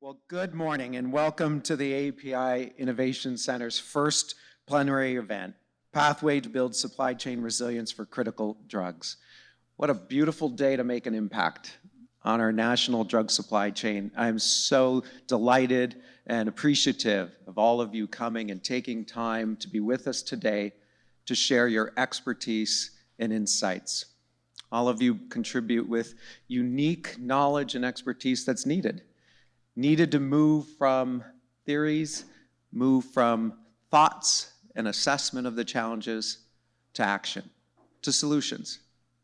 Well, good morning and welcome to the API Innovation Center's first plenary event, Pathway to Build Supply Chain Resilience for Critical Drugs. What a beautiful day to make an impact on our national drug supply chain. I'm so delighted and appreciative of all of you coming and taking time to be with us today to share your expertise and insights. All of you contribute with unique knowledge and expertise that's needed to move from theories, move from thoughts and assessment of the challenges to action, to solutions,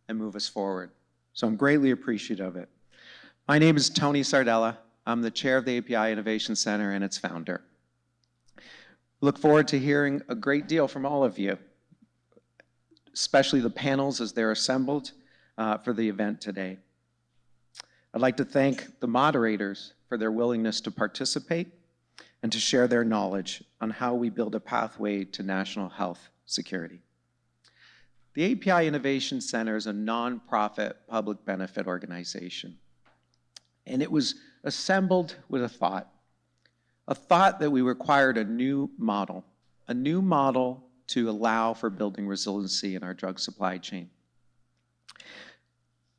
and move us forward. So I'm greatly appreciative of it. My name is Tony Sardella. I'm the chair of the API Innovation Center and its founder. Look forward to hearing a great deal from all of you, especially the panels as they're assembled for the event today. I'd like to thank the moderators for their willingness to participate and to share their knowledge on how we build a pathway to national health security. The API Innovation Center is a nonprofit public benefit organization, and it was assembled with a thought that we required a new model to allow for building resiliency in our drug supply chain.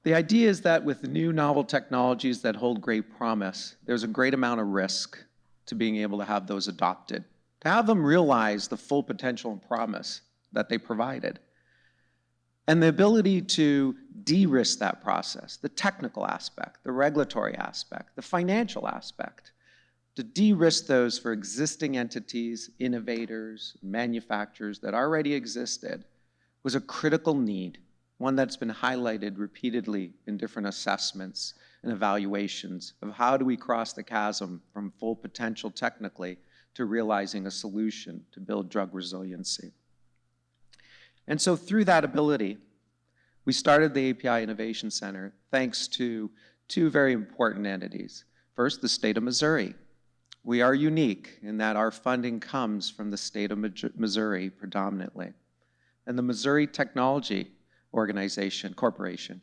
The idea is that with new novel technologies that hold great promise, there's a great amount of risk to being able to have those adopted, to have them realize the full potential and promise that they provided. And the ability to de-risk that process, the technical aspect, the regulatory aspect, the financial aspect, to de-risk those for existing entities, innovators, manufacturers that already existed was a critical need, one that's been highlighted repeatedly in different assessments and evaluations of how do we cross the chasm from full potential technically to realizing a solution to build drug resiliency. And so through that ability, we started the API Innovation Center thanks to two very important entities. First, the state of Missouri. We are unique in that our funding comes from the state of Missouri predominantly. And the Missouri Technology Corporation,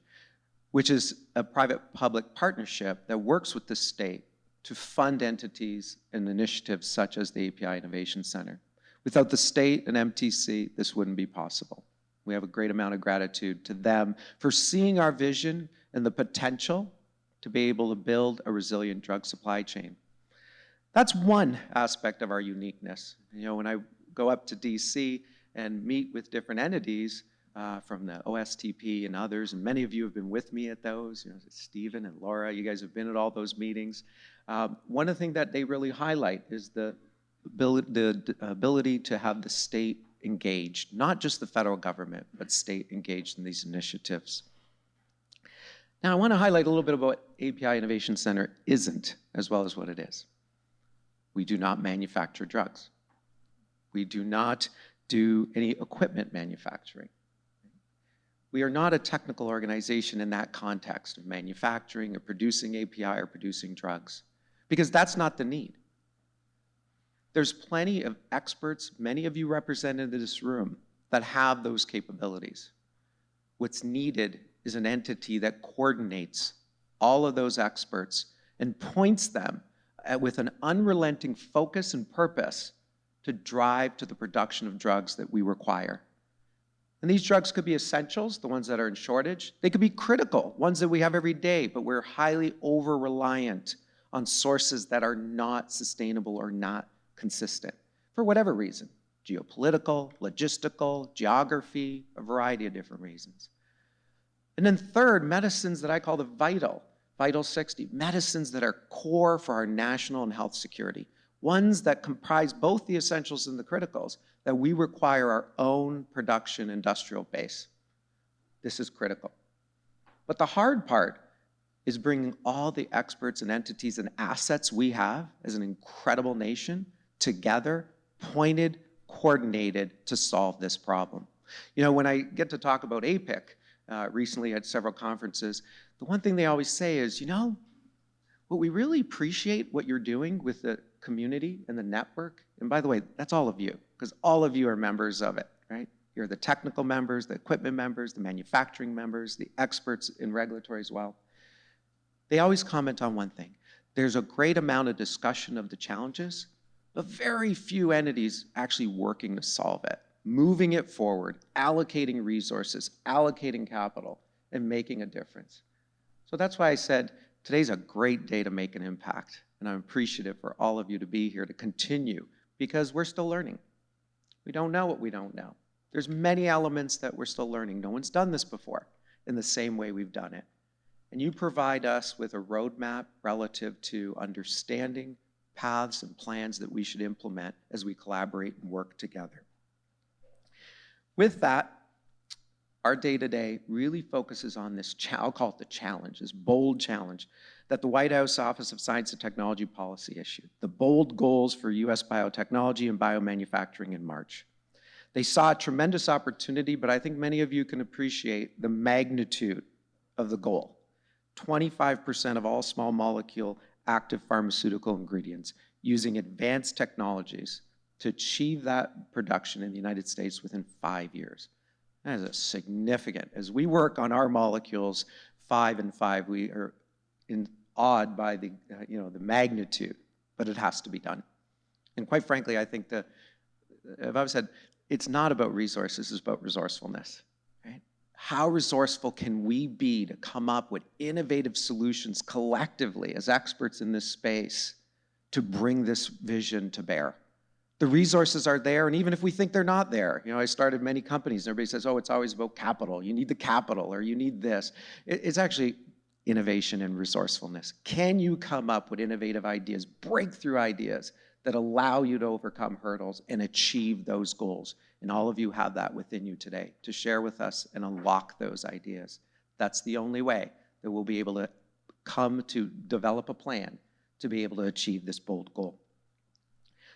which is a private-public partnership that works with the state to fund entities and initiatives such as the API Innovation Center. Without the state and MTC, this wouldn't be possible. We have a great amount of gratitude to them for seeing our vision and the potential to be able to build a resilient drug supply chain. That's one aspect of our uniqueness. You know, when I go up to DC and meet with different entities, from the OSTP and others, and many of you have been with me at those, you know, Stephen and Laura, you guys have been at all those meetings. One of the things that they really highlight is the ability to have the state engaged, not just the federal government, but state engaged in these initiatives. Now I want to highlight a little bit about what API Innovation Center isn't, as well as what it is. We do not manufacture drugs. We do not do any equipment manufacturing. We are not a technical organization in that context of manufacturing or producing API or producing drugs, because that's not the need. There's plenty of experts, many of you represented in this room, that have those capabilities. What's needed is an entity that coordinates all of those experts and points them with an unrelenting focus and purpose to drive to the production of drugs that we require. And these drugs could be essentials, the ones that are in shortage. They could be critical, ones that we have every day, but we're highly over-reliant on sources that are not sustainable or not consistent for whatever reason, geopolitical, logistical, geography, a variety of different reasons. And then third, medicines that I call the vital 60, medicines that are core for our national and health security, ones that comprise both the essentials and the criticals, that we require our own production industrial base. This is critical. But the hard part is bringing all the experts and entities and assets we have as an incredible nation together, pointed, coordinated to solve this problem. You know, when I get to talk about APIC, recently at several conferences, the one thing they always say is, you know, what we really appreciate what you're doing with the community and the network, and by the way, that's all of you, because all of you are members of it, right? You're the technical members, the equipment members, the manufacturing members, the experts in regulatory as well. They always comment on one thing. There's a great amount of discussion of the challenges, but very few entities actually working to solve it, moving it forward, allocating resources, allocating capital, and making a difference. So that's why I said today's a great day to make an impact, and I'm appreciative for all of you to be here to continue, because we're still learning. We don't know what we don't know. There's many elements that we're still learning. No one's done this before in the same way we've done it. And you provide us with a roadmap relative to understanding paths and plans that we should implement as we collaborate and work together. With that, our day-to-day really focuses on this, I'll call it the challenge, this bold challenge that the White House Office of Science and Technology Policy issued, the bold goals for US biotechnology and biomanufacturing in March. They saw a tremendous opportunity, but I think many of you can appreciate the magnitude of the goal. 25% of all small molecule active pharmaceutical ingredients using advanced technologies to achieve that production in the United States within 5 years. That is a significant, as we work on our molecules 5 and 5, we are awed by the magnitude, but it has to be done. And quite frankly, I think I've always said, it's not about resources, it's about resourcefulness, right? How resourceful can we be to come up with innovative solutions collectively as experts in this space to bring this vision to bear? The resources are there, and even if we think they're not there, I started many companies, and everybody says, oh, it's always about capital. You need the capital, or you need this. It's actually innovation and resourcefulness. Can you come up with innovative ideas, breakthrough ideas that allow you to overcome hurdles and achieve those goals? And all of you have that within you today to share with us and unlock those ideas. That's the only way that we'll be able to come to develop a plan to be able to achieve this bold goal.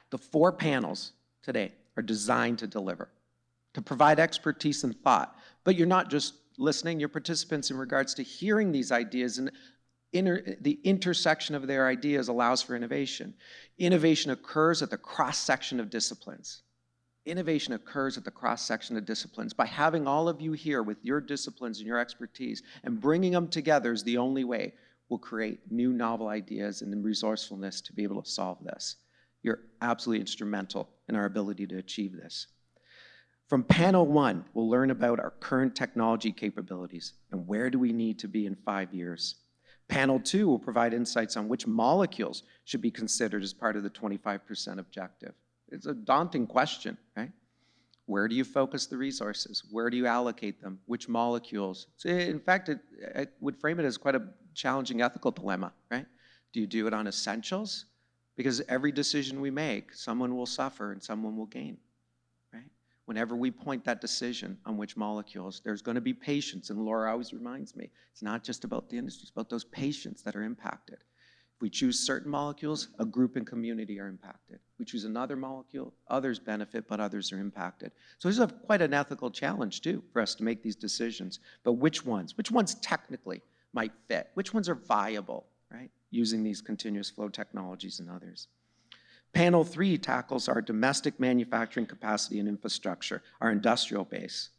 The 4 panels today are designed to deliver, to provide expertise and thought. But you're not just listening, you're participants in regards to hearing these ideas, and the intersection of their ideas allows for innovation. Innovation occurs at the cross-section of disciplines. Innovation occurs at the cross-section of disciplines. By having all of you here with your disciplines and your expertise and bringing them together is the only way we'll create new novel ideas and resourcefulness to be able to solve this. You're absolutely instrumental in our ability to achieve this. From panel 1, we'll learn about our current technology capabilities and where do we need to be in 5 years. Panel 2 will provide insights on which molecules should be considered as part of the 25% objective. It's a daunting question, right? Where do you focus the resources? Where do you allocate them? Which molecules? So in fact, I would frame it as quite a challenging ethical dilemma, right? Do you do it on essentials? Because every decision we make, someone will suffer and someone will gain, right? Whenever we point that decision on which molecules, there's going to be patients, and Laura always reminds me, it's not just about the industry, it's about those patients that are impacted. If we choose certain molecules, a group and community are impacted. If we choose another molecule, others benefit, but others are impacted. So this is quite an ethical challenge, too, for us to make these decisions. But which ones? Which ones technically might fit? Which ones are viable, right? Using these continuous flow technologies and others. Panel 3 tackles our domestic manufacturing capacity and infrastructure, our industrial base.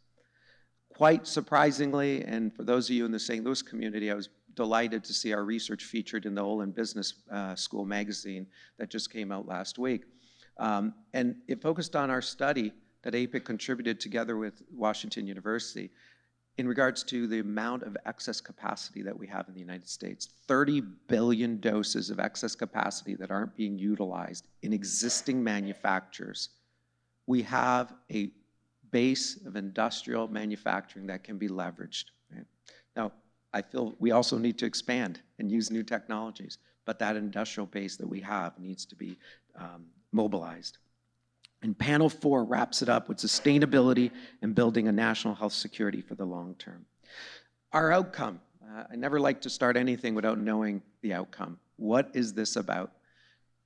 Quite surprisingly, and for those of you in the St. Louis community, I was delighted to see our research featured in the Olin Business School magazine that just came out last week. And it focused on our study that APIC contributed together with Washington University in regards to the amount of excess capacity that we have in the United States. 30 billion doses of excess capacity that aren't being utilized in existing manufacturers. We have a base of industrial manufacturing that can be leveraged. Right? Now, I feel we also need to expand and use new technologies, but that industrial base that we have needs to be mobilized. And panel 4 wraps it up with sustainability and building a national health security for the long term. Our outcome, I never like to start anything without knowing the outcome. What is this about?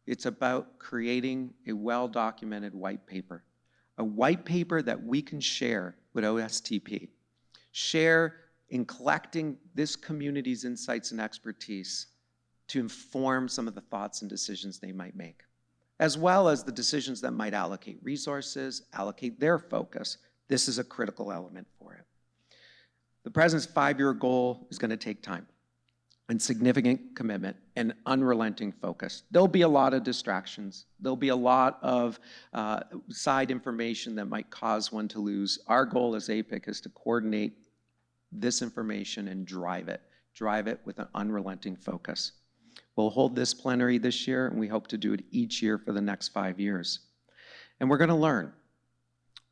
It's about creating a well-documented white paper, a white paper that we can share with OSTP, share in collecting this community's insights and expertise to inform some of the thoughts and decisions they might make, as well as the decisions that might allocate resources, allocate their focus. This is a critical element for it. The President's 5-year goal is going to take time. and significant commitment and unrelenting focus. There'll be a lot of distractions. There'll be a lot of side information that might cause one to lose. Our goal as APIC is to coordinate this information and drive it with an unrelenting focus. We'll hold this plenary this year, and we hope to do it each year for the next 5 years. And we're going to learn.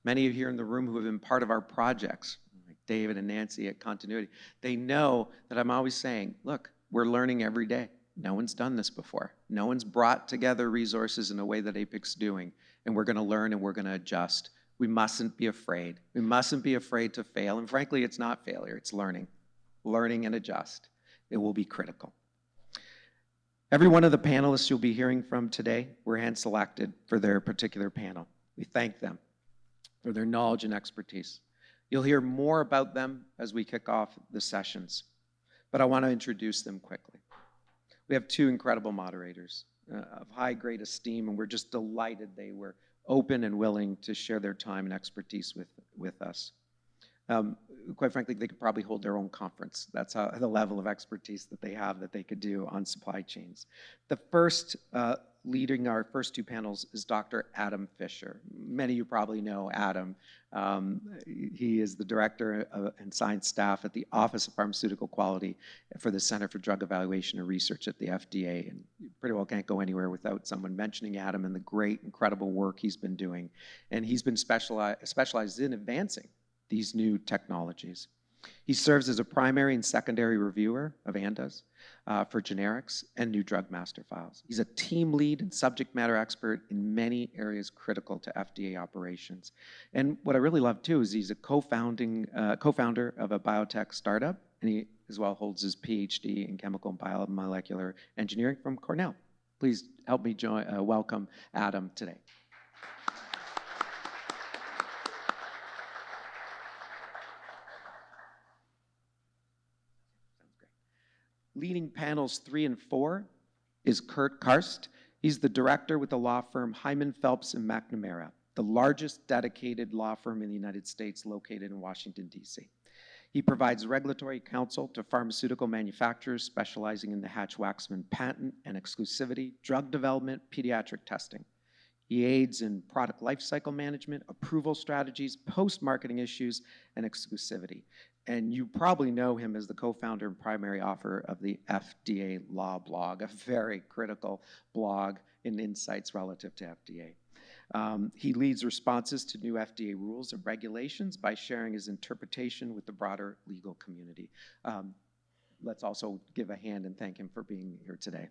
Many of you here in the room who have been part of our projects, like David and Nancy at Continuity, they know that I'm always saying, look, we're learning every day. No one's done this before. No one's brought together resources in a way that APIC's doing, and we're going to learn and we're going to adjust. We mustn't be afraid. We mustn't be afraid to fail, and frankly, it's not failure, it's learning. Learning and adjust. It will be critical. Every one of the panelists you'll be hearing from today were hand-selected for their particular panel. We thank them for their knowledge and expertise. You'll hear more about them as we kick off the sessions, but I want to introduce them quickly. We have two incredible moderators of high-grade esteem, and we're just delighted they were open and willing to share their time and expertise with us. Quite frankly, they could probably hold their own conference. That's the level of expertise that they have that they could do on supply chains. The first leading our first two panels is Dr. Adam Fisher. Many of you probably know Adam. He is the director and science staff at the Office of Pharmaceutical Quality for the Center for Drug Evaluation and Research at the FDA. And you pretty well can't go anywhere without someone mentioning Adam and the great, incredible work he's been doing. And he's been specialized in advancing these new technologies. He serves as a primary and secondary reviewer of ANDAs for generics and new drug master files. He's a team lead and subject matter expert in many areas critical to FDA operations. And what I really love too is he's a co-founder of a biotech startup, and he as well holds his PhD in chemical and biomolecular engineering from Cornell. Please help me welcome Adam today. Leading panels 3 and 4 is Kurt Karst. He's the director with the law firm Hyman, Phelps, and McNamara, the largest dedicated law firm in the United States located in Washington, D.C. He provides regulatory counsel to pharmaceutical manufacturers specializing in the Hatch-Waxman patent and exclusivity, drug development, pediatric testing. He aids in product lifecycle management, approval strategies, post-marketing issues, and exclusivity. And you probably know him as the co-founder and primary author of the FDA Law blog, a very critical blog in insights relative to FDA. He leads responses to new FDA rules and regulations by sharing his interpretation with the broader legal community. Let's also give a hand and thank him for being here today.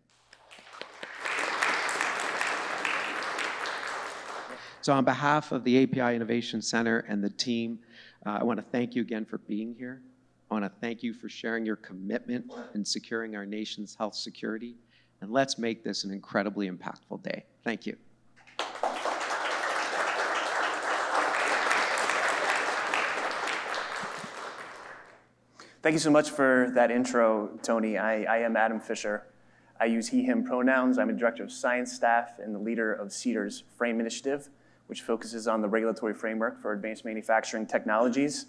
So on behalf of the API Innovation Center and the team, I want to thank you again for being here. I want to thank you for sharing your commitment in securing our nation's health security. And let's make this an incredibly impactful day. Thank you. Thank you so much for that intro, Tony. I am Adam Fisher. I use he, him pronouns. I'm a director of science staff and the leader of CEDAR's FRAME initiative, which focuses on the regulatory framework for advanced manufacturing technologies.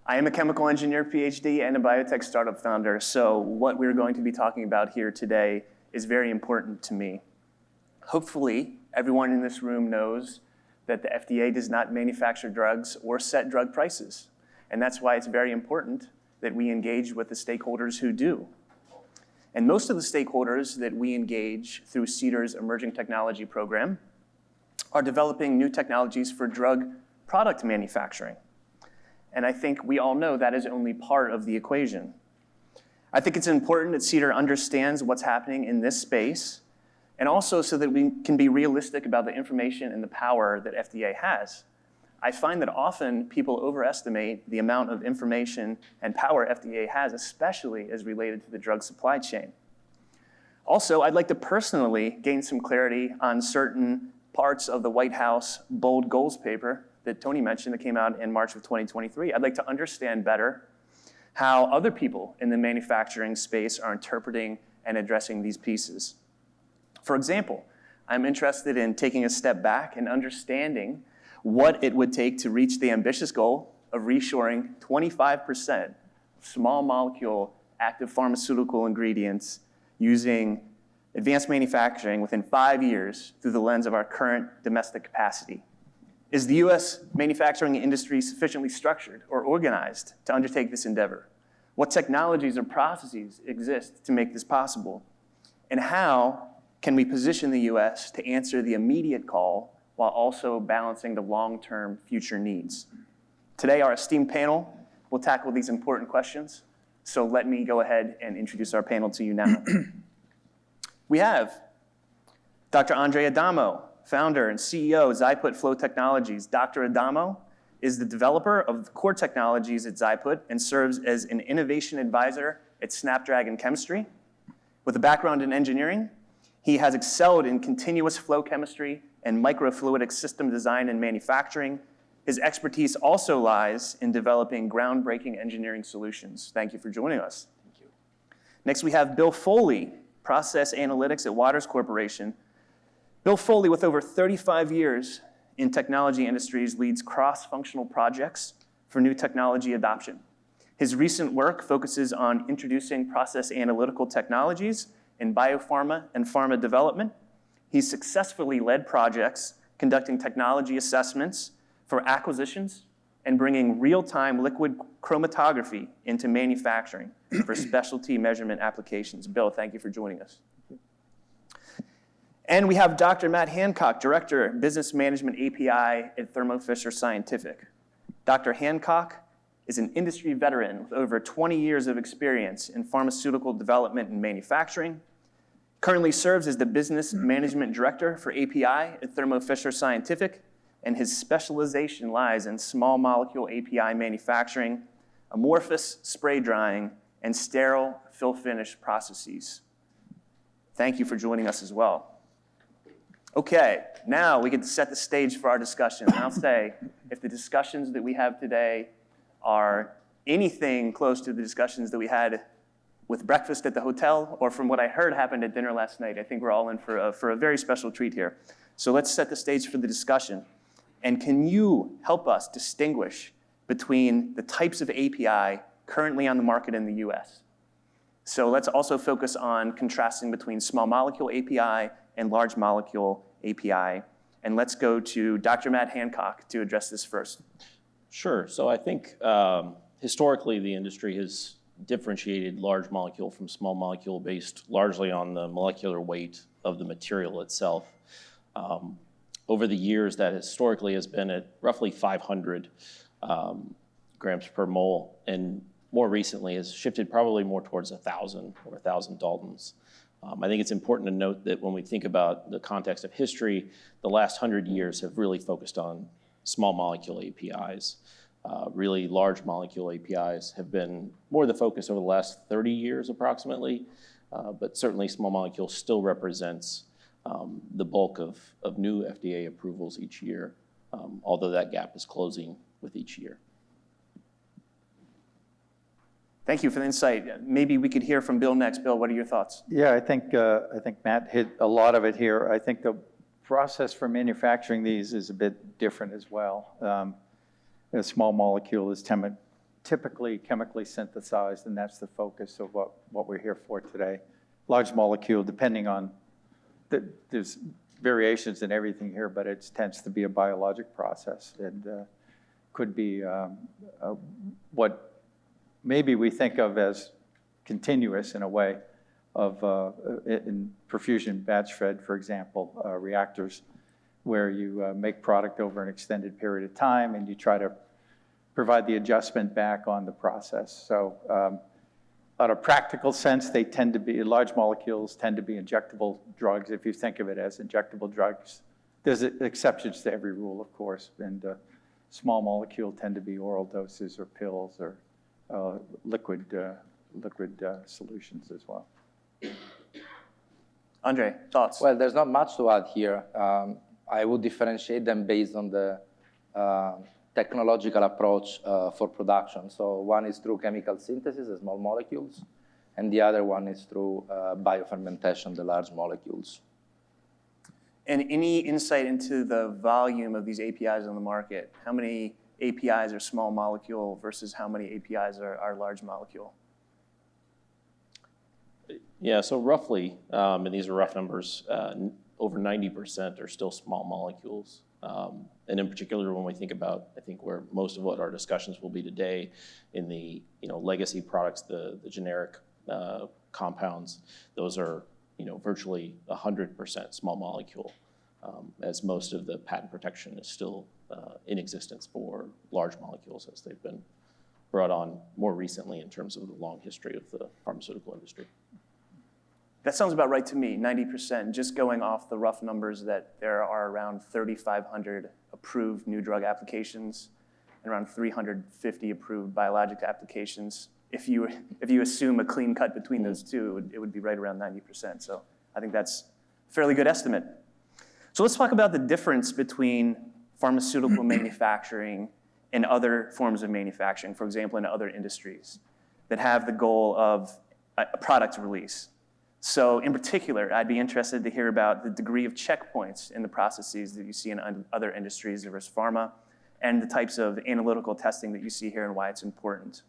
I am a chemical engineer PhD and a biotech startup founder, so what we're going to be talking about here today is very important to me. Hopefully, everyone in this room knows that the FDA does not manufacture drugs or set drug prices, and that's why it's very important that we engage with the stakeholders who do. And most of the stakeholders that we engage through CEDAR's Emerging Technology Program are developing new technologies for drug product manufacturing. And I think we all know that is only part of the equation. I think it's important that CEDAR understands what's happening in this space, and also so that we can be realistic about the information and the power that FDA has. I find that often people overestimate the amount of information and power FDA has, especially as related to the drug supply chain. Also, I'd like to personally gain some clarity on certain parts of the White House bold goals paper that Tony mentioned that came out in March of 2023. I'd like to understand better how other people in the manufacturing space are interpreting and addressing these pieces. For example, I'm interested in taking a step back and understanding what it would take to reach the ambitious goal of reshoring 25% small molecule active pharmaceutical ingredients using advanced manufacturing within 5 years through the lens of our current domestic capacity? Is the US manufacturing industry sufficiently structured or organized to undertake this endeavor? What technologies or processes exist to make this possible? And how can we position the US to answer the immediate call while also balancing the long-term future needs? Today, our esteemed panel will tackle these important questions. So let me go ahead and introduce our panel to you now. We have Dr. Andre Adamo, founder and CEO of Zyput Flow Technologies. Dr. Adamo is the developer of the core technologies at Zyput and serves as an innovation advisor at Snapdragon Chemistry. With a background in engineering, he has excelled in continuous flow chemistry and microfluidic system design and manufacturing. His expertise also lies in developing groundbreaking engineering solutions. Thank you for joining us. Thank you. Next, we have Bill Foley, Process Analytics at Waters Corporation. Bill Foley, with over 35 years in technology industries, leads cross-functional projects for new technology adoption. His recent work focuses on introducing process analytical technologies in biopharma and pharma development. He's successfully led projects conducting technology assessments for acquisitions and bringing real-time liquid chromatography into manufacturing for specialty measurement applications. Bill, thank you for joining us. And we have Dr. Matt Hancock, Director, Business Management API at Thermo Fisher Scientific. Dr. Hancock is an industry veteran with over 20 years of experience in pharmaceutical development and manufacturing. Currently serves as the Business Management Director for API at Thermo Fisher Scientific, and his specialization lies in small molecule API manufacturing, amorphous spray drying, and sterile fill finish processes. Thank you for joining us as well. Okay, now we get to set the stage for our discussion. And I'll say, if the discussions that we have today are anything close to the discussions that we had with breakfast at the hotel or from what I heard happened at dinner last night, I think we're all in for a very special treat here. So let's set the stage for the discussion. And can you help us distinguish between the types of API currently on the market in the US? So let's also focus on contrasting between small molecule API and large molecule API. And let's go to Dr. Matt Hancock to address this first. Sure. So I think historically the industry has differentiated large molecule from small molecule based largely on the molecular weight of the material itself. Over the years, that historically has been at roughly 500 grams per mole, and more recently has shifted probably more towards 1,000 or 1,000 Daltons. I think it's important to note that when we think about the context of history, the last 100 years have really focused on small molecule APIs. Really large molecule APIs have been more the focus over the last 30 years approximately, but certainly small molecule still represents the bulk of new FDA approvals each year, although that gap is closing with each year. Thank you for the insight. Maybe we could hear from Bill next. Bill, what are your thoughts? Yeah, I think Matt hit a lot of it here. I think the process for manufacturing these is a bit different as well. A small molecule is typically chemically synthesized, and that's the focus of what we're here for today. Large molecule, depending on, there's variations in everything here, but it tends to be a biologic process and could be what maybe we think of as continuous in a way of in perfusion batch fed, for example, reactors, where you make product over an extended period of time and you try to provide the adjustment back on the process. So on a practical sense, they tend to be, large molecules tend to be injectable drugs. If you think of it as injectable drugs, there's exceptions to every rule, of course, and small molecule tend to be oral doses or pills or liquid solutions as well. Andre, thoughts? Well, there's not much to add here. I would differentiate them based on the technological approach for production. So one is through chemical synthesis, the small molecules, and the other one is through biofermentation, the large molecules. And any insight into the volume of these APIs on the market? How many APIs are small molecule versus how many APIs are large molecule? Yeah, so roughly, and these are rough numbers, over 90% are still small molecules. And in particular, when we think about, I think where most of what our discussions will be today in the legacy products, the generic compounds, those are virtually 100% small molecule, as most of the patent protection is still in existence for large molecules as they've been brought on more recently in terms of the long history of the pharmaceutical industry. That sounds about right to me, 90%, just going off the rough numbers that there are around 3,500 approved new drug applications and around 350 approved biologic applications. If you assume a clean cut between those two, it would be right around 90%. So I think that's a fairly good estimate. So let's talk about the difference between pharmaceutical manufacturing and other forms of manufacturing, for example, in other industries that have the goal of a product release. So in particular, I'd be interested to hear about the degree of checkpoints in the processes that you see in other industries versus pharma, and the types of analytical testing that you see here and why it's important.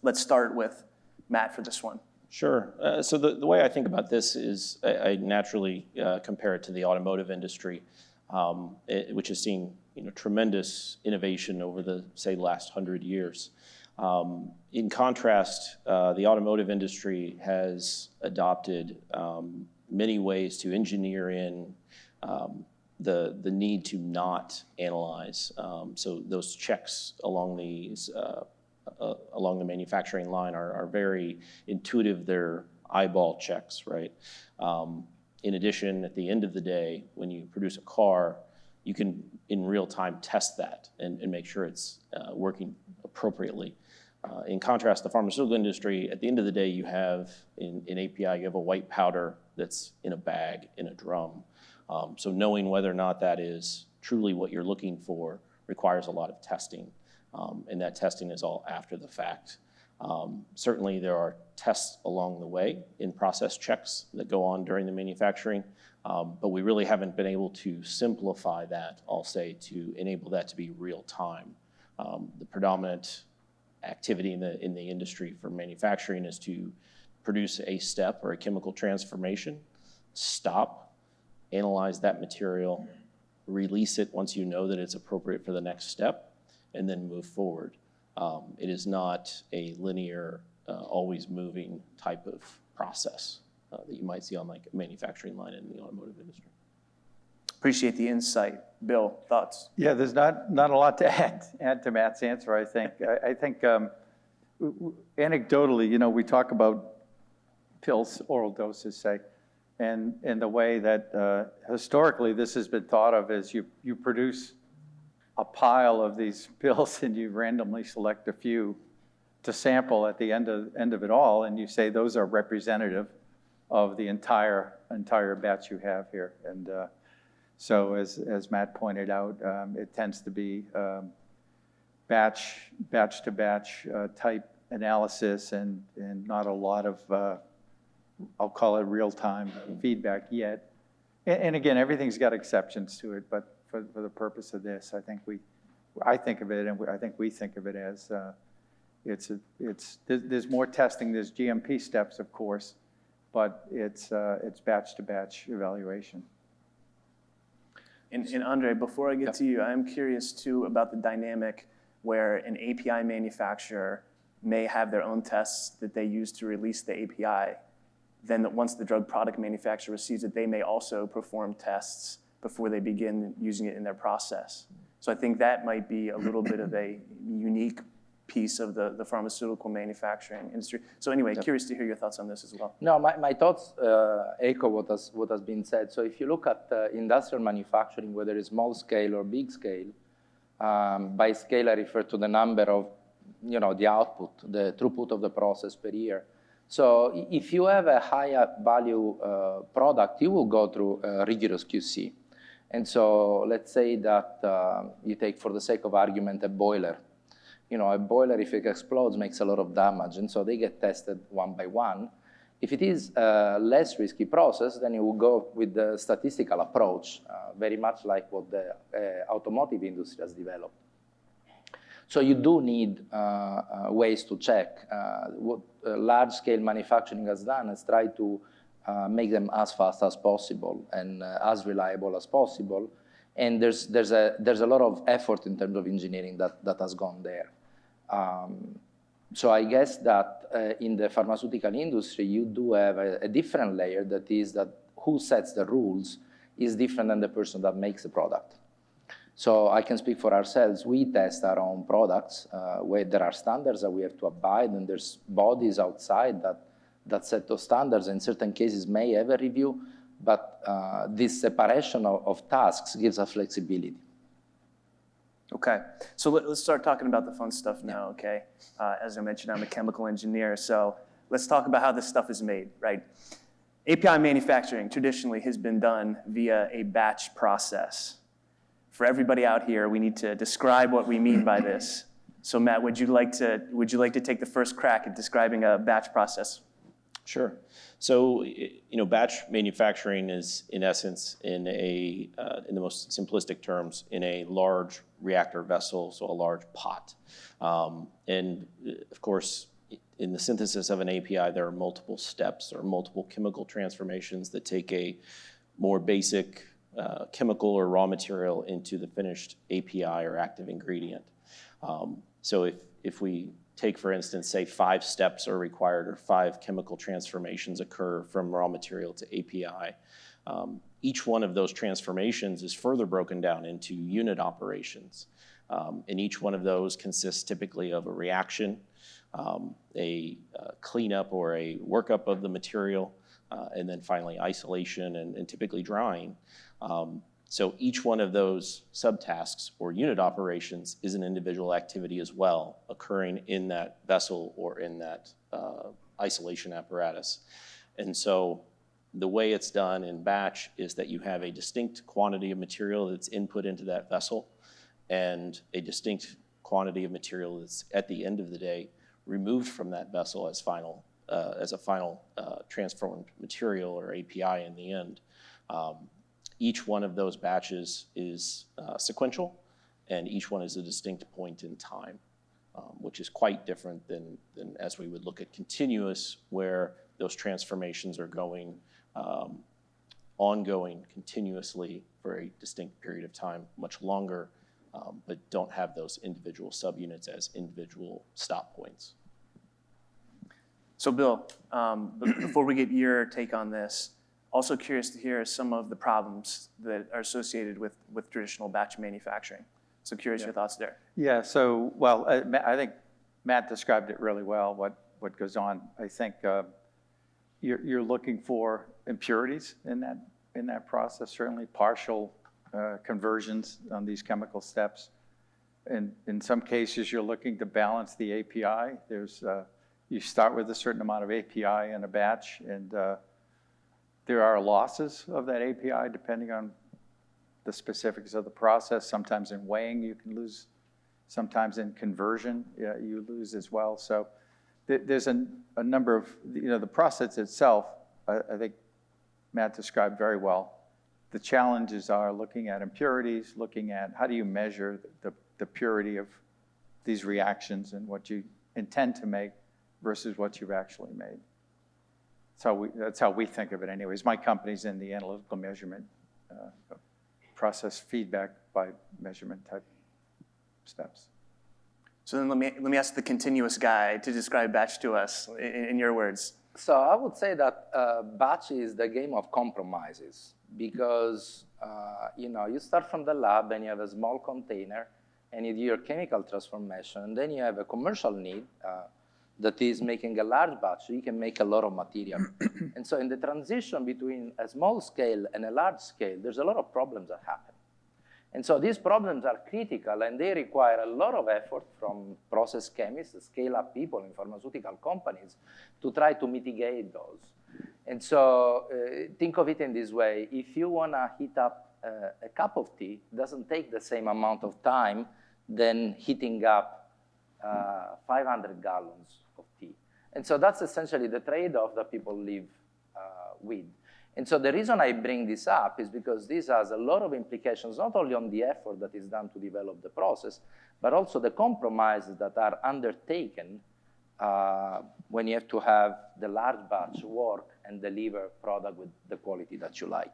Let's start with Matt for this one. Sure. So the way I think about this is I naturally compare it to the automotive industry, which has seen tremendous innovation over the, say, last 100 years. In contrast, the automotive industry has adopted many ways to engineer in the need to not analyze. So those checks along the manufacturing line are very intuitive. They're eyeball checks, right? In addition, at the end of the day, when you produce a car, you can in real time test that and make sure it's working appropriately. In contrast, the pharmaceutical industry, at the end of the day, you have, in API, you have a white powder that's in a bag, in a drum. So knowing whether or not that is truly what you're looking for requires a lot of testing, and that testing is all after the fact. Certainly there are tests along the way in process checks that go on during the manufacturing, but we really haven't been able to simplify that, I'll say, to enable that to be real time. The predominant activity in the industry for manufacturing is to produce a step or a chemical transformation, stop, analyze that material, release it once you know that it's appropriate for the next step, and then move forward. It is not a linear, always moving type of process that you might see on like a manufacturing line in the automotive industry. Appreciate the insight. Bill, thoughts? Yeah, there's not a lot to add to Matt's answer, I think. I think anecdotally, we talk about pills, oral doses, say, and the way that historically this has been thought of as you produce a pile of these pills and you randomly select a few to sample at the end of it all, and you say those are representative of the entire batch you have here. And so as Matt pointed out, it tends to be batch to batch type analysis and not a lot of, I'll call it real-time feedback yet. And again, everything's got exceptions to it, but for the purpose of this, I think we think of it as there's more testing, there's GMP steps, of course, but it's batch to batch evaluation. And Andre, before I get to you, I'm curious too about the dynamic where an API manufacturer may have their own tests that they use to release the API. Then once the drug product manufacturer receives it, they may also perform tests before they begin using it in their process. So I think that might be a little bit of a unique piece of the pharmaceutical manufacturing industry. So anyway, curious to hear your thoughts on this as well. No, my thoughts echo what has been said. So if you look at industrial manufacturing, whether it's small scale or big scale, by scale I refer to the number of, the output, the throughput of the process per year. So if you have a higher value product, you will go through rigorous QC. And so let's say that you take, for the sake of argument, a boiler. A boiler, if it explodes, makes a lot of damage, and so they get tested one by one. If it is a less risky process, then you will go with the statistical approach, very much like what the automotive industry has developed. So you do need ways to check. What large-scale manufacturing has done is try to make them as fast as possible and as reliable as possible. And there's a lot of effort in terms of engineering that has gone there. So I guess that in the pharmaceutical industry, you do have a different layer that is that who sets the rules is different than the person that makes the product. So I can speak for ourselves. We test our own products where there are standards that we have to abide, and there's bodies outside that set those standards. In certain cases may have a review, but this separation of tasks gives us flexibility. Okay, so let's start talking about the fun stuff now, okay? As I mentioned, I'm a chemical engineer, so let's talk about how this stuff is made, right? API manufacturing traditionally has been done via a batch process. For everybody out here, we need to describe what we mean by this. So Matt, would you like to take the first crack at describing a batch process? Sure. So, batch manufacturing is, in essence, in the most simplistic terms, in a large reactor vessel, so a large pot. And of course, in the synthesis of an API, there are multiple steps or multiple chemical transformations that take a more basic chemical or raw material into the finished API or active ingredient. So if we take, for instance, say 5 steps are required or 5 chemical transformations occur from raw material to API, each one of those transformations is further broken down into unit operations. And each one of those consists typically of a reaction, a cleanup or a workup of the material, and then finally isolation and typically drying. So each one of those subtasks or unit operations is an individual activity as well, occurring in that vessel or in that isolation apparatus. And so the way it's done in batch is that you have a distinct quantity of material that's input into that vessel and a distinct quantity of material that's at the end of the day removed from that vessel as a final transformed material or API in the end. Each one of those batches is sequential, and each one is a distinct point in time, which is quite different than as we would look at continuous, where those transformations are going ongoing continuously for a distinct period of time, much longer, but don't have those individual subunits as individual stop points. So Bill, before we get your take on this, also curious to hear some of the problems that are associated with traditional batch manufacturing. So curious your thoughts there. Yeah, so, well, I think Matt described it really well, what goes on. I think you're looking for impurities in that process, certainly partial conversions on these chemical steps. And in some cases, you're looking to balance the API. You start with a certain amount of API in a batch, and there are losses of that API depending on the specifics of the process. Sometimes in weighing you can lose, sometimes in conversion you lose as well. So there's a number of, the process itself, I think Matt described very well. The challenges are looking at impurities, looking at how do you measure the purity of these reactions and what you intend to make versus what you've actually made. That's how we think of it anyways. My company's in the analytical measurement, process feedback by measurement type steps. So then let me ask the continuous guy to describe batch to us in your words. So I would say that batch is the game of compromises because you start from the lab and you have a small container and you do your chemical transformation, and then you have a commercial need that is making a large batch, so you can make a lot of material. And so in the transition between a small scale and a large scale, there's a lot of problems that happen. And so these problems are critical, and they require a lot of effort from process chemists, scale-up people in pharmaceutical companies to try to mitigate those. And so think of it in this way. If you want to heat up a cup of tea, it doesn't take the same amount of time than heating up 500 gallons of tea. And so that's essentially the trade-off that people live with. And so the reason I bring this up is because this has a lot of implications, not only on the effort that is done to develop the process, but also the compromises that are undertaken when you have to have the large batch work and deliver product with the quality that you like.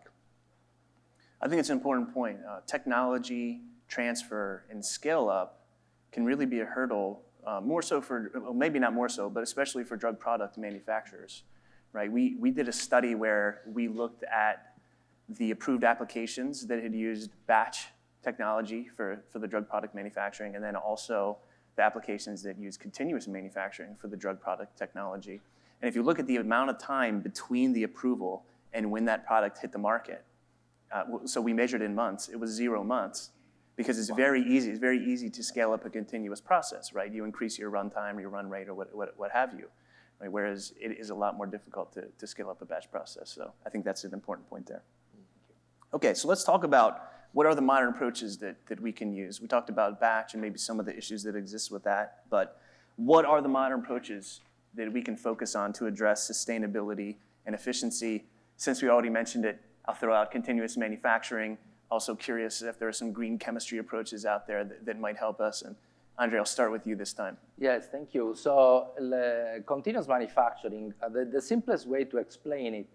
I think it's an important point. Technology transfer and scale up can really be a hurdle, more so for, well, maybe not more so, but especially for drug product manufacturers, right? We did a study where we looked at the approved applications that had used batch technology for the drug product manufacturing, and then also the applications that use continuous manufacturing for the drug product technology. And if you look at the amount of time between the approval and when that product hit the market, so we measured in months, it was 0 months, because it's very easy to scale up a continuous process, right? You increase your runtime, your run rate, or what have you, right? Whereas it is a lot more difficult to scale up a batch process. So I think that's an important point there. Okay, so let's talk about what are the modern approaches that we can use. We talked about batch and maybe some of the issues that exist with that, but what are the modern approaches that we can focus on to address sustainability and efficiency? Since we already mentioned it, I'll throw out continuous manufacturing. Also curious if there are some green chemistry approaches out there that might help us. And Andre, I'll start with you this time. Yes, thank you. So continuous manufacturing, the simplest way to explain it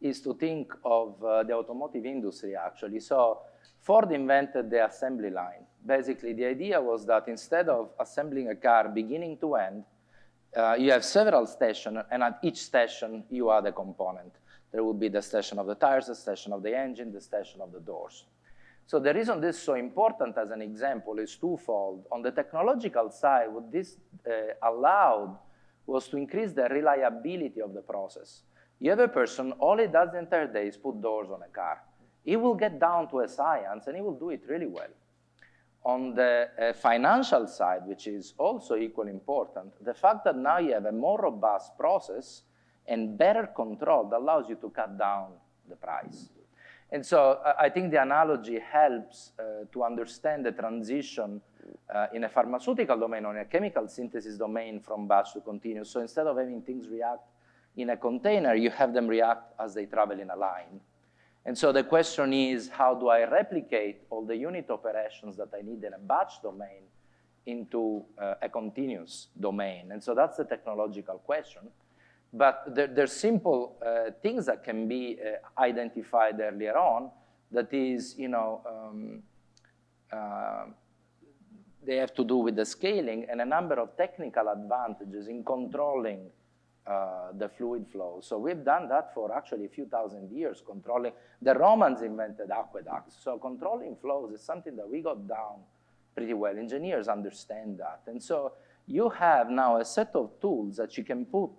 is to think of the automotive industry, actually. So Ford invented the assembly line. Basically, the idea was that instead of assembling a car beginning to end, you have several stations, and at each station, you add a component. There will be the station of the tires, the station of the engine, the station of the doors. So the reason this is so important as an example is twofold. On the technological side, what this allowed was to increase the reliability of the process. You have a person, all he does the entire day is put doors on a car. He will get down to a science, and he will do it really well. On the financial side, which is also equally important, the fact that now you have a more robust process and better control that allows you to cut down the price. And so I think the analogy helps to understand the transition in a pharmaceutical domain or in a chemical synthesis domain from batch to continuous. So instead of having things react in a container, you have them react as they travel in a line. And so the question is, how do I replicate all the unit operations that I need in a batch domain into a continuous domain? And so that's the technological question. But there's simple things that can be identified earlier on. That is, they have to do with the scaling and a number of technical advantages in controlling the fluid flow. So we've done that for actually a few thousand years, controlling. The Romans invented aqueducts. So controlling flows is something that we got down pretty well. Engineers understand that. And so you have now a set of tools that you can put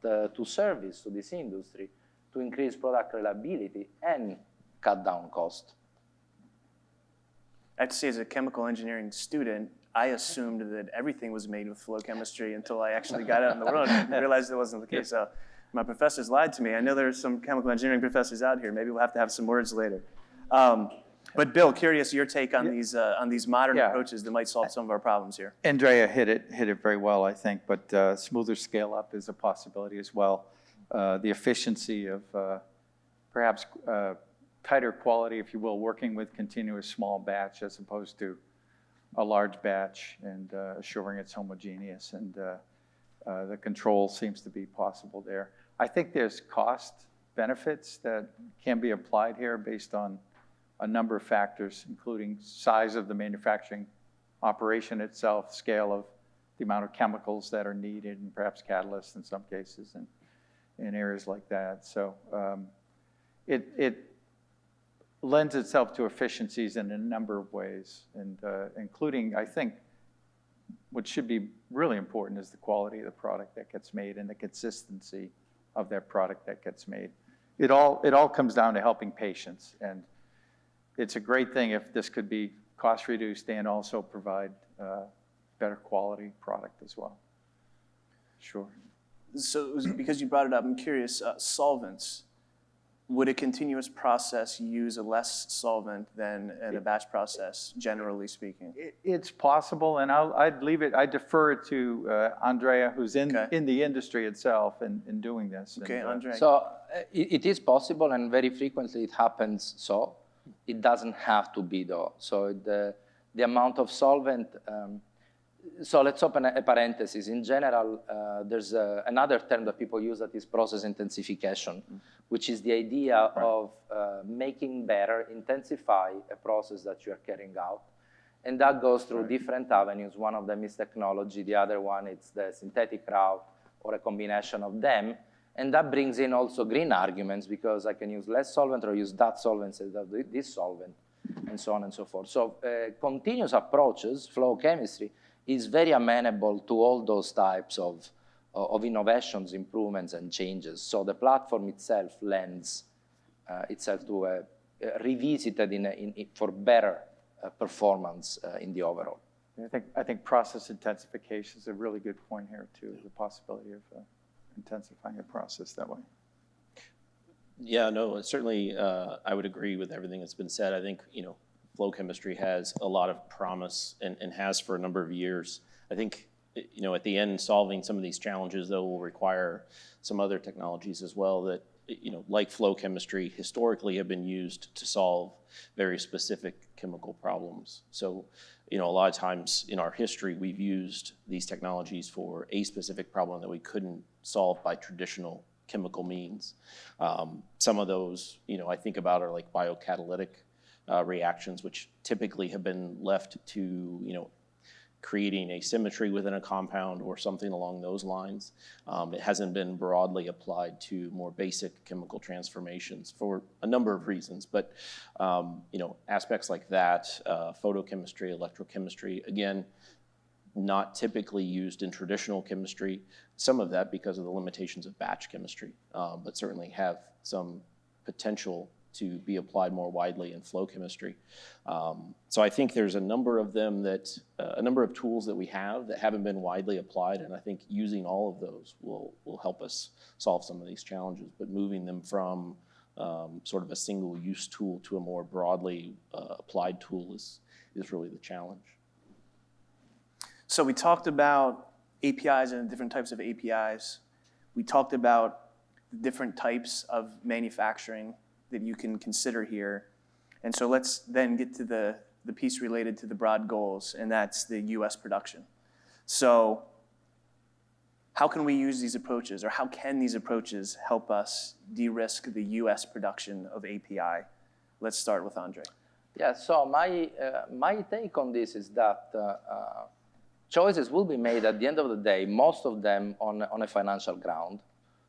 to service to this industry to increase product reliability and cut down cost. I have to say, as a chemical engineering student, I assumed that everything was made with flow chemistry until I actually got out in the world and realized it wasn't the case. So my professors lied to me. I know there's some chemical engineering professors out here. Maybe we'll have to have some words later. But Bill, curious your take on these modern approaches that might solve some of our problems here. Andrea hit it very well, I think, but smoother scale up is a possibility as well. The efficiency of perhaps tighter quality, if you will, working with continuous small batch as opposed to a large batch and assuring it's homogeneous, and the control seems to be possible there. I think there's cost benefits that can be applied here based on a number of factors, including size of the manufacturing operation itself, scale of the amount of chemicals that are needed, and perhaps catalysts in some cases, and in areas like that. So it lends itself to efficiencies in a number of ways, and including, I think, what should be really important is the quality of the product that gets made and the consistency of that product that gets made. It all comes down to helping patients, and it's a great thing if this could be cost reduced and also provide better quality product as well. Sure. So because you brought it up, I'm curious, solvents. would a continuous process use a less solvent than in a batch process, generally speaking? It's possible, and I'd leave it, I defer it to Andrea, who's in the industry itself in doing this. Okay, And, Andre. So it is possible, and very frequently it happens so. It doesn't have to be, though. So the amount of solvent, so let's open a parenthesis. In general, there's another term that people use that is process intensification, which is the idea of making better, intensify a process that you are carrying out. And that goes through different avenues. One of them is technology. The other one is the synthetic route or a combination of them. And that brings in also green arguments, because I can use less solvent or use that solvent instead of this solvent, and so on and so forth. So continuous approaches, flow chemistry, is very amenable to all those types of innovations, improvements, and changes. So the platform itself lends itself to revisited for better performance in the overall. I think process intensification is a really good point here too, the possibility of intensifying a process that way. Yeah, no, certainly I would agree with everything that's been said. I think, flow chemistry has a lot of promise and has for a number of years. I think, at the end, solving some of these challenges, though, will require some other technologies as well that, like flow chemistry, historically have been used to solve very specific chemical problems. So, a lot of times in our history, we've used these technologies for a specific problem that we couldn't solve by traditional chemical means. Some of those, I think about are like biocatalytic reactions, which typically have been left to, creating asymmetry within a compound or something along those lines. It hasn't been broadly applied to more basic chemical transformations for a number of reasons. But, aspects like that, photochemistry, electrochemistry, again, not typically used in traditional chemistry. Some of that because of the limitations of batch chemistry, but certainly have some potential to be applied more widely in flow chemistry. So I think there's a number of them a number of tools that we have that haven't been widely applied, and I think using all of those will help us solve some of these challenges, but moving them from sort of a single-use tool to a more broadly applied tool is really the challenge. So we talked about APIs and different types of APIs. We talked about the different types of manufacturing that you can consider here. And so let's then get to the piece related to the broad goals, and that's the US production. So how can we use these approaches, or how can these approaches help us de-risk the US production of API? Let's start with Andre. Yeah, so my take on this is that choices will be made at the end of the day, most of them on a financial ground.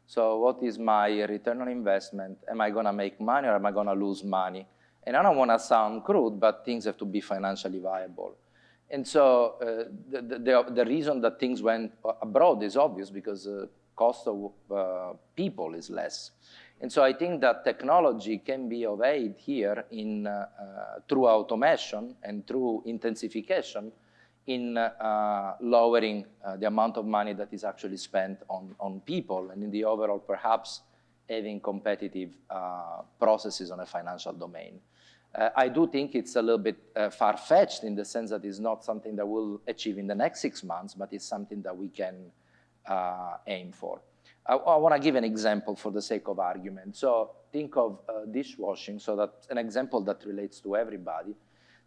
So what is my return on investment? Am I going to make money or am I going to lose money? And I don't want to sound crude, but things have to be financially viable. And so the reason that things went abroad is obvious, because the cost of people is less. And so I think that technology can be of aid here through automation and through intensification in lowering the amount of money that is actually spent on people, and in the overall, perhaps, having competitive processes on a financial domain. I do think it's a little bit far-fetched in the sense that it's not something that we'll achieve in the next 6 months, but it's something that we can aim for. I want to give an example for the sake of argument. So think of dishwashing, so that's an example that relates to everybody.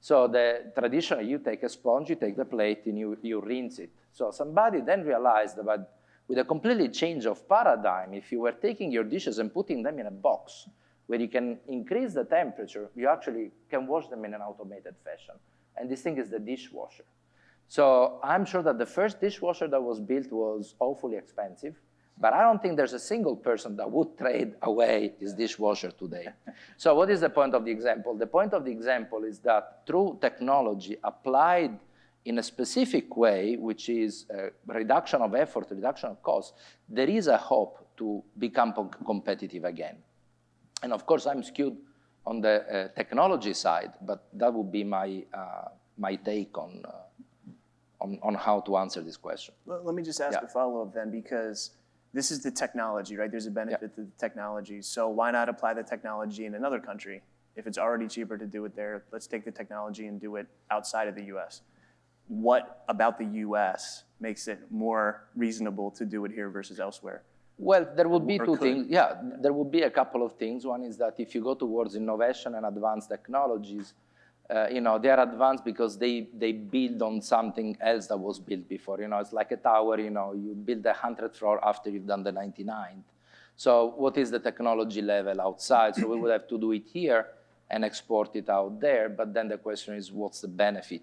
So traditionally, you take a sponge, you take the plate, and you rinse it. So somebody then realized that with a completely change of paradigm, if you were taking your dishes and putting them in a box where you can increase the temperature, you actually can wash them in an automated fashion. And this thing is the dishwasher. So I'm sure that the first dishwasher that was built was awfully expensive, but I don't think there's a single person that would trade away his dishwasher today. So what is the point of the example? The point of the example is that through technology applied in a specific way, which is reduction of effort, reduction of cost, there is a hope to become competitive again. And of course, I'm skewed on the technology side, but that would be my take on how to answer this question. Let me just ask a follow-up then, because this is the technology, right? There's a benefit to the technology. So why not apply the technology in another country? If it's already cheaper to do it there, let's take the technology and do it outside of the US. What about the US makes it more reasonable to do it here versus elsewhere? Well, there would be Or two could. things. Yeah, there would be a couple of things. One is that if you go towards innovation and advanced technologies, they are advanced because they build on something else that was built before. It's like a tower, you build the 100th floor after you've done the 99th. So what is the technology level outside? So we would have to do it here and export it out there. But then the question is, what's the benefit?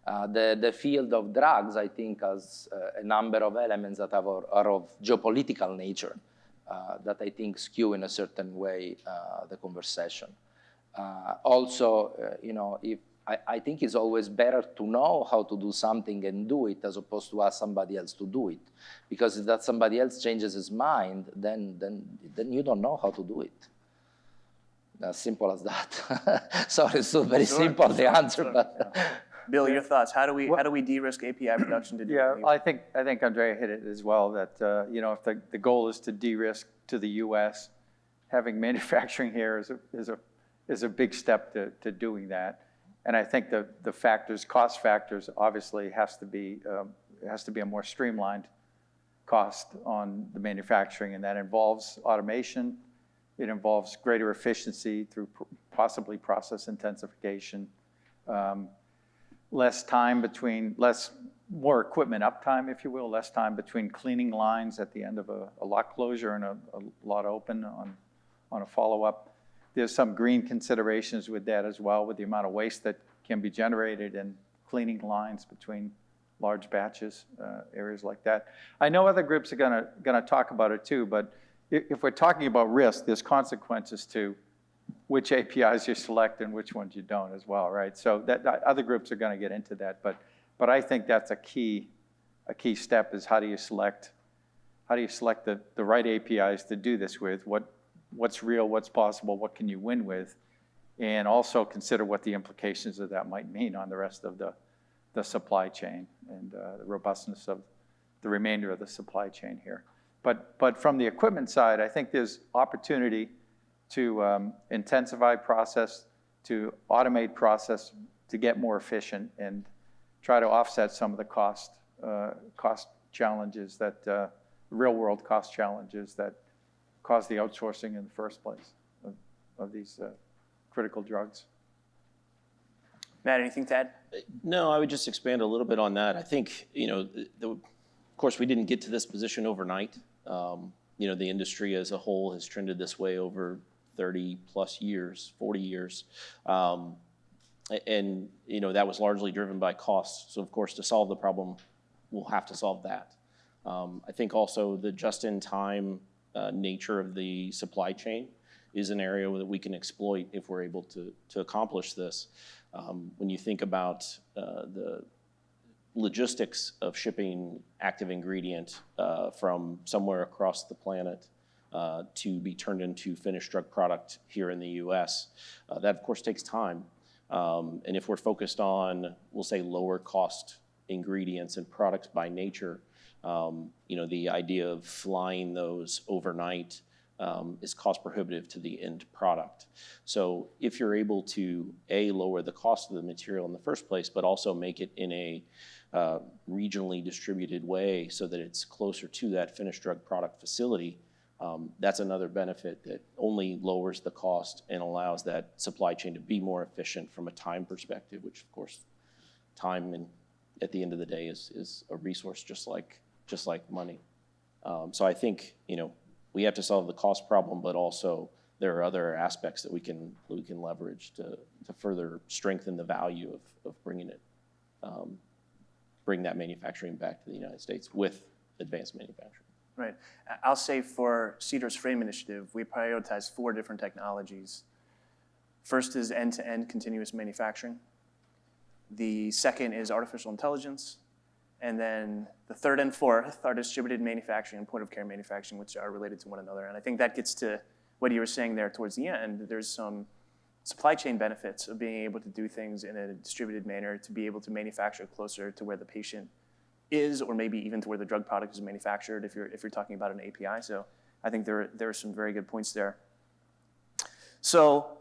The field of drugs, I think, has a number of elements that are of geopolitical nature that I think skew in a certain way the conversation. I think it's always better to know how to do something and do it as opposed to ask somebody else to do it. Because if that somebody else changes his mind, then you don't know how to do it. As simple as that. Sorry, it's not very simple, the answer, but... Bill, your thoughts? How do we de-risk API production to do Yeah, it? I think Andrea hit it as well, that if the goal is to de-risk to the U.S., having manufacturing here is a big step to doing that. And I think the cost factors, obviously has to be a more streamlined cost on the manufacturing, and that involves automation. It involves greater efficiency through possibly process intensification. More equipment uptime, if you will, less time between cleaning lines at the end of a lot closure and a lot open on a follow-up. There's some green considerations with that as well, with the amount of waste that can be generated in cleaning lines between large batches, areas like that. I know other groups are gonna talk about it too, but if we're talking about risk, there's consequences to which APIs you select and which ones you don't as well, right? So that other groups are going to get into that, but I think that's a key step is how do you select the right APIs to do this with? What's real, what's possible, what can you win with, and also consider what the implications of that might mean on the rest of the supply chain and the robustness of the remainder of the supply chain here. But from the equipment side, I think there's opportunity to intensify process, to automate process, to get more efficient and try to offset some of the cost challenges that, real-world cost challenges that cause the outsourcing in the first place of these critical drugs. Matt, anything to add? No, I would just expand a little bit on that. I think, of course, we didn't get to this position overnight. The industry as a whole has trended this way over 30 plus years, 40 years. And that was largely driven by costs. So of course, to solve the problem, we'll have to solve that. I think also the just-in-time nature of the supply chain is an area that we can exploit if we're able to accomplish this. When you think about the logistics of shipping active ingredient from somewhere across the planet to be turned into finished drug product here in the US. That of course takes time. And if we're focused on, we'll say, lower cost ingredients and products by nature, the idea of flying those overnight is cost prohibitive to the end product. So if you're able to, A, lower the cost of the material in the first place, but also make it in a regionally distributed way so that it's closer to that finished drug product facility, that's another benefit that only lowers the cost and allows that supply chain to be more efficient from a time perspective, which of course, time at the end of the day is a resource just like money. So I think, we have to solve the cost problem, but also there are other aspects that we can leverage to further strengthen the value of bring that manufacturing back to the United States with advanced manufacturing. Right. I'll say for Cedar's Frame Initiative, we prioritize 4 different technologies. First is end-to-end continuous manufacturing. The second is artificial intelligence. And then the third and fourth are distributed manufacturing and point-of-care manufacturing, which are related to one another. And I think that gets to what you were saying there towards the end. There's some supply chain benefits of being able to do things in a distributed manner, to be able to manufacture closer to where the patient is, or maybe even to where the drug product is manufactured if you're talking about an API. So I think there are some very good points there. So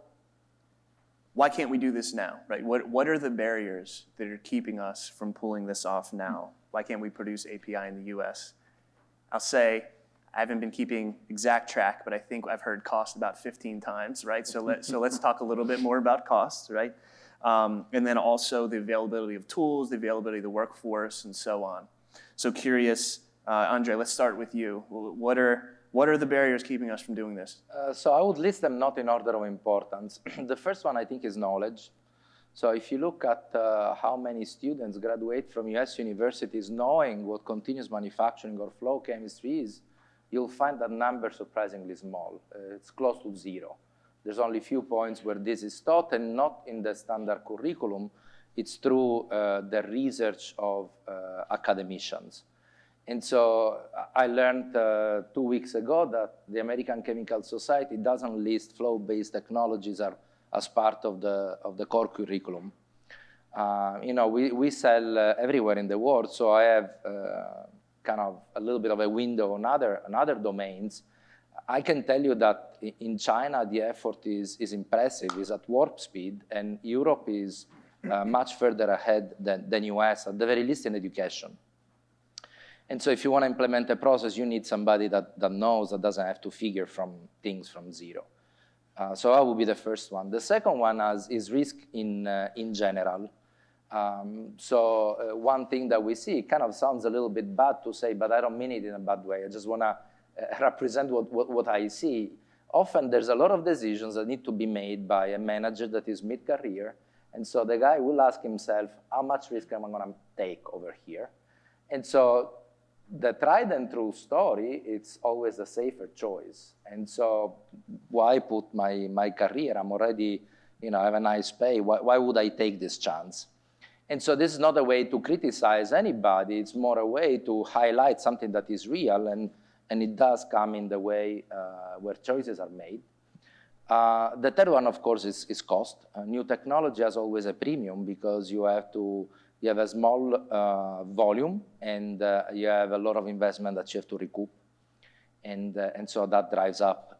why can't we do this now, right? What are the barriers that are keeping us from pulling this off now? Why can't we produce API in the US? I'll say, I haven't been keeping exact track, but I think I've heard cost about 15 times, right? So let's talk a little bit more about costs, right? And then also the availability of tools, the availability of the workforce, and so on. So curious, Andre, let's start with you. What are the barriers keeping us from doing this? So I would list them not in order of importance. The first one, I think, is knowledge. So if you look at how many students graduate from US universities knowing what continuous manufacturing or flow chemistry is, you'll find that number surprisingly small. It's close to zero. There's only a few points where this is taught, and not in the standard curriculum. It's through the research of academicians. And so I learned 2 weeks ago that the American Chemical Society doesn't list flow-based technologies as part of the core curriculum. We sell everywhere in the world, so I have kind of a little bit of a window on other domains. I can tell you that in China, the effort is impressive, is at warp speed, and Europe is much further ahead than US, at the very least in education. And so if you want to implement a process, you need somebody that knows, that doesn't have to figure things from zero. So that would be the first one. The second one is risk in general. One thing that we see, it kind of sounds a little bit bad to say, but I don't mean it in a bad way. I just want to represent what I see. Often there's a lot of decisions that need to be made by a manager that is mid-career. And so the guy will ask himself, how much risk am I going to take over here? And so the tried and true story, it's always a safer choice. And so why put my career? I'm already, I have a nice pay. Why would I take this chance? And so this is not a way to criticize anybody. It's more a way to highlight something that is real, and it does come in the way where choices are made. The third one, of course, is cost. New technology has always a premium because you have a small volume, and you have a lot of investment that you have to recoup. And so that drives up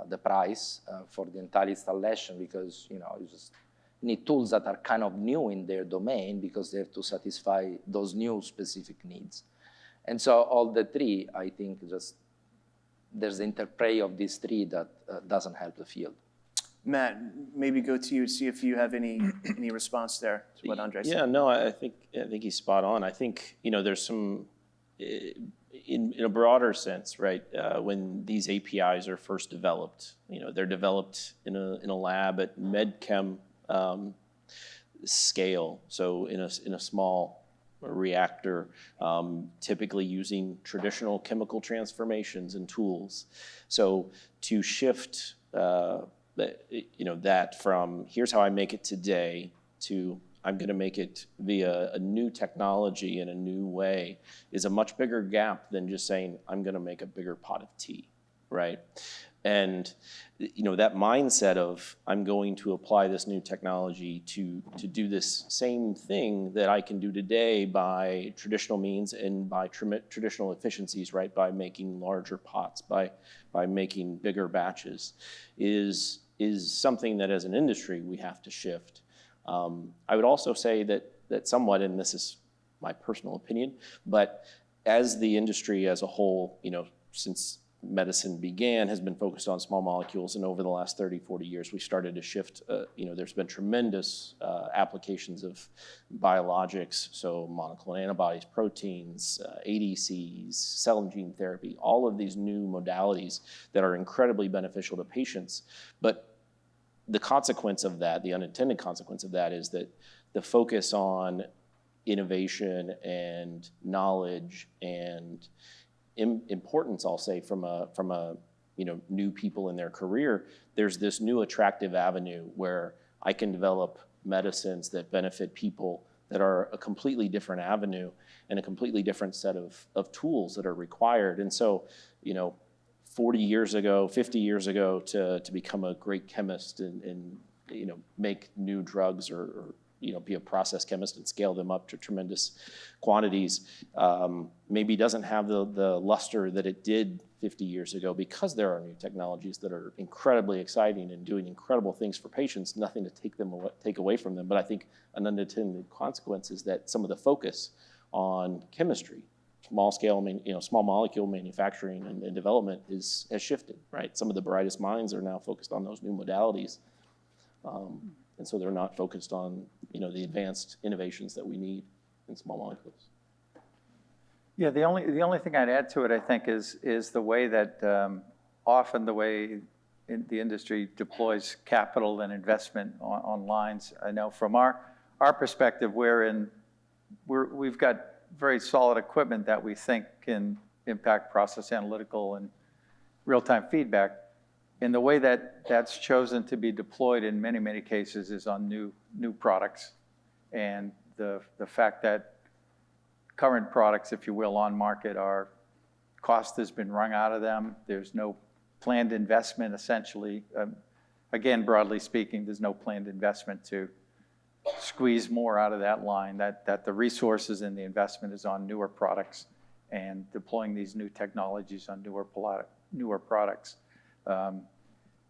the price for the entire installation, because you just need tools that are kind of new in their domain because they have to satisfy those new specific needs. And so all the three, I think, there's the interplay of these three that doesn't help the field. Matt, maybe go to you to see if you have any response there to what Andre said. Yeah, no, I think he's spot on. I think there's some in a broader sense, right? When these APIs are first developed, they're developed in a lab at medchem scale, so in a small reactor, typically using traditional chemical transformations and tools. So to shift that from here's how I make it today to I'm going to make it via a new technology in a new way is a much bigger gap than just saying I'm going to make a bigger pot of tea, right? And that mindset of I'm going to apply this new technology to do this same thing that I can do today by traditional means and by traditional efficiencies, right? By making larger pots, by making bigger batches, is something that as an industry we have to shift. I would also say that somewhat, and this is my personal opinion, but as the industry as a whole, since medicine began, has been focused on small molecules, and over the last 30, 40 years, we started to shift. There's been tremendous applications of biologics, so monoclonal antibodies, proteins, ADCs, cell and gene therapy, all of these new modalities that are incredibly beneficial to patients. But the consequence of that, the unintended consequence of that, is that the focus on innovation and knowledge and importance, I'll say, from a new people in their career, there's this new attractive avenue where I can develop medicines that benefit people that are a completely different avenue and a completely different set of tools that are required. And so, 40 years ago, 50 years ago, to become a great chemist and make new drugs or be a process chemist and scale them up to tremendous quantities, maybe doesn't have the luster that it did 50 years ago, because there are new technologies that are incredibly exciting and doing incredible things for patients. Nothing to take away from them, but I think an unintended consequence is that some of the focus on chemistry, small molecule manufacturing and development has shifted, right? Some of the brightest minds are now focused on those new modalities. And so they're not focused on, the advanced innovations that we need in small molecules. Yeah, the only thing I'd add to it, I think, is the way that often the way the industry deploys capital and investment on lines. I know from our perspective, we've got very solid equipment that we think can impact process analytical and real-time feedback. And the way that that's chosen to be deployed in many, many cases is on new products. And the fact that current products, if you will, on market, cost has been wrung out of them. There's no planned investment, essentially. Again, broadly speaking, there's no planned investment to squeeze more out of that line, that the resources and the investment is on newer products and deploying these new technologies on newer products.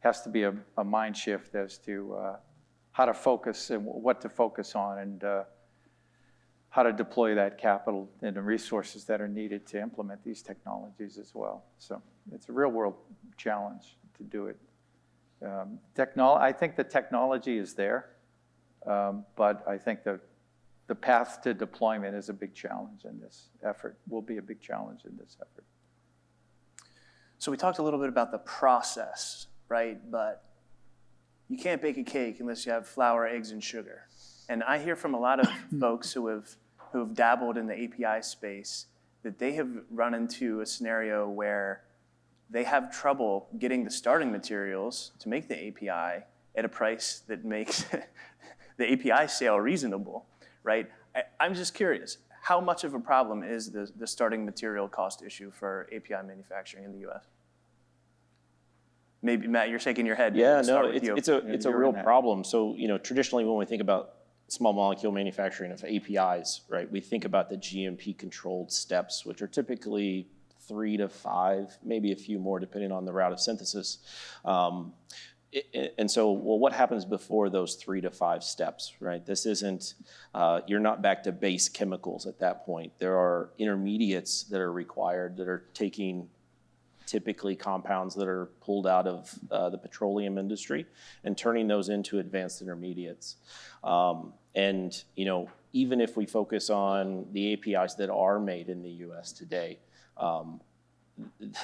Has to be a mind shift as to how to focus and what to focus on, and how to deploy that capital and the resources that are needed to implement these technologies as well. So it's a real world challenge to do it. I think the technology is there, but I think the path to deployment is a big challenge in this effort, will be a big challenge in this effort. So we talked a little bit about the process, right? But you can't bake a cake unless you have flour, eggs, and sugar. And I hear from a lot of folks who have dabbled in the API space that they have run into a scenario where they have trouble getting the starting materials to make the API at a price that makes the API sale reasonable, right? I'm just curious, how much of a problem is the starting material cost issue for API manufacturing in the U.S.? Maybe, Matt, you're shaking your head. Yeah, no, it's a real problem. So, traditionally when we think about small molecule manufacturing of APIs, right, we think about the GMP controlled steps, which are typically 3 to 5, maybe a few more depending on the route of synthesis. And so, what happens before those 3 to 5 steps, right? This isn't, you're not back to base chemicals at that point. There are intermediates that are required that are taking typically compounds that are pulled out of the petroleum industry and turning those into advanced intermediates. And, even if we focus on the APIs that are made in the US today,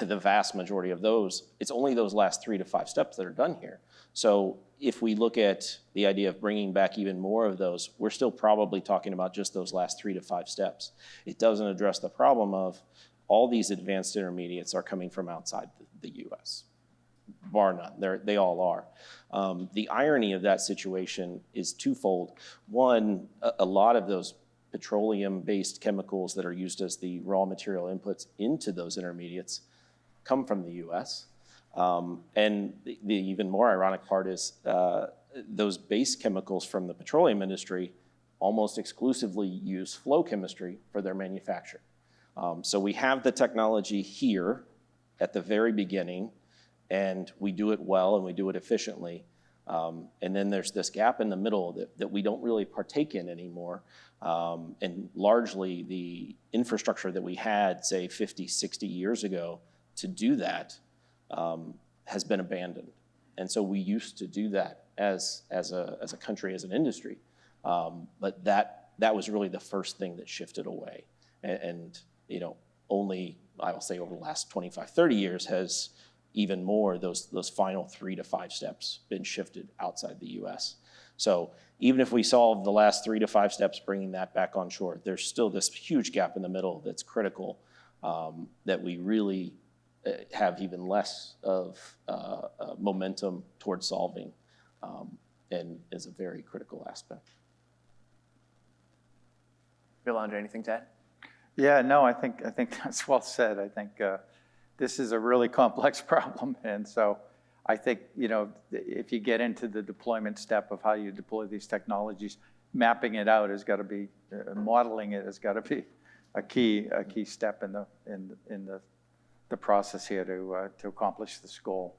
the vast majority of those, it's only those last 3 to 5 steps that are done here. So if we look at the idea of bringing back even more of those, we're still probably talking about just those last 3 to 5 steps. It doesn't address the problem of all these advanced intermediates are coming from outside the US, bar none. They all are. The irony of that situation is twofold. One, a lot of those petroleum-based chemicals that are used as the raw material inputs into those intermediates come from the US. And the even more ironic part is those base chemicals from the petroleum industry almost exclusively use flow chemistry for their manufacture. So we have the technology here at the very beginning, and we do it well and we do it efficiently. And then there's this gap in the middle that we don't really partake in anymore. And largely the infrastructure that we had, say, 50, 60 years ago to do that has been abandoned. And so we used to do that as a country, as an industry. But that was really the first thing that shifted away. And only, I will say, over the last 25, 30 years has even more those final 3 to 5 steps been shifted outside the US. So even if we solve the last 3 to 5 steps, bringing that back on shore, there's still this huge gap in the middle that's critical, that we really have even less of momentum towards solving, and is a very critical aspect. Bill, Andre, anything to add? Yeah, no, I think that's well said. I think this is a really complex problem, and so I think if you get into the deployment step of how you deploy these technologies, mapping it out has got to be, modeling it has got to be a key step in the process here to accomplish this goal,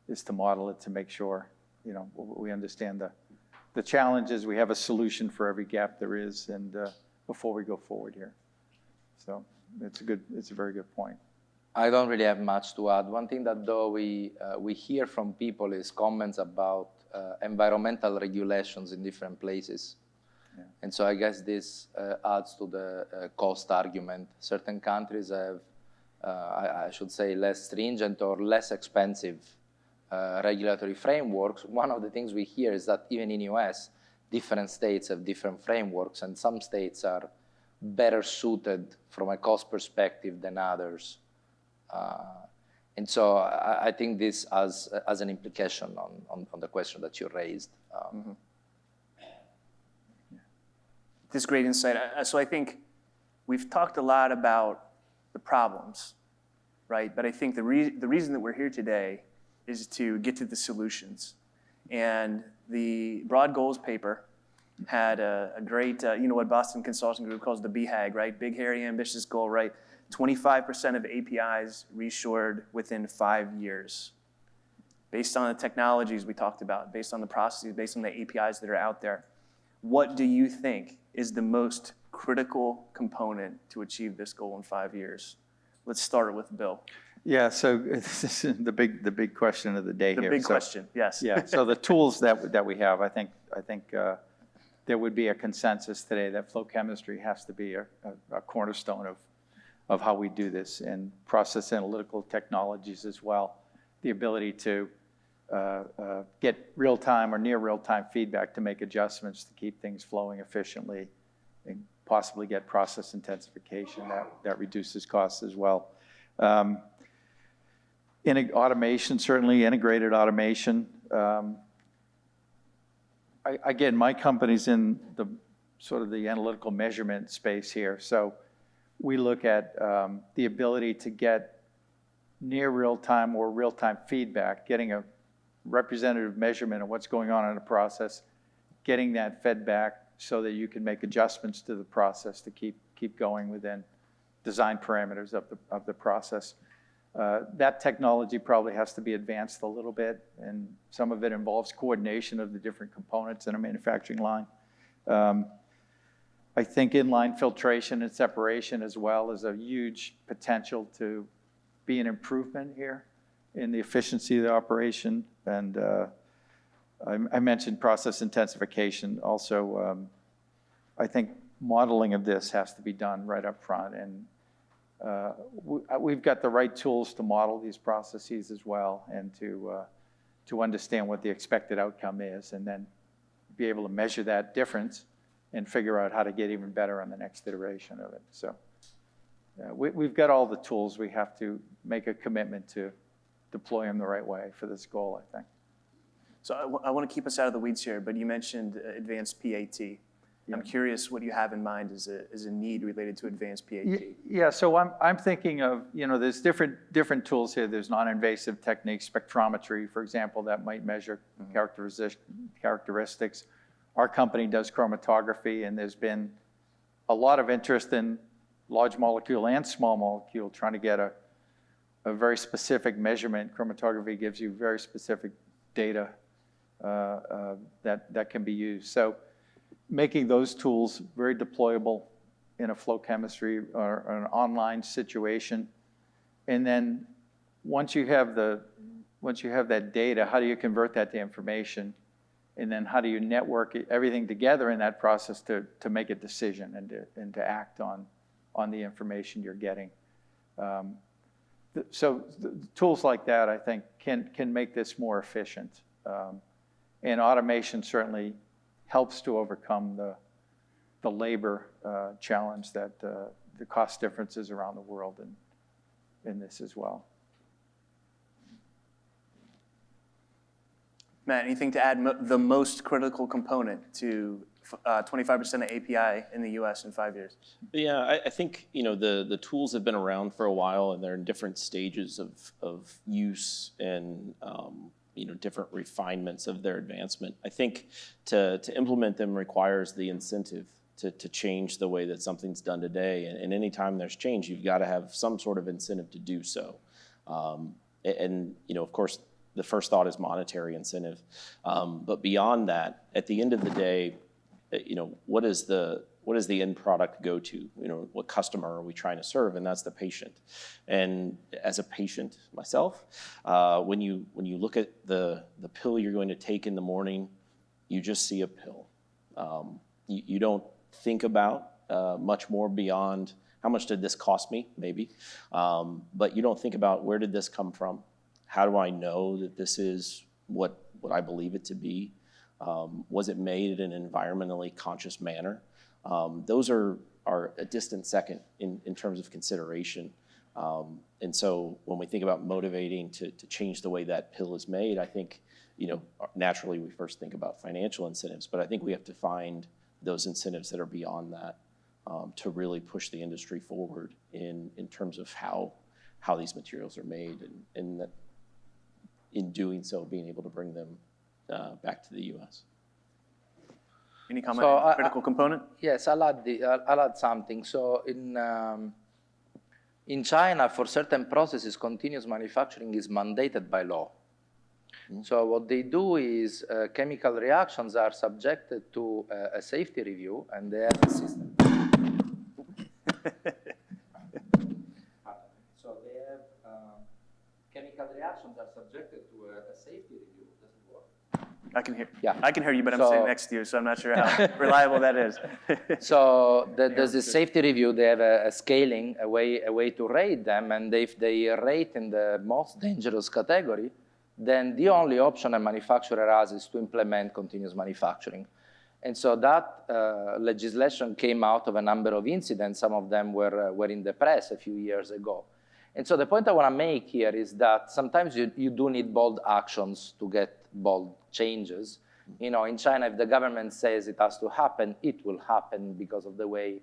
is to model it to make sure, you know, we understand the challenges, we have a solution for every gap there is, and before we go forward here. So it's a very good point. I don't really have much to add. One thing that though we hear from people is comments about environmental regulations in different places. Yeah. And so I guess this adds to the cost argument. Certain countries have, I should say, less stringent or less expensive regulatory frameworks. One of the things we hear is that even in US, different states have different frameworks, and some states are better suited from a cost perspective than others. And so I think this has an implication on the question that you raised. This is great insight. So I think we've talked a lot about the problems, right? But I think the reason that we're here today is to get to the solutions. And the Broad Goals paper had a great, you know what Boston Consulting Group calls the BHAG, right? Big, hairy, ambitious goal, right? 25% of APIs reshored within 5 years. Based on the technologies we talked about, based on the processes, based on the APIs that are out there, what do you think is the most critical component to achieve this goal in 5 years? Let's start with Bill. Yeah, so this is the big question of the day here. The big question, yes. Yeah, so the tools that we have, I think there would be a consensus today that flow chemistry has to be a cornerstone of how we do this, and process analytical technologies as well. The ability to get real-time or near real-time feedback to make adjustments to keep things flowing efficiently, and possibly get process intensification that reduces costs as well. In automation, certainly integrated automation. Again, my company's in the sort of the analytical measurement space here, so we look at the ability to get near real-time or real-time feedback, getting a representative measurement of what's going on in a process, getting that fed back so that you can make adjustments to the process to keep going within design parameters of the process. That technology probably has to be advanced a little bit, and some of it involves coordination of the different components in a manufacturing line. I think inline filtration and separation as well is a huge potential to be an improvement here in the efficiency of the operation. And I mentioned process intensification also. I think modeling of this has to be done right up front, and we've got the right tools to model these processes as well, and to understand what the expected outcome is, and then be able to measure that difference and figure out how to get even better on the next iteration of it. So we've got all the tools. We have to make a commitment to deploy them the right way for this goal, I think. So I want to keep us out of the weeds here, but you mentioned advanced PAT. Yeah. I'm curious what you have in mind as a need related to advanced PAT. Yeah, so I'm thinking of, you know, there's different tools here. There's non-invasive techniques, spectrometry, for example, that might measure characteristics. Our company does chromatography, and there's been a lot of interest in large molecule and small molecule, trying to get a very specific measurement. Chromatography gives you very specific data that can be used. So making those tools very deployable in a flow chemistry or an online situation. And then once you have that data, how do you convert that to information? And then how do you network everything together in that process to make a decision and to act on the information you're getting? So tools like that, I think, can make this more efficient. And automation certainly helps to overcome the labor challenge that the cost differences around the world in this as well. Matt, anything to add? The most critical component to 25% of API in the U.S. in 5 years? Yeah, I think, you know, the tools have been around for a while, and they're in different stages of use and different refinements of their advancement. I think to implement them requires the incentive to change the way that something's done today. And anytime there's change, you've got to have some sort of incentive to do so. Of course, the first thought is monetary incentive. But beyond that, at the end of the day, what does the end product go to? What customer are we trying to serve? And that's the patient. And as a patient myself, when you look at the pill you're going to take in the morning, you just see a pill. You don't think about much more beyond how much did this cost me, maybe. But you don't think about where did this come from? How do I know that this is what I believe it to be? Was it made in an environmentally conscious manner? Those are a distant second in terms of consideration. And so when we think about motivating to change the way that pill is made, I think, naturally we first think about financial incentives, but I think we have to find those incentives that are beyond that to really push the industry forward in terms of how these materials are made, and that in doing so, being able to bring them back to the U.S. Any comment on critical component? Yes, I'll add something. So in China, for certain processes, continuous manufacturing is mandated by law. So what they do is chemical reactions are subjected to a safety review, and they have a system. So they have chemical reactions are subjected to a safety review. Does it work? I can hear. Yeah. I can hear you, but I'm sitting next to you, so I'm not sure how reliable that is. So there's this safety review. They have a scaling, a way to rate them, and if they rate in the most dangerous category, then the only option a manufacturer has is to implement continuous manufacturing. And so that legislation came out of a number of incidents. Some of them were in the press a few years ago. And so the point I want to make here is that sometimes you do need bold actions to get bold changes. In China, if the government says it has to happen, it will happen because of the way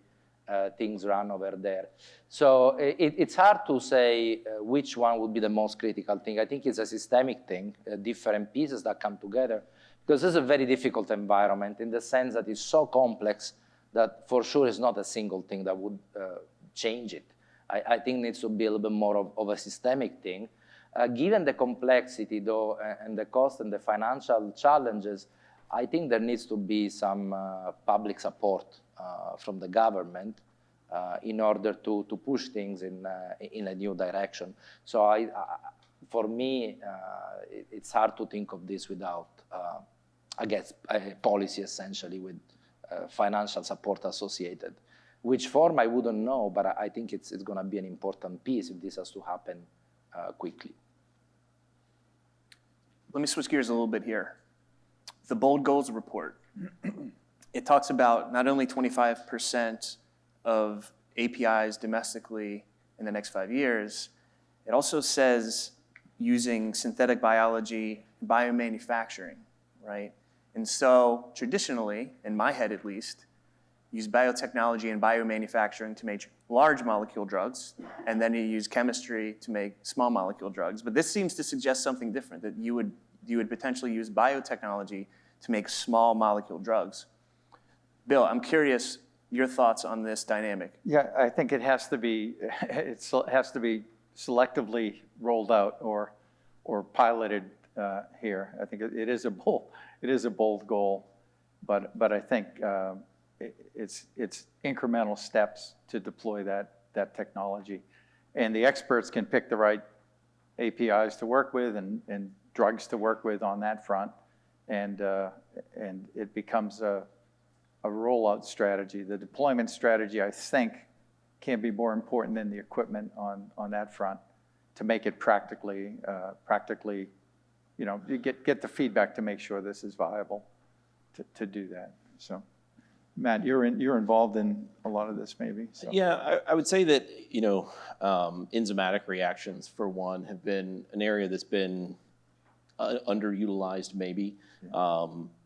things run over there. So it's hard to say which one would be the most critical thing. I think it's a systemic thing, different pieces that come together, because this is a very difficult environment in the sense that it's so complex that for sure it's not a single thing that would change it. I think it needs to be a little bit more of a systemic thing. Given the complexity, though, and the cost and the financial challenges, I think there needs to be some public support from the government in order to push things in a new direction. So for me, it's hard to think of this without, I guess, a policy essentially with financial support associated. Which form, I wouldn't know, but I think it's going to be an important piece if this has to happen quickly. Let me switch gears a little bit here. The Bold Goals report, it talks about not only 25% of APIs domestically in the next 5 years, it also says using synthetic biology, biomanufacturing, right? And so traditionally, in my head at least, use biotechnology and biomanufacturing to make large molecule drugs, and then you use chemistry to make small molecule drugs. But this seems to suggest something different, that you would potentially use biotechnology to make small molecule drugs. Bill, I'm curious your thoughts on this dynamic. Yeah, I think it has to be selectively rolled out or piloted here. I think it is a bold goal, but I think it's incremental steps to deploy that technology, and the experts can pick the right APIs to work with and drugs to work with on that front, and it becomes a rollout strategy. The deployment strategy, I think, can be more important than the equipment on that front to make it practically, you get the feedback to make sure this is viable to do that. So, Matt, you're involved in a lot of this, maybe. So. Yeah, I would say that enzymatic reactions, for one, have been an area that's been underutilized, maybe,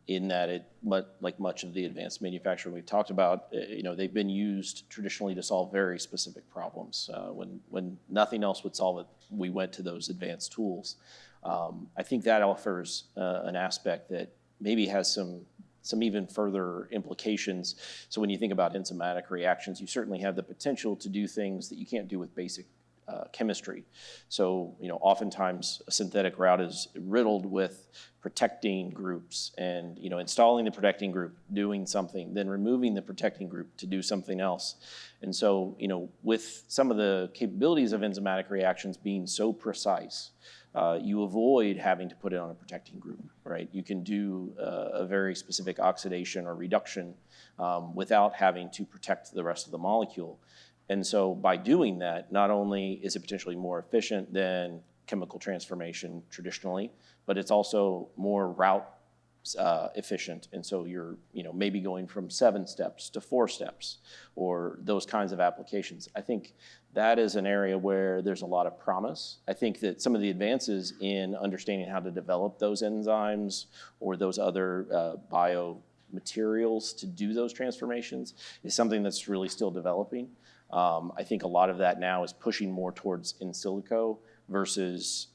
in that like much of the advanced manufacturing we've talked about, they've been used traditionally to solve very specific problems. When nothing else would solve it, we went to those advanced tools. I think that offers an aspect that maybe has some even further implications. So when you think about enzymatic reactions, you certainly have the potential to do things that you can't do with basic chemistry. So, oftentimes a synthetic route is riddled with protecting groups and, installing the protecting group, doing something, then removing the protecting group to do something else. And so, with some of the capabilities of enzymatic reactions being so precise, you avoid having to put it on a protecting group, right? You can do a very specific oxidation or reduction without having to protect the rest of the molecule. And so by doing that, not only is it potentially more efficient than chemical transformation traditionally, but it's also more route efficient. And so you're maybe going from 7 steps to 4 steps or those kinds of applications. I think that is an area where there's a lot of promise. I think that some of the advances in understanding how to develop those enzymes or those other biomaterials to do those transformations is something that's really still developing. I think a lot of that now is pushing more towards in silico versus,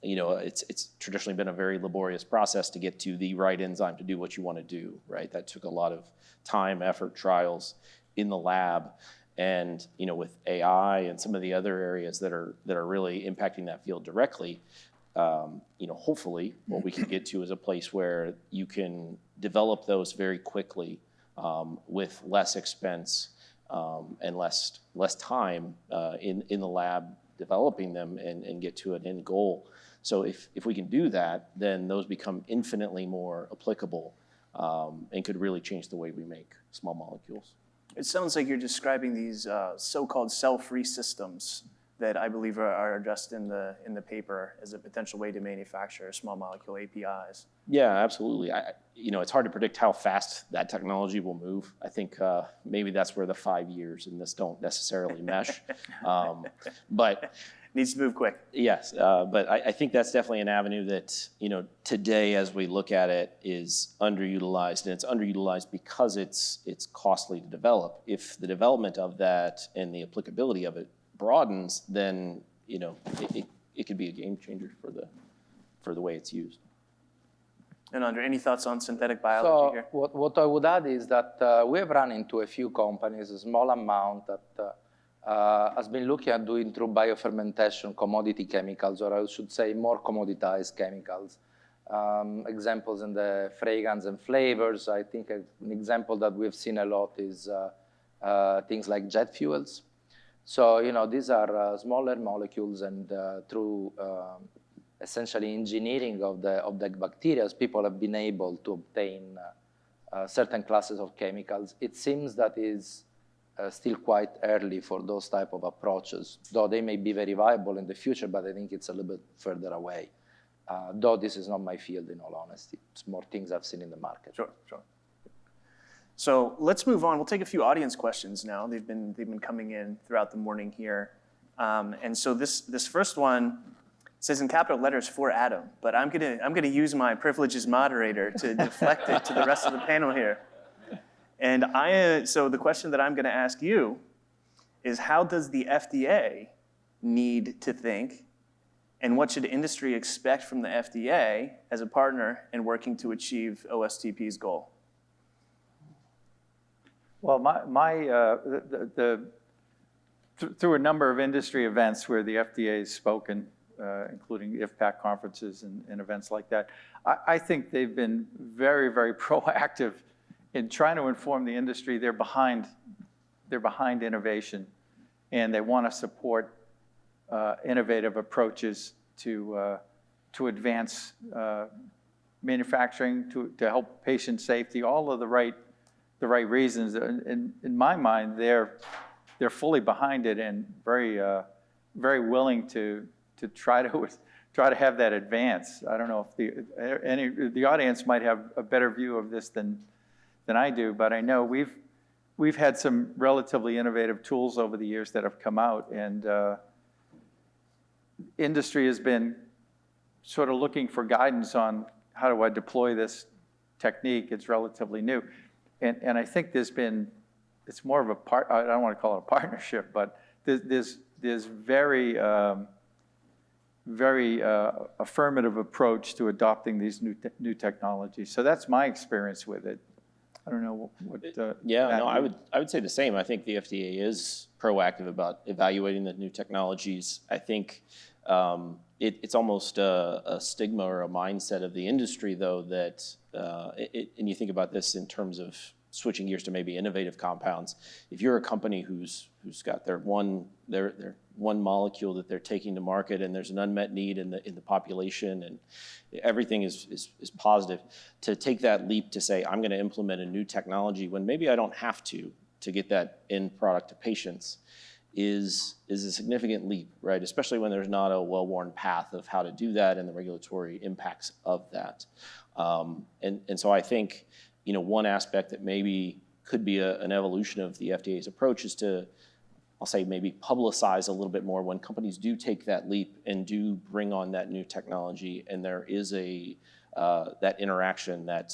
it's traditionally been a very laborious process to get to the right enzyme to do what you want to do, right? That took a lot of time, effort, trials in the lab. And, with AI and some of the other areas that are really impacting that field directly, hopefully what we can get to is a place where you can develop those very quickly with less expense and less time in the lab developing them and get to an end goal. So if we can do that, then those become infinitely more applicable and could really change the way we make small molecules. It sounds like you're describing these so-called cell-free systems that I believe are addressed in the paper as a potential way to manufacture small molecule APIs. Yeah, absolutely. It's hard to predict how fast that technology will move. I think maybe that's where the 5 years in this don't necessarily mesh. But needs to move quick. Yes, but I think that's definitely an avenue that today, as we look at it, is underutilized, and it's underutilized because it's costly to develop. If the development of that and the applicability of it broadens, then it could be a game changer for the way it's used. And Andre, any thoughts on synthetic biology here? So what I would add is that we have run into a few companies, a small amount that has been looking at doing through biofermentation commodity chemicals, or I should say more commoditized chemicals. Examples in the fragrance and flavors. I think an example that we've seen a lot is things like jet fuels. So, these are smaller molecules, and through essentially engineering of the bacteria, people have been able to obtain certain classes of chemicals. It seems that is still quite early for those type of approaches, though they may be very viable in the future, but I think it's a little bit further away. Though this is not my field, in all honesty. It's more things I've seen in the market. Sure. So let's move on. We'll take a few audience questions now. They've been coming in throughout the morning here. And so this first one says in capital letters for Adam, but I'm gonna use my privilege as moderator to deflect it to the rest of the panel here. And so the question that I'm gonna ask you is, how does the FDA need to think, and what should industry expect from the FDA as a partner in working to achieve OSTP's goal? Well, through a number of industry events where the FDA has spoken, including IFPAC conferences and events like that, I think they've been very, very proactive in trying to inform the industry. They're behind innovation, and they want to support innovative approaches to advance manufacturing, to help patient safety, all of the right reasons. In my mind, they're fully behind it and very willing to try to have that advance. I don't know if the audience might have a better view of this than I do, but I know we've had some relatively innovative tools over the years that have come out, and industry has been sort of looking for guidance on how do I deploy this technique. It's relatively new. And I think it's more of I don't want to call it a partnership, but there's very very affirmative approach to adopting these new technologies. So that's my experience with it. I don't know what. Yeah, Matt, no, I would say the same. I think the FDA is proactive about evaluating the new technologies. I think it's almost a stigma or a mindset of the industry, though, that, and you think about this in terms of switching gears to maybe innovative compounds. If you're a company who's got their one molecule that they're taking to market, and there's an unmet need in the population, and everything is positive, to take that leap to say, I'm going to implement a new technology when maybe I don't have to get that end product to patients, is a significant leap, right? Especially when there's not a well-worn path of how to do that and the regulatory impacts of that. And so I think, one aspect that maybe could be an evolution of the FDA's approach is to, I'll say, maybe publicize a little bit more when companies do take that leap and do bring on that new technology, and there is that interaction, that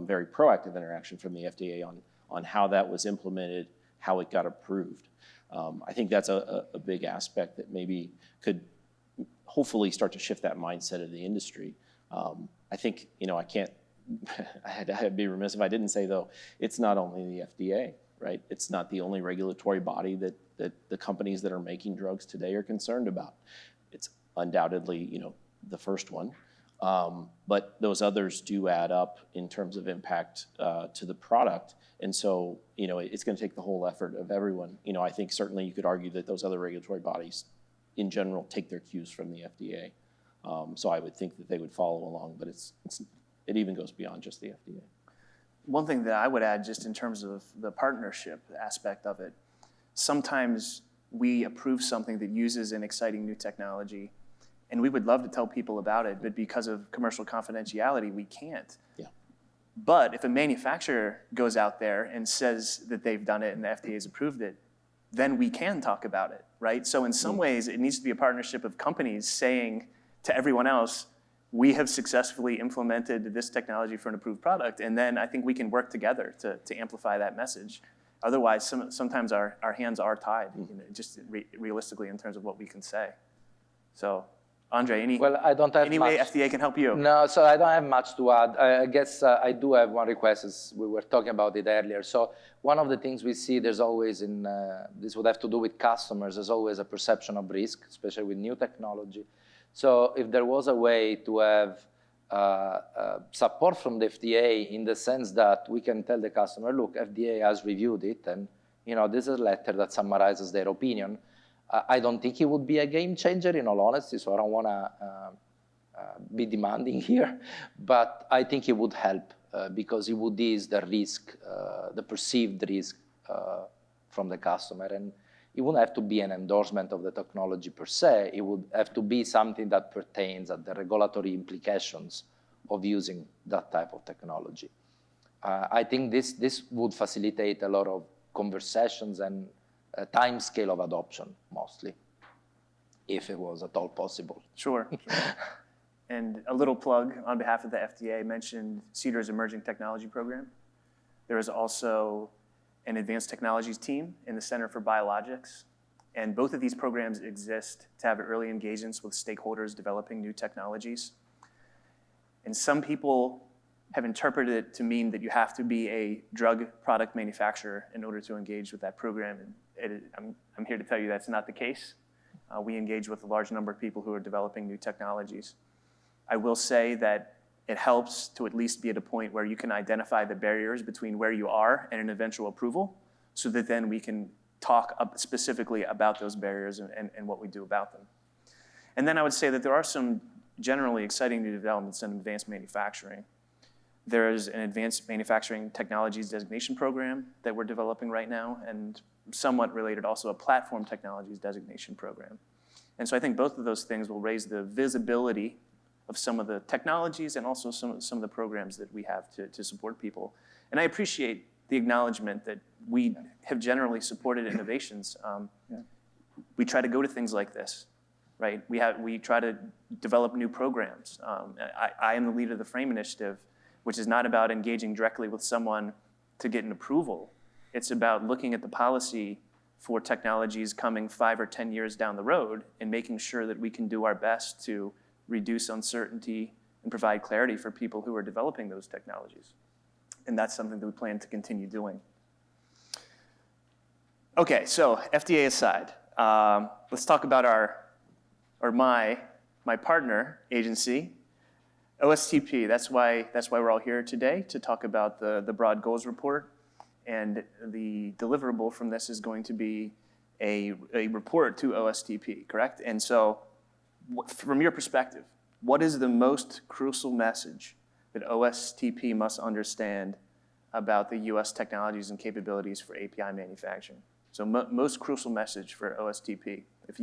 very proactive interaction from the FDA on how that was implemented, how it got approved. I think that's a big aspect that maybe could hopefully start to shift that mindset of the industry. I think, I can't, I'd be remiss if I didn't say, though, it's not only the FDA, right? It's not the only regulatory body that the companies that are making drugs today are concerned about. It's undoubtedly, the first one. But those others do add up in terms of impact to the product. And so, it's going to take the whole effort of everyone. I think certainly you could argue that those other regulatory bodies in general take their cues from the FDA. So I would think that they would follow along, but it even goes beyond just the FDA. One thing that I would add, just in terms of the partnership aspect of it, sometimes we approve something that uses an exciting new technology, and we would love to tell people about it, but because of commercial confidentiality, we can't. Yeah. But if a manufacturer goes out there and says that they've done it and the FDA has approved it, then we can talk about it, right? So in some ways, it needs to be a partnership of companies saying to everyone else, we have successfully implemented this technology for an approved product, and then I think we can work together to amplify that message. Otherwise, sometimes our hands are tied, just realistically in terms of what we can say. So, Andre, any way FDA can help you? No, so I don't have much to add. I guess I do have one request, as we were talking about it earlier. So one of the things we see, there's always this would have to do with customers, there's always a perception of risk, especially with new technology. So if there was a way to have support from the FDA in the sense that we can tell the customer, look, FDA has reviewed it, and this is a letter that summarizes their opinion. I don't think it would be a game changer, in all honesty, so I don't want to be demanding here, but I think it would help because it would ease the risk, the perceived risk from the customer. And it wouldn't have to be an endorsement of the technology per se. It would have to be something that pertains at the regulatory implications of using that type of technology. I think this would facilitate a lot of conversations and a time scale of adoption, mostly, if it was at all possible. Sure. And a little plug on behalf of the FDA, mentioned CDER's Emerging Technology Program. There is also an advanced technologies team in the Center for Biologics. And both of these programs exist to have early engagements with stakeholders developing new technologies. And some people have interpreted it to mean that you have to be a drug product manufacturer in order to engage with that program. And I'm here to tell you that's not the case. We engage with a large number of people who are developing new technologies. I will say that it helps to at least be at a point where you can identify the barriers between where you are and an eventual approval, so that then we can talk specifically about those barriers and what we do about them. And then I would say that there are some generally exciting new developments in advanced manufacturing. There is an advanced manufacturing technologies designation program that we're developing right now, and somewhat related also a platform technologies designation program. And so I think both of those things will raise the visibility of some of the technologies and also some of the programs that we have to support people. And I appreciate the acknowledgement that we have generally supported innovations. We try to go to things like this, right? We try to develop new programs. I am the leader of the FRAME initiative, which is not about engaging directly with someone to get an approval. It's about looking at the policy for technologies coming 5 or 10 years down the road and making sure that we can do our best to reduce uncertainty and provide clarity for people who are developing those technologies. And that's something that we plan to continue doing. Okay, so FDA aside, let's talk about my partner agency, OSTP. That's why we're all here today, to talk about the broad goals report. And the deliverable from this is going to be a report to OSTP, correct? And so from your perspective, what is the most crucial message that OSTP must understand about the US technologies and capabilities for API manufacturing? So most crucial message for OSTP. If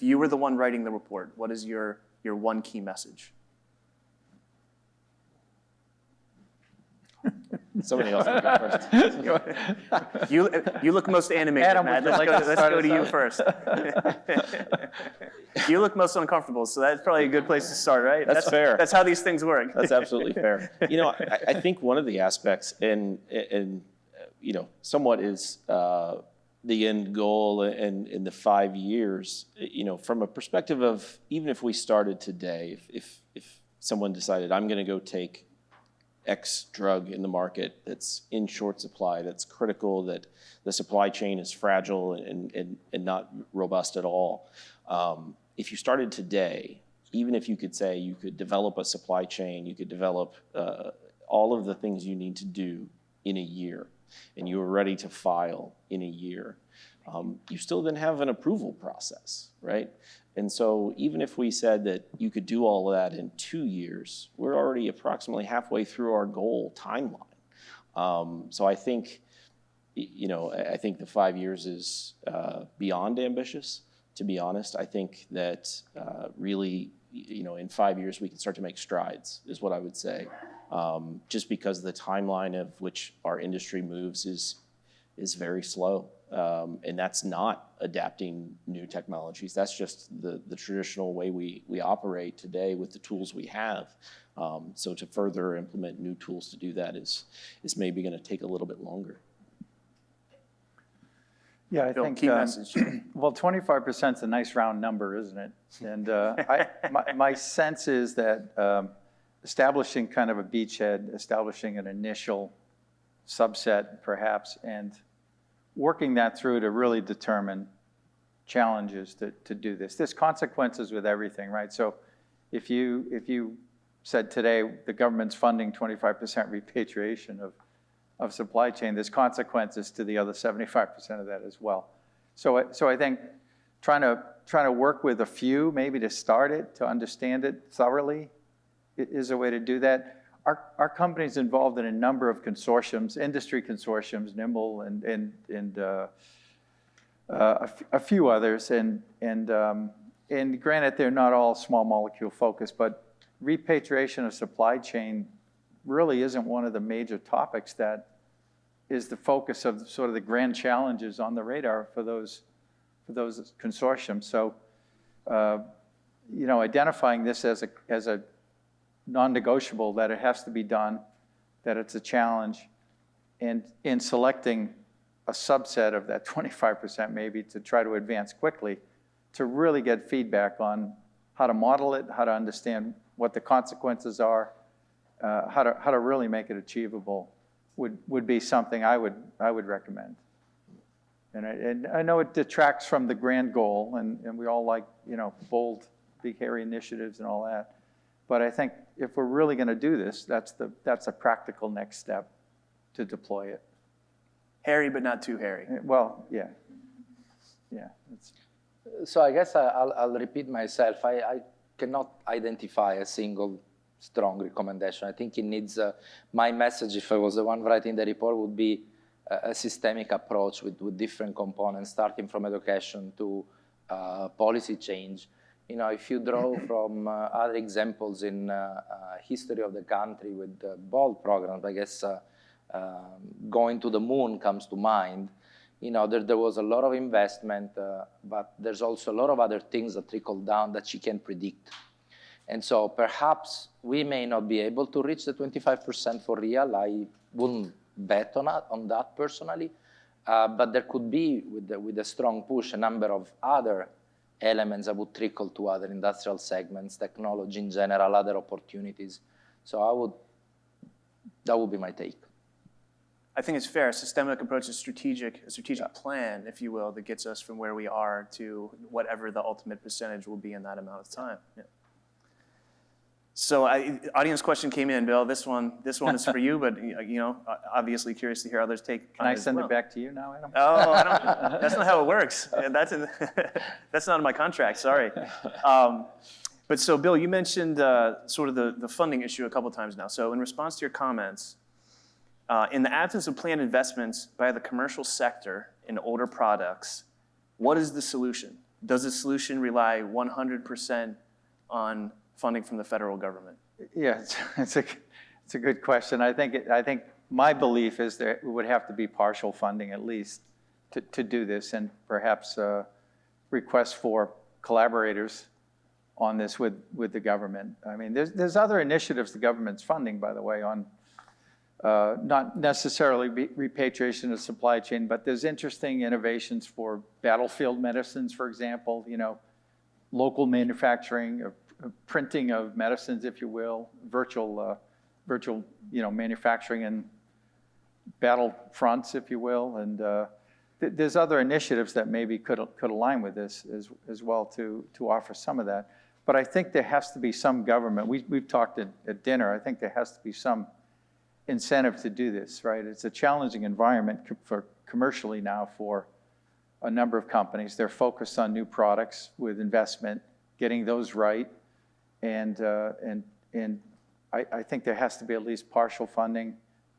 you were the one writing the report, what is your one key message? Somebody else can go first. You look most animated, Adam, Matt. would you like to Let's start go us to you out? first. You look most uncomfortable, so that's probably a good place to start, right? That's fair. That's how these things work. That's absolutely fair. You know, I think one of the aspects, and you know, somewhat is the end goal in the 5 years. You know, from a perspective of even if we started today, if someone decided I'm going to go take X drug in the market that's in short supply, that's critical, that the supply chain is fragile and not robust at all. If you started today, even if you could say you could develop a supply chain, you could develop all of the things you need to do in a year, and you were ready to file in a year, you still then have an approval process, right? And so even if we said that you could do all of that in 2 years, we're already approximately halfway through our goal timeline. So I think, you know, I think the 5 years is beyond ambitious, to be honest. I think that really, you know, in 5 years we can start to make strides, is what I would say. Just because the timeline of which our industry moves is very slow. And that's not adapting new technologies. That's just the traditional way we operate today with the tools we have. So to further implement new tools to do that is maybe going to take a little bit longer. Yeah, I Bill, think, key message. well, 25% is a nice round number, isn't it? And my sense is that establishing kind of a beachhead, establishing an initial subset perhaps, and working that through to really determine challenges to do this. There's consequences with everything, right? So if you said today the government's funding 25% repatriation of supply chain, there's consequences to the other 75% of that as well. So I think trying to work with a few, maybe to start it, to understand it thoroughly, is a way to do that. Our company's involved in a number of consortiums, industry consortiums, Nimble and a few others, and granted they're not all small molecule focused, but repatriation of supply chain really isn't one of the major topics that is the focus of sort of the grand challenges on the radar for those consortiums. So, you know, identifying this as a non-negotiable, that it has to be done, that it's a challenge, and in selecting a subset of that 25% maybe to try to advance quickly, to really get feedback on how to model it, how to understand what the consequences are, how to really make it achievable would be something I would recommend. And I know it detracts from the grand goal, and we all like, you know, bold, big, hairy initiatives and all that. But I think if we're really going to do this, that's a practical next step to deploy it. Hairy, but not too hairy. Well, yeah. So I guess I'll repeat myself. I cannot identify a single strong recommendation. I think it needs, my message, if I was the one writing the report, would be a systemic approach with different components, starting from education to policy change. You know, if you draw from other examples in history of the country with bold programs, I guess going to the moon comes to mind. You know, there was a lot of investment, but there's also a lot of other things that trickle down that you can't predict. And so perhaps we may not be able to reach the 25% for real. I wouldn't bet on that personally. But there could be, with a strong push, a number of other elements that would trickle to other industrial segments, technology in general, other opportunities. So that would be my take. I think it's fair. A systemic approach, a strategic plan, if you will, that gets us from where we are to whatever the ultimate percentage will be in that amount of time. Yeah. So, audience question came in, Bill. This one is for you, but obviously curious to hear others take. Can I send it back to you now, Adam? Oh, that's not how it works. That's not in my contract. Sorry. But so, Bill, you mentioned sort of the funding issue a couple times now. So, in response to your comments, in the absence of planned investments by the commercial sector in older products, what is the solution? Does the solution rely 100% on funding from the federal government? Yeah, it's a good question. I think my belief is there would have to be partial funding at least to do this, and perhaps requests for collaborators on this with the government. I mean, there's other initiatives the government's funding, by the way, on not necessarily repatriation of supply chain, but there's interesting innovations for battlefield medicines, for example, local manufacturing, printing of medicines, if you will, virtual manufacturing in battle fronts, if you will, and there's other initiatives that maybe could align with this as well to offer some of that. But I think there has to be some government. We've talked at dinner. I think there has to be some incentive to do this, right? It's a challenging environment for commercially now for a number of companies. They're focused on new products with investment, getting those right, and I think there has to be at least partial funding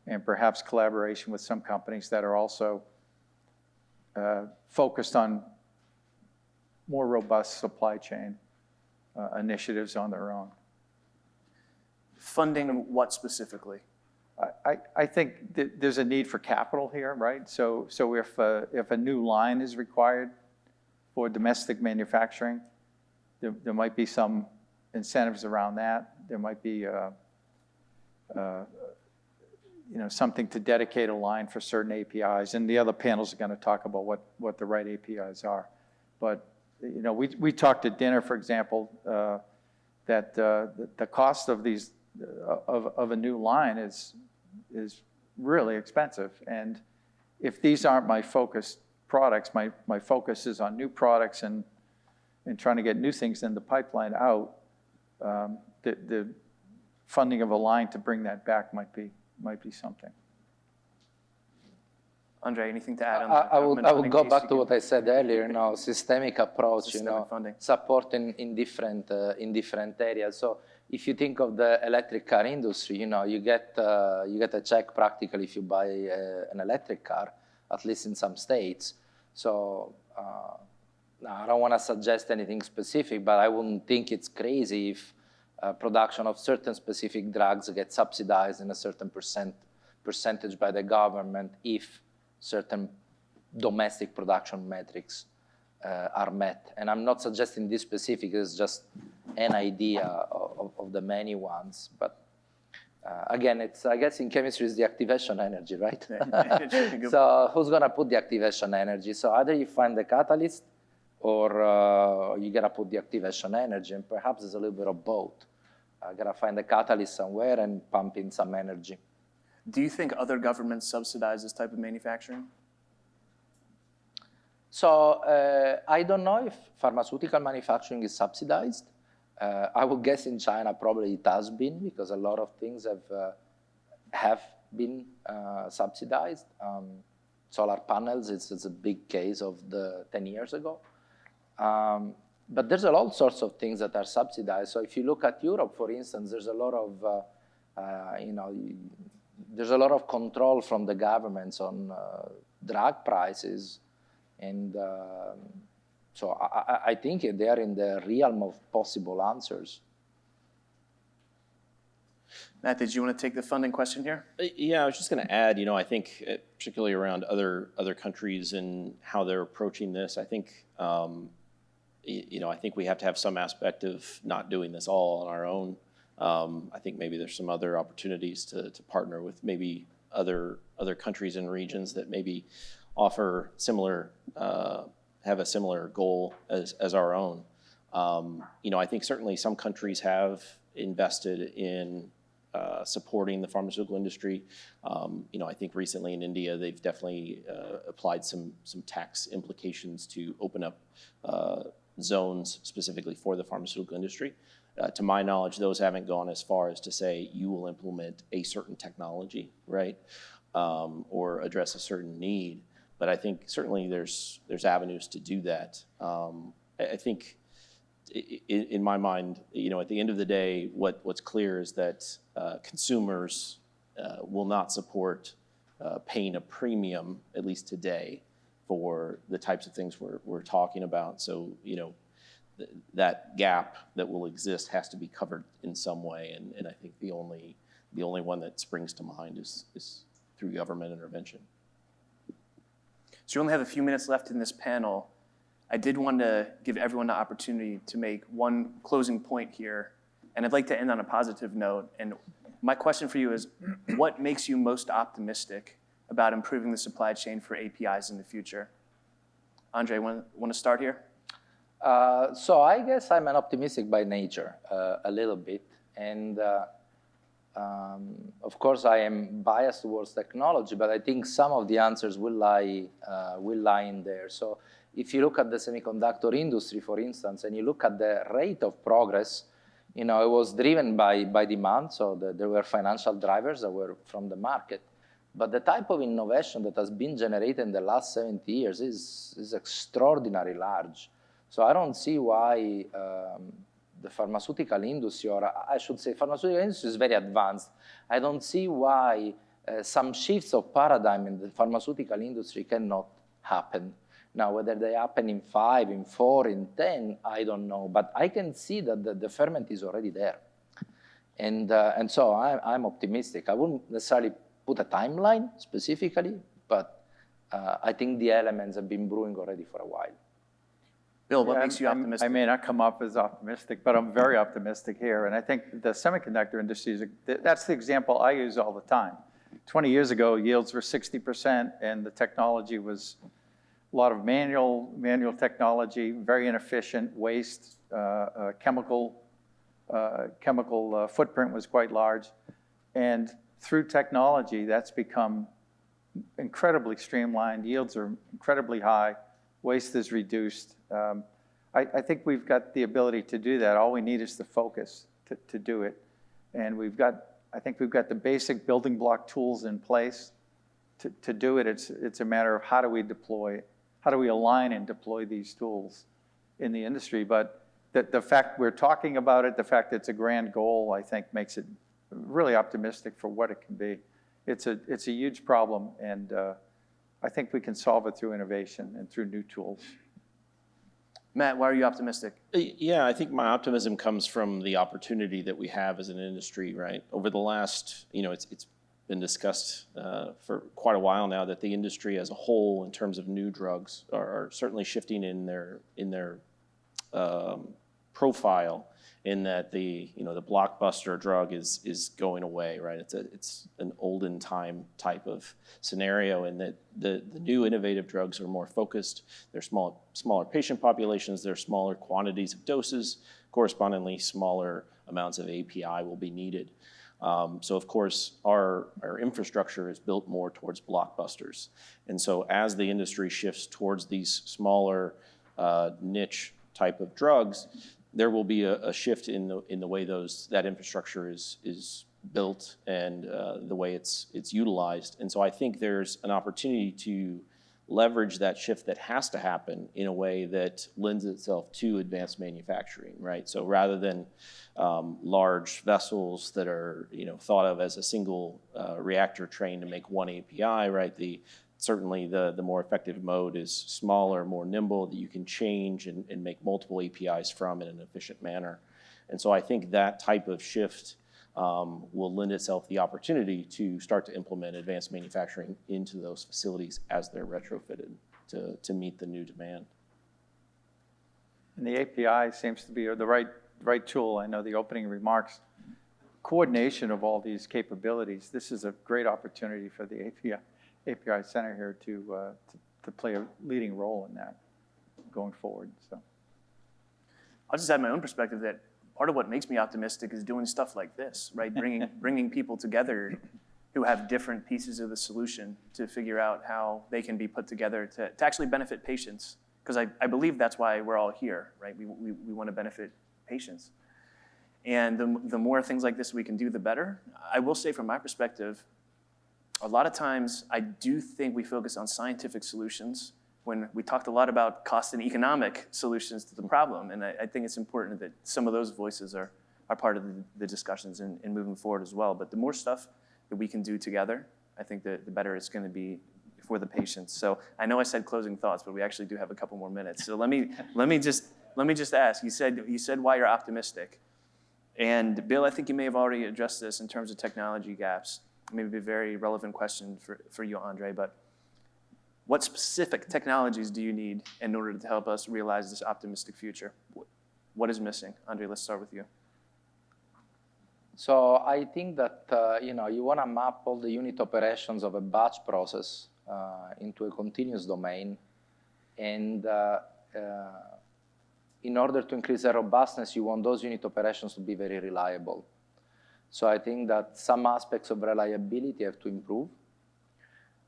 and perhaps collaboration with some companies that are also focused on more robust supply chain initiatives on their own. Funding what specifically? I think that there's a need for capital here, right? So if a new line is required for domestic manufacturing, there might be some incentives around that. There might be something to dedicate a line for certain APIs, and the other panels are going to talk about what the right APIs are. But we talked at dinner, for example, that the cost of these of a new line is really expensive, and if these aren't my focused products, my focus is on new products and trying to get new things in the pipeline out. The funding of a line to bring that back might be something. Andre, anything to add on I would go back to what I said earlier. Systemic approach, Systemic funding. supporting in different areas. So if you think of the electric car industry, you get a check practically if you buy an electric car, at least in some states. So I don't want to suggest anything specific, but I wouldn't think it's crazy if production of certain specific drugs gets subsidized in a certain percentage by the government if certain domestic production metrics are met. And I'm not suggesting this specific, it's just an idea of the many ones. But again, I guess in chemistry it's the activation energy, right? So who's going to put the activation energy? So either you find the catalyst or you got to put the activation energy, and perhaps it's a little bit of both. I got to find the catalyst somewhere and pump in some energy. Do you think other governments subsidize this type of manufacturing? So I don't know if pharmaceutical manufacturing is subsidized. I would guess in China probably it has been, because a lot of things have been subsidized. Solar panels, it's a big case of the 10 years ago. But there's all sorts of things that are subsidized. So if you look at Europe, for instance, there's a lot of control from the governments on drug prices. And so I think they are in the realm of possible answers. Matt, did you want to take the funding question here? Yeah, I was just going to add, I think particularly around other countries and how they're approaching this, I think, I think we have to have some aspect of not doing this all on our own. I think maybe there's some other opportunities to partner with maybe other countries and regions that maybe offer similar, have a similar goal as our own. I think certainly some countries have invested in supporting the pharmaceutical industry. I think recently in India, they've definitely applied some tax implications to open up zones specifically for the pharmaceutical industry. To my knowledge, those haven't gone as far as to say you will implement a certain technology, right, or address a certain need. But I think certainly there's avenues to do that. I think in my mind, at the end of the day, what's clear is that consumers will not support paying a premium, at least today, for the types of things we're talking about. So, that gap that will exist has to be covered in some way. And I think the only one that springs to mind is through government intervention. So we only have a few minutes left in this panel. I did want to give everyone the opportunity to make one closing point here, and I'd like to end on a positive note. And my question for you is, what makes you most optimistic about improving the supply chain for APIs in the future? Andre, want to start here? So I guess I'm an optimistic by nature, a little bit. And of course, I am biased towards technology, but I think some of the answers will lie in there. So if you look at the semiconductor industry, for instance, and you look at the rate of progress, it was driven by demand, so there were financial drivers that were from the market. But the type of innovation that has been generated in the last 70 years is extraordinarily large. So I don't see why the pharmaceutical industry, or I should say pharmaceutical industry is very advanced. I don't see why some shifts of paradigm in the pharmaceutical industry cannot happen. Now, whether they happen in 5, in 4, in 10, I don't know. But I can see that the ferment is already there. And so I'm optimistic. I wouldn't necessarily put a timeline specifically, but I think the elements have been brewing already for a while. Bill, what makes you optimistic? I may not come up as optimistic, but I'm very optimistic here. And I think the semiconductor industry, that's the example I use all the time. 20 years ago, yields were 60%, and the technology was a lot of manual technology, very inefficient, waste, chemical footprint was quite large. And through technology, that's become incredibly streamlined. Yields are incredibly high. Waste is reduced. I think we've got the ability to do that. All we need is the focus to do it. And I think we've got the basic building block tools in place to do it. It's a matter of how do we align and deploy these tools in the industry. But the fact we're talking about it, the fact it's a grand goal, I think makes it really optimistic for what it can be. It's a huge problem, and I think we can solve it through innovation and through new tools. Matt, why are you optimistic? Yeah, I think my optimism comes from the opportunity that we have as an industry, right? Over the last, it's been discussed for quite a while now that the industry as a whole, in terms of new drugs, are certainly shifting in their profile. In that the blockbuster drug is going away, right? It's an olden time type of scenario, in that the new innovative drugs are more focused. They're smaller patient populations. They're smaller quantities of doses. Correspondingly, smaller amounts of API will be needed. So of course, our infrastructure is built more towards blockbusters, and so as the industry shifts towards these smaller niche type of drugs, there will be a shift in the way that infrastructure is built and the way it's utilized. And so I think there's an opportunity to leverage that shift that has to happen in a way that lends itself to advanced manufacturing, right? So rather than large vessels that are thought of as a single reactor train to make one API, right? Certainly the more effective mode is smaller, more nimble, that you can change and make multiple APIs from in an efficient manner. And so I think that type of shift will lend itself the opportunity to start to implement advanced manufacturing into those facilities as they're retrofitted to meet the new demand. And the API seems to be the right tool. I know the opening remarks, coordination of all these capabilities. This is a great opportunity for the API Center here to play a leading role in that going forward, so. I'll just add my own perspective that part of what makes me optimistic is doing stuff like this, right? Bringing people together who have different pieces of the solution to figure out how they can be put together to actually benefit patients. Because I believe that's why we're all here, right? We want to benefit patients. And the more things like this we can do, the better. I will say from my perspective, a lot of times I do think we focus on scientific solutions when we talked a lot about cost and economic solutions to the problem. And I think it's important that some of those voices are part of the discussions in moving forward as well. But the more stuff that we can do together, I think the better it's going to be for the patients. So I know I said closing thoughts, but we actually do have a couple more minutes. So let me just ask. You said why you're optimistic, and Bill, I think you may have already addressed this in terms of technology gaps. Maybe a very relevant question for you, Andre. But what specific technologies do you need in order to help us realize this optimistic future? What is missing, Andre? Let's start with you. So I think that you want to map all the unit operations of a batch process into a continuous domain, and in order to increase the robustness, you want those unit operations to be very reliable. So I think that some aspects of reliability have to improve.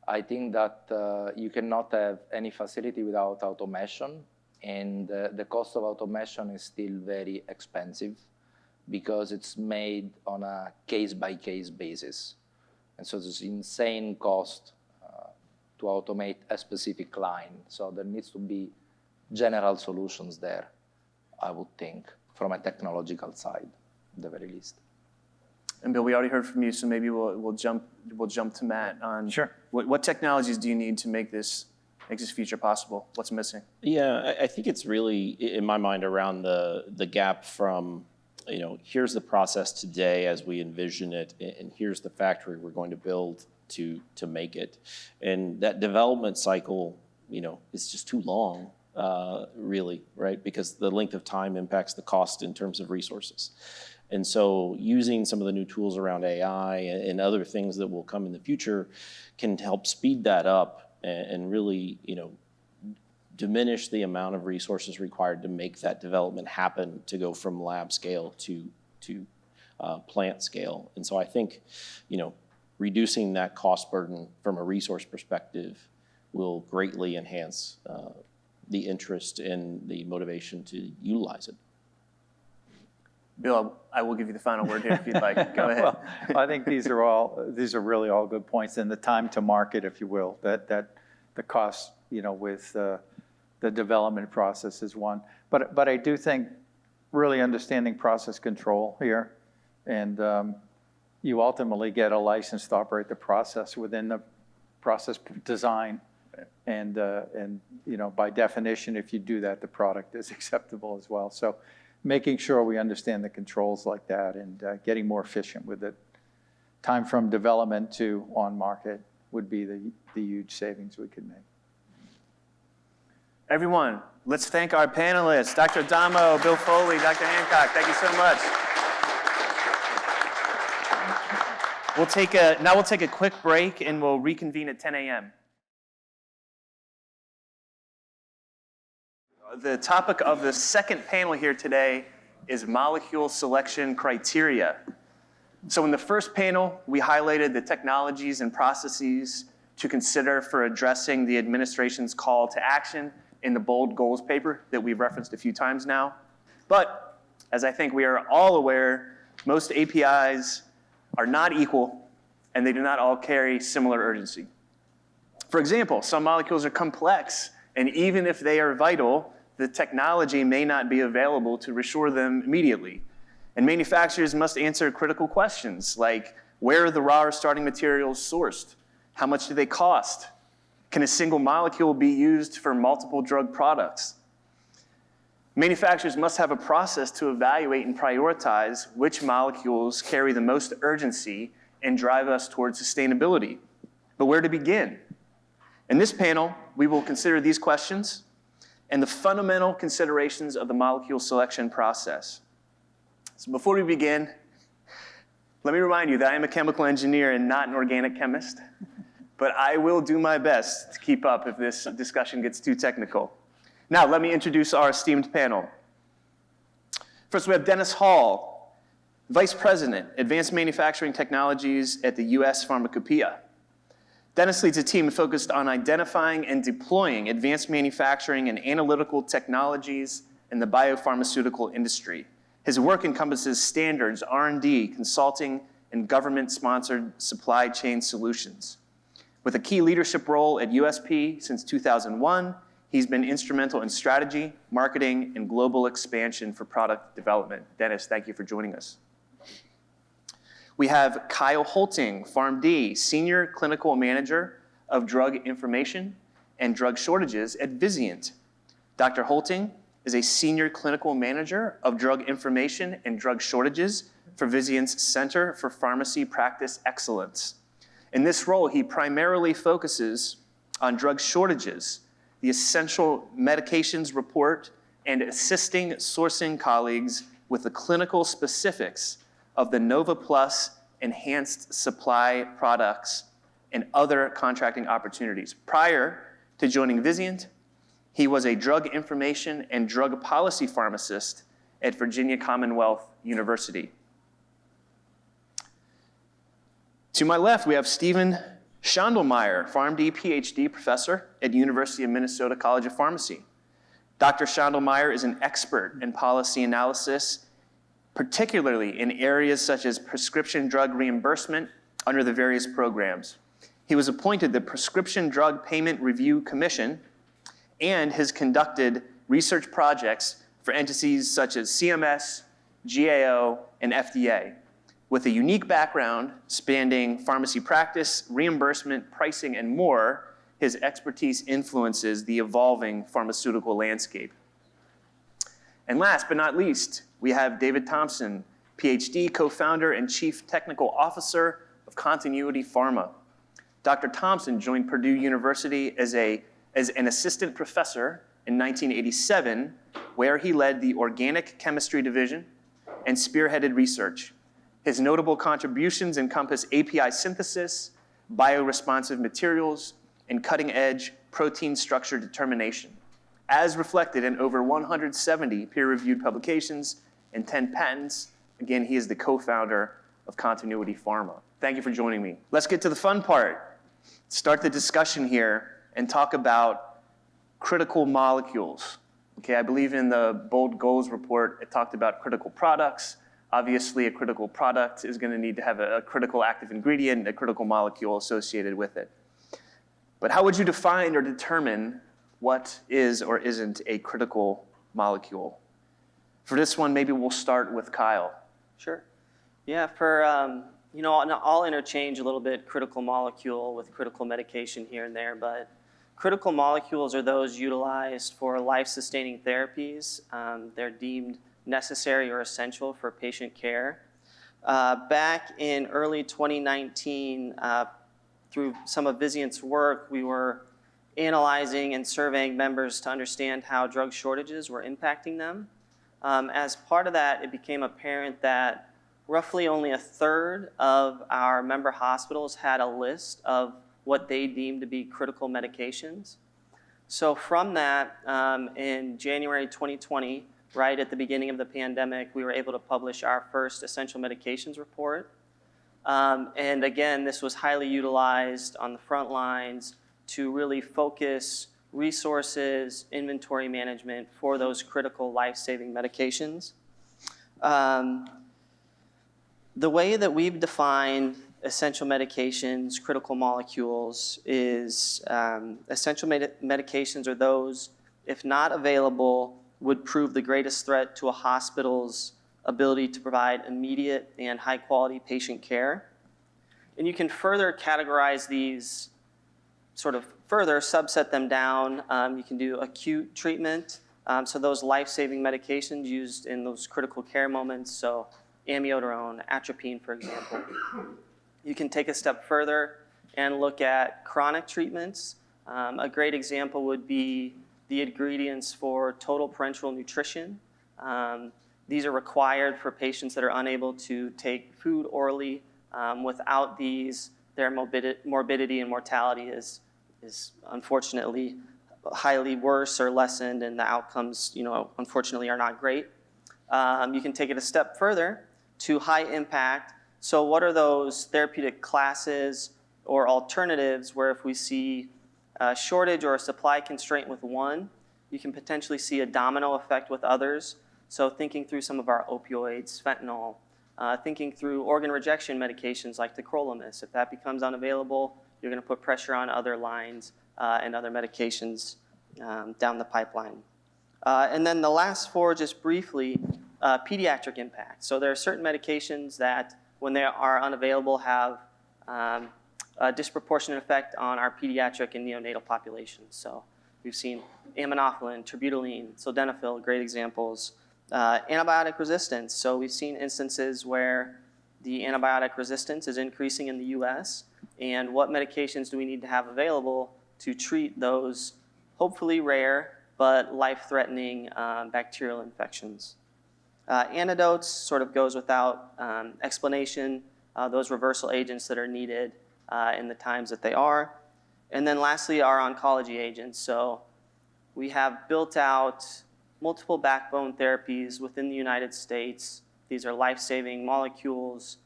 I think that you cannot have any facility without automation, and the cost of automation is still very expensive, because it's made on a case-by-case basis. And so there's insane cost to automate a specific line. So there needs to be general solutions there, I would think, from a technological side, at the very least. And Bill, we already heard from you, so maybe we'll jump to Matt on Sure. What technologies do you need to make this future possible? What's missing? Yeah, I think it's really, in my mind, around the gap from, here's the process today as we envision it, and here's the factory we're going to build to make it. And that development cycle, is just too long, really, right? Because the length of time impacts the cost in terms of resources. And so using some of the new tools around AI and other things that will come in the future can help speed that up and really, diminish the amount of resources required to make that development happen, to go from lab scale to plant scale. And so I think, reducing that cost burden from a resource perspective will greatly enhance the interest and the motivation to utilize it. Bill, I will give you the final word here if you'd like. Go ahead. Well, I think these are really all good points, and the time to market, if you will, that the cost, with the development process is one. But I do think really understanding process control here, and you ultimately get a license to operate the process within the process design. And by definition, if you do that, the product is acceptable as well. So making sure we understand the controls like that, and getting more efficient with it. Time from development to on market would be the huge savings we could make. Everyone, let's thank our panelists, Dr. Adamo, Bill Foley, Dr. Hancock. Thank you so much. Now we'll take a quick break, and we'll reconvene at 10 a.m. The topic of the second panel here today is molecule selection criteria. So in the first panel, we highlighted the technologies and processes to consider for addressing the administration's call to action in the bold goals paper that we've referenced a few times now. But as I think we are all aware, most APIs are not equal, and they do not all carry similar urgency. For example, some molecules are complex, and even if they are vital, the technology may not be available to restore them immediately. And manufacturers must answer critical questions like, where are the raw starting materials sourced? How much do they cost? Can a single molecule be used for multiple drug products? Manufacturers must have a process to evaluate and prioritize which molecules carry the most urgency and drive us towards sustainability. But where to begin? In this panel, we will consider these questions and the fundamental considerations of the molecule selection process. So before we begin, let me remind you that I am a chemical engineer and not an organic chemist. but I will do my best to keep up if this discussion gets too technical. Now, let me introduce our esteemed panel. First, we have Dennis Hall, Vice President, Advanced Manufacturing Technologies at the U.S. Pharmacopoeia. Dennis leads a team focused on identifying and deploying advanced manufacturing and analytical technologies in the biopharmaceutical industry. His work encompasses standards, R&D, consulting, and government-sponsored supply chain solutions. With a key leadership role at USP since 2001, he's been instrumental in strategy, marketing, and global expansion for product development. Dennis, thank you for joining us. We have Kyle Holting, PharmD, Senior Clinical Manager of Drug Information and Drug Shortages at Vizient. Dr. Holting is a Senior Clinical Manager of Drug Information and Drug Shortages for Vizient's Center for Pharmacy Practice Excellence. In this role, he primarily focuses on drug shortages, the essential medications report, and assisting sourcing colleagues with the clinical specifics of the Nova Plus enhanced supply products and other contracting opportunities. Prior to joining Vizient, he was a drug information and drug policy pharmacist at Virginia Commonwealth University. To my left, we have Stephen Schondelmeyer, PharmD PhD professor at University of Minnesota College of Pharmacy. Dr. Schondelmeyer is an expert in policy analysis, particularly in areas such as prescription drug reimbursement under the various programs. He was appointed the Prescription Drug Payment Review Commission and has conducted research projects for entities such as CMS, GAO, and FDA. With a unique background spanning pharmacy practice, reimbursement, pricing, and more, his expertise influences the evolving pharmaceutical landscape. And last but not least, we have David Thompson, PhD, co-founder and chief technical officer of Continuity Pharma. Dr. Thompson joined Purdue University as an assistant professor in 1987, where he led the organic chemistry division and spearheaded research. His notable contributions encompass API synthesis, bioresponsive materials, and cutting-edge protein structure determination, as reflected in over 170 peer-reviewed publications and 10 patents. Again, he is the co-founder of Continuity Pharma. Thank you for joining me. Let's get to the fun part. Start the discussion here and talk about critical molecules. Okay, I believe in the Bold Goals report, it talked about critical products. Obviously, a critical product is going to need to have a critical active ingredient and a critical molecule associated with it. But how would you define or determine what is or isn't a critical molecule? For this one, maybe we'll start with Kyle. Sure. Yeah, I'll interchange a little bit critical molecule with critical medication here and there, but critical molecules are those utilized for life-sustaining therapies. They're deemed necessary or essential for patient care. Back in early 2019, through some of Vizient's work, we were analyzing and surveying members to understand how drug shortages were impacting them. As part of that, it became apparent that roughly only a third of our member hospitals had a list of what they deemed to be critical medications. So from that, in January 2020, right at the beginning of the pandemic, we were able to publish our first essential medications report. And again, this was highly utilized on the front lines to really focus resources, inventory management for those critical life-saving medications. The way that we've defined essential medications, critical molecules, is essential medications are those, if not available, would prove the greatest threat to a hospital's ability to provide immediate and high-quality patient care. And you can further categorize these, sort of further subset them down. You can do acute treatment, so those life-saving medications used in those critical care moments, so amiodarone, atropine, for example. You can take a step further and look at chronic treatments. A great example would be the ingredients for total parenteral nutrition. These are required for patients that are unable to take food orally. Without these, their morbidity and mortality is unfortunately highly worse or lessened, and the outcomes, unfortunately are not great. You can take it a step further to high impact. So what are those therapeutic classes or alternatives where if we see a shortage or a supply constraint with one, you can potentially see a domino effect with others. So thinking through some of our opioids, fentanyl, thinking through organ rejection medications like tacrolimus. If that becomes unavailable, you're going to put pressure on other lines and other medications down the pipeline. And then the last four, just briefly, pediatric impact. So there are certain medications that, when they are unavailable, have a disproportionate effect on our pediatric and neonatal populations. So we've seen aminophylline, terbutaline, sildenafil, great examples. Antibiotic resistance. So we've seen instances where the antibiotic resistance is increasing in the US, and what medications do we need to have available to treat those hopefully rare but life-threatening bacterial infections. Antidotes sort of goes without explanation, those reversal agents that are needed in the times that they are. And then lastly, our oncology agents. So we have built out multiple backbone therapies within the United States. These are life-saving molecules.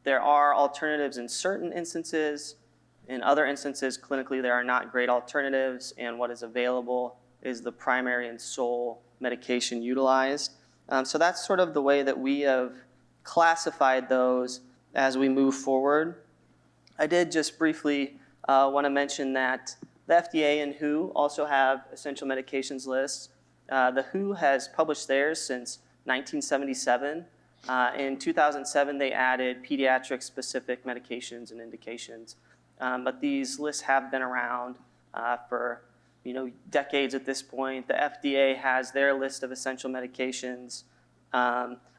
There are alternatives in certain instances. In other instances, clinically, there are not great alternatives, and what is available is the primary and sole medication utilized. So that's sort of the way that we have classified those as we move forward. I did just briefly want to mention that the FDA and WHO also have essential medications lists. The WHO has published theirs since 1977. In 2007, they added pediatric-specific medications and indications. But these lists have been around for decades at this point. The FDA has their list of essential medications.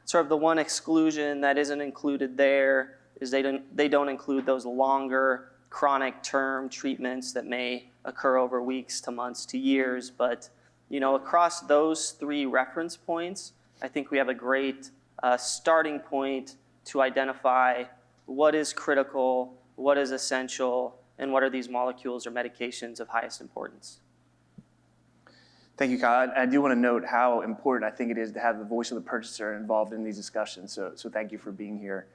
Sort of the one exclusion that isn't included there is they don't include those longer chronic term treatments that may occur over weeks to months to years. But across those three reference points, I think we have a great starting point to identify what is critical, what is essential, and what are these molecules or medications of highest importance. Thank you, Kyle. I do want to note how important I think it is to have the voice of the purchaser involved in these discussions, so thank you for being here.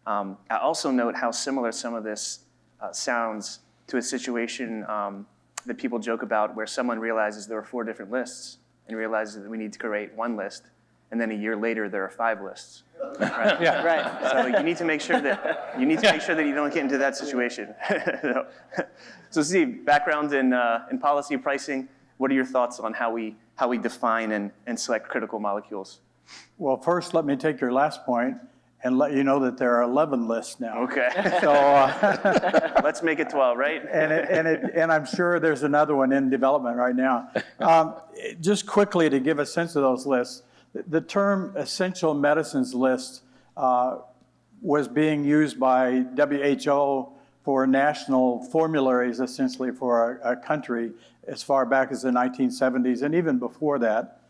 I also note how similar some of this sounds to a situation that people joke about where someone realizes there are 4 different lists and realizes that we need to create one list, and then a year later there are 5 lists. Right? Yeah. Right. So you need to make sure that you don't get into that situation. So Steve, background in policy pricing. What are your thoughts on how we define and select critical molecules? Well, first, let me take your last point and let you know that there are 11 lists now. Okay. So, Let's make it 12, right? and I'm sure there's another one in development right now. Just quickly to give a sense of those lists, the term essential medicines list was being used by WHO for national formularies, essentially for a country, as far back as the 1970s and even before that.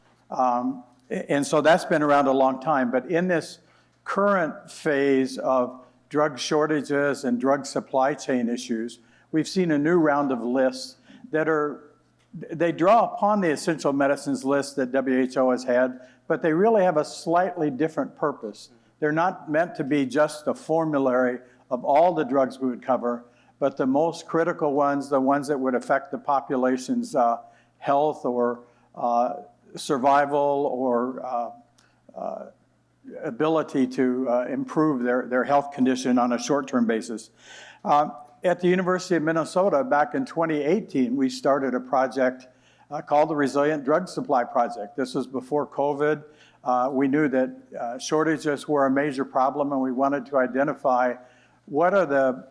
And so that's been around a long time. But in this current phase of drug shortages and drug supply chain issues, we've seen a new round of lists that they draw upon the essential medicines list that WHO has had, but they really have a slightly different purpose. They're not meant to be just a formulary of all the drugs we would cover, but the most critical ones, the ones that would affect the population's health or survival or ability to improve their health condition on a short-term basis. At the University of Minnesota, back in 2018, we started a project called the Resilient Drug Supply Project. This was before COVID. We knew that shortages were a major problem, and we wanted to identify what are the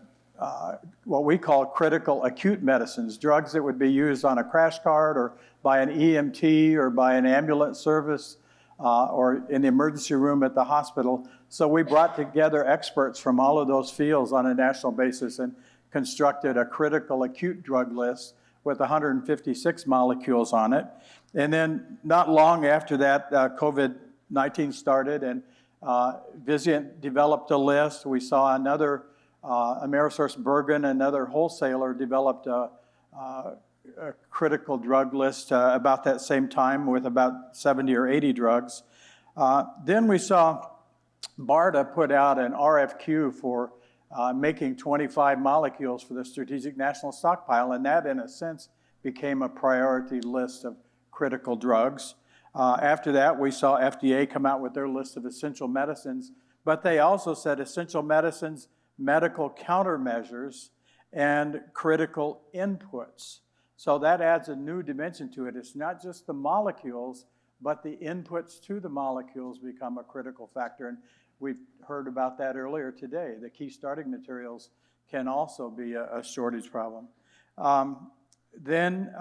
what we call critical acute medicines, drugs that would be used on a crash cart or by an EMT or by an ambulance service or in the emergency room at the hospital. So we brought together experts from all of those fields on a national basis and constructed a critical acute drug list with 156 molecules on it. And then not long after that, COVID-19 started and Vizient developed a list. We saw another AmerisourceBergen, another wholesaler, developed a critical drug list about that same time with about 70 or 80 drugs. Then we saw BARDA put out an RFQ for making 25 molecules for the Strategic National Stockpile, and that, in a sense, became a priority list of critical drugs. After that, we saw FDA come out with their list of essential medicines, but they also said essential medicines, medical countermeasures, and critical inputs. So that adds a new dimension to it. It's not just the molecules, but the inputs to the molecules become a critical factor. And we've heard about that earlier today. The key starting materials can also be a shortage problem. Then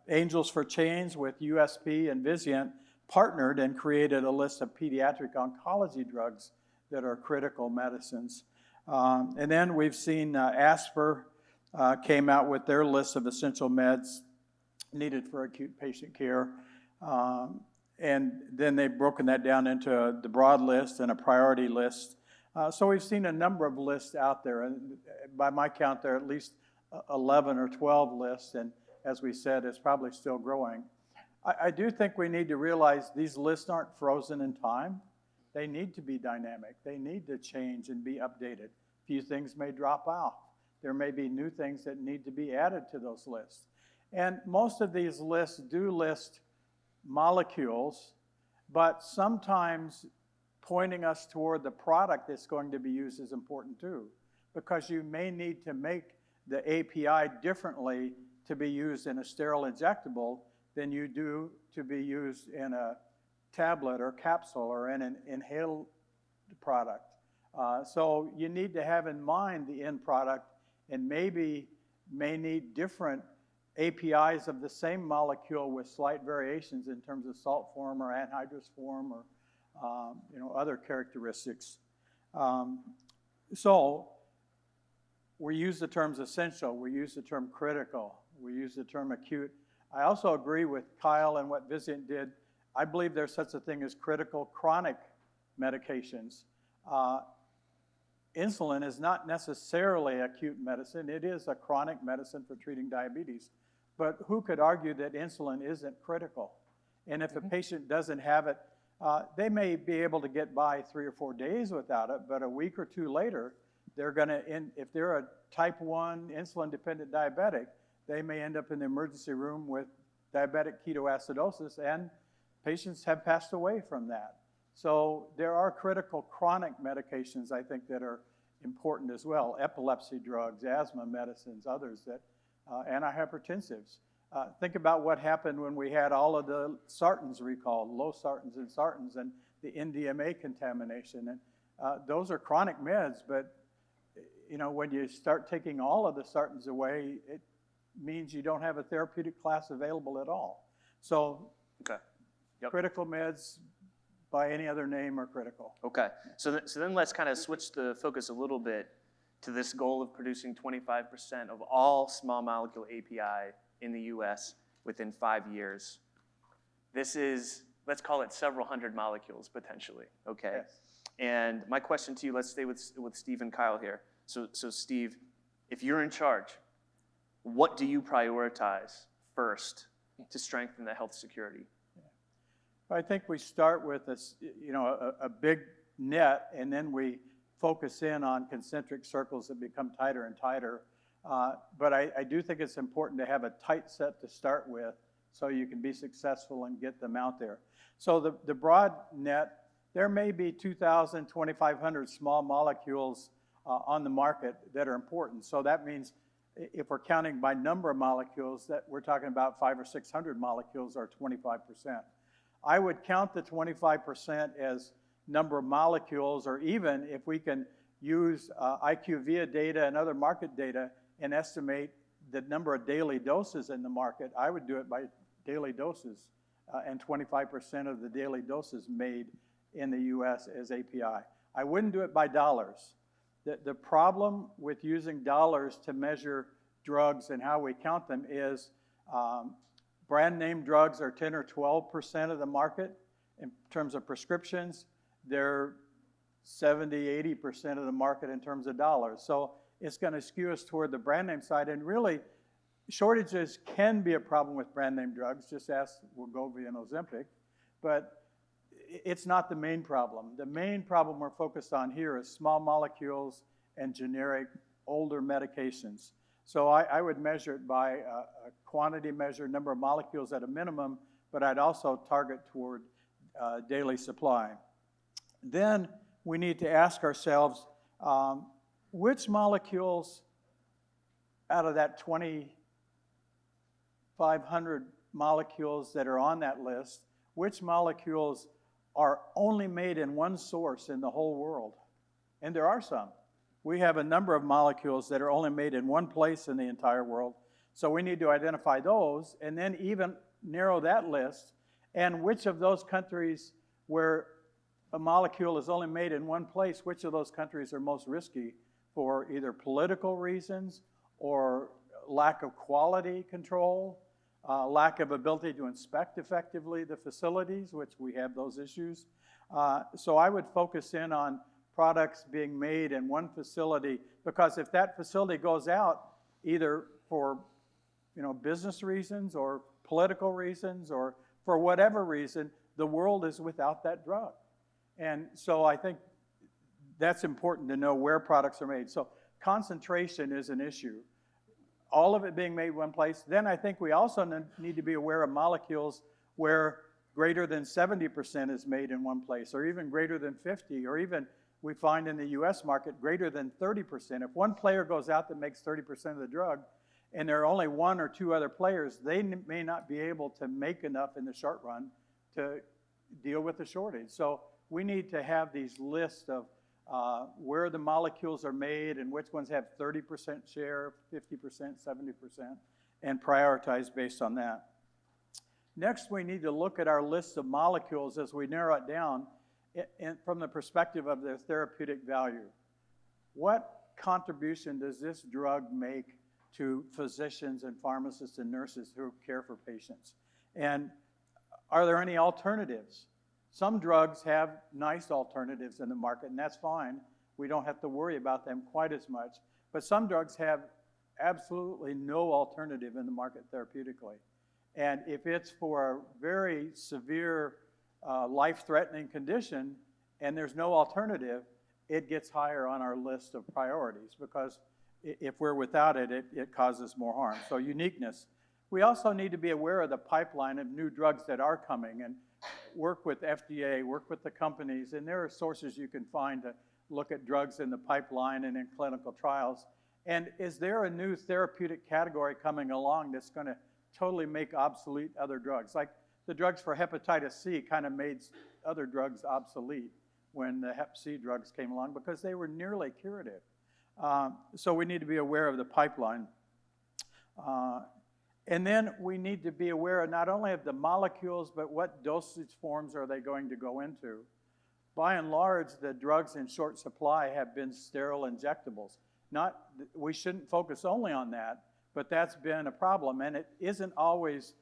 Angels for Change with USP and Vizient partnered and created a list of pediatric oncology drugs that are critical medicines. And then we've seen ASPR came out with their list of essential meds needed for acute patient care. And then they've broken that down into the broad list and a priority list. So we've seen a number of lists out there. And by my count, there are at least 11 or 12 lists. And as we said, it's probably still growing. I do think we need to realize these lists aren't frozen in time. They need to be dynamic. They need to change and be updated. Few things may drop out. There may be new things that need to be added to those lists. And most of these lists do list molecules, but sometimes pointing us toward the product that's going to be used is important too, because you may need to make the API differently to be used in a sterile injectable than you do to be used in a tablet or capsule or in an inhaled product. So you need to have in mind the end product, and maybe may need different APIs of the same molecule with slight variations in terms of salt form or anhydrous form or other characteristics. So we use the terms essential, we use the term critical, we use the term acute. I also agree with Kyle and what Vizient did. I believe there's such a thing as critical chronic medications. Insulin is not necessarily acute medicine. It is a chronic medicine for treating diabetes. But who could argue that insulin isn't critical? And if a patient doesn't have it, they may be able to get by 3 or 4 days without it, but a week or two later, they're going to, if they're a type 1 insulin-dependent diabetic, they may end up in the emergency room with diabetic ketoacidosis, and patients have passed away from that. So there are critical chronic medications, I think, that are important as well. Epilepsy drugs, asthma medicines, others that, antihypertensives. Think about what happened when we had all of the sartans recalled, losartans and sartans, and the NDMA contamination. And those are chronic meds, but when you start taking all of the sartans away, it means you don't have a therapeutic class available at all. So critical meds, by any other name, are critical. Okay, so then let's kind of switch the focus a little bit to this goal of producing 25% of all small molecule API in the US within 5 years. This is, let's call it several hundred molecules potentially, okay? Yes. And my question to you, let's stay with Steve and Kyle here. So Steve, if you're in charge, what do you prioritize first to strengthen the health security? I think we start with a big net, and then we focus in on concentric circles that become tighter and tighter. But I do think it's important to have a tight set to start with so you can be successful and get them out there. So the broad net, there may be 2,000, 2,500 small molecules on the market that are important. So that means if we're counting by number of molecules, that we're talking about 500 or 600 molecules or 25%. I would count the 25% as number of molecules, or even if we can use IQVIA data and other market data and estimate the number of daily doses in the market, I would do it by daily doses, and 25% of the daily doses made in the US as API. I wouldn't do it by dollars. The problem with using dollars to measure drugs and how we count them is brand name drugs are 10 or 12% of the market in terms of prescriptions. They're 70, 80% of the market in terms of dollars. So it's going to skew us toward the brand name side. And really, shortages can be a problem with brand name drugs, just ask Wegovy and Ozempic, but it's not the main problem. The main problem we're focused on here is small molecules and generic older medications. So I would measure it by a quantity measure, number of molecules at a minimum, but I'd also target toward daily supply. Then we need to ask ourselves, which molecules out of that 2,500 molecules that are on that list, which molecules are only made in one source in the whole world? And there are some. We have a number of molecules that are only made in one place in the entire world. So we need to identify those and then even narrow that list. And which of those countries where a molecule is only made in one place, which of those countries are most risky for either political reasons or lack of quality control, lack of ability to inspect effectively the facilities, which we have those issues. So I would focus in on products being made in one facility, because if that facility goes out, either for business reasons or political reasons or for whatever reason, the world is without that drug. And so I think that's important to know where products are made. So concentration is an issue. All of it being made one place. Then I think we also need to be aware of molecules where greater than 70% is made in one place, or even greater than 50, or even we find in the US market greater than 30%. If one player goes out that makes 30% of the drug, and there are only one or two other players, they may not be able to make enough in the short run to deal with the shortage. So we need to have these lists of where the molecules are made and which ones have 30% share, 50%, 70%, and prioritize based on that. Next, we need to look at our list of molecules as we narrow it down from the perspective of their therapeutic value. What contribution does this drug make to physicians and pharmacists and nurses who care for patients? And are there any alternatives? Some drugs have nice alternatives in the market, and that's fine. We don't have to worry about them quite as much. But some drugs have absolutely no alternative in the market therapeutically. And if it's for a very severe life-threatening condition and there's no alternative, it gets higher on our list of priorities, because if we're without it, it causes more harm. So uniqueness. We also need to be aware of the pipeline of new drugs that are coming and work with FDA, work with the companies, and there are sources you can find to look at drugs in the pipeline and in clinical trials. And is there a new therapeutic category coming along that's going to totally make obsolete other drugs? Like the drugs for hepatitis C kind of made other drugs obsolete when the hep C drugs came along because they were nearly curative. So we need to be aware of the pipeline. And then we need to be aware not only of the molecules, but what dosage forms are they going to go into. By and large, the drugs in short supply have been sterile injectables. We shouldn't focus only on that, but that's been a problem. And it isn't always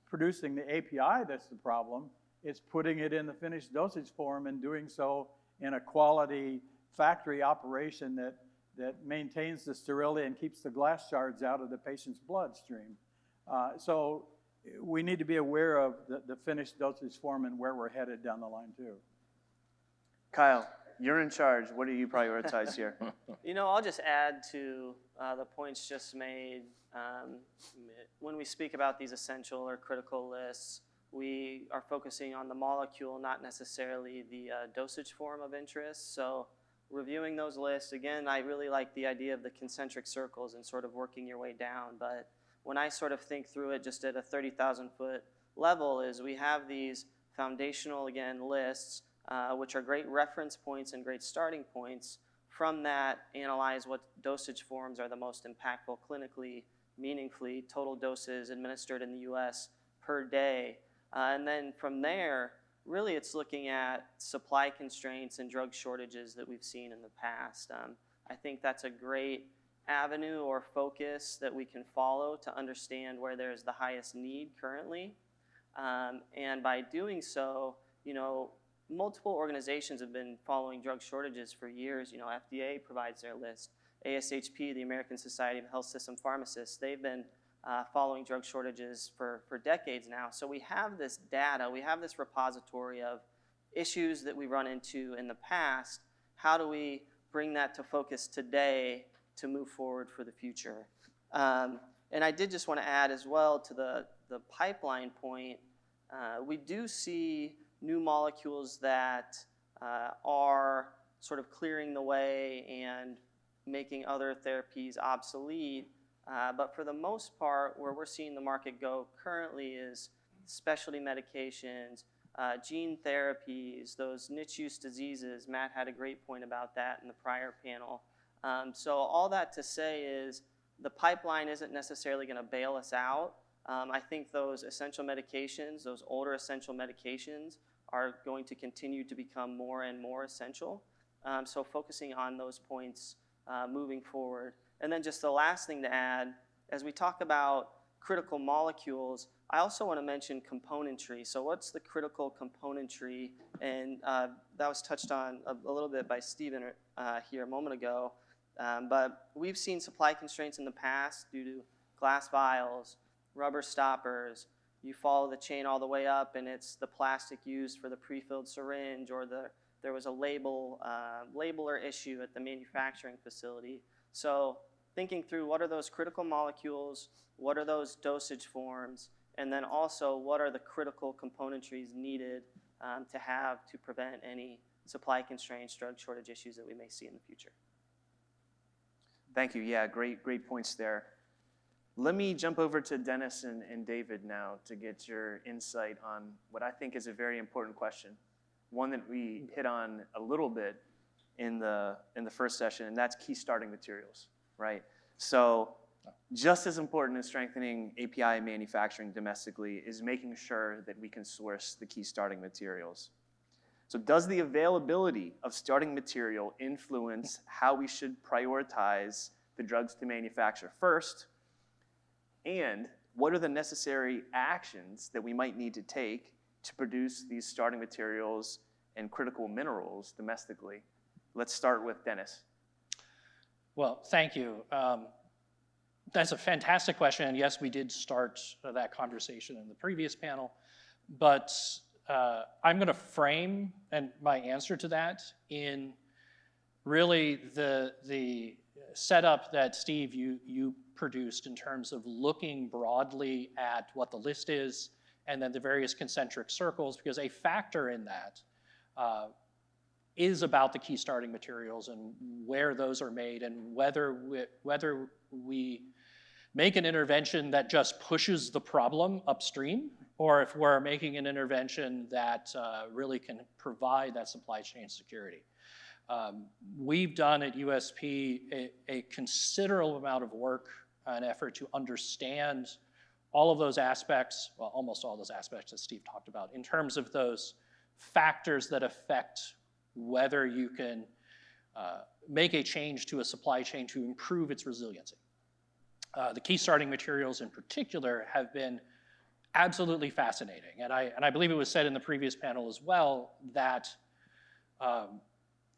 producing the API that's the problem. It's putting it in the finished dosage form and doing so in a quality factory operation that maintains the sterility and keeps the glass shards out of the patient's bloodstream. So we need to be aware of the finished dosage form and where we're headed down the line too. Kyle, you're in charge. What do you prioritize here? I'll just add to the points just made. When we speak about these essential or critical lists, we are focusing on the molecule, not necessarily the dosage form of interest. So reviewing those lists, again, I really like the idea of the concentric circles and sort of working your way down. But when I sort of think through it just at a 30,000-foot level is we have these foundational, again, lists, which are great reference points and great starting points. From that, analyze what dosage forms are the most impactful clinically, meaningfully, total doses administered in the US per day. And then from there, really it's looking at supply constraints and drug shortages that we've seen in the past. I think that's a great avenue or focus that we can follow to understand where there's the highest need currently. And by doing so, multiple organizations have been following drug shortages for years. FDA provides their list. ASHP, the American Society of Health System Pharmacists, they've been following drug shortages for decades now. So we have this data, we have this repository of issues that we run into in the past. How do we bring that to focus today to move forward for the future? And I did just want to add as well to the pipeline point, we do see new molecules that are sort of clearing the way and making other therapies obsolete. But for the most part, where we're seeing the market go currently is specialty medications, gene therapies, those niche use diseases. Matt had a great point about that in the prior panel. So all that to say is the pipeline isn't necessarily going to bail us out. I think those essential medications, those older essential medications, are going to continue to become more and more essential. So focusing on those points moving forward. And then just the last thing to add, as we talk about critical molecules, I also want to mention componentry. So what's the critical componentry? And that was touched on a little bit by Stephen here a moment ago. But we've seen supply constraints in the past due to glass vials, rubber stoppers. You follow the chain all the way up, and it's the plastic used for the pre-filled syringe, or there was a labeler issue at the manufacturing facility. So thinking through what are those critical molecules, what are those dosage forms, and then also what are the critical componentries needed to have to prevent any supply constraints, drug shortage issues that we may see in the future. Thank you. Yeah, great points there. Let me jump over to Dennis and David now to get your insight on what I think is a very important question, one that we hit on a little bit in the first session, and that's key starting materials, right? So just as important as strengthening API manufacturing domestically is making sure that we can source the key starting materials. So does the availability of starting material influence how we should prioritize the drugs to manufacture first? And what are the necessary actions that we might need to take to produce these starting materials and critical minerals domestically? Let's start with Dennis. Well, thank you. That's a fantastic question. And yes, we did start that conversation in the previous panel. But I'm going to frame my answer to that in really the setup that, Steve, you produced in terms of looking broadly at what the list is and then the various concentric circles, because a factor in that is about the key starting materials and where those are made, and whether we make an intervention that just pushes the problem upstream, or if we're making an intervention that really can provide that supply chain security. We've done at USP a considerable amount of work, an effort to understand all of those aspects, well, almost all those aspects that Steve talked about, in terms of those factors that affect whether you can make a change to a supply chain to improve its resiliency. The key starting materials in particular have been absolutely fascinating. And I believe it was said in the previous panel as well that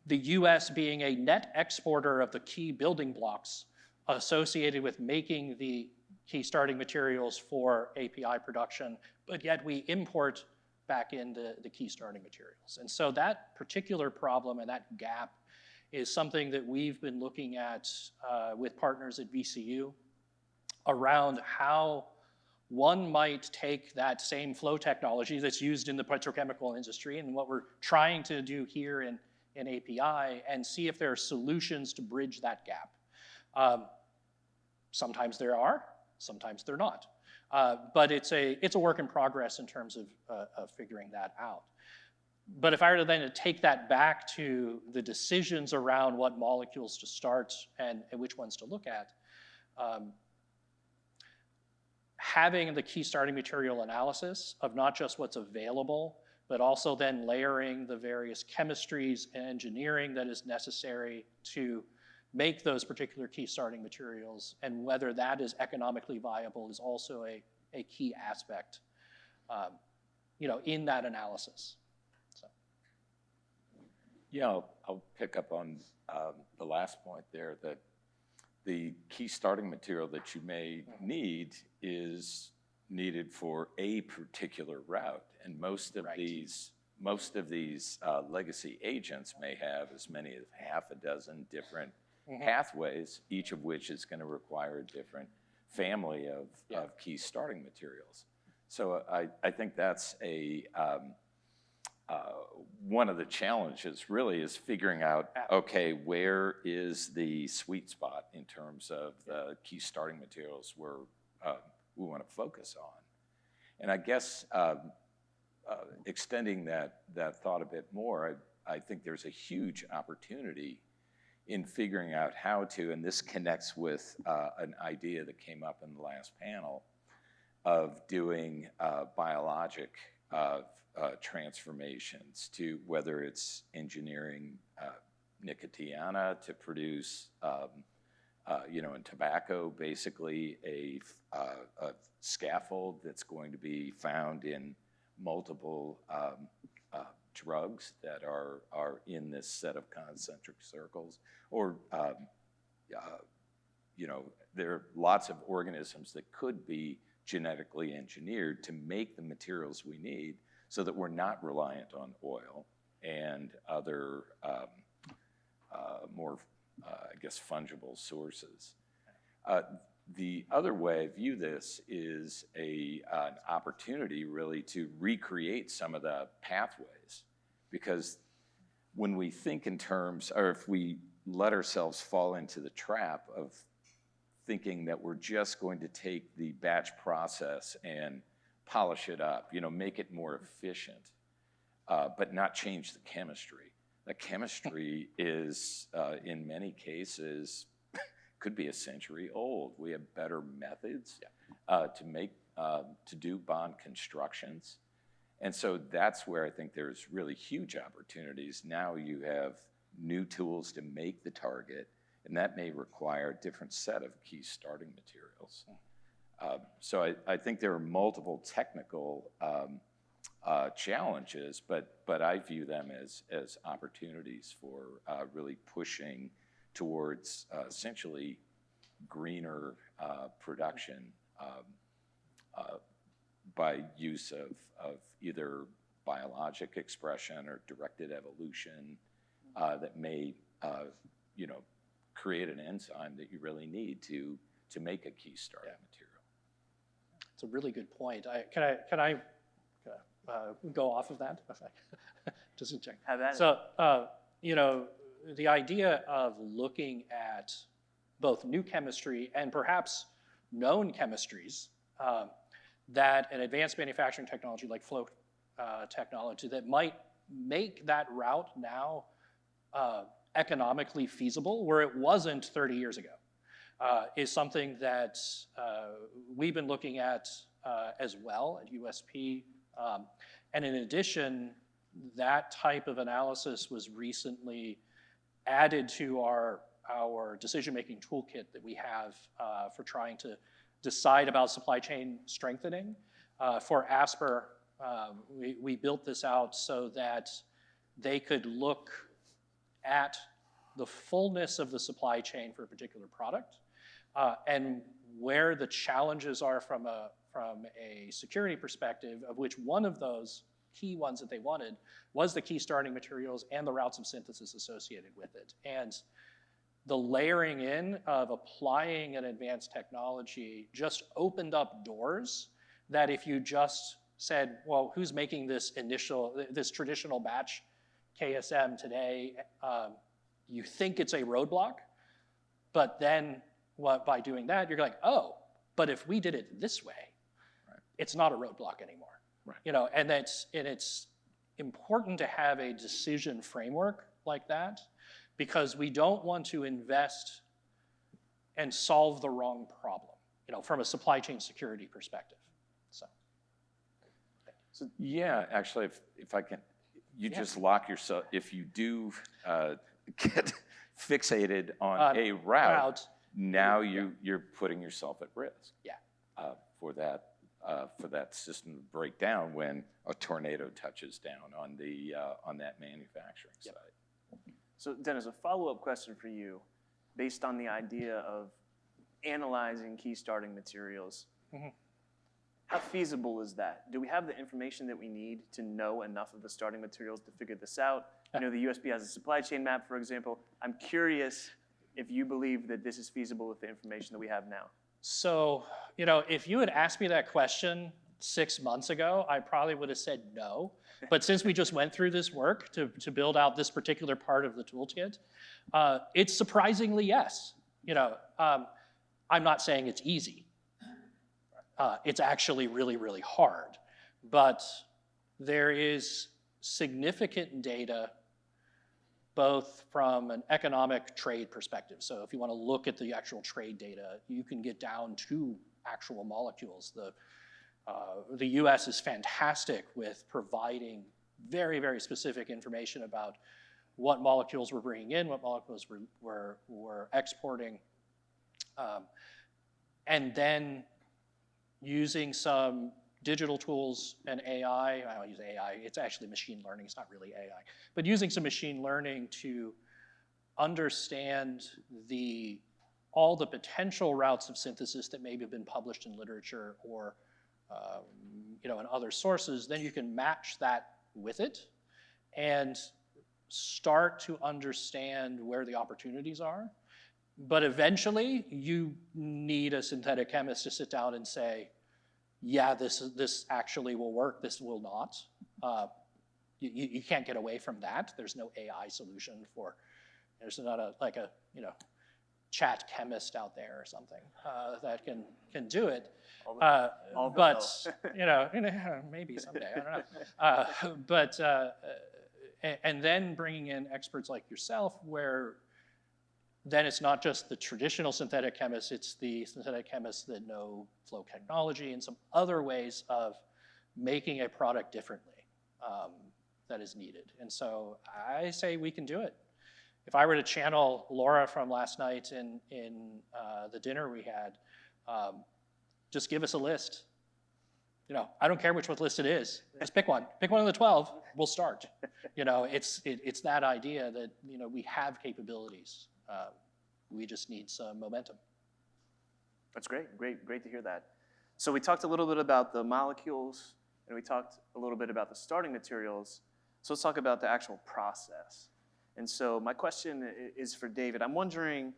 the US being a net exporter of the key building blocks associated with making the key starting materials for API production, but yet we import back into the key starting materials. And so that particular problem and that gap is something that we've been looking at with partners at VCU around how one might take that same flow technology that's used in the petrochemical industry and what we're trying to do here in API and see if there are solutions to bridge that gap. Sometimes there are, sometimes they're not. But it's a work in progress in terms of figuring that out. But if I were then to take that back to the decisions around what molecules to start and which ones to look at, having the key starting material analysis of not just what's available, but also then layering the various chemistries and engineering that is necessary to make those particular key starting materials, and whether that is economically viable is also a key aspect, in that analysis. So. Yeah, I'll pick up on the last point there, that the key starting material that you may need is needed for a particular route. And most of these legacy agents may have as many as half a dozen different pathways, each of which is going to require a different family of key starting materials. So I think that's one of the challenges really is figuring out, okay, where is the sweet spot in terms of the key starting materials we want to focus on. And I guess extending that thought a bit more, I think there's a huge opportunity in figuring out how to, and this connects with an idea that came up in the last panel, of doing biologic transformations to whether it's engineering nicotiana to produce, in tobacco, basically a scaffold that's going to be found in multiple drugs that are in this set of concentric circles, or there are lots of organisms that could be genetically engineered to make the materials we need so that we're not reliant on oil and other more, fungible sources. The other way I view this is an opportunity really to recreate some of the pathways, because when we think in terms, or if we let ourselves fall into the trap of thinking that we're just going to take the batch process and polish it up, make it more efficient, but not change the chemistry. The chemistry is, in many cases, could be a century old. We have better methods to do bond constructions. And so that's where I think there's really huge opportunities. Now you have new tools to make the target, and that may require a different set of key starting materials. So I think there are multiple technical challenges, but I view them as opportunities for really pushing towards essentially greener production by use of either biologic expression or directed evolution that may create an enzyme that you really need to make a key starting material. It's a really good point. Can I go off of that? Just to check. Have at it. So, the idea of looking at both new chemistry and perhaps known chemistries that an advanced manufacturing technology like flow technology that might make that route now economically feasible where it wasn't 30 years ago is something that we've been looking at as well at USP. And in addition, that type of analysis was recently added to our decision-making toolkit that we have for trying to decide about supply chain strengthening. For ASPR, we built this out so that they could look at the fullness of the supply chain for a particular product and where the challenges are from a security perspective, of which one of those key ones that they wanted was the key starting materials and the routes of synthesis associated with it. And the layering in of applying an advanced technology just opened up doors that if you just said, well, who's making this traditional batch KSM today, you think it's a roadblock, but then by doing that, you're like, oh, but if we did it this way, it's not a roadblock anymore. Right. And it's important to have a decision framework like that, because we don't want to invest and solve the wrong problem, from a supply chain security perspective. So yeah, actually, if I can, just lock yourself, if you do get fixated on a route, now you're putting yourself at risk. Yeah. For that system to break down when a tornado touches down on that manufacturing site. So Dennis, a follow-up question for you. based on the idea of analyzing key starting materials. How feasible is that? Do we have the information that we need to know enough of the starting materials to figure this out? You know, the USB has a supply chain map, for example. I'm curious if you believe that this is feasible with the information that we have now. So, you know, if you had asked me that question 6 months ago, I probably would have said no. But since we just went through this work to build out this particular part of the toolkit, it's surprisingly yes. You know, I'm not saying it's easy. It's actually really, really hard. But there is significant data both from an economic trade perspective. So if you want to look at the actual trade data, you can get down to actual molecules. The US is fantastic with providing very, very specific information about what molecules we're bringing in, what molecules we're exporting, and then using some digital tools and AI, I don't use AI, it's actually machine learning, it's not really AI, but using some machine learning to understand all the potential routes of synthesis that maybe have been published in literature or you know, in other sources, then you can match that with it and start to understand where the opportunities are. But eventually, you need a synthetic chemist to sit down and say, yeah, this actually will work, this will not. You can't get away from that. There's no AI solution for, there's not like a you know, chat chemist out there or something that can do it. But you know, maybe someday, I don't know. And then bringing in experts like yourself, where then it's not just the traditional synthetic chemists, it's the synthetic chemists that know flow technology and some other ways of making a product differently that is needed. And so I say we can do it. If I were to channel Laura from last night in the dinner we had, just give us a list. You know, I don't care which list it is. Just pick one. Pick one of the 12. We'll start. You know, it's that idea that, you know, we have capabilities. We just need some momentum. That's great. Great to hear that. So we talked a little bit about the molecules, and we talked a little bit about the starting materials. So let's talk about the actual process. And so my question is for David. I'm wondering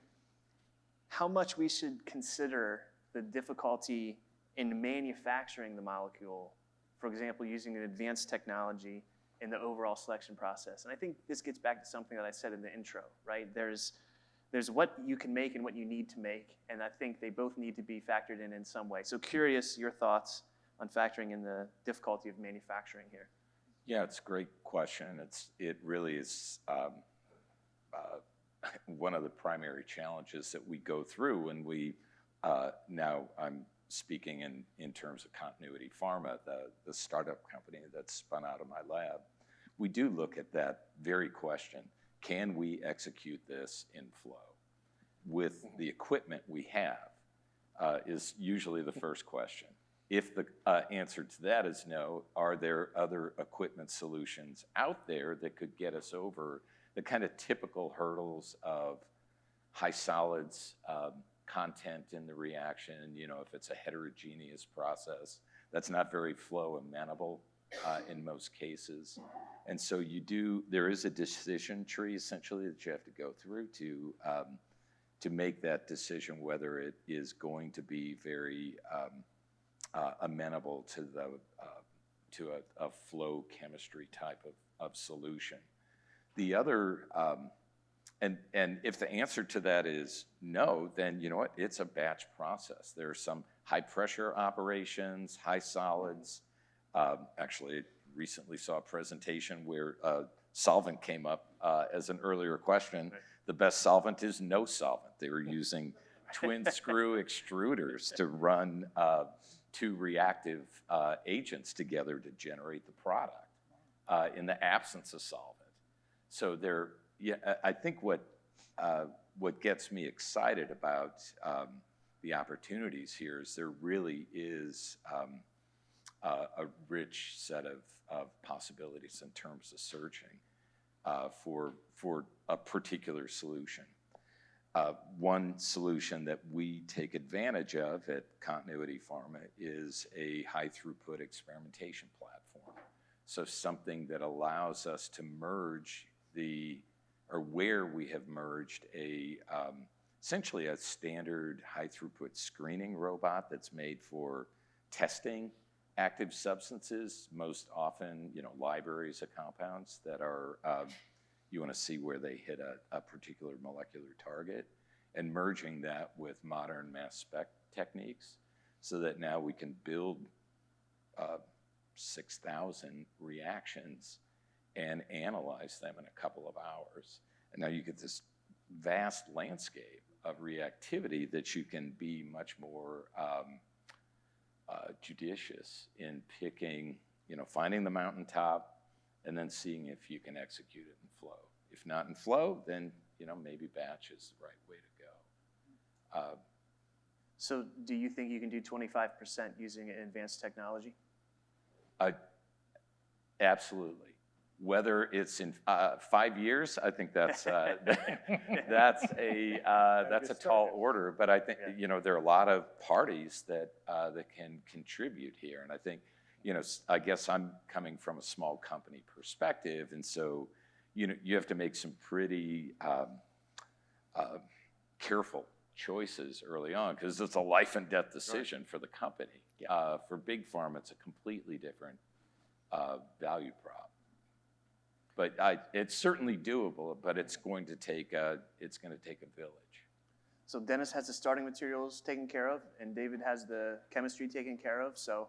how much we should consider the difficulty in manufacturing the molecule, for example, using an advanced technology in the overall selection process. And I think this gets back to something that I said in the intro, right? There's what you can make and what you need to make, and I think they both need to be factored in some way. So curious your thoughts on factoring in the difficulty of manufacturing here. Yeah, it's a great question. It really is one of the primary challenges that we go through when we, now I'm speaking in terms of Continuity Pharma, the startup company that's spun out of my lab. We do look at that very question. Can we execute this in flow with the equipment we have is usually the first question. If the answer to that is no, are there other equipment solutions out there that could get us over the kind of typical hurdles of high solids content in the reaction? You know, if it's a heterogeneous process, that's not very flow amenable in most cases. And so there is a decision tree essentially that you have to go through to make that decision whether it is going to be very amenable to a flow chemistry type of solution. The other, and if the answer to that is no, then you know what, it's a batch process. There are some high pressure operations, high solids. Actually, recently saw a presentation where solvent came up as an earlier question. Right. The best solvent is no solvent. They were using twin screw extruders to run two reactive agents together to generate the product in the absence of solvent. So I think what gets me excited about the opportunities here is there really is a rich set of possibilities in terms of searching for a particular solution. One solution that we take advantage of at Continuity Pharma is a high throughput experimentation platform. So something that allows us to merge where we have merged essentially a standard high throughput screening robot that's made for testing active substances, most often, libraries of compounds that are, you want to see where they hit a particular molecular target, and merging that with modern mass spec techniques so that now we can build 6,000 reactions and analyze them in a couple of hours. And now you get this vast landscape of reactivity that you can be much more judicious in picking, finding the mountaintop and then seeing if you can execute it in flow. If not in flow, then maybe batch is the right way to go. So do you think you can do 25% using advanced technology? Absolutely. Whether it's in 5 years, I think that's that's a tall order. But I think there are a lot of parties that can contribute here, and I think I guess I'm coming from a small company perspective, and so you have to make some pretty careful choices early on because it's a life and death decision for the company. Yeah. For big pharma, it's a completely different value prop. But it's certainly doable, but it's going to take a village. So Dennis has the starting materials taken care of, and David has the chemistry taken care of. So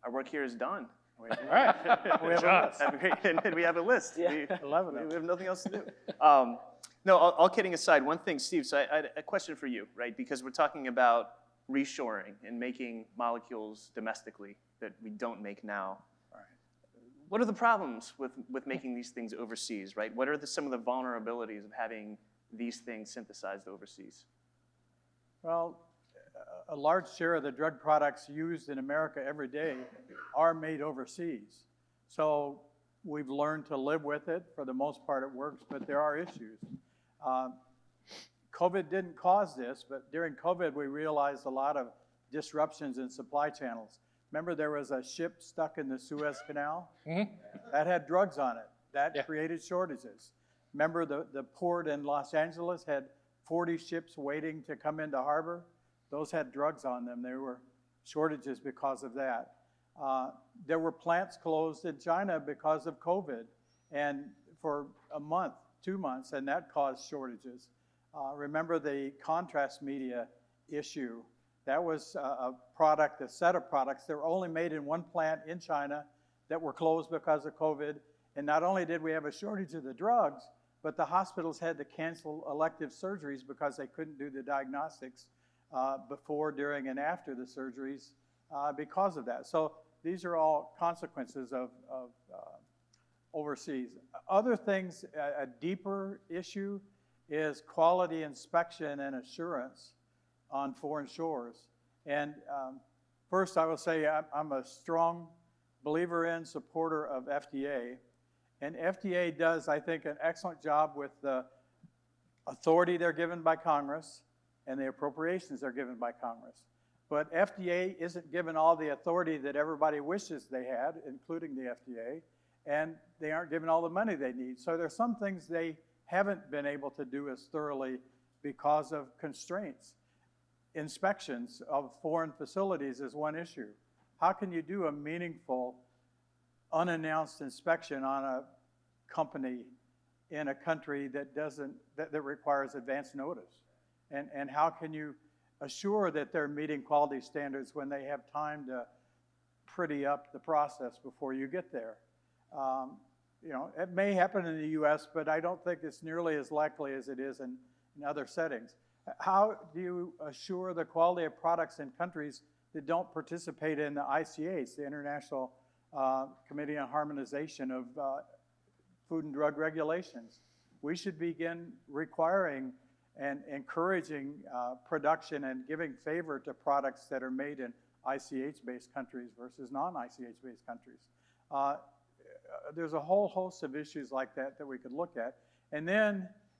our work here is done. All right. We have a list. And we have a list. Yeah. We have nothing else to do. No, all kidding aside, one thing, Steve, so I had a question for you, right? Because we're talking about reshoring and making molecules domestically that we don't make now. What are the problems with making these things overseas, right? What are some of the vulnerabilities of having these things synthesized overseas? Well, a large share of the drug products used in America every day are made overseas. So we've learned to live with it. For the most part, it works, but there are issues. COVID didn't cause this, but during COVID, we realized a lot of disruptions in supply channels. Remember, there was a ship stuck in the Suez Canal? Mm-hmm. That had drugs on it. That created shortages. Remember, the port in Los Angeles had 40 ships waiting to come into harbor? Those had drugs on them. There were shortages because of that. There were plants closed in China because of COVID, and for a month, 2 months, and that caused shortages. Remember the contrast media issue. That was a set of products that were only made in one plant in China that were closed because of COVID. And not only did we have a shortage of the drugs, but the hospitals had to cancel elective surgeries because they couldn't do the diagnostics before, during, and after the surgeries because of that. So these are all consequences of overseas. Other things, a deeper issue is quality inspection and assurance on foreign shores. And first I will say I'm a strong believer in, supporter of FDA. And FDA does, I think, an excellent job with the authority they're given by Congress and the appropriations they're given by Congress. But FDA isn't given all the authority that everybody wishes they had, including the FDA, and they aren't given all the money they need. So there's some things they haven't been able to do as thoroughly because of constraints. Inspections of foreign facilities is one issue. How can you do a meaningful, unannounced inspection on a company in a country that requires advance notice? And how can you assure that they're meeting quality standards when they have time to pretty up the process before you get there? It may happen in the US, but I don't think it's nearly as likely as it is in other settings. How do you assure the quality of products in countries that don't participate in the ICH, the International Committee on Harmonization of Food and Drug Regulations? We should begin requiring and encouraging production and giving favor to products that are made in ICH-based countries versus non-ICH-based countries. There's a whole host of issues like that we could look at. And then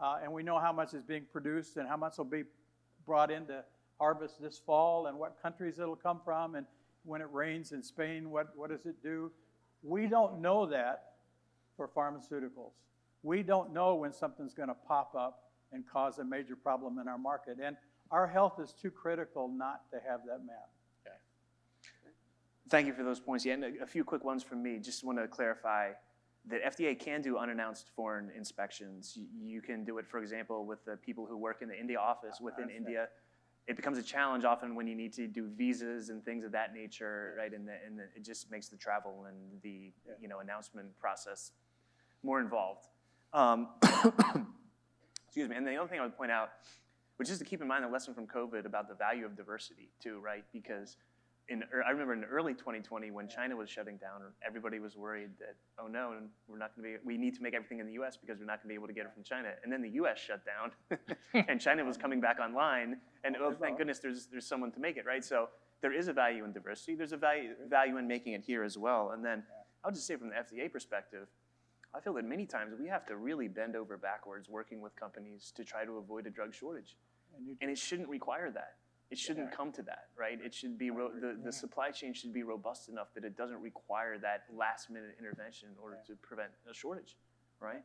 and we know how much is being produced and how much will be brought into harvest this fall and what countries it'll come from, and when it rains in Spain, what does it do? We don't know that for pharmaceuticals. We don't know when something's going to pop up and cause a major problem in our market, and our health is too critical not to have that map. Thank you for those points. Yeah, and a few quick ones from me. Just want to clarify that FDA can do unannounced foreign inspections. You can do it, for example, with the people who work in the India office within India. It becomes a challenge often when you need to do visas and things of that nature, right? And it just makes the travel and the announcement process more involved. Excuse me. And the other thing I would point out, which is to keep in mind the lesson from COVID about the value of diversity too, right? Because I remember in early 2020 when China was shutting down, everybody was worried that, oh no, we need to make everything in the US because we're not gonna be able to get it from China. And then the US shut down and China was coming back online, and oh, thank goodness there's someone to make it, right? So there is a value in diversity. There's a value in making it here as well. And then I'll just say from the FDA perspective, I feel that many times we have to really bend over backwards working with companies to try to avoid a drug shortage. And it shouldn't require that. It shouldn't come to that, right? It should be, the supply chain should be robust enough that it doesn't require that last minute intervention in order to prevent a shortage, right?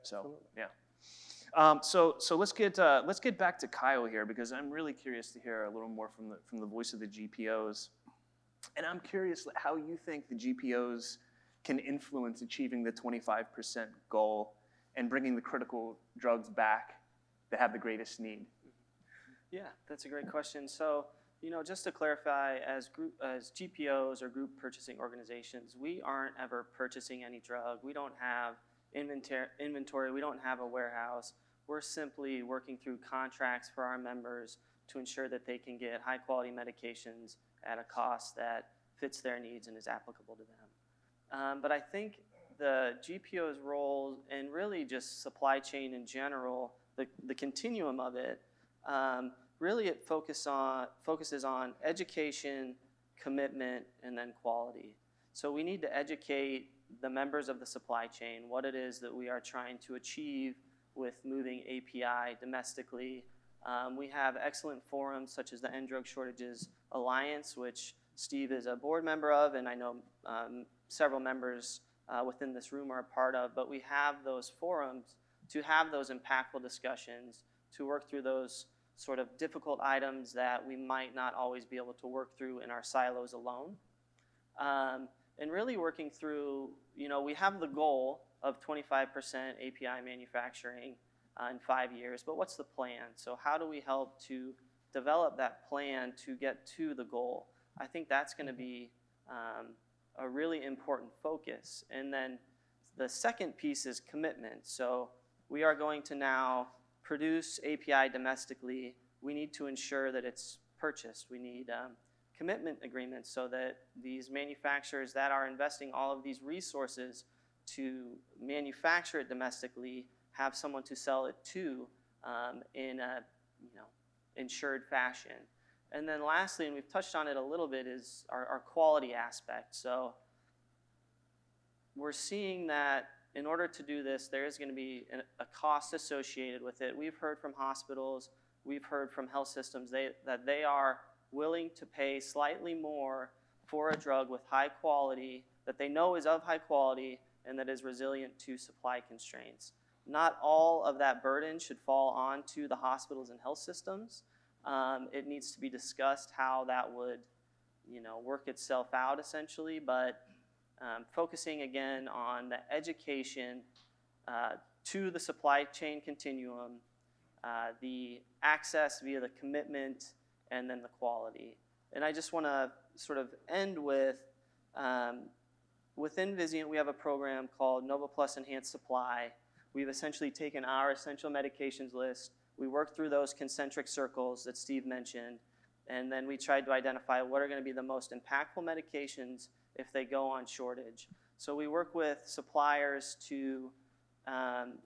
So, yeah. So let's get back to Kyle here, because I'm really curious to hear a little more from the voice of the GPOs. And I'm curious how you think the GPOs can influence achieving the 25% goal and bringing the critical drugs back that have the greatest need. Yeah, that's a great question. So, just to clarify, as GPOs or group purchasing organizations, we aren't ever purchasing any drug. We don't have inventory. We don't have a warehouse. We're simply working through contracts for our members to ensure that they can get high quality medications at a cost that fits their needs and is applicable to them. But I think the GPO's role, and really just supply chain in general, the continuum of it, really it focuses on education, commitment, and then quality. So we need to educate the members of the supply chain what it is that we are trying to achieve with moving API domestically. We have excellent forums such as the End Drug Shortages Alliance, which Steve is a board member of, and I know several members within this room are a part of, but we have those forums to have those impactful discussions, to work through those sort of difficult items that we might not always be able to work through in our silos alone. And really working through, we have the goal of 25% API manufacturing in 5 years, but what's the plan? So how do we help to develop that plan to get to the goal? I think that's going to be a really important focus. And then the second piece is commitment. So we are going to now produce API domestically. We need to ensure that it's purchased. We need commitment agreements so that these manufacturers that are investing all of these resources to manufacture it domestically have someone to sell it to in a insured fashion. And then lastly, and we've touched on it a little bit, is our quality aspect. So we're seeing that in order to do this, there is going to be a cost associated with it. We've heard from hospitals, we've heard from health systems that they are willing to pay slightly more for a drug with high quality, that they know is of high quality and that is resilient to supply constraints. Not all of that burden should fall onto the hospitals and health systems. It needs to be discussed how that would work itself out essentially, but focusing again on the education to the supply chain continuum, the access via the commitment, and then the quality. And I just want to sort of end with, within Vizient, we have a program called Nova Plus Enhanced Supply. We've essentially taken our essential medications list, we worked through those concentric circles that Steve mentioned, and then we tried to identify what are going to be the most impactful medications if they go on shortage. So we work with suppliers to,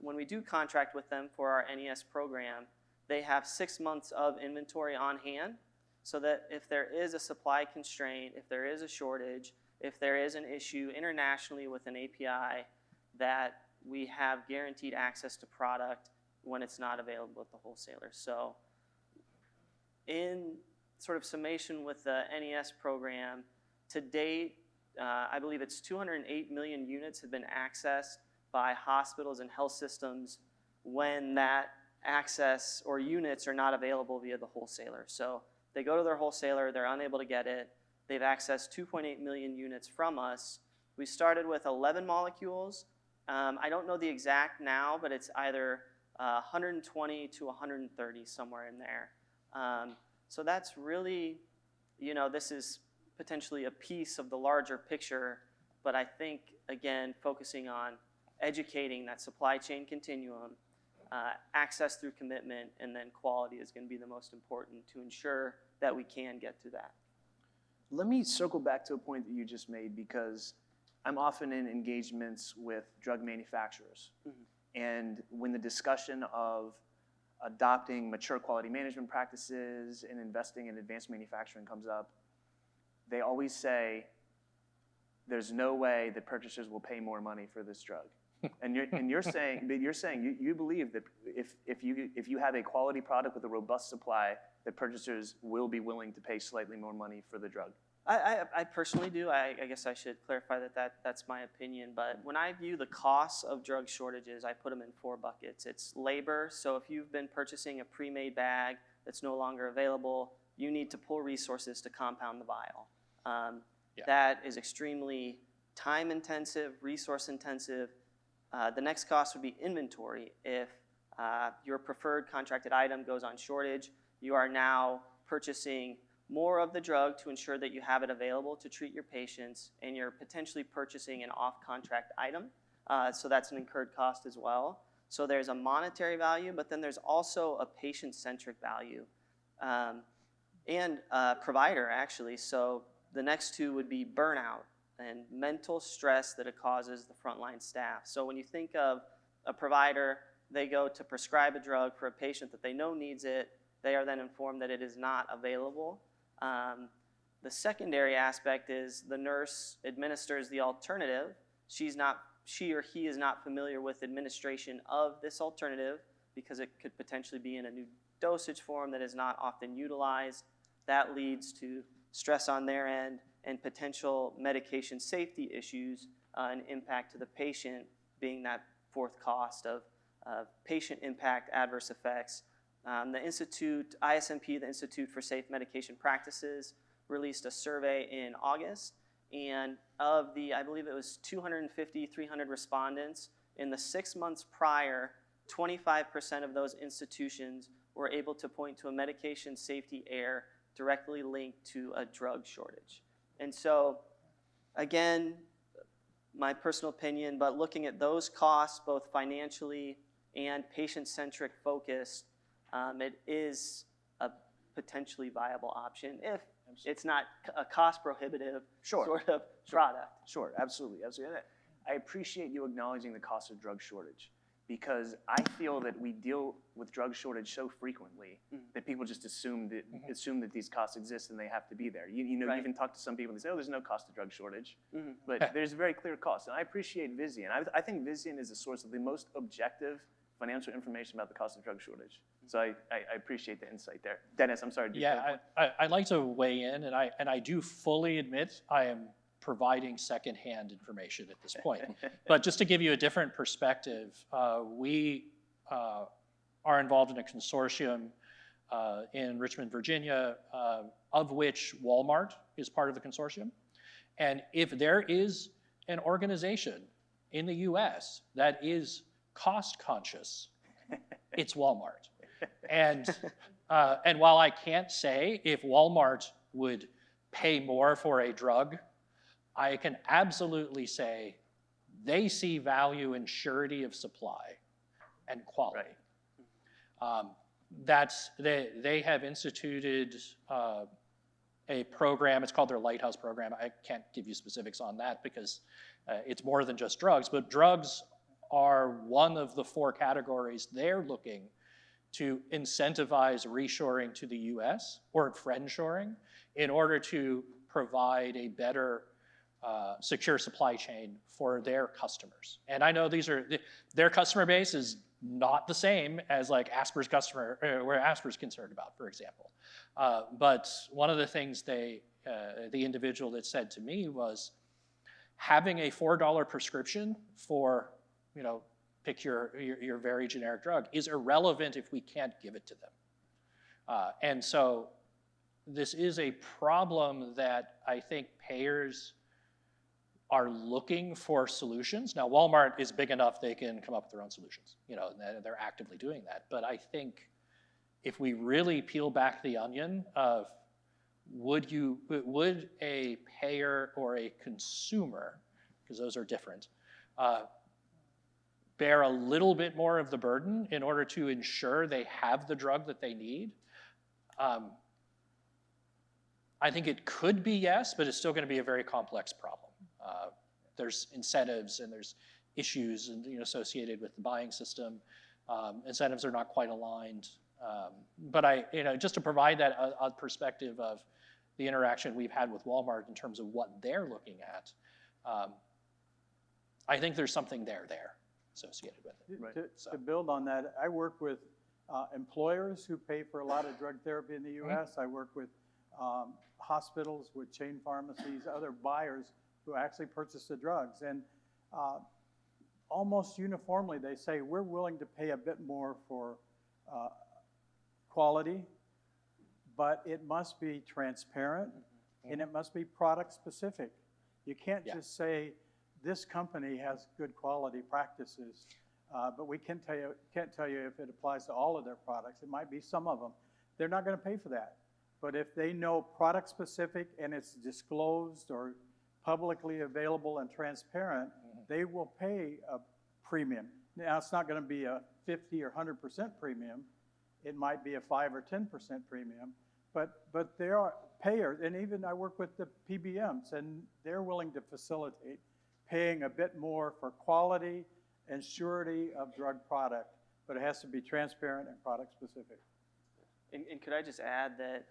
when we do contract with them for our NES program, they have 6 months of inventory on hand so that if there is a supply constraint, if there is a shortage, if there is an issue internationally with an API, that we have guaranteed access to product when it's not available at the wholesaler. So in sort of summation with the NES program, to date, I believe it's 208 million units have been accessed by hospitals and health systems when that access or units are not available via the wholesaler. So they go to their wholesaler, they're unable to get it. They've accessed 2.8 million units from us. We started with 11 molecules. I don't know the exact now, but it's either 120 to 130, somewhere in there. So that's really, you know, this is potentially a piece of the larger picture, but I think, again, focusing on educating that supply chain continuum, access through commitment, and then quality is going to be the most important to ensure that we can get to that. Let me circle back to a point that you just made, because I'm often in engagements with drug manufacturers. And when the discussion of adopting mature quality management practices and investing in advanced manufacturing comes up, they always say, there's no way that purchasers will pay more money for this drug. And you're saying you believe that if you have a quality product with a robust supply, that purchasers will be willing to pay slightly more money for the drug. I personally do. I guess I should clarify that's my opinion. But when I view the costs of drug shortages, I put them in 4 buckets. It's labor. So if you've been purchasing a pre-made bag that's no longer available, you need to pull resources to compound the vial. That is extremely time-intensive, resource-intensive. The next cost would be inventory. If your preferred contracted item goes on shortage, you are now purchasing more of the drug to ensure that you have it available to treat your patients, and you're potentially purchasing an off-contract item. So that's an incurred cost as well. So there's a monetary value, but then there's also a patient-centric value and provider, actually. So the next 2 would be burnout and mental stress that it causes the frontline staff. So when you think of a provider, they go to prescribe a drug for a patient that they know needs it. They are then informed that it is not available. The secondary aspect is the nurse administers the alternative. She or he is not familiar with administration of this alternative because it could potentially be in a new dosage form that is not often utilized. That leads to stress on their end and potential medication safety issues and impact to the patient, being that 4th cost of patient impact, adverse effects. The Institute, ISMP, the Institute for Safe Medication Practices, released a survey in August, and of the, I believe it was 250, 300 respondents, in the 6 months prior, 25% of those institutions were able to point to a medication safety error directly linked to a drug shortage. And so, again, my personal opinion, but looking at those costs, both financially and patient-centric focused, it is a potentially viable option if it's not a cost-prohibitive sort of product. Sure, absolutely. I appreciate you acknowledging the cost of drug shortage, because I feel that we deal with drug shortage so frequently that people just assume that these costs exist and they have to be there. You know, Right. you even talk to some people and they say, oh, there's no cost of drug shortage. But there's a very clear cost. And I appreciate Vizient. I think Vizient is a source of the most objective financial information about the cost of drug shortage. So I appreciate the insight there. Dennis, I'm sorry. Yeah, I'd like to weigh in, and I do fully admit I am providing secondhand information at this point. But just to give you a different perspective, we are involved in a consortium in Richmond, Virginia, of which Walmart is part of the consortium. And if there is an organization in the US that is cost conscious, it's Walmart. And while I can't say if Walmart would pay more for a drug, I can absolutely say they see value in surety of supply and quality. They have instituted a program. It's called their Lighthouse program. I can't give you specifics on that because it's more than just drugs, but drugs are one of the 4 categories they're looking to incentivize reshoring to the US or friendshoring in order to provide a better secure supply chain for their customers. And I know their customer base is not the same as like Asper's customer, where Asper's concerned about, for example. But one of the things the individual that said to me was, having a $4 prescription for, pick your very generic drug is irrelevant if we can't give it to them. And so this is a problem that I think payers are looking for solutions. Now, Walmart is big enough they can come up with their own solutions, and they're actively doing that. But I think if we really peel back the onion of would a payer or a consumer, because those are different, bear a little bit more of the burden in order to ensure they have the drug that they need? I think it could be yes, but it's still going to be a very complex problem. There's incentives and there's issues associated with the buying system. Incentives are not quite aligned. But just to provide that a perspective of the interaction we've had with Walmart in terms of what they're looking at, I think there's something there associated with it. Right. To build on that, I work with employers who pay for a lot of drug therapy in the U.S. I work with hospitals, with chain pharmacies, other buyers who actually purchase the drugs. And almost uniformly, they say, we're willing to pay a bit more for quality, but it must be transparent and it must be product specific. You can't just say, this company has good quality practices, but we can't tell you if it applies to all of their products. It might be some of them. They're not going to pay for that. But if they know product specific and it's disclosed or publicly available and transparent, they will pay a premium. Now, it's not going to be a 50 or 100% premium. It might be a 5 or 10% premium, but there are payers, and even I work with the PBMs, and they're willing to facilitate paying a bit more for quality and surety of drug product, but it has to be transparent and product specific. And could I just add that,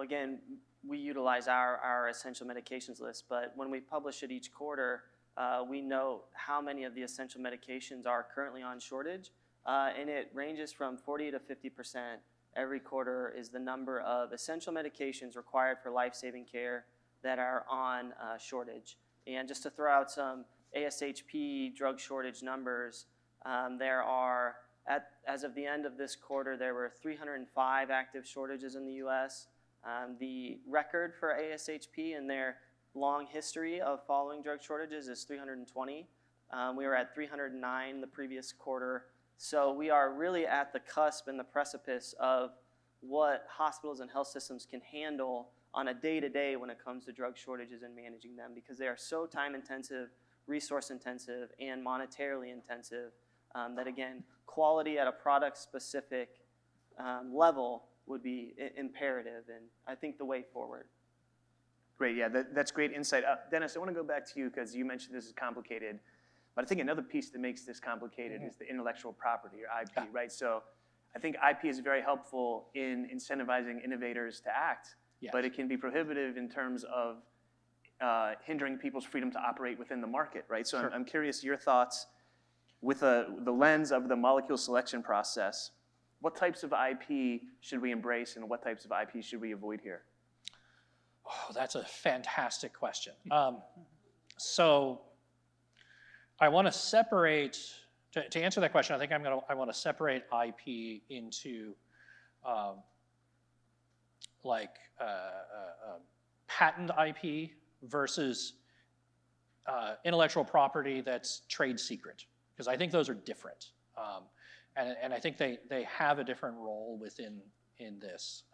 again, we utilize our essential medications list, but when we publish it each quarter, we know how many of the essential medications are currently on shortage, and it ranges from 40 to 50%. Every quarter is the number of essential medications required for life-saving care that are on shortage. And just to throw out some ASHP drug shortage numbers, there are, as of the end of this quarter, there were 305 active shortages in the U.S. The record for ASHP in their long history of following drug shortages is 320. We were at 309 the previous quarter. So we are really at the cusp and the precipice of what hospitals and health systems can handle on a day-to-day when it comes to drug shortages and managing them, because they are so time-intensive, resource-intensive, and monetarily intensive that, again, quality at a product-specific level would be imperative, and I think the way forward. Great, yeah, that's great insight. Dennis, I want to go back to you because you mentioned this is complicated, but I think another piece that makes this complicated is the intellectual property, or IP, right? So I think IP is very helpful in incentivizing innovators to act, but it can be prohibitive in terms of hindering people's freedom to operate within the market, right? So I'm curious your thoughts with the lens of the molecule selection process. What types of IP should we embrace and what types of IP should we avoid here? Oh, that's a fantastic question. So I want to separate, to answer that question, I think I want to separate IP into patent IP versus intellectual property that's trade secret, because I think those are different. And I think they have a different role within this.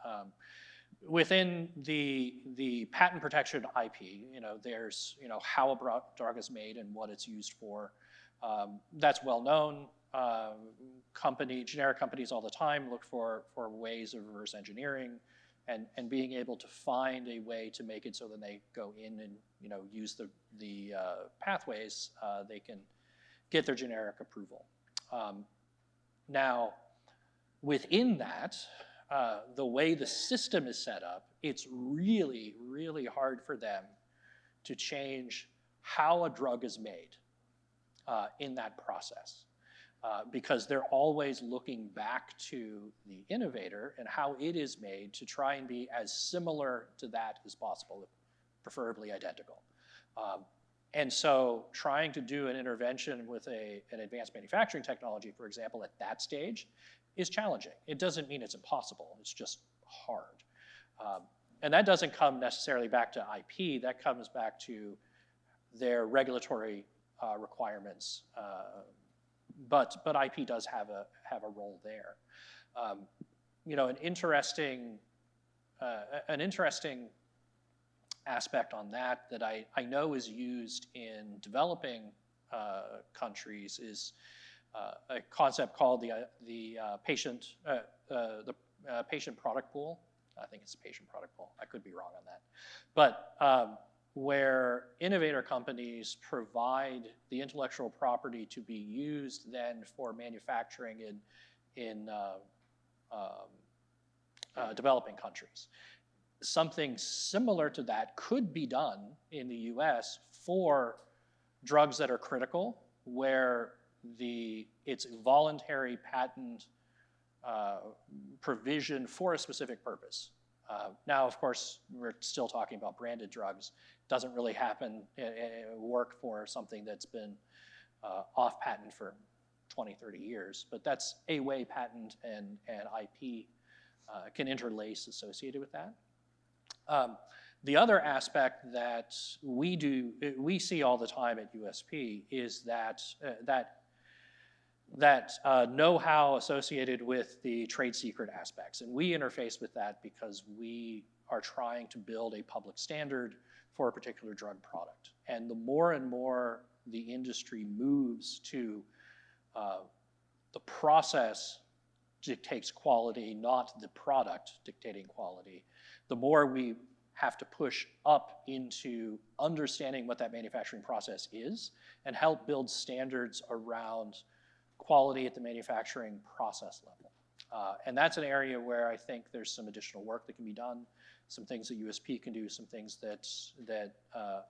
Within the patent protection IP, there's how a drug is made and what it's used for. That's well known. Generic companies all the time look for ways of reverse engineering and being able to find a way to make it so that they go in and use the pathways, they can get their generic approval. Now, within that, the way the system is set up, it's really, really hard for them to change how a drug is made in that process. Because they're always looking back to the innovator and how it is made to try and be as similar to that as possible, preferably identical. And so trying to do an intervention with an advanced manufacturing technology, for example, at that stage is challenging. It doesn't mean it's impossible, it's just hard. And that doesn't come necessarily back to IP, that comes back to their regulatory requirements. But IP does have a role there. You know, an interesting aspect on that I know is used in developing countries is a concept called the patient product pool. I think it's a patient product pool. I could be wrong on that, but where innovator companies provide the intellectual property to be used then for manufacturing in developing countries. Something similar to that could be done in the US for drugs that are critical, where it's voluntary patent provision for a specific purpose. Now, of course, we're still talking about branded drugs. Doesn't really work for something that's been off patent for 20, 30 years, but that's a way patent and IP can interlace associated with that. The other aspect that we see all the time at USP is that know-how associated with the trade secret aspects. And we interface with that because we are trying to build a public standard for a particular drug product. And the more and more the industry moves to the process dictates quality, not the product dictating quality, the more we have to push up into understanding what that manufacturing process is and help build standards around quality at the manufacturing process level. And that's an area where I think there's some additional work that can be done, some things that USP can do, some things that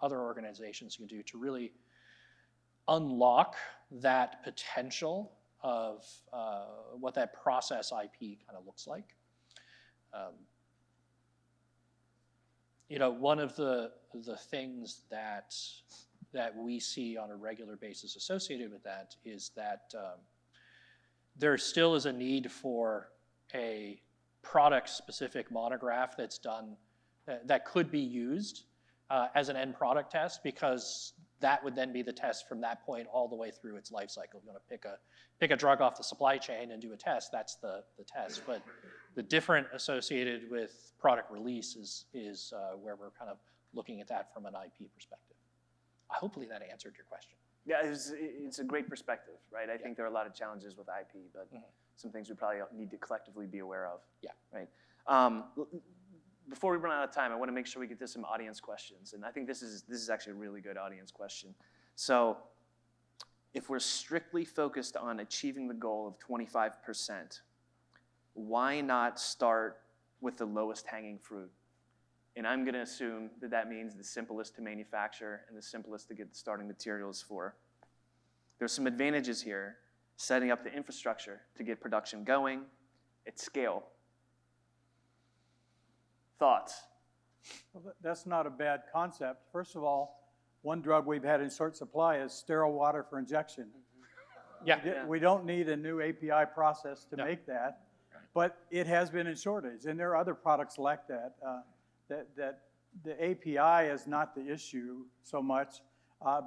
other organizations can do to really unlock that potential of what that process IP kind of looks like. You know, one of the things that we see on a regular basis associated with that is that there still is a need for a product-specific monograph that's done, that could be used as an end product test, because that would then be the test from that point all the way through its life cycle. You're gonna pick a drug off the supply chain and do a test, that's the test. But the different associated with product release is where we're kind of looking at that from an IP perspective. Hopefully that answered your question. Yeah, it's a great perspective, right? I think there are a lot of challenges with IP, but some things we probably need to collectively be aware of. Yeah. Right. Before we run out of time, I want to make sure we get to some audience questions, and I think this is actually a really good audience question. So, if we're strictly focused on achieving the goal of 25%, why not start with the lowest hanging fruit? And I'm going to assume that that means the simplest to manufacture and the simplest to get the starting materials for. There's some advantages here, setting up the infrastructure to get production going at scale. Thoughts? Well, that's not a bad concept. First of all, one drug we've had in short supply is sterile water for injection. Yeah. We don't need a new API process to make that, but it has been in shortage, and there are other products like that. That the API is not the issue so much,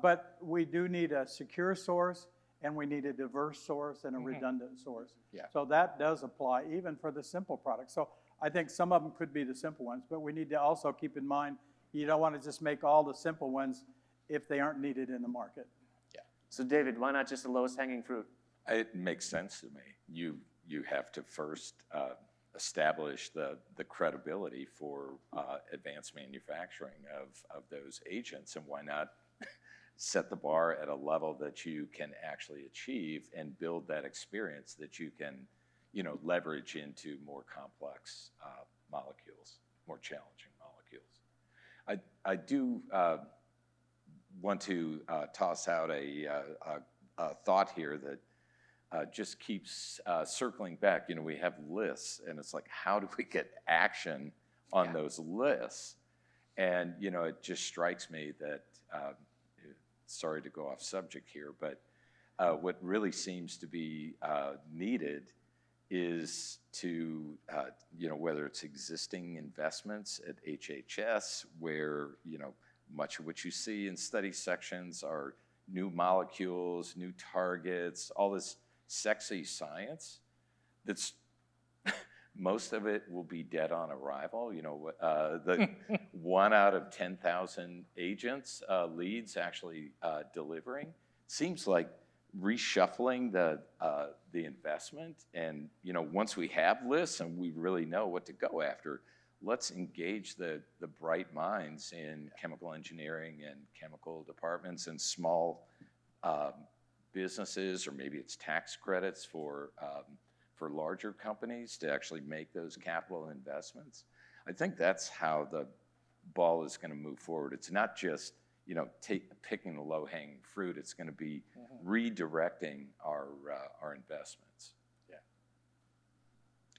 but we do need a secure source, and we need a diverse source and a redundant source. Yeah. So that does apply even for the simple products. So I think some of them could be the simple ones, but we need to also keep in mind, you don't want to just make all the simple ones if they aren't needed in the market. Yeah. So David, why not just the lowest hanging fruit? It makes sense to me. You have to first establish the credibility for advanced manufacturing of those agents, and why not set the bar at a level that you can actually achieve and build that experience that you can, you know, leverage into more complex molecules, more challenging molecules. I do want to toss out a thought here that just keeps circling back. You know, we have lists, and it's like, how do we get action on those lists? And, you know, it just strikes me that, sorry to go off subject here, but what really seems to be needed is to, you know, whether it's existing investments at HHS, where, you know, much of what you see in study sections are new molecules, new targets, all this sexy science that's most of it will be dead on arrival. You know, the 1 out of 10,000 agents, leads actually delivering. Seems like reshuffling the investment. And, you know, once we have lists and we really know what to go after, let's engage the bright minds in chemical engineering and chemical departments and small businesses, or maybe it's tax credits for larger companies to actually make those capital investments. I think that's how the ball is going to move forward. It's not just, you know, picking the low-hanging fruit. It's going to be redirecting our investments. Yeah.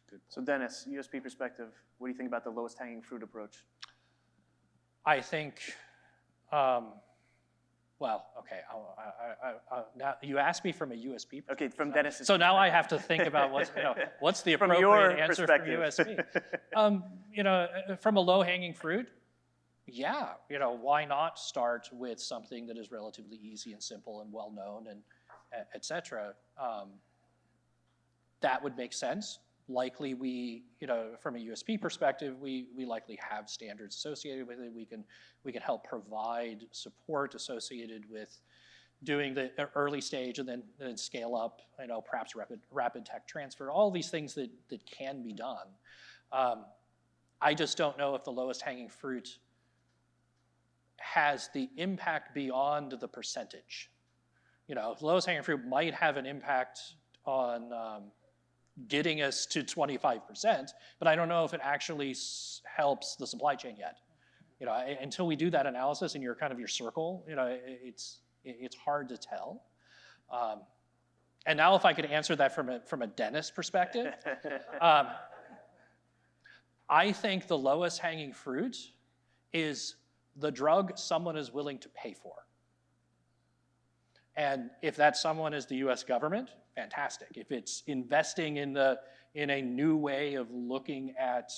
Good. So Dennis, USP perspective, what do you think about the lowest hanging fruit approach? I think, well, okay, now you asked me from a USP perspective. Okay, from Dennis. So now I have to think about what's the From your appropriate answer for perspective. USP. You know, from a low-hanging fruit, yeah, you know, why not start with something that is relatively easy and simple and well-known and et cetera. That would make sense. Likely we, you know, from a USP perspective, we likely have standards associated with it. We can help provide support associated with doing the early stage and then scale up, you know, perhaps rapid tech transfer, all these things that can be done. I just don't know if the lowest hanging fruit has the impact beyond the percentage. You know, the lowest hanging fruit might have an impact on getting us to 25%, but I don't know if it actually helps the supply chain yet. You know, until we do that analysis in your circle, you know, it's hard to tell. And now if I could answer that from a dentist perspective, I think the lowest hanging fruit is the drug someone is willing to pay for. And if that someone is the US government, fantastic. If it's investing in a new way of looking at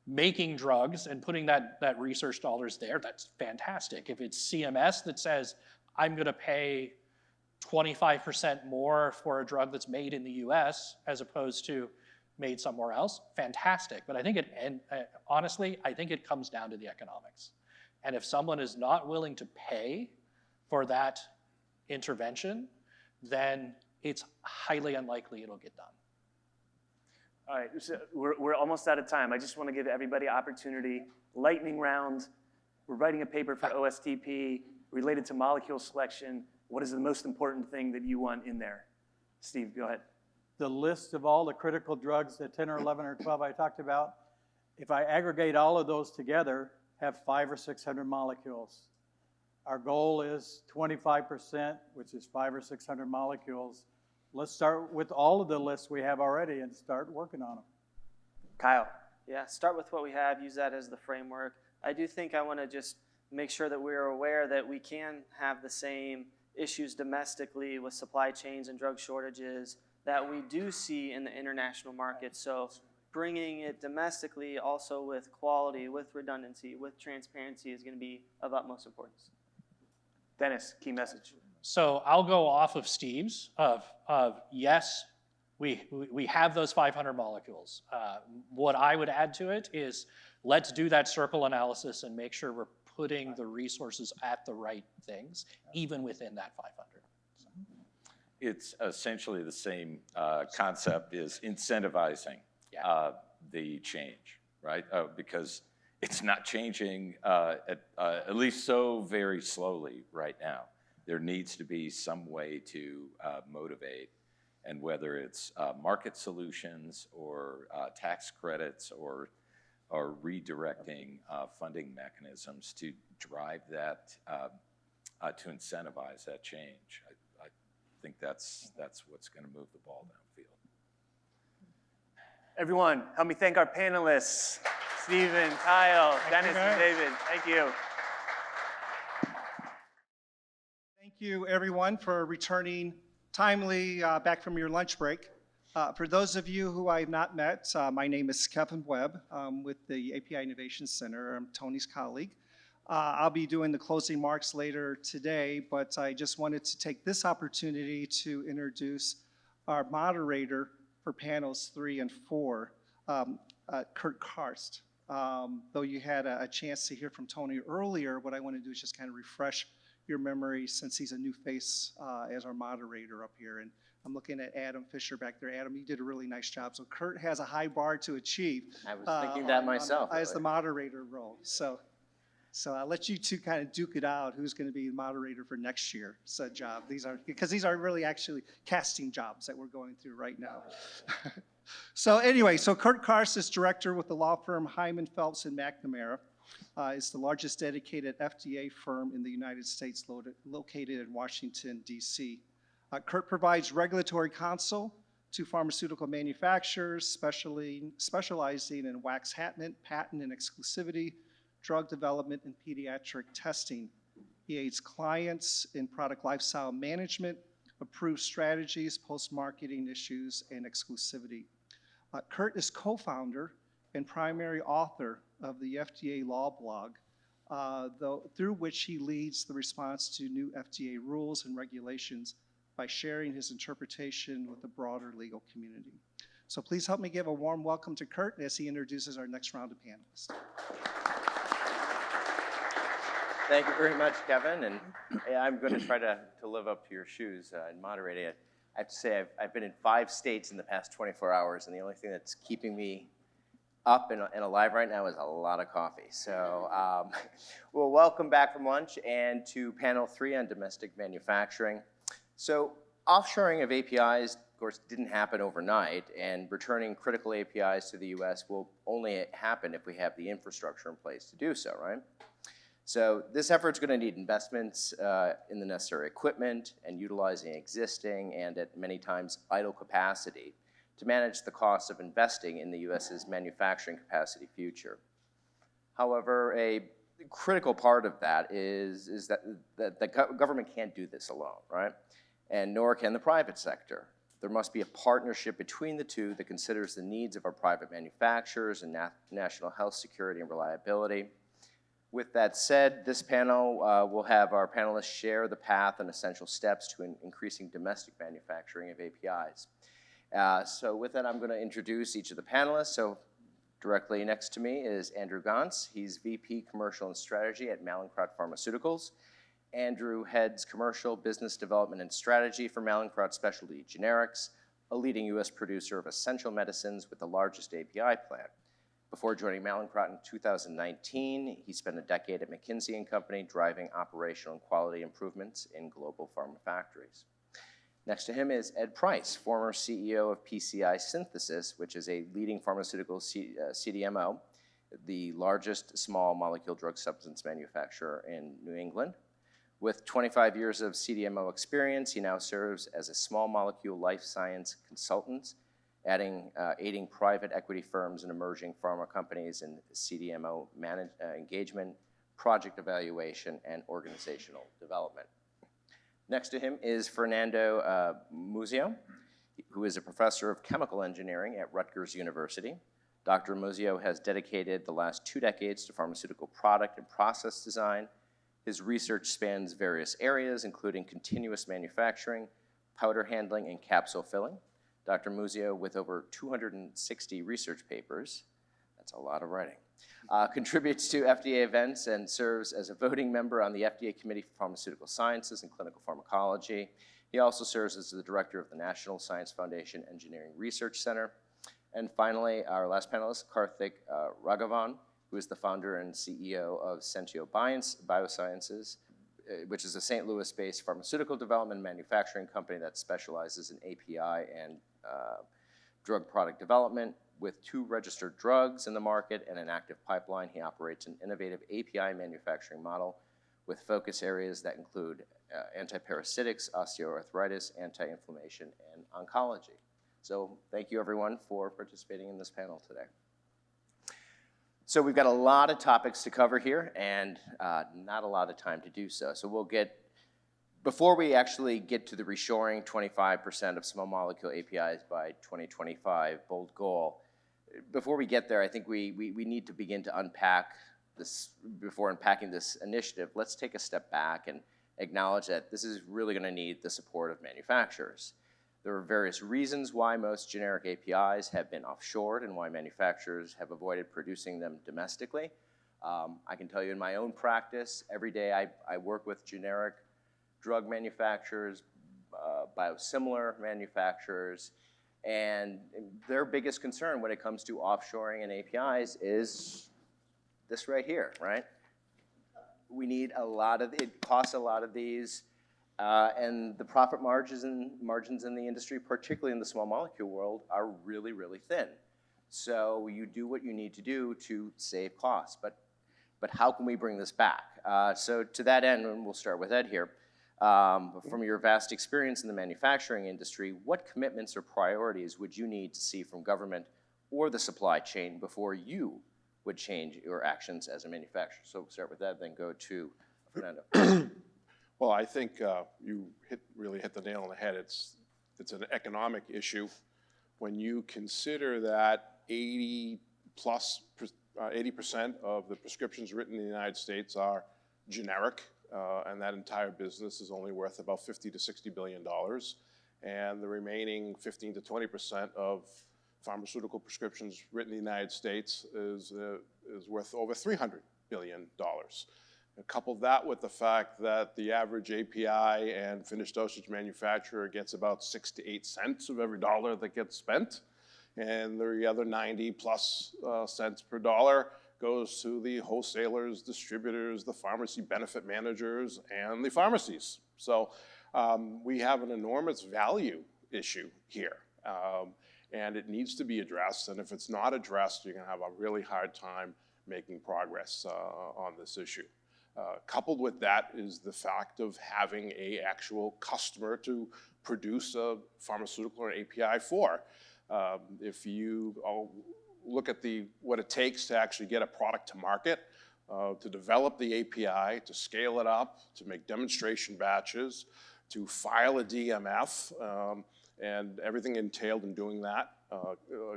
making drugs and putting that research dollars there, that's fantastic. If it's CMS that says, I'm gonna pay 25% more for a drug that's made in the US as opposed to made somewhere else, fantastic. But I think honestly, I think it comes down to the economics. And if someone is not willing to pay for that intervention, then it's highly unlikely it'll get done. All right, so we're almost out of time. I just want to give everybody opportunity. Lightning round. We're writing a paper for OSTP related to molecule selection. What is the most important thing that you want in there? Steve, go ahead. The list of all the critical drugs, the 10 or 11 or 12 I talked about, if I aggregate all of those together, have 500 or 600 molecules. Our goal is 25%, which is 500 or 600 molecules. Let's start with all of the lists we have already and start working on them. Kyle. Yeah, start with what we have, use that as the framework. I do think I want to just make sure that we're aware that we can have the same issues domestically with supply chains and drug shortages that we do see in the international market. So bringing it domestically also with quality, with redundancy, with transparency is going to be of utmost importance. Dennis, key message. So I'll go off of Steve's of yes, we have those 500 molecules. What I would add to it is let's do that circle analysis and make sure we're putting the resources at the right things, even within that 500. It's essentially the same concept as incentivizing the change, right? Because it's not changing at least so very slowly right now. There needs to be some way to motivate, and whether it's market solutions or tax credits or are redirecting funding mechanisms to drive that, to incentivize that change. I think that's what's going to move the ball downfield. Everyone, help me thank our panelists, Stephen, Kyle, Dennis, and David. Thank you. Thank you, everyone, for returning timely back from your lunch break. For those of you who I have not met, my name is Kevin Webb. I'm with the API Innovation Center. I'm Tony's colleague. I'll be doing the closing remarks later today, but I just wanted to take this opportunity to introduce our moderator for panels 3 and 4, Kurt Karst. Though you had a chance to hear from Tony earlier, what I want to do is just kind of refresh your memory since he's a new face as our moderator up here. And I'm looking at Adam Fisher back there. Adam, you did a really nice job. So Kurt has a high bar to achieve. I was thinking that myself. As the moderator role. So I'll let you two kind of duke it out who's going to be the moderator for next year's job. Because these are really actually casting jobs that we're going through right now. So anyway, Kurt Karst is director with the law firm Hyman, Phelps, and McNamara. It's the largest dedicated FDA firm in the United States located in Washington, D.C. Kurt provides regulatory counsel to pharmaceutical manufacturers, specializing in wax patent and exclusivity, drug development, and pediatric testing. He aids clients in product lifecycle management, approves strategies, post-marketing issues, and exclusivity. Kurt is co-founder and primary author of the FDA Law Blog, through which he leads the response to new FDA rules and regulations by sharing his interpretation with the broader legal community. So please help me give a warm welcome to Kurt as he introduces our next round of panelists. Thank you very much, Kevin. And I'm going to try to live up to your shoes in moderating it. I have to say, I've been in 5 states in the past 24 hours, and the only thing that's keeping me up and alive right now is a lot of coffee. So well, welcome back from lunch and to panel 3 on domestic manufacturing. So offshoring of APIs, of course, didn't happen overnight, and returning critical APIs to the US will only happen if we have the infrastructure in place to do so, right? So this effort's going to need investments in the necessary equipment and utilizing existing and at many times idle capacity to manage the cost of investing in the US's manufacturing capacity future. However, a critical part of that is that the government can't do this alone, right? And nor can the private sector. There must be a partnership between the two that considers the needs of our private manufacturers and national health security and reliability. With that said, this panel will have our panelists share the path and essential steps to increasing domestic manufacturing of APIs. So with that, I'm going to introduce each of the panelists. So directly next to me is Andrew Gantz. He's VP Commercial and Strategy at Mallinckrodt Pharmaceuticals. Andrew heads Commercial Business Development and Strategy for Mallinckrodt Specialty Generics, a leading US producer of essential medicines with the largest API plant. Before joining Mallinckrodt in 2019, he spent a decade at McKinsey & Company driving operational and quality improvements in global pharma factories. Next to him is Ed Price, former CEO of PCI Synthesis, which is a leading pharmaceutical CDMO, the largest small molecule drug substance manufacturer in New England. With 25 years of CDMO experience, he now serves as a small molecule life science consultant, aiding private equity firms and emerging pharma companies in CDMO engagement, project evaluation, and organizational development. Next to him is Fernando Muzio, who is a professor of chemical engineering at Rutgers University. Dr. Muzio has dedicated the last 2 decades to pharmaceutical product and process design. His research spans various areas, including continuous manufacturing, powder handling, and capsule filling. Dr. Muzio, with over 260 research papers, that's a lot of writing, contributes to FDA events and serves as a voting member on the FDA Committee for Pharmaceutical Sciences and Clinical Pharmacology. He also serves as the director of the National Science Foundation Engineering Research Center. And finally, our last panelist, Karthik Raghavan, who is the founder and CEO of Sentio Biosciences, which is a St. Louis-based pharmaceutical development and manufacturing company that specializes in API and drug product development, With 2 registered drugs in the market and an active pipeline, he operates an innovative API manufacturing model with focus areas that include antiparasitics, osteoarthritis, anti-inflammation, and oncology. So thank you everyone for participating in this panel today. So we've got a lot of topics to cover here and not a lot of time to do so. So before we actually get to the reshoring 25% of small molecule APIs by 2025, bold goal, before we get there, I think we need to begin to unpack this. Before unpacking this initiative, let's take a step back and acknowledge that this is really going to need the support of manufacturers. There are various reasons why most generic APIs have been offshored and why manufacturers have avoided producing them domestically. I can tell you in my own practice, every day I work with generic drug manufacturers, biosimilar manufacturers, and their biggest concern when it comes to offshoring and APIs is this right here, right? We need it costs a lot of these, and the profit margins in the industry, particularly in the small molecule world, are really, really thin. So you do what you need to do to save costs, but how can we bring this back? So to that end, and we'll start with Ed here, from your vast experience in the manufacturing industry, what commitments or priorities would you need to see from government or the supply chain before you would change your actions as a manufacturer? So we'll start with that, then go to Fernando. Well, I think you really hit the nail on the head. It's an economic issue. When you consider that 80% of the prescriptions written in the United States are generic, and that entire business is only worth about $50 to $60 billion, and the remaining 15 to 20% of pharmaceutical prescriptions written in the United States is worth over $300 billion. Couple that with the fact that the average API and finished dosage manufacturer gets about 6 to 8 cents of every dollar that gets spent, and the other 90 plus cents per dollar goes to the wholesalers, distributors, the pharmacy benefit managers, and the pharmacies. So we have an enormous value issue here, and it needs to be addressed. And if it's not addressed, you're going to have a really hard time making progress on this issue. Coupled with that is the fact of having an actual customer to produce a pharmaceutical or API for. If you look at what it takes to actually get a product to market, to develop the API, to scale it up, to make demonstration batches, to file a DMF, and everything entailed in doing that,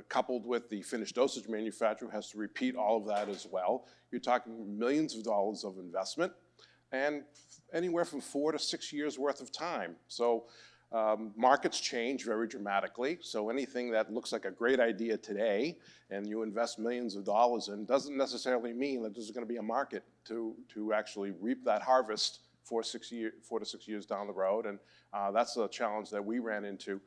coupled with the finished dosage manufacturer who has to repeat all of that as well. You're talking millions of dollars of investment and anywhere from 4 to 6 years worth of time. So markets change very dramatically. So anything that looks like a great idea today and you invest millions of dollars in doesn't necessarily mean that there's going to be a market to actually reap that harvest 4 to 6 years down the road. And that's a challenge that we ran into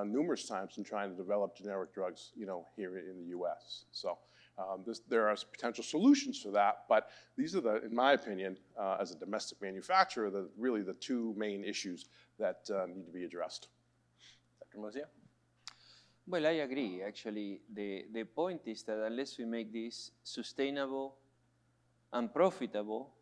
numerous times in trying to develop generic drugs, here in the U.S. So there are potential solutions for that, but these are in my opinion, as a domestic manufacturer, really the 2 main issues that need to be addressed. Dr. Mozia? Well, I agree. Actually, the point is that unless we make this sustainable and profitable,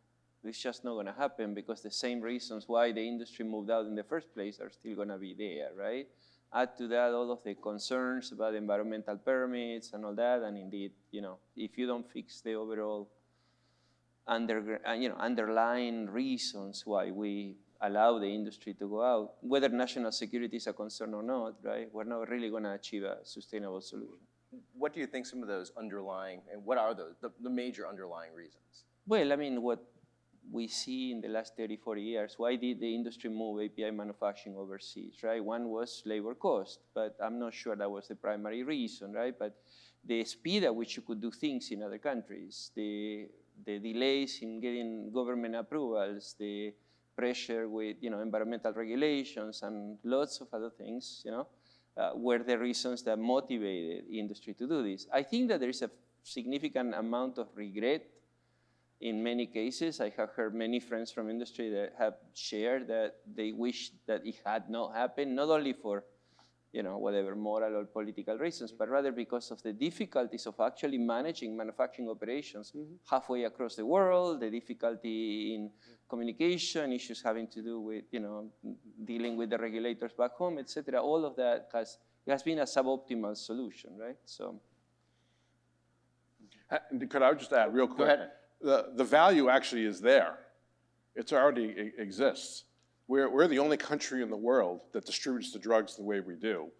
it's just not going to happen, because the same reasons why the industry moved out in the first place are still going to be there, right? Add to that all of the concerns about environmental permits and all that, and indeed, if you don't fix the overall underlying reasons why we allow the industry to go out, whether national security is a concern or not, right? We're not really going to achieve a sustainable solution. What do you think some of those underlying, and what are the major underlying reasons? Well, I mean, what we see in the last 30, 40 years, why did the industry move API manufacturing overseas, right? One was labor cost, but I'm not sure that was the primary reason, right? But the speed at which you could do things in other countries, the delays in getting government approvals, the pressure with environmental regulations and lots of other things, were the reasons that motivated industry to do this. I think that there is a significant amount of regret in many cases. I have heard many friends from industry that have shared that they wish that it had not happened, not only for whatever moral or political reasons, but rather because of the difficulties of actually managing manufacturing operations halfway across the world, the difficulty in communication, issues having to do with, dealing with the regulators back home, et cetera. All of that has been a suboptimal solution, right? So. Could I just add real quick? Go ahead. The value actually is there. It already exists. We're the only country in the world that distributes the drugs the way we do.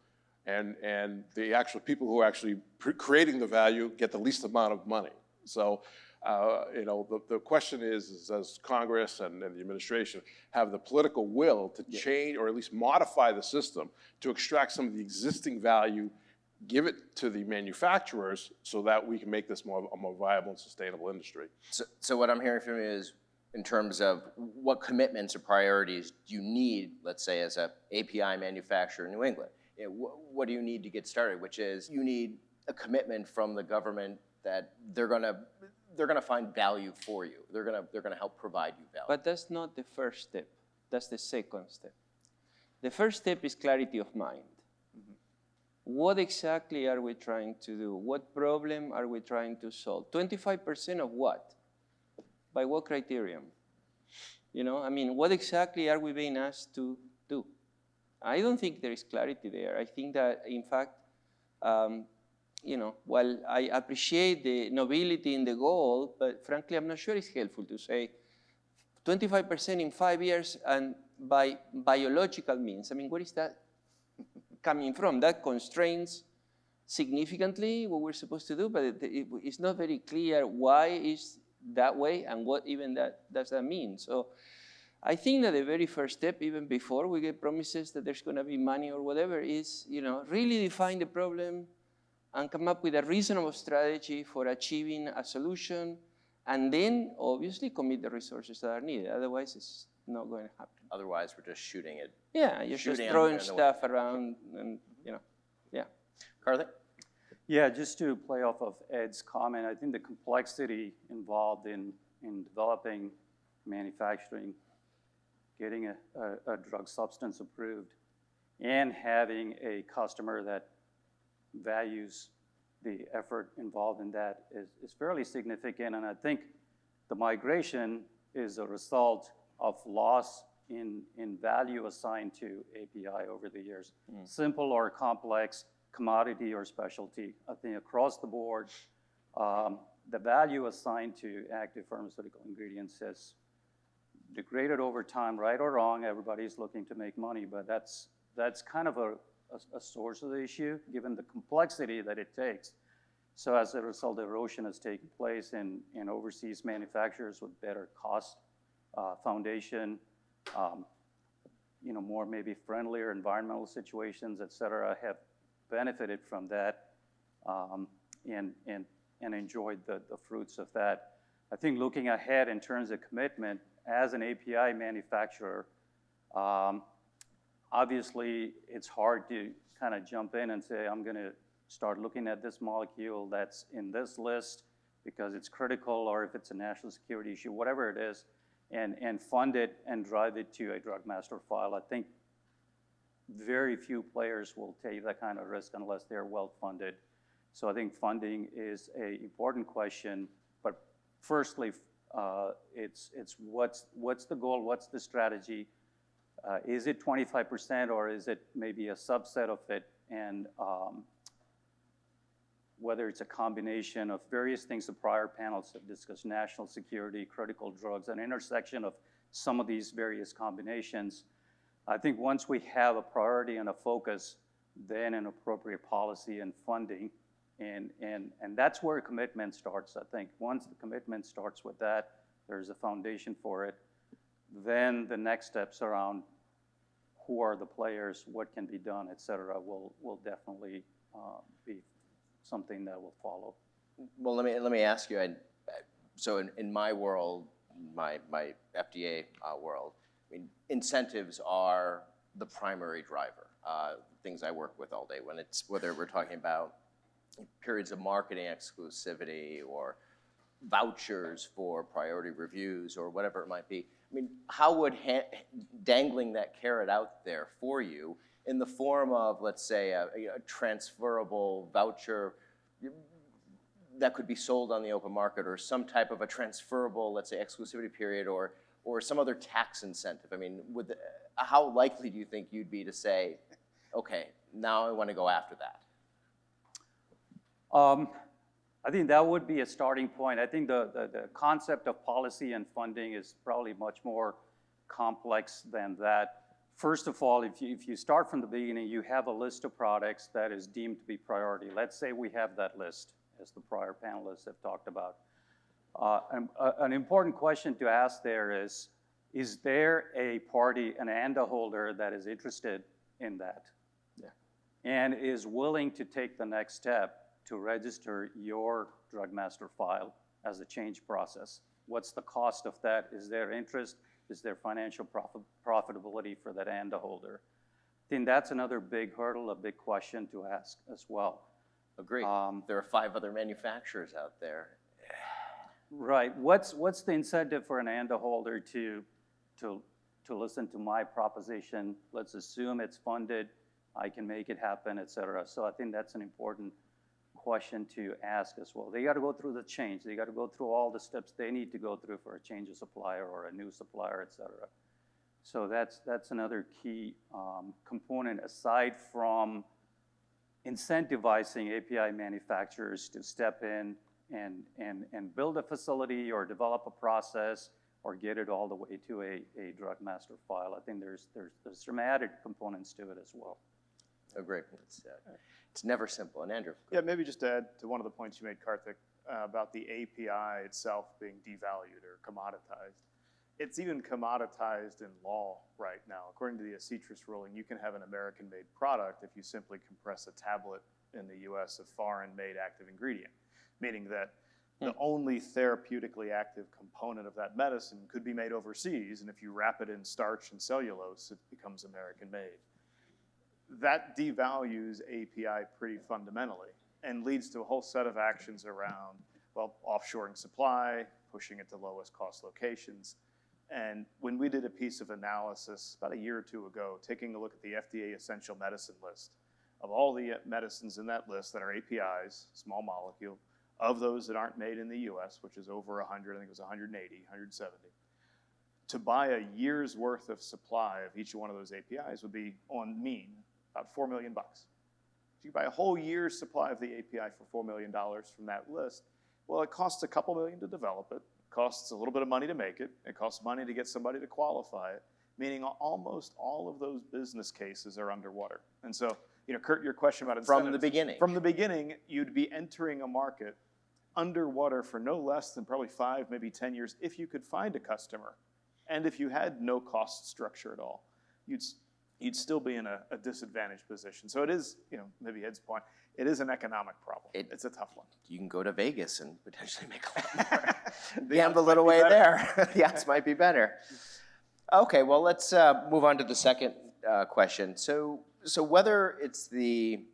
And the actual people who are actually creating the value get the least amount of money. So, the question is does Congress and the administration have the political will to change or at least modify the system to extract some of the existing value, give it to the manufacturers so that we can make this a more viable and sustainable industry? So what I'm hearing from you is, in terms of what commitments or priorities do you need, let's say, as a API manufacturer in New England? What do you need to get started? Which is, you need a commitment from the government that they're gonna find value for you. They're gonna help provide you value. But that's not the first step. That's the second step. The first step is clarity of mind. What exactly are we trying to do? What problem are we trying to solve? 25% of what? By what criterion? What exactly are we being asked to do? I don't think there is clarity there. I think that, in fact, while I appreciate the nobility in the goal, but frankly, I'm not sure it's helpful to say 25% in 5 years and by biological means. Where is that coming from? That constrains significantly what we're supposed to do, but it's not very clear why is that way and what even that does that mean. So I think that the very first step, even before we get promises that there's going to be money or whatever, is really define the problem and come up with a reasonable strategy for achieving a solution, and then obviously commit the resources that are needed. Otherwise, it's not going to happen. Otherwise, we're just shooting it. Yeah, you're just throwing stuff around, and yeah. Carly? Yeah, just to play off of Ed's comment, I think the complexity involved in developing, manufacturing, getting a drug substance approved, and having a customer that values the effort involved in that is fairly significant. And I think the migration is a result of loss in value assigned to API over the years. Simple or complex, commodity or specialty. I think across the board, the value assigned to active pharmaceutical ingredients has degraded over time, right or wrong. Everybody's looking to make money, but that's kind of a source of the issue, given the complexity that it takes. So as a result, erosion has taken place in overseas manufacturers with better cost foundation, more maybe friendlier environmental situations, et cetera, have benefited from that and enjoyed the fruits of that. I think looking ahead in terms of commitment, as an API manufacturer, obviously it's hard to kind of jump in and say, I'm going to start looking at this molecule that's in this list because it's critical, or if it's a national security issue, whatever it is, and fund it and drive it to a drug master file. I think very few players will take that kind of risk unless they're well funded. So I think funding is an important question, but firstly, it's what's the goal, what's the strategy? Is it 25% or is it maybe a subset of it? And whether it's a combination of various things the prior panels have discussed, national security, critical drugs, an intersection of some of these various combinations. I think once we have a priority and a focus, then an appropriate policy and funding, and that's where commitment starts. I think once the commitment starts with that, there's a foundation for it, then the next steps around who are the players, what can be done, et cetera, will definitely be something that will follow. Well, let me ask you. So in my world, my FDA world, I mean, incentives are the primary driver. Things I work with all day. Whether we're talking about periods of marketing exclusivity or vouchers for priority reviews or whatever it might be. I I mean, how would dangling that carrot out there for you in the form of, let's say, a transferable voucher that could be sold on the open market, or some type of a transferable, let's say, exclusivity period, or some other tax incentive? I mean, how likely do you think you'd be to say, okay, now I want to go after that? I think that would be a starting point. I think the concept of policy and funding is probably much more complex than that. First of all, if you start from the beginning, you have a list of products that is deemed to be priority. Let's say we have that list, as the prior panelists have talked about. An important question to ask there is there a party, an ANDA holder, that is interested in that? Yeah. And is willing to take the next step to register your drug master file as a change process? What's the cost of that? Is there interest? Is there financial profitability for that ANDA holder? I think that's another big hurdle, a big question to ask as well. Agreed. There are 5 other manufacturers out there. Right. What's the incentive for an ANDA holder to listen to my proposition? Let's assume it's funded, I can make it happen, et cetera. So I think that's an important question to ask as well. They got to go through the change. They got to go through all the steps they need to go through for a change of supplier or a new supplier, et cetera. So that's another key component, aside from incentivizing API manufacturers to step in and build a facility or develop a process or get it all the way to a drug master file. I think there's some added components to it as well. Agree. It's never simple. And Andrew? Yeah, maybe just to add to one of the points you made, Karthik, about the API itself being devalued or commoditized. It's even commoditized in law right now. According to the CITRIS ruling, you can have an American-made product if you simply compress a tablet in the US of foreign-made active ingredient, meaning that the only therapeutically active component of that medicine could be made overseas, and if you wrap it in starch and cellulose, it becomes American-made. That devalues API pretty fundamentally and leads to a whole set of actions around, well, offshoring supply, pushing it to lowest cost locations. And when we did a piece of analysis about a year or 2 ago, taking a look at the FDA essential medicine list, of all the medicines in that list that are APIs, small molecule, of those that aren't made in the US, which is over 100, I think it was 180, 170, to buy a year's worth of supply of each one of those APIs would be, on mean, about $4 million. So you buy a whole year's supply of the API for $4 million from that list. Well, it costs a couple million to develop it. It costs a little bit of money to make it. It costs money to get somebody to qualify it, meaning almost all of those business cases are underwater. And so, Kurt, your question about incentives. From the beginning. From the beginning, you'd be entering a market underwater for no less than probably 5, maybe 10 years if you could find a customer. And if you had no cost structure at all, you'd still be in a disadvantaged position. So it is, maybe Ed's point, it is an economic problem. It's a tough one. You can go to Vegas and potentially make a lot more. Gamble a little way there. The odds might be better. Okay, well, let's move on to the second question. So whether it's the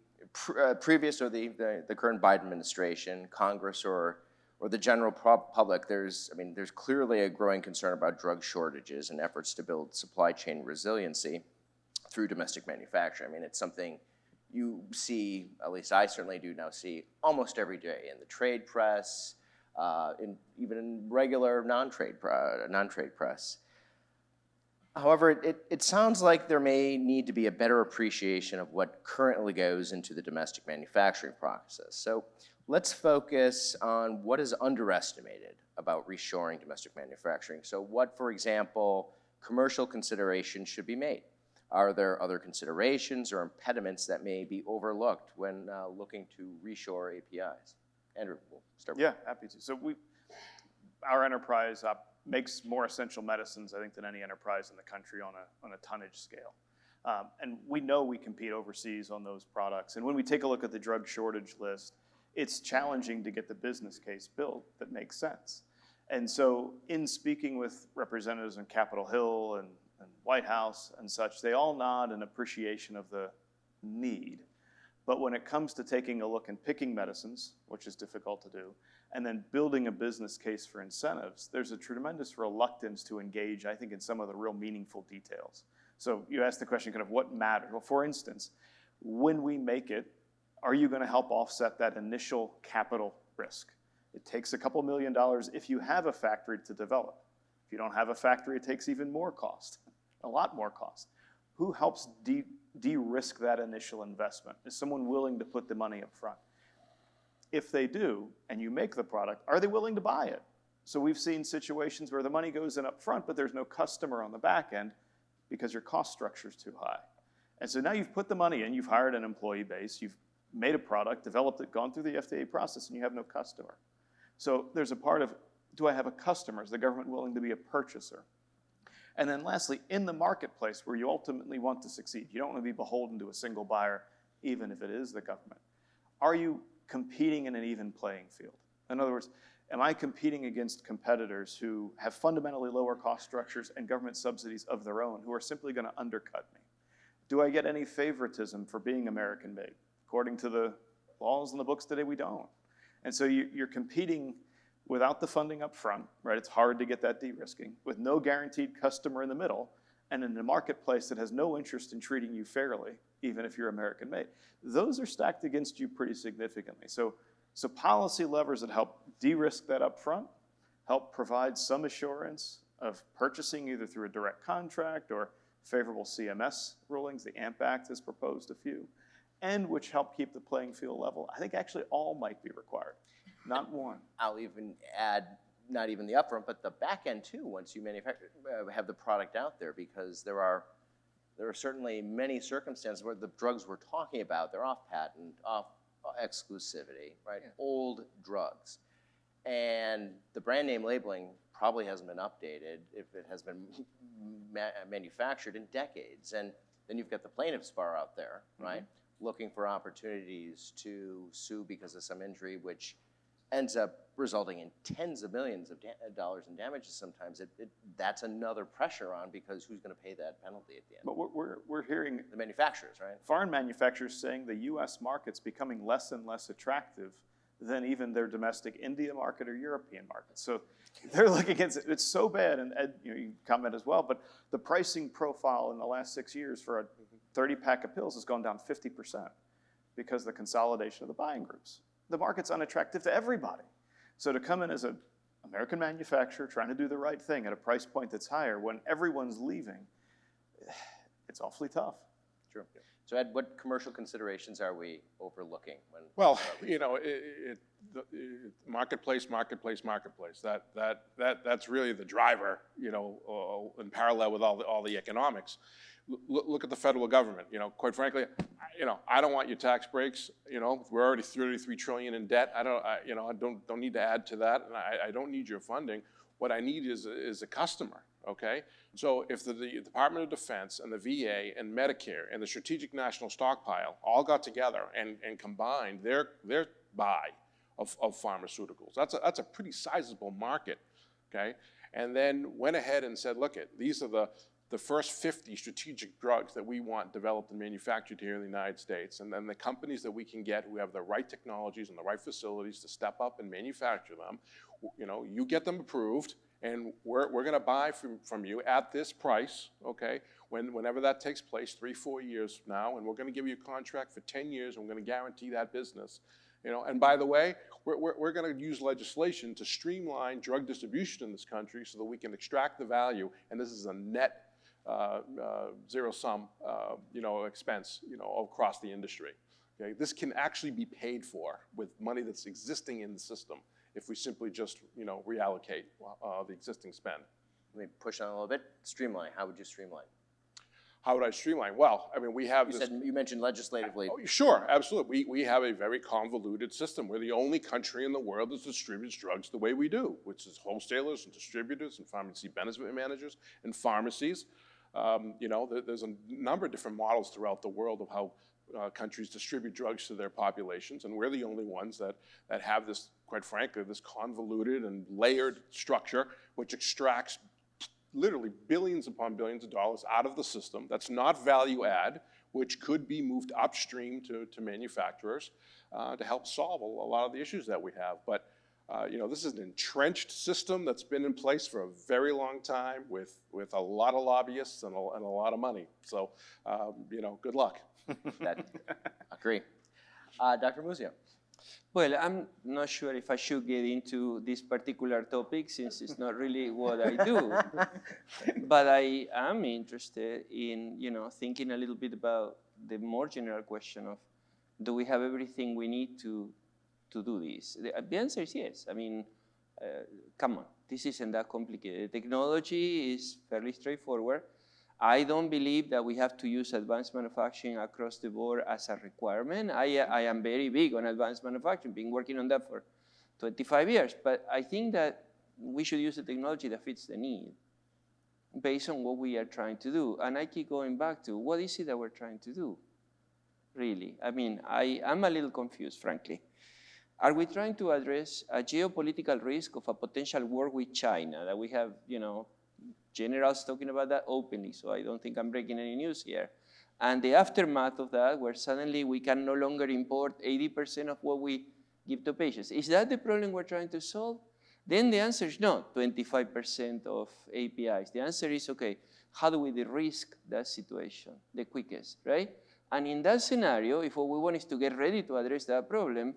previous or the current Biden administration, Congress, or the general public, there's clearly a growing concern about drug shortages and efforts to build supply chain resiliency through domestic manufacturing. I mean, it's something you see, at least I certainly do now see, almost every day in the trade press, even in regular non-trade press. However, it sounds like there may need to be a better appreciation of what currently goes into the domestic manufacturing process. So let's focus on what is underestimated about reshoring domestic manufacturing. So what, for example, commercial considerations should be made? Are there other considerations or impediments that may be overlooked when looking to reshore APIs? Andrew, we'll start with you. Yeah, happy to. So our enterprise makes more essential medicines, I think, than any enterprise in the country on a tonnage scale. And we know we compete overseas on those products. And when we take a look at the drug shortage list, it's challenging to get the business case built that makes sense. And so in speaking with representatives in Capitol Hill and White House and such, they all nod in appreciation of the need. But when it comes to taking a look and picking medicines, which is difficult to do, and then building a business case for incentives, there's a tremendous reluctance to engage, I think, in some of the real meaningful details. So you asked the question kind of what matters. Well, for instance, when we make it, are you going to help offset that initial capital risk? It takes a couple $1 million if you have a factory to develop. If you don't have a factory, it takes even more cost, a lot more cost. Who helps de-risk that initial investment? Is someone willing to put the money up front? If they do, and you make the product, are they willing to buy it? So we've seen situations where the money goes in up front, but there's no customer on the back end because your cost structure is too high. And so now you've put the money in, you've hired an employee base, you've made a product, developed it, gone through the FDA process, and you have no customer. So there's a part of, do I have a customer? Is the government willing to be a purchaser? And then lastly, in the marketplace where you ultimately want to succeed, you don't want to be beholden to a single buyer, even if it is the government. Are you competing in an even playing field? In other words, am I competing against competitors who have fundamentally lower cost structures and government subsidies of their own who are simply going to undercut me? Do I get any favoritism for being American-made? According to the laws in the books today, we don't. And so you're competing without the funding up front, right? It's hard to get that de-risking, with no guaranteed customer in the middle, and in a marketplace that has no interest in treating you fairly, even if you're American-made. Those are stacked against you pretty significantly. So policy levers that help de-risk that up front, help provide some assurance of purchasing either through a direct contract or favorable CMS rulings, the AMP Act has proposed a few, and which help keep the playing field level. I think actually all might be required, not one. I'll even add, not even the upfront, but the back end too, once you manufacture, have the product out there, because there are certainly many circumstances where the drugs we're talking about, they're off patent, off exclusivity, right? Yeah. Old drugs. And the brand name labeling probably hasn't been updated if it has been manufactured in decades. And then you've got the plaintiffs bar out there, right? Looking for opportunities to sue because of some injury, which ends up resulting in tens of millions of dollars in damages sometimes. That's another pressure on, because who's going to pay that penalty at the end? But we're hearing the manufacturers, right? Foreign manufacturers saying the U.S. market's becoming less and less attractive than even their domestic India market or European market. So they're looking at it's so bad, and Ed, you comment as well, but the pricing profile in the last 6 years for a 30-pack of pills has gone down 50% because of the consolidation of the buying groups. The market's unattractive to everybody. So to come in as an American manufacturer trying to do the right thing at a price point that's higher when everyone's leaving, it's awfully tough. True. So Ed, what commercial considerations are we overlooking? Well, you know, marketplace. That's really the driver, you know, in parallel with all the economics. Look at the federal government. You know, quite frankly, you know, I don't want your tax breaks. You know, we're already $33 trillion in debt. I don't need to add to that, and I don't need your funding. What I need is a customer. Okay, so if the Department of Defense and the VA and Medicare and the Strategic National Stockpile all got together and combined their buy of pharmaceuticals, that's a pretty sizable market. Okay, and then went ahead and said, look, these are the first 50 strategic drugs that we want developed and manufactured here in the United States, and then the companies that we can get who have the right technologies and the right facilities to step up and manufacture them, you know, you get them approved, and we're going to buy from you at this price, okay, whenever that takes place, 3-4 years from now, and we're going to give you a contract for 10 years, and we're going to guarantee that business. You know, and by the way, we're going to use legislation to streamline drug distribution in this country so that we can extract the value, and this is a net zero-sum, you know, expense, you know, across the industry. Okay, this can actually be paid for with money that's existing in the system if we simply just, you know, reallocate the existing spend. Let me push on a little bit. Streamline. How would you streamline? How would I streamline? Well, I mean, we have you mentioned legislatively. Oh, sure, absolutely. We have a very convoluted system. We're the only country in the world that distributes drugs the way we do, which is wholesalers and distributors and pharmacy benefit managers and pharmacies. You know, there's a number of different models throughout the world of how countries distribute drugs to their populations, and we're the only ones that have this, quite frankly, this convoluted and layered structure which extracts literally billions upon billions of dollars out of the system. That's not value add. which could be moved upstream to manufacturers to help solve a lot of the issues that we have. But this is an entrenched system that's been in place for a very long time with a lot of lobbyists and a lot of money. So, good luck. Agree. Dr. Muzio. Well, I'm not sure if I should get into this particular topic since it's not really what I do. But I am interested in, thinking a little bit about the more general question of, do we have everything we need to do this? The answer is yes. I mean, come on, this isn't that complicated. The technology is fairly straightforward. I don't believe that we have to use advanced manufacturing across the board as a requirement. I am very big on advanced manufacturing, been working on that for 25 years. But I think that we should use a technology that fits the need based on what we are trying to do. And I keep going back to, what is it that we're trying to do, really? I mean, I'm a little confused, frankly. Are we trying to address a geopolitical risk of a potential war with China that we have, generals talking about that openly, so I don't think I'm breaking any news here. And the aftermath of that, where suddenly we can no longer import 80% of what we give to patients. Is that the problem we're trying to solve? Then the answer is no, 25% of APIs. The answer is, okay, how do we de-risk that situation the quickest, right? And in that scenario, if what we want is to get ready to address that problem,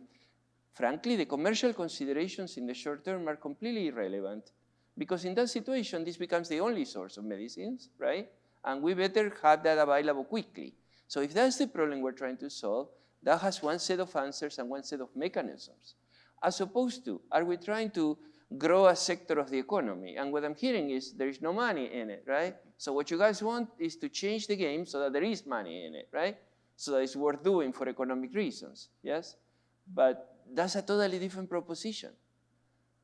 frankly, the commercial considerations in the short term are completely irrelevant. Because in that situation, this becomes the only source of medicines, right? And we better have that available quickly. So if that's the problem we're trying to solve, that has one set of answers and one set of mechanisms. As opposed to, are we trying to grow a sector of the economy? And what I'm hearing is there is no money in it, right? So what you guys want is to change the game so that there is money in it, right? So that it's worth doing for economic reasons, yes? But that's a totally different proposition,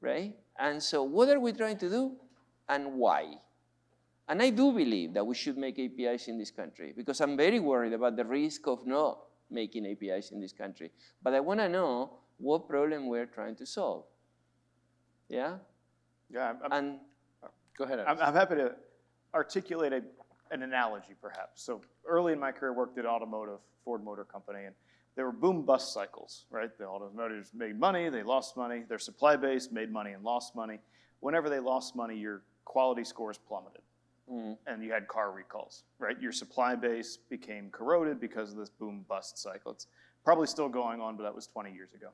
right? And so what are we trying to do and why? And I do believe that we should make APIs in this country because I'm very worried about the risk of not making APIs in this country. But I want to know what problem we're trying to solve. Yeah? Yeah, Go ahead. I'm happy to articulate an analogy, perhaps. So early in my career, worked at automotive, Ford Motor Company, and there were boom-bust cycles, right? The automotives made money, they lost money. Their supply base made money and lost money. Whenever they lost money, your quality scores plummeted. And you had car recalls, right? Your supply base became corroded because of this boom-bust cycle. It's probably still going on, but that was 20 years ago.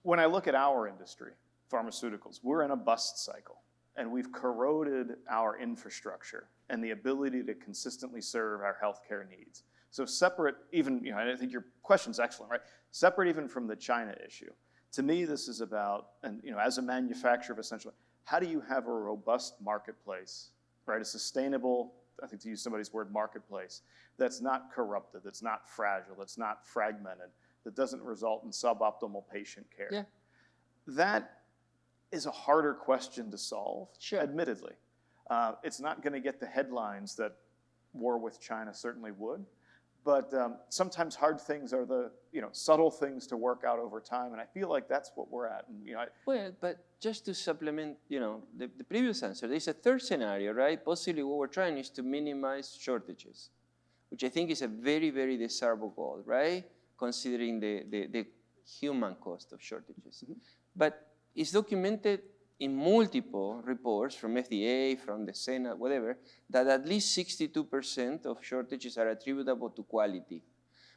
When I look at our industry, pharmaceuticals, we're in a bust cycle, and we've corroded our infrastructure and the ability to consistently serve our healthcare needs. So separate even, I think your question's excellent, right? Separate even from the China issue. To me, this is about, and as a manufacturer of essential, how do you have a robust marketplace, right? A sustainable, I think to use somebody's word, marketplace, that's not corrupted, that's not fragile, that's not fragmented, that doesn't result in suboptimal patient care. Yeah. That is a harder question to solve, Sure. Admittedly. It's not going to get the headlines that war with China certainly would. But sometimes hard things are the subtle things to work out over time, and I feel like that's what we're at. And, Well, but just to supplement, the previous answer, there's a third scenario, right? Possibly what we're trying is to minimize shortages, which I think is a very, very desirable goal, right? Considering the human cost of shortages. Mm-hmm. But it's documented in multiple reports from FDA, from the Senate, whatever, that at least 62% of shortages are attributable to quality.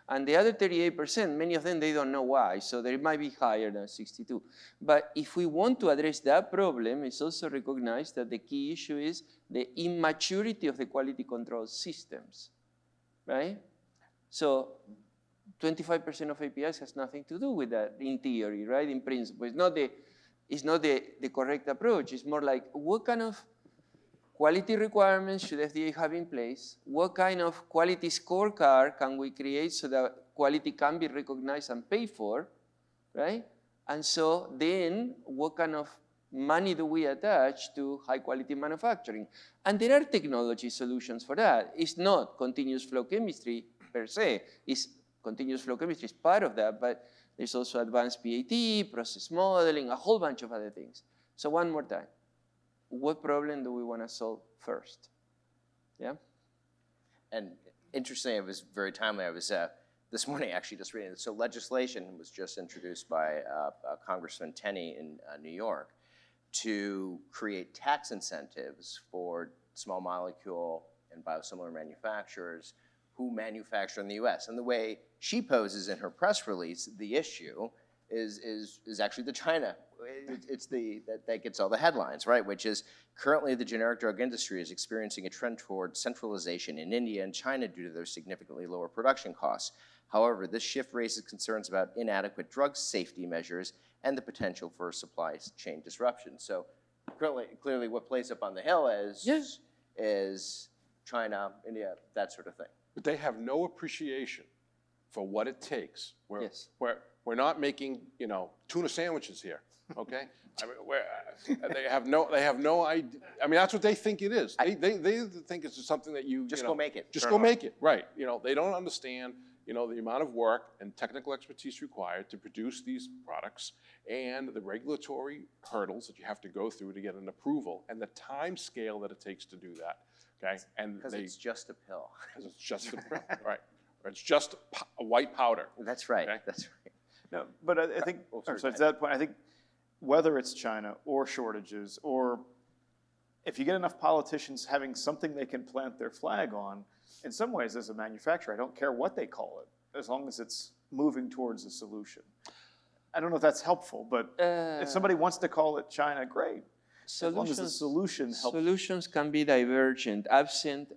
And the other 38%, many of them, they don't know why, so they might be higher than 62. But if we want to address that problem, it's also recognized that the key issue is the immaturity of the quality control systems, right? So 25% of APIs has nothing to do with that in theory, right? In principle, it's not the correct approach. It's more like, what kind of quality requirements should FDA have in place? What kind of quality scorecard can we create so that quality can be recognized and paid for, right? And so then, what kind of money do we attach to high quality manufacturing? And there are technology solutions for that. It's not continuous flow chemistry per se. Continuous flow chemistry is part of that, but there's also advanced PAT, process modeling, a whole bunch of other things. So one more time, what problem do we want to solve first? Yeah? And interesting, it was very timely. I was this morning actually just reading it. So legislation was just introduced by Congressman Tenney in New York to create tax incentives for small molecule and biosimilar manufacturers who manufacture in the US. And the way she poses in her press release, the issue is actually the China. It's that gets all the headlines, right? Which is currently the generic drug industry is experiencing a trend toward centralization in India and China due to their significantly lower production costs. However, this shift raises concerns about inadequate drug safety measures and the potential for supply chain disruption. So clearly what plays up on the Hill is China, India, that sort of thing. But they have no appreciation for what it takes. Yes. We're not making, tuna sandwiches here, okay? I mean, they have no idea. I mean, that's what they think it is. They think it's something that you Just go make it. Just go make it, right? They don't understand, the amount of work and technical expertise required to produce these products and the regulatory hurdles that you have to go through to get an approval and the time scale that it takes to do that, okay? And because it's just a pill. Because it's just a pill, right? Or it's just a white powder. That's right. Okay? That's right. No, but I think, so to that point, I think whether it's China or shortages, or if you get enough politicians having something they can plant their flag on, in some ways as a manufacturer, I don't care what they call it, as long as it's moving towards a solution. I don't know if that's helpful, but if somebody wants to call it China, great. As long as the solution helps. Solutions can be divergent, absent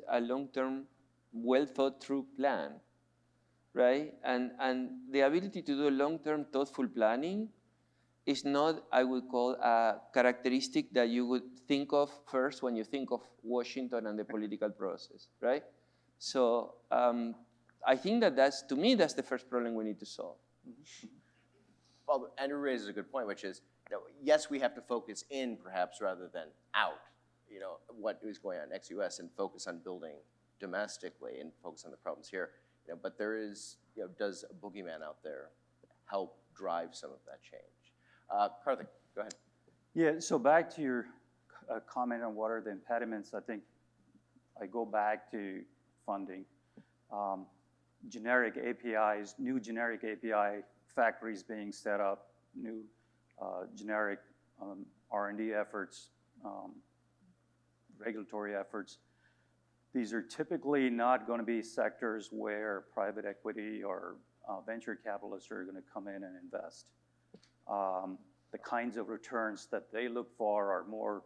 a long-term, well-thought-through plan, right? And the ability to do long-term thoughtful planning is not, I would call, a characteristic that you would think of first when you think of Washington and the political process, right? So I think that's, to me, that's the first problem we need to solve. Well, Andrew raises a good point, which is, yes, we have to focus in perhaps rather than out, what is going on ex-US and focus on building domestically and focus on the problems here. But there is, does a boogeyman out there help drive some of that change? Karthik, go ahead. Yeah, so back to your comment on what are the impediments, I think I go back to funding. Generic APIs, new generic API factories being set up, new generic R&D efforts, regulatory efforts. These are typically not going to be sectors where private equity or venture capitalists are going to come in and invest. The kinds of returns that they look for are more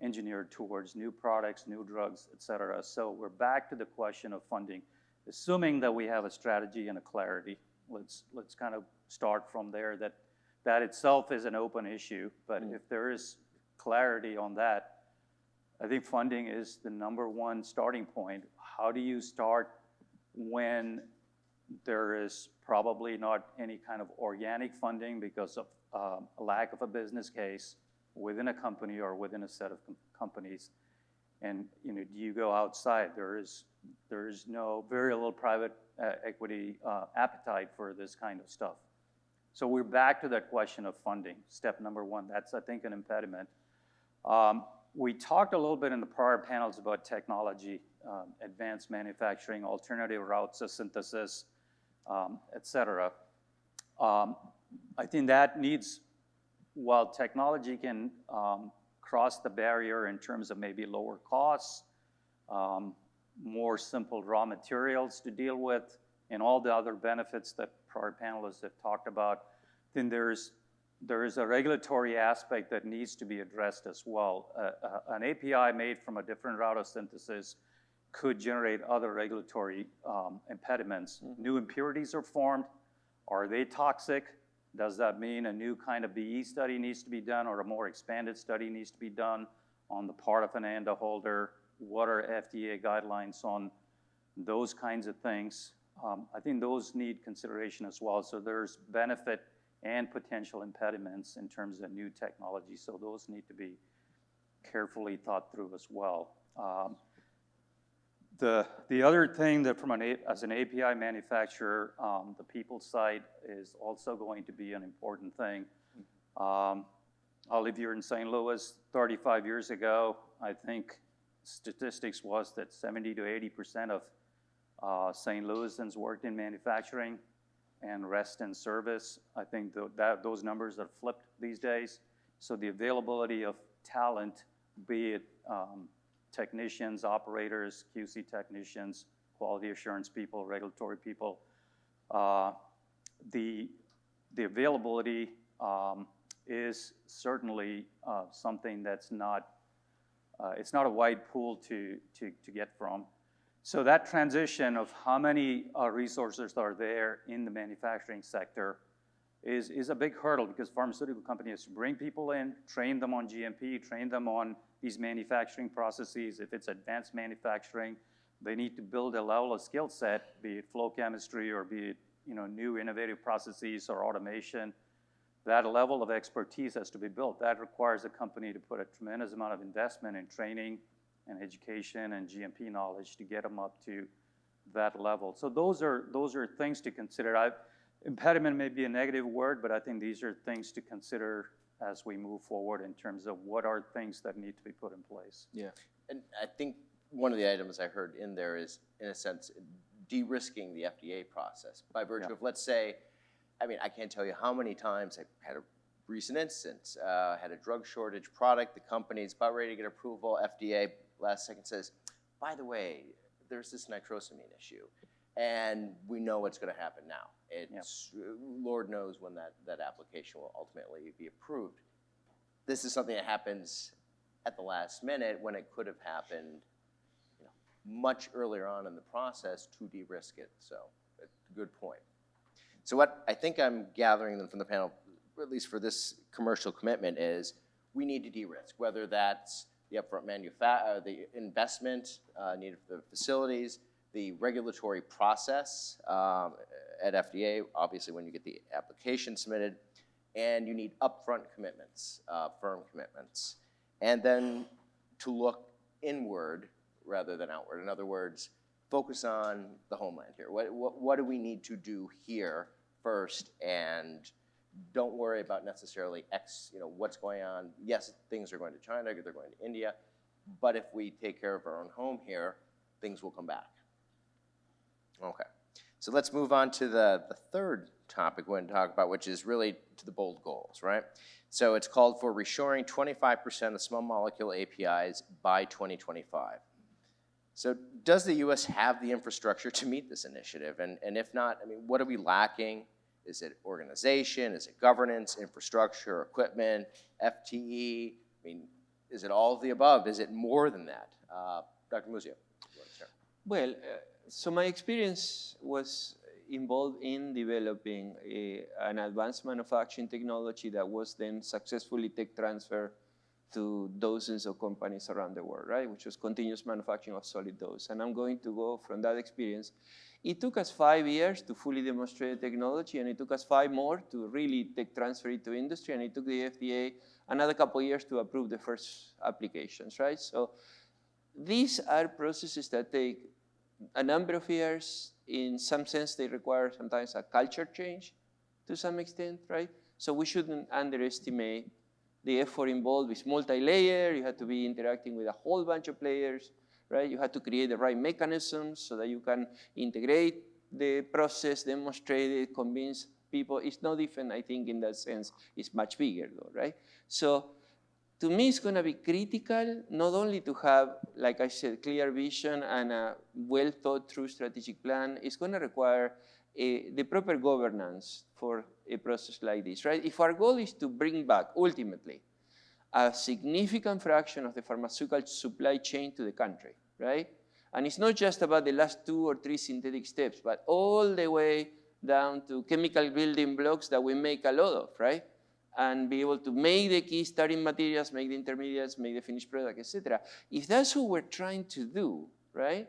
engineered towards new products, new drugs, et cetera. So we're back to the question of funding. Assuming that we have a strategy and a clarity, let's kind of start from there. That itself is an open issue, but if there is clarity on that, I think funding is the number one starting point. How do you start when there is probably not any kind of organic funding because of a lack of a business case within a company or within a set of companies? And do you go outside? There is very little private equity appetite for this kind of stuff. So we're back to that question of funding. Step number one, that's I think an impediment. We talked a little bit in the prior panels about technology, advanced manufacturing, alternative routes of synthesis, et cetera. I think that needs, while technology can cross the barrier in terms of maybe lower costs, more simple raw materials to deal with, and all the other benefits that prior panelists have talked about, then there is a regulatory aspect that needs to be addressed as well. An API made from a different route of synthesis could generate other regulatory impediments. New impurities are formed. Are they toxic? Does that mean a new kind of BE study needs to be done or a more expanded study needs to be done on the part of an ANDA holder? What are FDA guidelines on those kinds of things? I think those need consideration as well. So there's benefit and potential impediments in terms of new technology. So those need to be carefully thought through as well. The other thing that as an API manufacturer, the people side is also going to be an important thing. I'll live here in St. Louis 35 years ago. I think statistics was that 70 to 80% of St. Louisans worked in manufacturing and rest in service. I think those numbers are flipped these days. So the availability of talent, be it technicians, operators, QC technicians, quality assurance people, regulatory people, the availability is certainly something that's not, it's not a wide pool to get from. So that transition of how many resources are there in the manufacturing sector is a big hurdle, because pharmaceutical companies bring people in, train them on GMP, train them on these manufacturing processes. If it's advanced manufacturing, they need to build a level of skill set, be it flow chemistry or be it new innovative processes or automation. That level of expertise has to be built. That requires a company to put a tremendous amount of investment in training and education and GMP knowledge to get them up to that level. So those are things to consider. Impediment may be a negative word, but I think these are things to consider as we move forward in terms of what are things that need to be put in place. Yeah, and I think one of the items I heard in there is, in a sense, de-risking the FDA process by virtue of, let's say, I mean, I can't tell you how many times I've had a recent instance, had a drug shortage product, the company's about ready to get approval, FDA last second says, by the way, there's this nitrosamine issue, and we know what's going to happen now. It's, Lord knows when that application will ultimately be approved. This is something that happens at the last minute when it could have happened much earlier on in the process to de-risk it. So, good point. So what I think I'm gathering from the panel, at least for this commercial commitment, is we need to de-risk, whether that's the upfront the investment needed for the facilities, the regulatory process at FDA, obviously when you get the application submitted, and you need upfront commitments, firm commitments, and then to look inward rather than outward. In other words, focus on the homeland here. What do we need to do here first, and don't worry about necessarily what's going on. Yes, things are going to China, they're going to India, but if we take care of our own home here, things will come back. Okay, so let's move on to the third topic we're going to talk about, which is really to the bold goals, right? So it's called for reshoring 25% of small molecule APIs by 2025. So does the U.S. have the infrastructure to meet this initiative? And if not, I mean, what are we lacking? Is it organization? Is it governance, infrastructure, equipment, FTE? I mean, is it all of the above? Is it more than that? Dr. Muzio. Well, so my experience was involved in developing an advanced manufacturing technology that was then successfully tech transferred to dozens of companies around the world, right? Which was continuous manufacturing of solid dose. And I'm going to go from that experience. It took us 5 years to fully demonstrate the technology, and it took us 5 more to really tech transfer it to industry, and it took the FDA another couple of years to approve the first applications, right? So these are processes that take a number of years. In some sense, they require sometimes a culture change to some extent, right? So we shouldn't underestimate the effort involved. Is multi-layer. You have to be interacting with a whole bunch of players, right? You have to create the right mechanisms so that you can integrate the process, demonstrate it, convince people. It's no different, I think, in that sense. It's much bigger, though, right? So to me, it's going to be critical not only to have, like I said, clear vision and a well-thought-through strategic plan. It's going to require the proper governance for a process like this, right? If our goal is to bring back, ultimately, a significant fraction of the pharmaceutical supply chain to the country, right? And it's not just about the last 2 or 3 synthetic steps, but all the way down to chemical building blocks that we make a lot of, right? And be able to make the key starting materials, make the intermediates, make the finished product, etc. If that's what we're trying to do, right?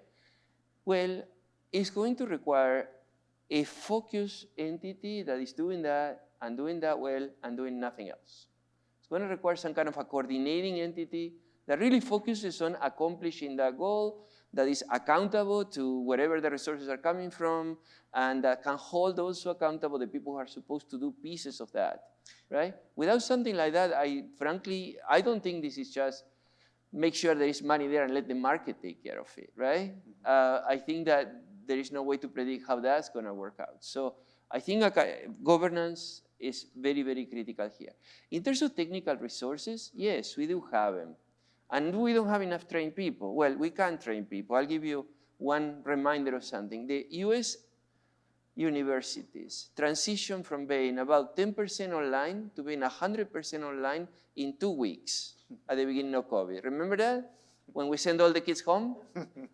Well, it's going to require a focused entity that is doing that and doing that well and doing nothing else. It's going to require some kind of a coordinating entity that really focuses on accomplishing that goal, that is accountable to wherever the resources are coming from, and that can hold also accountable the people who are supposed to do pieces of that, right? Without something like that, frankly, I don't think this is just make sure there is money there and let the market take care of it, right? I think that there is no way to predict how that's going to work out. So I think governance is very, very critical here. In terms of technical resources, yes, we do have them. And we don't have enough trained people. Well, we can train people. I'll give you one reminder of something. The US universities transition from being about 10% online to being 100% online in 2 weeks at the beginning of COVID. Remember that? When we send all the kids home?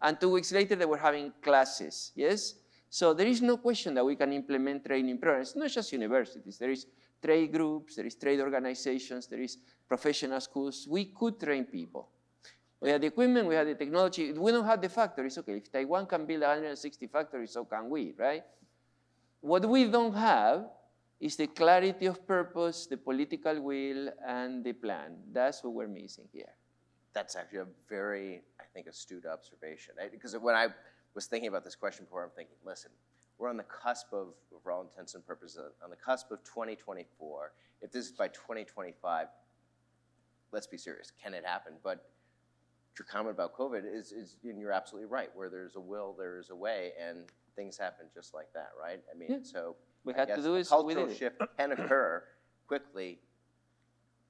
And 2 weeks later, they were having classes, yes? So there is no question that we can implement training programs, not just universities. There is trade groups, there is trade organizations, there is professional schools. We could train people. We have the equipment, we have the technology. We don't have the factories. Okay, if Taiwan can build 160 factories, so can we, right? What we don't have is the clarity of purpose, the political will, and the plan. That's what we're missing here. That's actually a very, I think, astute observation. Because when I was thinking about this question before, I'm thinking, listen, we're on the cusp of, for all intents and purposes, on the cusp of 2024. If this is by 2025, let's be serious, can it happen? But your comment about COVID is and you're absolutely right. Where there's a will, there is a way, and things happen just like that, right? I mean, so we had to do is cultural shift can occur quickly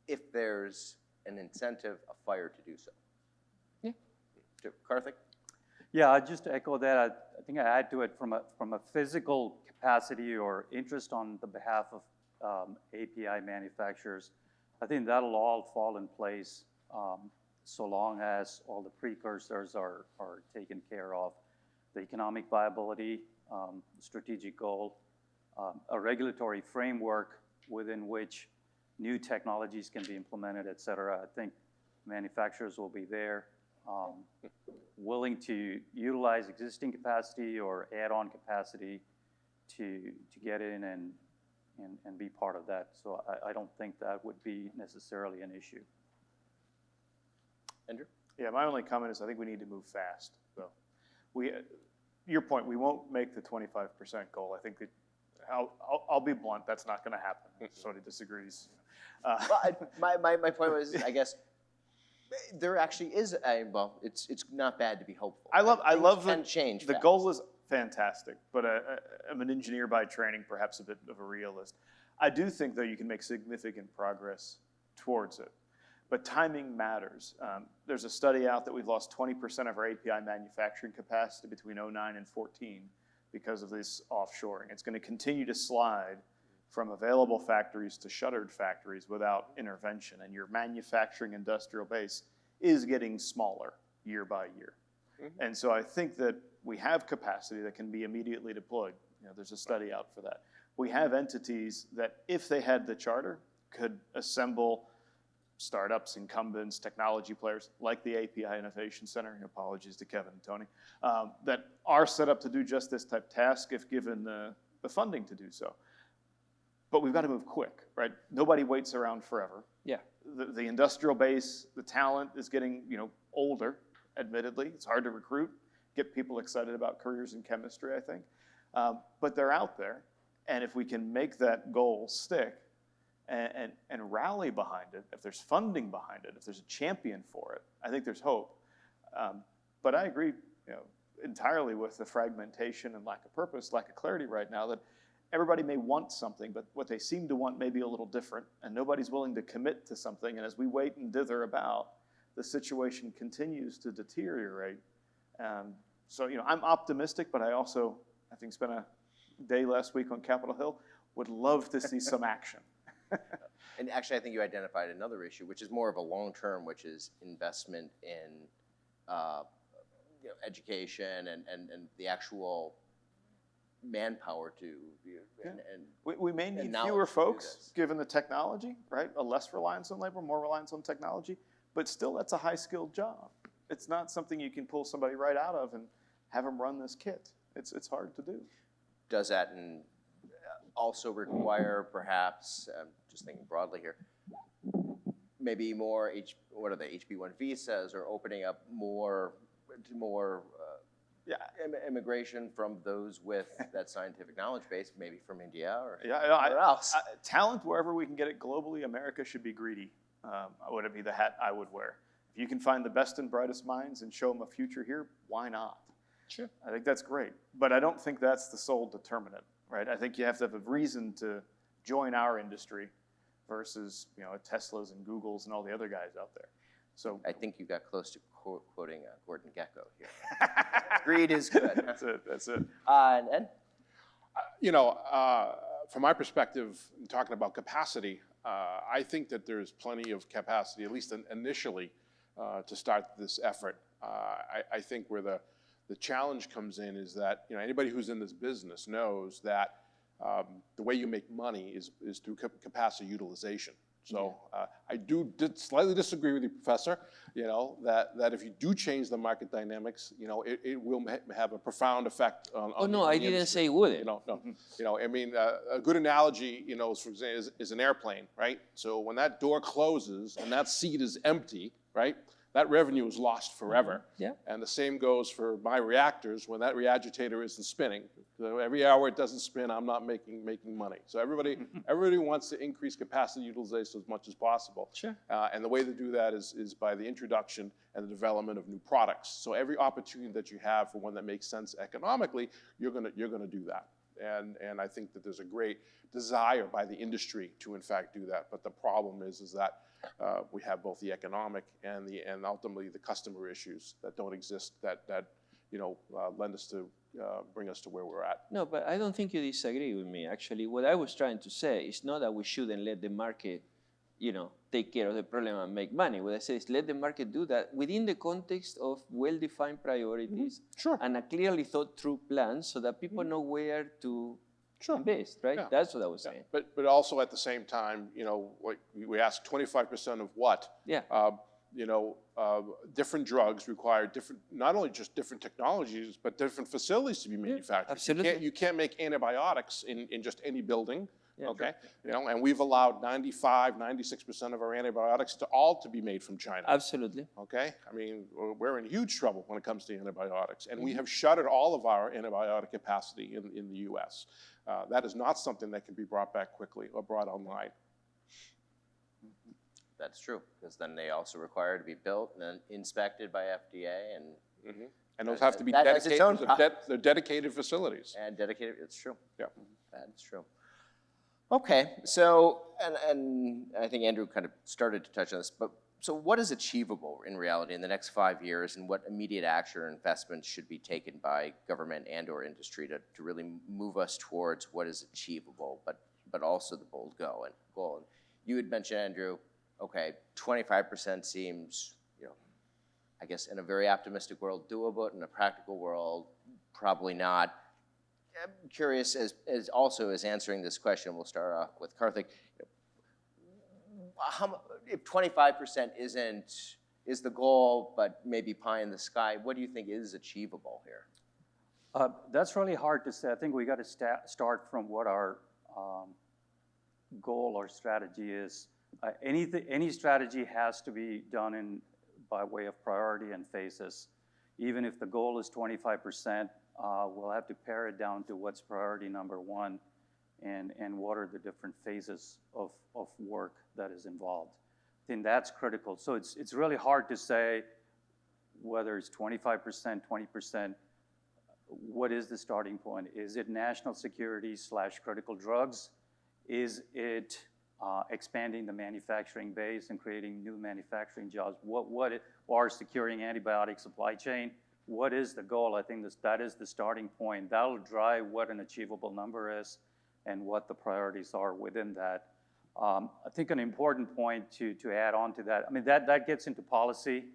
if there's an incentive, a fire to do so. Yeah. Karthik? Yeah, I just echo that. I think I add to it from a physical capacity or interest on the behalf of API manufacturers. I think that'll all fall in place so long as all the precursors are taken care of. The economic viability, strategic goal, a regulatory framework within which new technologies can be implemented, et cetera. I think manufacturers will be there, willing to utilize existing capacity or add on capacity to get in and be part of that. So I don't think that would be necessarily an issue. Andrew? Yeah, my only comment is I think we need to move fast. So your point, we won't make the 25% goal. I think that I'll be blunt, that's not going to happen. Somebody disagrees. Well, my point was, I guess, there actually is well, it's not bad to be hopeful. I love can change. The goal is fantastic, but I'm an engineer by training, perhaps a bit of a realist. I do think, though, you can make significant progress towards it. But timing matters. There's a study out that we've lost 20% of our API manufacturing capacity between 2009 and 2014 because of this offshoring. It's going to continue to slide from available factories to shuttered factories without intervention. And your manufacturing industrial base is getting smaller year by year. Mm-hmm. And so I think that we have capacity that can be immediately deployed. You know, there's a study out for that. We have entities that, if they had the charter, could assemble startups, incumbents, technology players, like the API Innovation Center, and apologies to Kevin and Tony, that are set up to do just this type of task if given the funding to do so. But we've got to move quick, right? Nobody waits around forever. Yeah. The industrial base, the talent is getting older, admittedly. It's hard to recruit, get people excited about careers in chemistry, I think. But they're out there, and if we can make that goal stick, and rally behind it, if there's funding behind it, if there's a champion for it, I think there's hope. But I agree entirely with the fragmentation and lack of purpose, lack of clarity right now, that everybody may want something, but what they seem to want may be a little different, and nobody's willing to commit to something. And as we wait and dither about, the situation continues to deteriorate. So I'm optimistic, but I also, having spent a day last week on Capitol Hill, would love to see some action. And actually, I think you identified another issue, which is more of a long-term, which is investment in education and the actual manpower to we may need fewer folks given the technology, right? A less reliance on labor, more reliance on technology, but still that's a high-skilled job. It's not something you can pull somebody right out of and have them run this kit. It's hard to do. Does that also require perhaps, just thinking broadly here, maybe more HB1 visas, or opening up more immigration from those with that scientific knowledge base, maybe from India or where else? Talent, wherever we can get it globally, America should be greedy. Would it be the hat I would wear? If you can find the best and brightest minds and show them a future here, why not? Sure. I think that's great, but I don't think that's the sole determinant, right? I think you have to have a reason to join our industry versus, you know, Teslas and Googles and all the other guys out there. So I think you got close to quoting Gordon Gekko here. Greed is good. That's it, that's it. And Ed? You know, from my perspective, talking about capacity, I think that there's plenty of capacity, at least initially, to start this effort. I think where the challenge comes in is that, you know, anybody who's in this business knows that the way you make money is through capacity utilization. So I did slightly disagree with you, Professor, you know, that if you do change the market dynamics, you know, it will have a profound effect on Oh, no, I didn't say it wouldn't. You know, no. You know, I mean, a good analogy, you know, for example, is an airplane, right? So when that door closes and that seat is empty, right, that revenue is lost forever. Yeah. And the same goes for my reactors when that reagitator isn't spinning. So every hour it doesn't spin, I'm not making money. So everybody wants to increase capacity utilization as much as possible. Sure. And the way to do that is by the introduction and the development of new products. So every opportunity that you have for one that makes sense economically, you're gonna do that. And I think that there's a great desire by the industry to in fact do that. But the problem is that we have both the economic and ultimately the customer issues that don't exist that you know lend us to bring us to where we're at. No, but I don't think you disagree with me. Actually, what I was trying to say is not that we shouldn't let the market, you know, take care of the problem and make money. What I say is let the market do that within the context of well-defined priorities and a clearly thought-through plan so that people know where to invest, right? Yeah. That's what I was saying. But also at the same time, you know, like we ask 25% of what? Yeah. You know, different drugs require different, not only just different technologies, but different facilities to be manufactured. Absolutely. You can't make antibiotics in just any building. Yeah. Okay, you know, and we've allowed 96% of our antibiotics to be made from China. Absolutely. Okay, I mean, we're in huge trouble when it comes to antibiotics, and we have shuttered all of our antibiotic capacity in the U.S. That is not something that can be brought back quickly or brought online. That's true, because then they also require to be built and then inspected by FDA and. And those have to be That has its own dedicated. They're dedicated facilities. And dedicated. It's true. Yeah. That's true. Okay, so and I think Andrew kind of started to touch on this, but so what is achievable in reality in the next 5 years, and what immediate action or investments should be taken by government and/or industry to really move us towards what is achievable, but also the bold goal? And you had mentioned, Andrew, okay, 25% seems, you know, I guess in a very optimistic world doable, in a practical world probably not. I'm curious, as answering this question, we'll start off with Karthik. If 25% is the goal, but maybe pie in the sky, what do you think is achievable here? That's really hard to say. I think we got to start from what our goal or strategy is. Any strategy has to be done by way of priority and phases. Even if the goal is 25%, we'll have to pare it down to what's priority number one and what are the different phases of work that is involved. I think that's critical. So it's really hard to say whether it's 25%, 20%, what is the starting point? Is it national security / critical drugs? Is it expanding the manufacturing base and creating new manufacturing jobs? Or securing antibiotic supply chain? What is the goal? I think that is the starting point. That'll drive what an achievable number is and what the priorities are within that. I think an important point to add on to that, I mean, that gets into policy,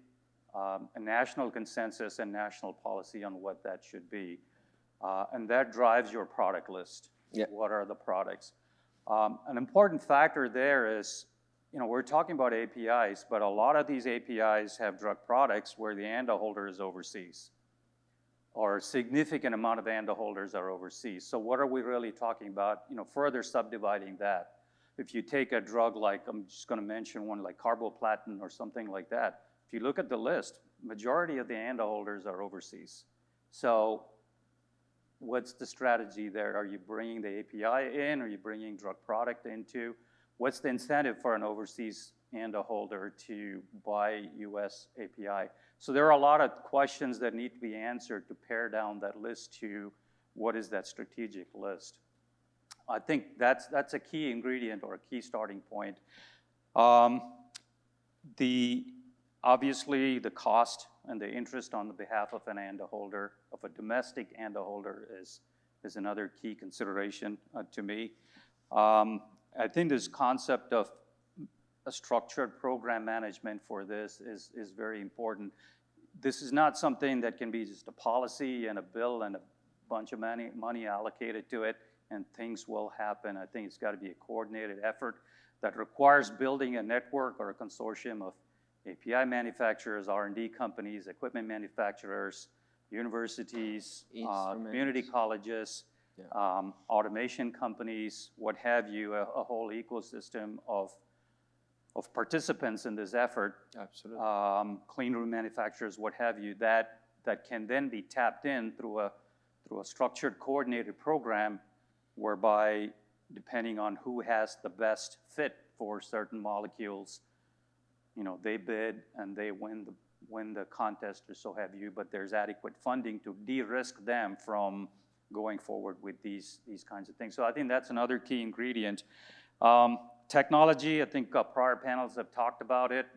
a national consensus and national policy on what that should be. And that drives your product list. Yeah. What are the products? An important factor there is, you know, we're talking about APIs, but a lot of these APIs have drug products where the ANDA holder is overseas, or a significant amount of ANDA holders are overseas. So what are we really talking about? You know, further subdividing that. If you take a drug like, I'm just going to mention one like carboplatin or something like that, if you look at the list, majority of the ANDA holders are overseas. So what's the strategy there? Are you bringing the API in? Are you bringing drug product into? what's the incentive for an overseas ANDA holder to buy US API? So there are a lot of questions that need to be answered to pare down that list to what is that strategic list. I think that's a key ingredient or a key starting point. Obviously, the cost and the interest on the behalf of an ANDA holder, of a domestic ANDA holder, is another key consideration to me. I think this concept of a structured program management for this is very important. This is not something that can be just a policy and a bill and a bunch of money allocated to it and things will happen. I think it's got to be a coordinated effort that requires building a network or a consortium of API manufacturers, R&D companies, equipment manufacturers, universities, community colleges, automation companies, what have you, a whole ecosystem of participants in this effort. Absolutely. Clean room manufacturers, what have you, that can then be tapped in through a structured, coordinated program whereby, depending on who has the best fit for certain molecules, they bid and they win the contest or so have you, but there's adequate funding to de-risk them from going forward with these kinds of things. So I think that's another key ingredient. Technology, I think prior panels have talked about it,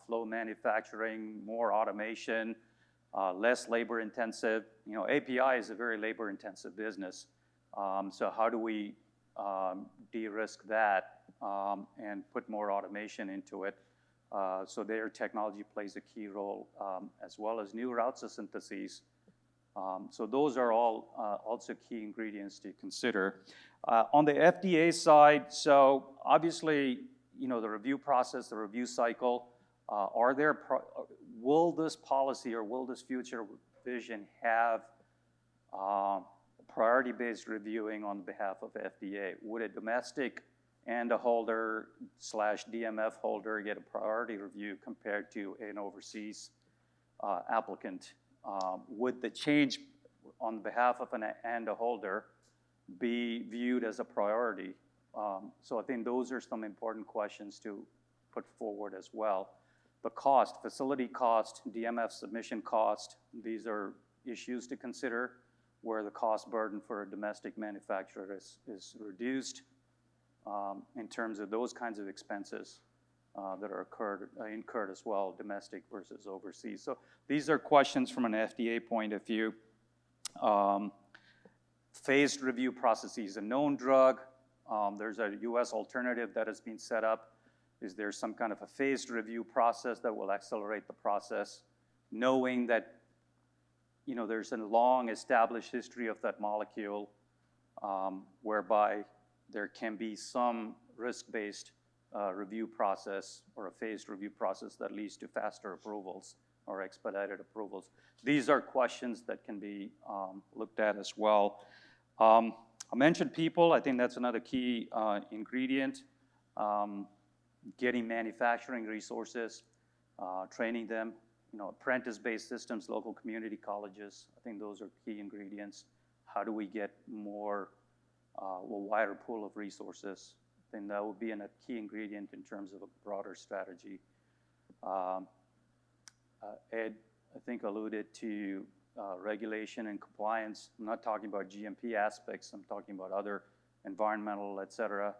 flow manufacturing, more automation, less labor intensive. API is a very labor intensive business. So how do we de-risk that and put more automation into it? So their technology plays a key role, as well as new routes of syntheses. So those are all also key ingredients to consider. On the FDA side, so obviously, the review process, the review cycle, will this policy or will this future vision have priority-based reviewing on behalf of FDA? Would a domestic ANDA holder / DMF holder get a priority review compared to an overseas applicant? Would the change on behalf of an ANDA holder be viewed as a priority? So I think those are some important questions to put forward as well. The cost, facility cost, DMF submission cost, these are issues to consider where the cost burden for a domestic manufacturer is reduced in terms of those kinds of expenses that are incurred as well, domestic versus overseas. So these are questions from an FDA point of view. Phased review processes, a known drug, there's a US alternative that has been set up. Is there some kind of a phased review process that will accelerate the process, knowing that there's a long established history of that molecule whereby there can be some risk-based review process or a phased review process that leads to faster approvals or expedited approvals. These are questions that can be looked at as well. I mentioned people. I think that's another key ingredient. Getting manufacturing resources, training them, apprentice-based systems, local community colleges. I think those are key ingredients. How do we get a wider pool of resources? I think that would be a key ingredient in terms of a broader strategy. Ed, I think, alluded to regulation and compliance. I'm not talking about GMP aspects. I'm talking about other environmental, et cetera.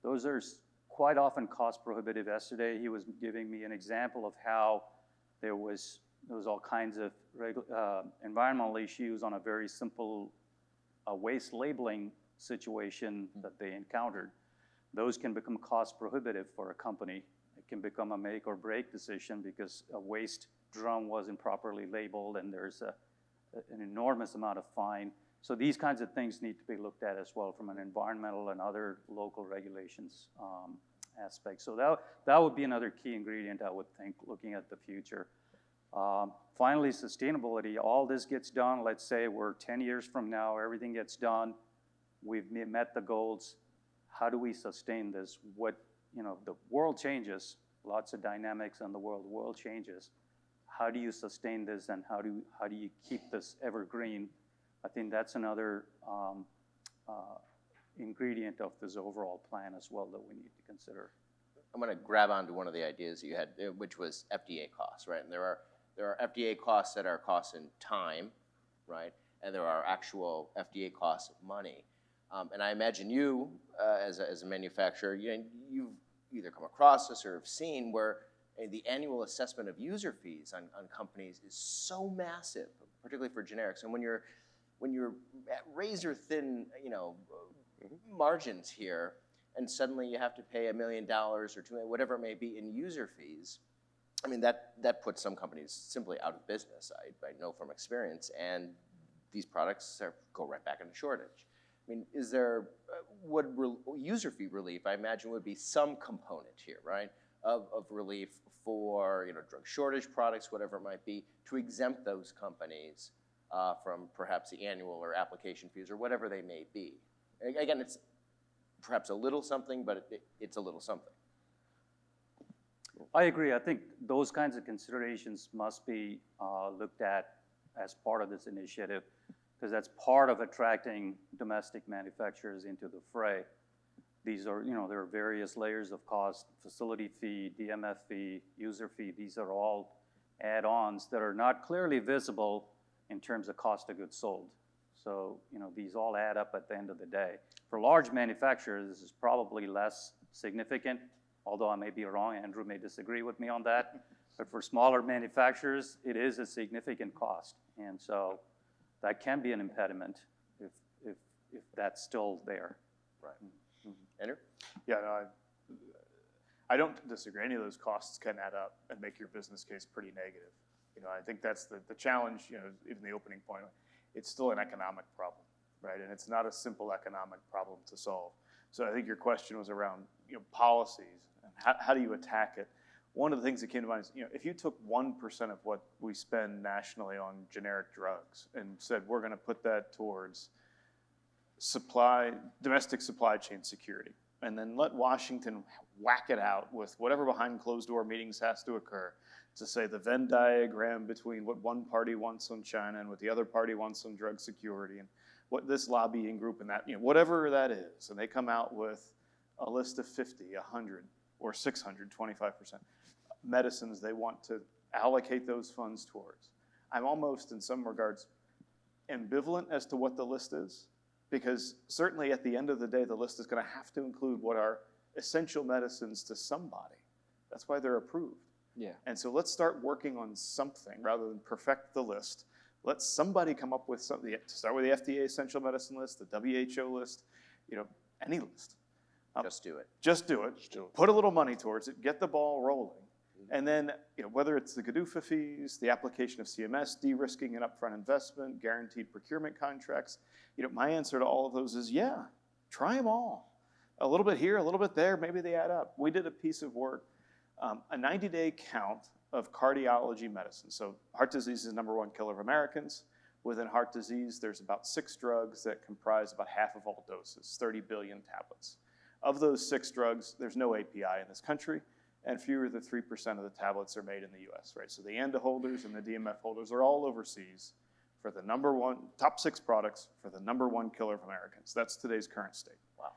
Those are quite often cost prohibitive. Yesterday, he was giving me an example of how there was all kinds of environmental issues on a very simple waste labeling situation that they encountered. Those can become cost prohibitive for a company. It can become a make or break decision because a waste drum wasn't properly labeled and there's an enormous amount of fine. So these kinds of things need to be looked at as well from an environmental and other local regulations aspect. So that would be another key ingredient, I would think, looking at the future. Finally, sustainability. All this gets done. Let's say we're 10 years from now, everything gets done. We've met the goals. How do we sustain this? The world changes. Lots of dynamics in the world changes. How do you sustain this and how do you keep this evergreen? I think that's another ingredient of this overall plan as well that we need to consider. I'm going to grab onto one of the ideas that you had, which was FDA costs, right? And there are FDA costs that are costs in time, right? And there are actual FDA costs of money. And I imagine you, as a manufacturer, you've either come across this or have seen where the annual assessment of user fees on companies is so massive, particularly for generics. And when you're at razor thin, margins here, and suddenly you have to pay $1 million or $2 million, whatever it may be, in user fees, I mean, that puts some companies simply out of business, I know from experience, and these products go right back into shortage. I mean, is there, user fee relief, I imagine, would be some component here, right, of relief for, drug shortage products, whatever it might be, to exempt those companies from perhaps the annual or application fees or whatever they may be. Again, it's perhaps a little something, but it's a little something. I agree. I think those kinds of considerations must be looked at as part of this initiative, because that's part of attracting domestic manufacturers into the fray. These are, there are various layers of cost: facility fee, DMF fee, user fee. These are all add-ons that are not clearly visible in terms of cost of goods sold. So, these all add up at the end of the day. For large manufacturers, this is probably less significant, although I may be wrong. Andrew may disagree with me on that. But for smaller manufacturers, it is a significant cost. And so that can be an impediment if that's still there. Right. Andrew? Yeah, no, I don't disagree. Any of those costs can add up and make your business case pretty negative. I think that's the challenge, even the opening point. It's still an economic problem, right? And it's not a simple economic problem to solve. So I think your question was around, policies and how do you attack it? One of the things that came to mind is, if you took 1% of what we spend nationally on generic drugs and said, we're going to put that towards domestic supply chain security, and then let Washington whack it out with whatever behind closed door meetings has to occur to say the Venn diagram between what one party wants on China and what the other party wants on drug security, and what this lobbying group and that, whatever that is, and they come out with a list of 50, 100, or 600, 25% medicines they want to allocate those funds towards. I'm almost, in some regards, ambivalent as to what the list is, because certainly at the end of the day, the list is going to have to include what are essential medicines to somebody. That's why they're approved. Yeah. And so let's start working on something rather than perfect the list. Let somebody come up with something, to start with the FDA essential medicine list, the WHO list, any list. Just do it. Just do it. Put a little money towards it, get the ball rolling. And then, whether it's the GDUFA fees, the application of CMS, de-risking an upfront investment, guaranteed procurement contracts, my answer to all of those is, yeah, try them all. A little bit here, a little bit there, maybe they add up. We did a piece of work, a 90-day count of cardiology medicine. So heart disease is the #1 killer of Americans. Within heart disease, there's about 6 drugs that comprise about half of all doses, 30 billion tablets. Of those 6 drugs, there's no API in this country, and fewer than 3% of the tablets are made in the US, right? So the ANDA holders and the DMF holders are all overseas for the top 6 products for the #1 killer of Americans. That's today's current state. Wow.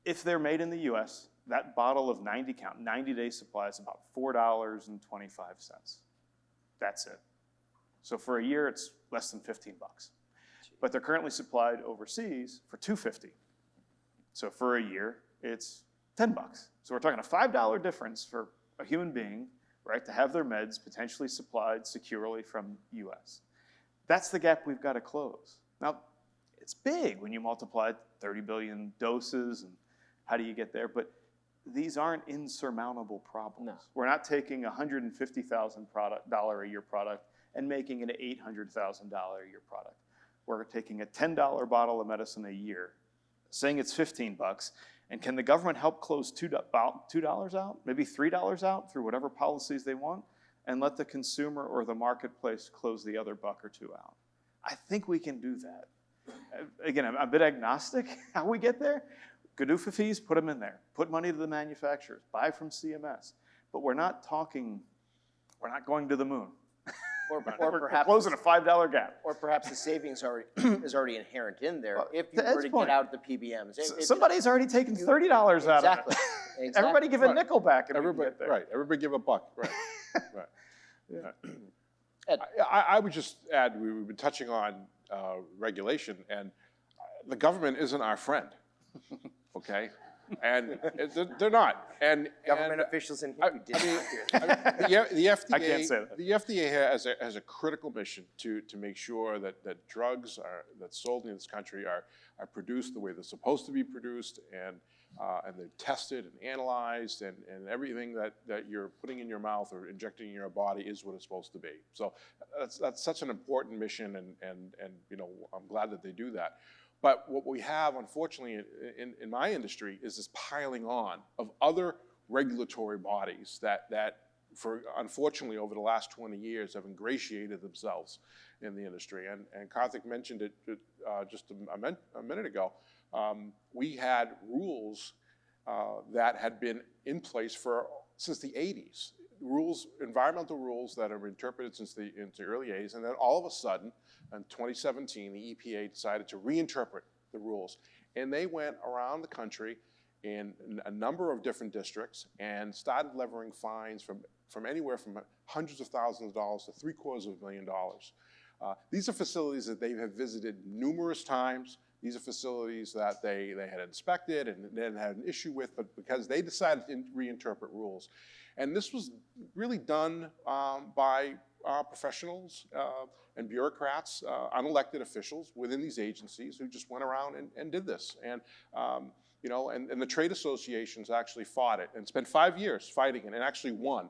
If they're made in the US, that bottle of 90-day supply is about $4.25. That's it. So for a year, it's less than $15. But they're currently supplied overseas for $2.50. So for a year, it's $10. So we're talking a $5 difference for a human being, right, to have their meds potentially supplied securely from US. That's the gap we've got to close. Now, it's big when you multiply 30 billion doses, and how do you get there? But these aren't insurmountable problems. No. We're not taking a $150,000 a year product and making it an $800,000 a year product. We're taking a $10 bottle of medicine a year, saying it's $15, and can the government help close $2 out, maybe $3 out through whatever policies they want, and let the consumer or the marketplace close the other $1 or $2 out? I think we can do that. Again, I'm a bit agnostic how we get there. GDUFA fees, put them in there. Put money to the manufacturers. Buy from CMS. But we're not going to the moon. Or We're perhaps closing a $5 gap. or perhaps the savings already is already inherent in there if you to were Ed's to point, get out the PBMs. Somebody's already taken $30 out of it. Exactly. Everybody give a Right. nickel back and Everybody, we can get there. right, everybody give a buck, right, right. Ed. I would just add, we've been touching on regulation, and the government isn't our friend, okay? And they're not. And Government officials in here who did not hear that. the FDA, I can't say that. The FDA has a critical mission to make sure that drugs that's sold in this country are produced the way they're supposed to be produced, and they're tested and analyzed, and everything that you're putting in your mouth or injecting in your body is what it's supposed to be. So that's such an important mission, and you know, I'm glad that they do that. But what we have, unfortunately, in my industry is this piling on of other regulatory bodies that unfortunately, over the last 20 years have ingratiated themselves in the industry. And Karthik mentioned it just a minute ago. We had rules that had been in place since the 80s. Environmental rules that have been interpreted since the early 80s, and then all of a sudden, in 2017, the EPA decided to reinterpret the rules. And they went around the country in a number of different districts and started levying fines from anywhere from hundreds of thousands of dollars to $750,000. These are facilities that they have visited numerous times. These are facilities that they had inspected and then had an issue with, but because they decided to reinterpret rules. And this was really done by professionals and bureaucrats, unelected officials within these agencies who just went around and did this. And you know, and the trade associations actually fought it and spent 5 years fighting it and actually won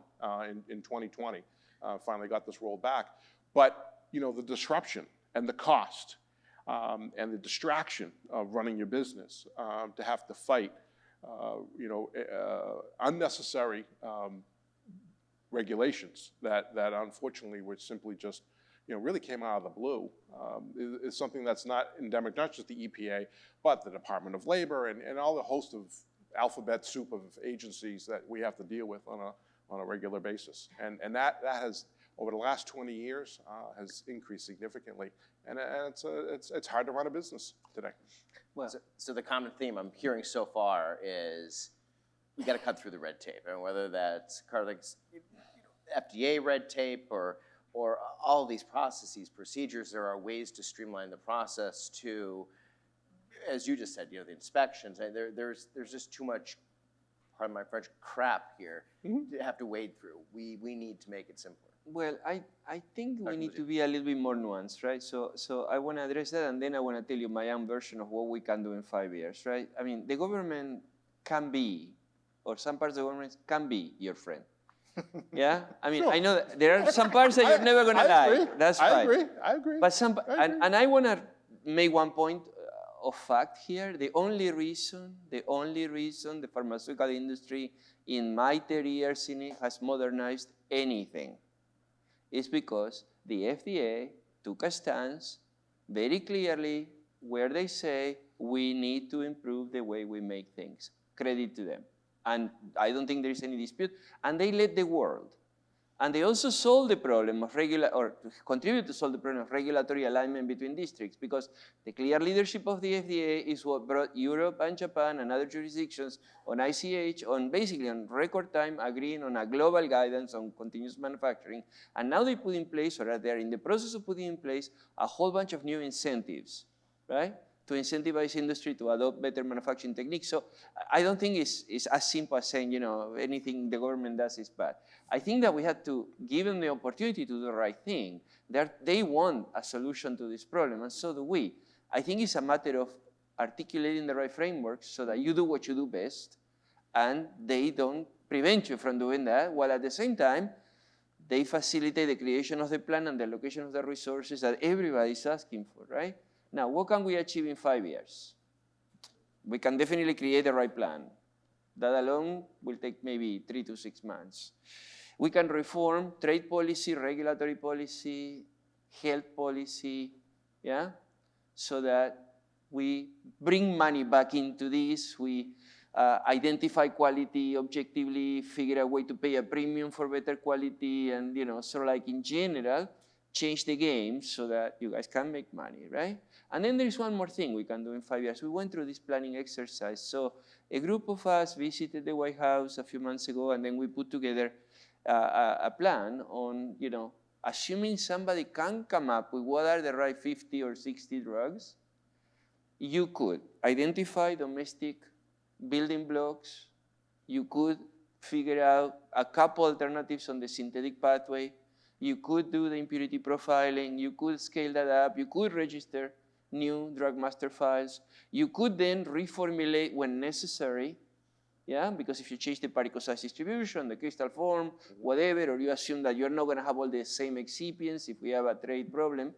in 2020. Finally got this rolled back. But you know, the disruption and the cost and the distraction of running your business to have to fight you know, unnecessary regulations that unfortunately were simply just, you know, really came out of the blue, is something that's not endemic, not just the EPA, but the Department of Labor and all the host of alphabet soup of agencies that we have to deal with on a regular basis. And that has, over the last 20 years, has increased significantly. And it's hard to run a business today. Well, so the common theme I'm hearing so far is we got to cut through the red tape, and whether that's Karthik's FDA red tape or all these processes, procedures, there are ways to streamline the process to, as you just said, you know, the inspections. There's just too much, pardon my French, crap here to have to wade through. We need to make it simpler. Well, I think we need to be a little bit more nuanced, right? So I want to address that, and then I want to tell you my own version of what we can do in 5 years, right? I mean, the government can be, or some parts of the government can be your friend. Yeah? I mean, sure. I know that there are some parts that you're never going to like. That's fine. I agree. But and I want to make one point of fact here. The only reason the pharmaceutical industry in my 30 years in it has modernized anything is because the FDA took a stance very clearly where they say we need to improve the way we make things. Credit to them. And I don't think there is any dispute. And they led the world. And they also solved the problem of contribute to solve the problem of regulatory alignment between districts, because the clear leadership of the FDA is what brought Europe and Japan and other jurisdictions on ICH on basically on record time agreeing on a global guidance on continuous manufacturing. And now they put in place, or they're in the process of putting in place, a whole bunch of new incentives, right? To incentivize industry to adopt better manufacturing techniques. So I don't think it's as simple as saying, you know, anything the government does is bad. I think that we have to give them the opportunity to do the right thing. They want a solution to this problem, and so do we. I think it's a matter of articulating the right frameworks so that you do what you do best, and they don't prevent you from doing that, while at the same time, they facilitate the creation of the plan and the allocation of the resources that everybody's asking for, right? Now, what can we achieve in 5 years? We can definitely create the right plan. That alone will take maybe 3 to 6 months. We can reform trade policy, regulatory policy, health policy, yeah? So that we bring money back into this, we identify quality objectively, figure a way to pay a premium for better quality, and, you know, sort of like in general, change the game so that you guys can make money, right? And then there's one more thing we can do in 5 years. We went through this planning exercise. So a group of us visited the White House a few months ago, and then we put together a plan on, assuming somebody can come up with what are the right 50 or 60 drugs, you could identify domestic building blocks, you could figure out a couple alternatives on the synthetic pathway, you could do the impurity profiling, you could scale that up, you could register new drug master files, you could then reformulate when necessary, yeah, because if you change the particle size distribution, the crystal form, whatever, or you assume that you're not going to have all the same excipients if we have a trade problem,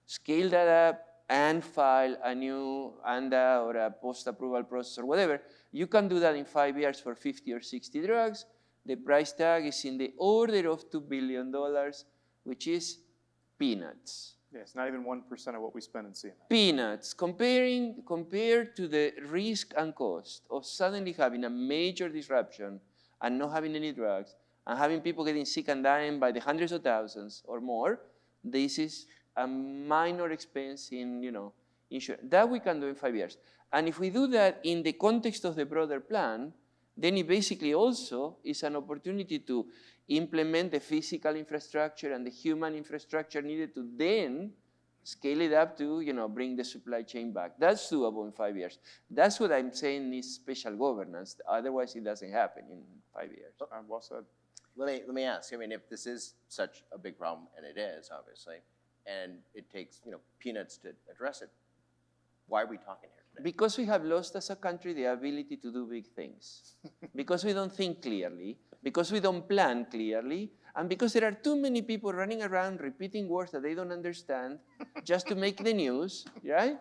scale that up and file a new ANDA or a post-approval process or whatever. You can do that in 5 years for 50 or 60 drugs. The price tag is in the order of $2 billion, which is peanuts. Yeah, it's not even 1% of what we spend in CMS. Peanuts, compared to the risk and cost of suddenly having a major disruption and not having any drugs and having people getting sick and dying by the hundreds of thousands or more, this is a minor expense in, insurance. That we can do in 5 years. And if we do that in the context of the broader plan, then it basically also is an opportunity to implement the physical infrastructure and the human infrastructure needed to then scale it up to, bring the supply chain back. That's doable in 5 years. That's what I'm saying is special governance. Otherwise, it doesn't happen in 5 years. Well said. Let me ask, if this is such a big problem, and it is, obviously, and it takes, peanuts to address it, why are we talking here today? Because we have lost as a country the ability to do big things. Because we don't think clearly, because we don't plan clearly, and because there are too many people running around repeating words that they don't understand just to make the news, right?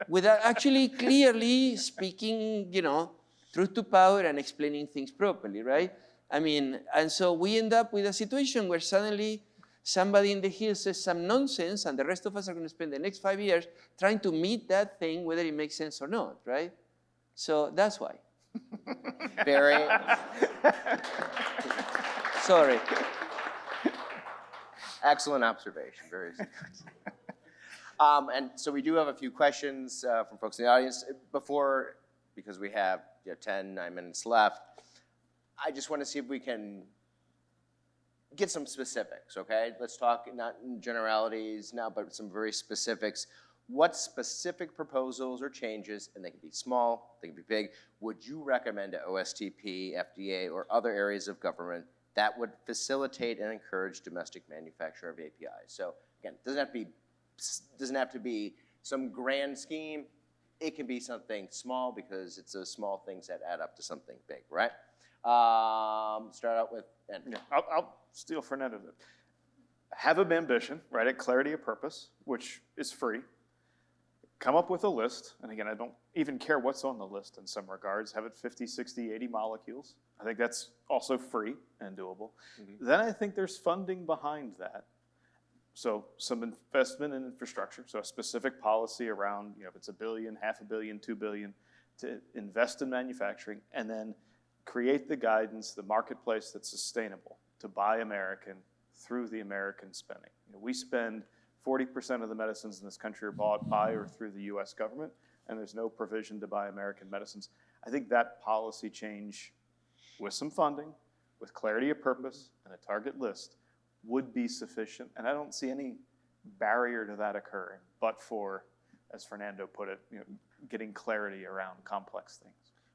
Without actually clearly speaking, truth to power and explaining things properly, right? And so we end up with a situation where suddenly somebody in the Hill says some nonsense, and the rest of us are going to spend the next 5 years trying to meet that thing, whether it makes sense or not, right? So that's why. Barry? Sorry. Excellent observation, very good. And so we do have a few questions from folks in the audience. Because we have 9 minutes left, I just want to see if we can get some specifics, okay? Let's talk not in generalities now, but some very specifics. What specific proposals or changes, and they can be small, they can be big, would you recommend to OSTP, FDA, or other areas of government that would facilitate and encourage domestic manufacture of APIs? So again, it doesn't have to be some grand scheme. It can be something small because it's those small things that add up to something big, right? Start out with Andrew. Yeah, I'll steal Fernando. Have an ambition, right, at clarity of purpose, which is free. Come up with a list, and again, I don't even care what's on the list in some regards. Have it 50, 60, 80 molecules. I think that's also free and doable. Mm-hmm. Then I think there's funding behind that. So some investment in infrastructure, so a specific policy around, if it's $1 billion, $500 million, $2 billion, to invest in manufacturing, and then create the guidance, the marketplace that's sustainable to buy American through the American spending. We spend 40% of the medicines in this country are bought by or through the US government, and there's no provision to buy American medicines. I think that policy change with some funding, with clarity of purpose and a target list would be sufficient. And I don't see any barrier to that occurring, but for, as Fernando put it, getting clarity around complex things.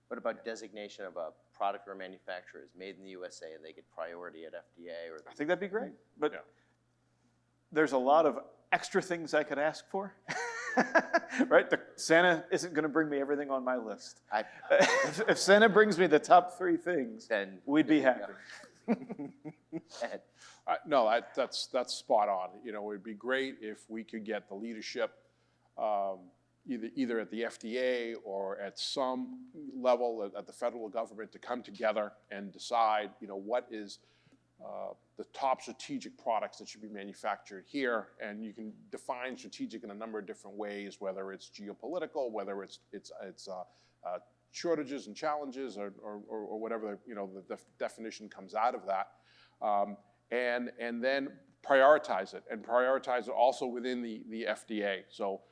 What about designation of a product or manufacturer is made in the USA and they get priority at FDA? Or I think that'd be great, but there's a lot of extra things I could ask for, right? Santa isn't going to bring me everything on my list. If Santa brings me the top 3 things, then we'd be happy. No, that's spot on. It would be great if we could get the leadership either at the FDA or at some level at the federal government to come together and decide, what is the top strategic products that should be manufactured here. And you can define strategic in a number of different ways, whether it's geopolitical, whether it's shortages and challenges, or whatever the definition comes out of that. And then prioritize it, and prioritize it also within the FDA. So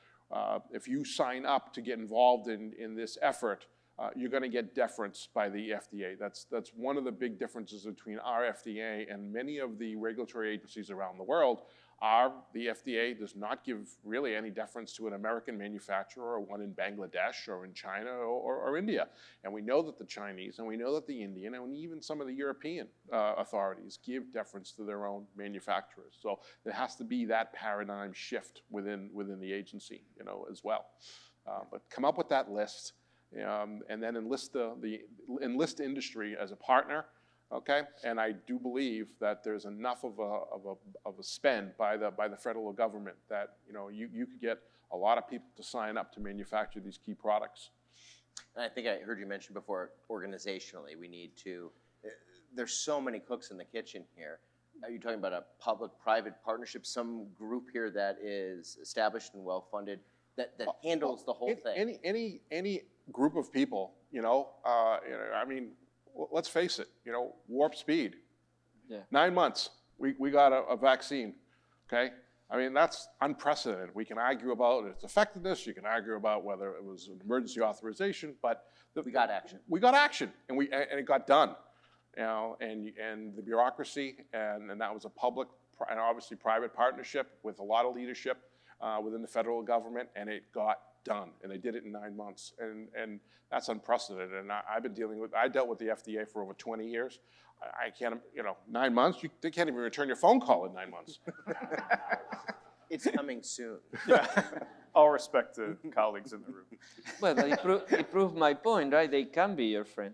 if you sign up to get involved in this effort, you're going to get deference by the FDA. That's one of the big differences between our FDA and many of the regulatory agencies around the world. The FDA does not give really any deference to an American manufacturer or one in Bangladesh or in China or India. And we know that the Chinese and we know that the Indian and even some of the European authorities give deference to their own manufacturers. So there has to be that paradigm shift within the agency, as well. But come up with that list. And then enlist enlist industry as a partner, okay? And I do believe that there's enough of a spend by the federal government that you could get a lot of people to sign up to manufacture these key products. And I think I heard you mention before, organizationally, we need to. There's so many cooks in the kitchen here. Are you talking about a public-private partnership, some group here that is established and well-funded that handles the whole thing? Any group of people, I mean, let's face it, warp speed. Yeah. 9 months, we got a vaccine, okay? I mean, that's unprecedented. We can argue about its effectiveness. You can argue about whether it was an emergency authorization, but we got action. We got action, and it got done. And the bureaucracy, and that was a public and obviously private partnership with a lot of leadership within the federal government, and it got done, and they did it in 9 months, and that's unprecedented. And I dealt with the FDA for over 20 years. I can't, 9 months, they can't even return your phone call in 9 months. It's coming soon. All respect to colleagues in the room. Well, it proved my point, right? They can be your friend.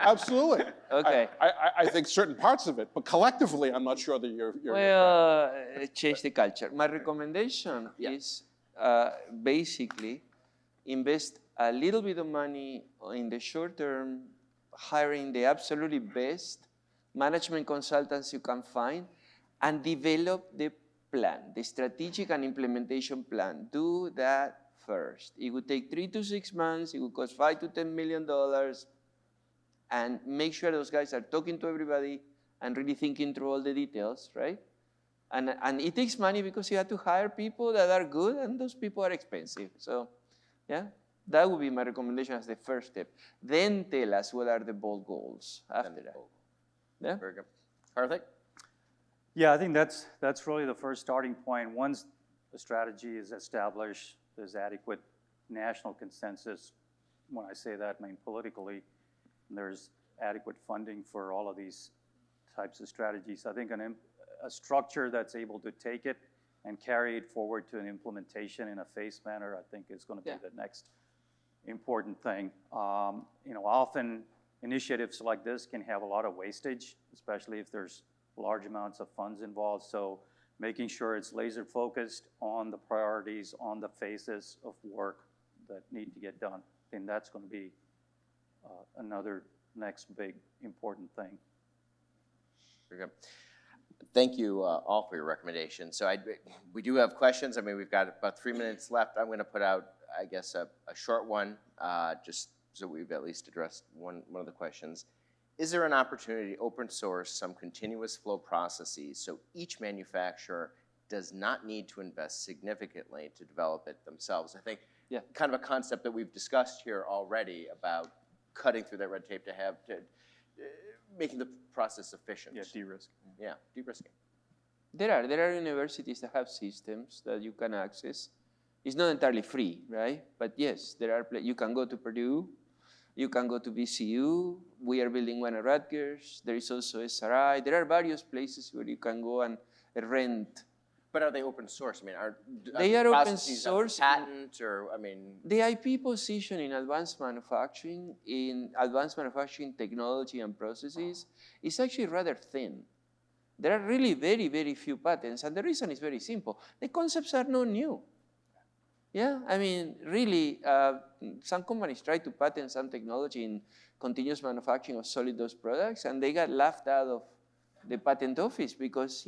Absolutely. Okay. I think certain parts of it, but collectively, I'm not sure that you're well, change the culture. My recommendation is basically invest a little bit of money in the short term, hiring the absolutely best management consultants you can find, and develop the plan, the strategic and implementation plan. Do that first. It would take 3 to 6 months. It would cost $5 to $10 million. And make sure those guys are talking to everybody and really thinking through all the details, right? And it takes money because you have to hire people that are good, and those people are expensive. So, yeah, that would be my recommendation as the first step. Then tell us what are the bold goals after that. Yeah? Very good. Karthik? Yeah, I think that's really the first starting point. Once the strategy is established, there's adequate national consensus. When I say that, I mean politically, there's adequate funding for all of these types of strategies. I think a structure that's able to take it and carry it forward to an implementation in a phased manner, I think is going to be the next important thing. Often initiatives like this can have a lot of wastage, especially if there's large amounts of funds involved. So making sure it's laser focused on the priorities, on the phases of work that need to get done. I think that's going to be another next big important thing. Very good. Thank you all for your recommendations. So we do have questions. I mean, we've got about 3 minutes left. I'm going to put out, I guess, a short one, just so we've at least addressed one of the questions. Is there an opportunity to open source some continuous flow processes so each manufacturer does not need to invest significantly to develop it themselves? I think kind of a concept that we've discussed here already about cutting through that red tape to making the process efficient. Yeah, de-risking. Yeah, de-risking. There are universities that have systems that you can access. It's not entirely free, right? But yes, you can go to Purdue, you can go to VCU. We are building one at Rutgers. There is also SRI. There are various places where you can go and rent. But are they open source? I mean, they are open source. Patent or, I mean. The IP position in advanced manufacturing technology and processes is actually rather thin. There are really very, very few patents, and the reason is very simple. The concepts are not new. Yeah, I mean, really, some companies try to patent some technology in continuous manufacturing of solid dose products, and they got laughed out of the patent office because,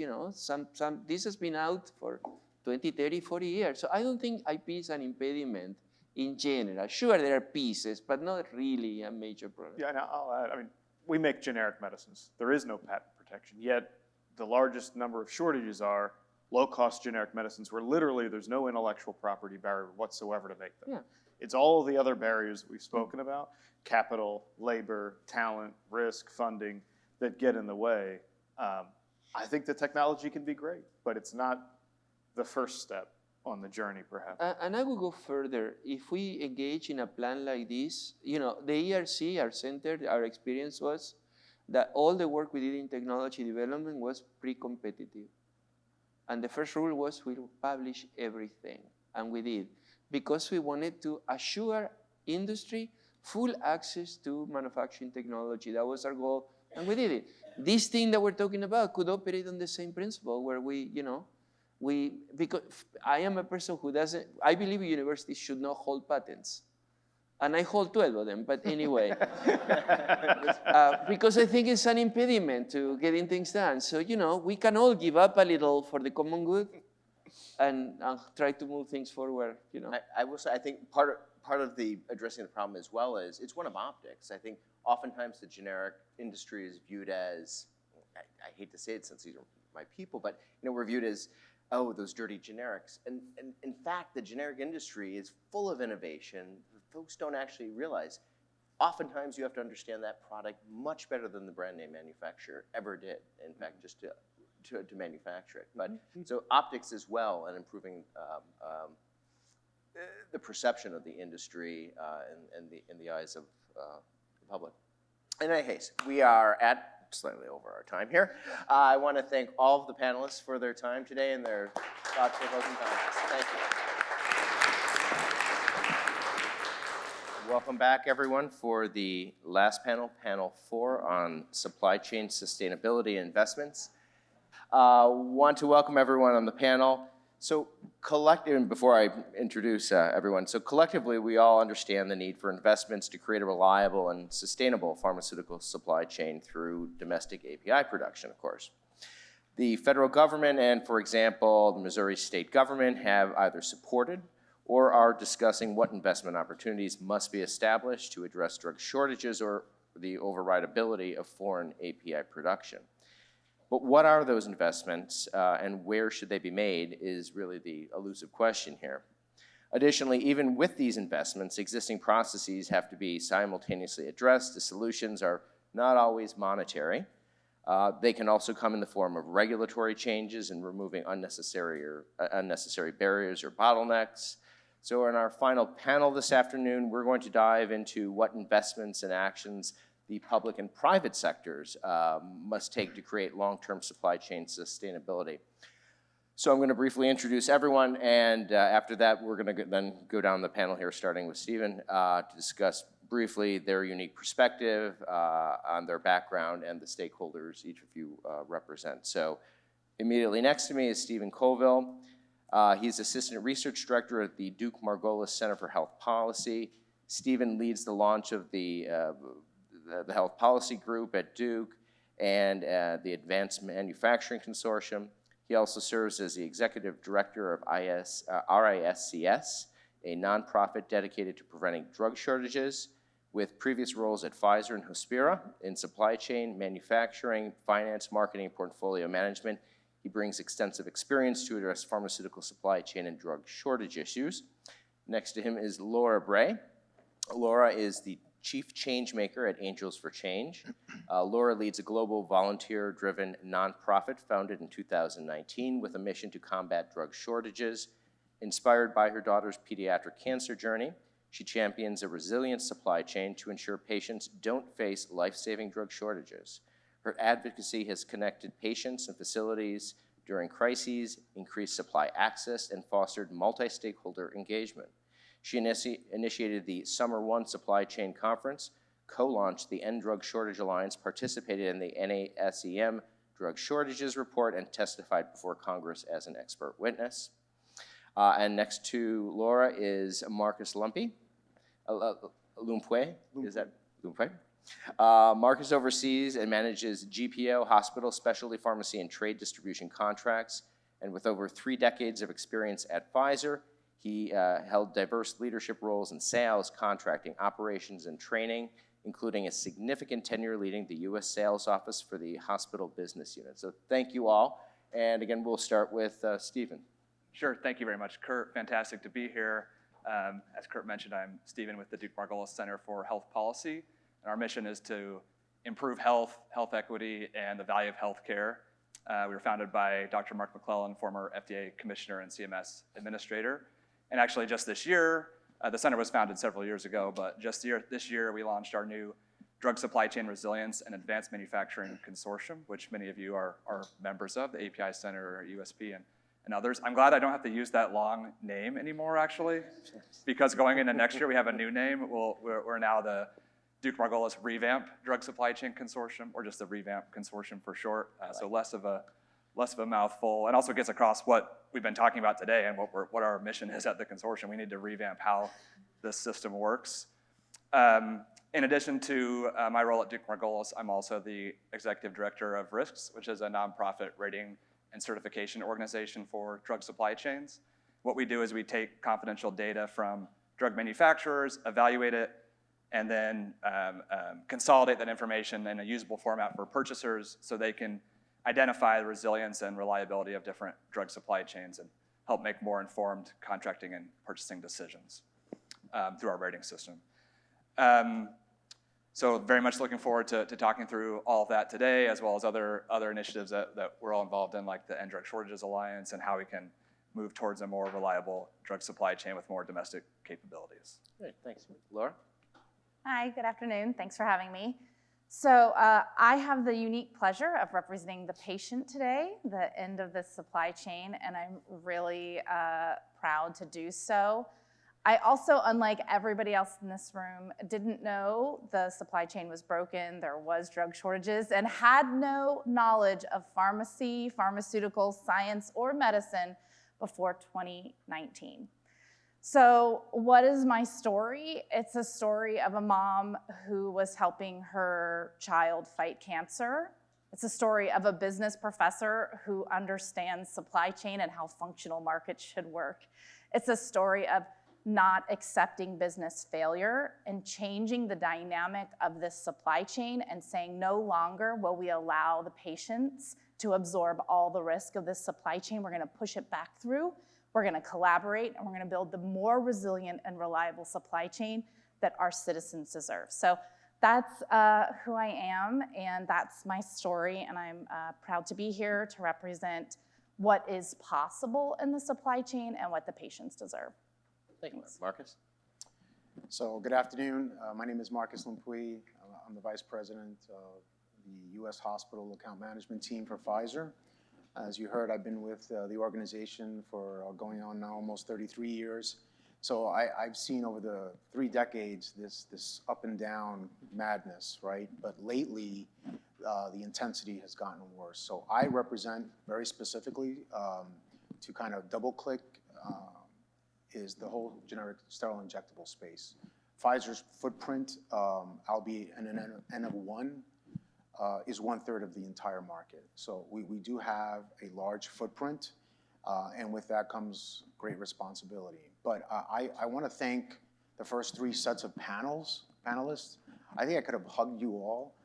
this has been out for 20, 30, 40 years. So I don't think IP is an impediment in general. Sure, there are pieces, but not really a major problem. Yeah, and I'll add, I mean, we make generic medicines. There is no patent protection, yet the largest number of shortages are low-cost generic medicines where literally there's no intellectual property barrier whatsoever to make them. Yeah. It's all the other barriers that we've spoken about, capital, labor, talent, risk, funding, that get in the way. I think the technology can be great, but it's not the first step on the journey, perhaps. And I will go further. If we engage in a plan like this, you know, the ERC, our center, our experience was that all the work we did in technology development was pre-competitive. And the first rule was we will publish everything, and we did, because we wanted to assure industry full access to manufacturing technology. That was our goal, and we did it. This thing that we're talking about could operate on the same principle where we, you know, because I am a person who doesn't, I believe universities should not hold patents. And I hold 12 of them, but anyway. Because I think it's an impediment to getting things done. So, you know, we can all give up a little for the common good and try to move things forward, you know. I will say, I think part of the addressing the problem as well is, it's one of optics. I think oftentimes the generic industry is viewed as, I hate to say it since these are my people, but you know, we're viewed as, oh, those dirty generics. And in fact, the generic industry is full of innovation. Folks don't actually realize. Oftentimes you have to understand that product much better than the brand name manufacturer ever did, in fact, just to manufacture it. But so optics as well, and improving the perception of the industry in the eyes of the public. In any case, we are at slightly over our time here. I want to thank all of the panelists for their time today and their thought-provoking comments. Thank you. Welcome back, everyone, for the last panel, panel 4 on supply chain sustainability and investments. Want to welcome everyone on the panel. So collectively, before I introduce everyone, so collectively we all understand the need for investments to create a reliable and sustainable pharmaceutical supply chain through domestic API production, of course. The federal government and, for example, the Missouri state government have either supported or are discussing what investment opportunities must be established to address drug shortages or the overrideability of foreign API production. But what are those investments and where should they be made is really the elusive question here. Additionally, even with these investments, existing processes have to be simultaneously addressed. The solutions are not always monetary. They can also come in the form of regulatory changes and removing unnecessary barriers or bottlenecks. So in our final panel this afternoon, we're going to dive into what investments and actions the public and private sectors must take to create long-term supply chain sustainability. So I'm going to briefly introduce everyone, and after that, we're going to then go down the panel here, starting with Stephen, to discuss briefly their unique perspective on their background and the stakeholders each of you represent. So immediately next to me is Stephen Colville. He's Assistant Research Director at the Duke Margolis Center for Health Policy. Stephen leads the launch of the Health Policy Group at Duke and the Advanced Manufacturing Consortium. He also serves as the Executive Director of RISCS, a nonprofit dedicated to preventing drug shortages, with previous roles at Pfizer and Hospira in supply chain, manufacturing, finance, marketing, and portfolio management. He brings extensive experience to address pharmaceutical supply chain and drug shortage issues. Next to him is Laura Bray. Laura is the Chief Change Maker at Angels for Change. Laura leads a global volunteer-driven nonprofit founded in 2019 with a mission to combat drug shortages. Inspired by her daughter's pediatric cancer journey, she champions a resilient supply chain to ensure patients don't face life-saving drug shortages. Her advocacy has connected patients and facilities during crises, increased supply access, and fostered multi-stakeholder engagement. She initiated the Summer One Supply Chain Conference, co-launched the End Drug Shortage Alliance, participated in the NASEM Drug Shortages Report, and testified before Congress as an expert witness. And next to Laura is Marcus Lumpue. Is that Lumpue? Marcus oversees and manages GPO, hospital, specialty pharmacy, and trade distribution contracts. And with over 3 decades of experience at Pfizer, he held diverse leadership roles in sales, contracting, operations, and training, including a significant tenure leading the U.S. Sales Office for the Hospital Business Unit. So thank you all. And again, we'll start with Stephen. Sure, thank you very much, Kurt. Fantastic to be here. As Kurt mentioned, I'm Stephen with the Duke Margolis Center for Health Policy. And our mission is to improve health, health equity, and the value of healthcare. We were founded by Dr. Mark McClellan, former FDA Commissioner and CMS Administrator. And actually just this year, the center was founded several years ago, but just this year we launched our new Drug Supply Chain Resilience and Advanced Manufacturing Consortium, which many of you are members of, the API Center, USP, and others. I'm glad I don't have to use that long name anymore, actually, because going into next year we have a new name. We're now the Duke Margolis Revamp Drug Supply Chain Consortium, or just the Revamp Consortium for short. So less of a mouthful, and also gets across what we've been talking about today and what our mission is at the consortium. We need to revamp how this system works. In addition to my role at Duke Margolis, I'm also the Executive Director of RISKS, which is a nonprofit rating and certification organization for drug supply chains. What we do is we take confidential data from drug manufacturers, evaluate it, and then consolidate that information in a usable format for purchasers so they can identify the resilience and reliability of different drug supply chains and help make more informed contracting and purchasing decisions through our rating system. So very much looking forward to talking through all of that today, as well as other initiatives that we're all involved in, like the End Drug Shortages Alliance, and how we can move towards a more reliable drug supply chain with more domestic capabilities. Great, thanks. Laura? Hi, good afternoon. Thanks for having me. So I have the unique pleasure of representing the patient today, the end of the supply chain, and I'm really proud to do so. I also, unlike everybody else in this room, didn't know the supply chain was broken, there was drug shortages, and had no knowledge of pharmacy, pharmaceuticals, science, or medicine before 2019. So what is my story? It's a story of a mom who was helping her child fight cancer. It's a story of a business professor who understands supply chain and how functional markets should work. It's a story of not accepting business failure and changing the dynamic of this supply chain and saying no longer will we allow the patients to absorb all the risk of this supply chain. We're gonna push it back through, we're gonna collaborate, and we're gonna build the more resilient and reliable supply chain that our citizens deserve. So that's who I am, and that's my story, and I'm proud to be here to represent what is possible in the supply chain and what the patients deserve. Thank you, Marcus. So good afternoon. My name is Marcus Limpuy. I'm the Vice President of the U.S. Hospital Account Management Team for Pfizer. As you heard, I've been with the organization for going on now almost 33 years. So I've seen over the 3 decades this up and down madness, right? But lately, the intensity has gotten worse. So I represent very specifically, to kind of double click, is the whole generic sterile injectable space. Pfizer's footprint, albeit an N of 1, is 1/3 of the entire market. So we do have a large footprint, and with that comes great responsibility. But I want to thank the first 3 sets of panelists. I think I could have hugged you all.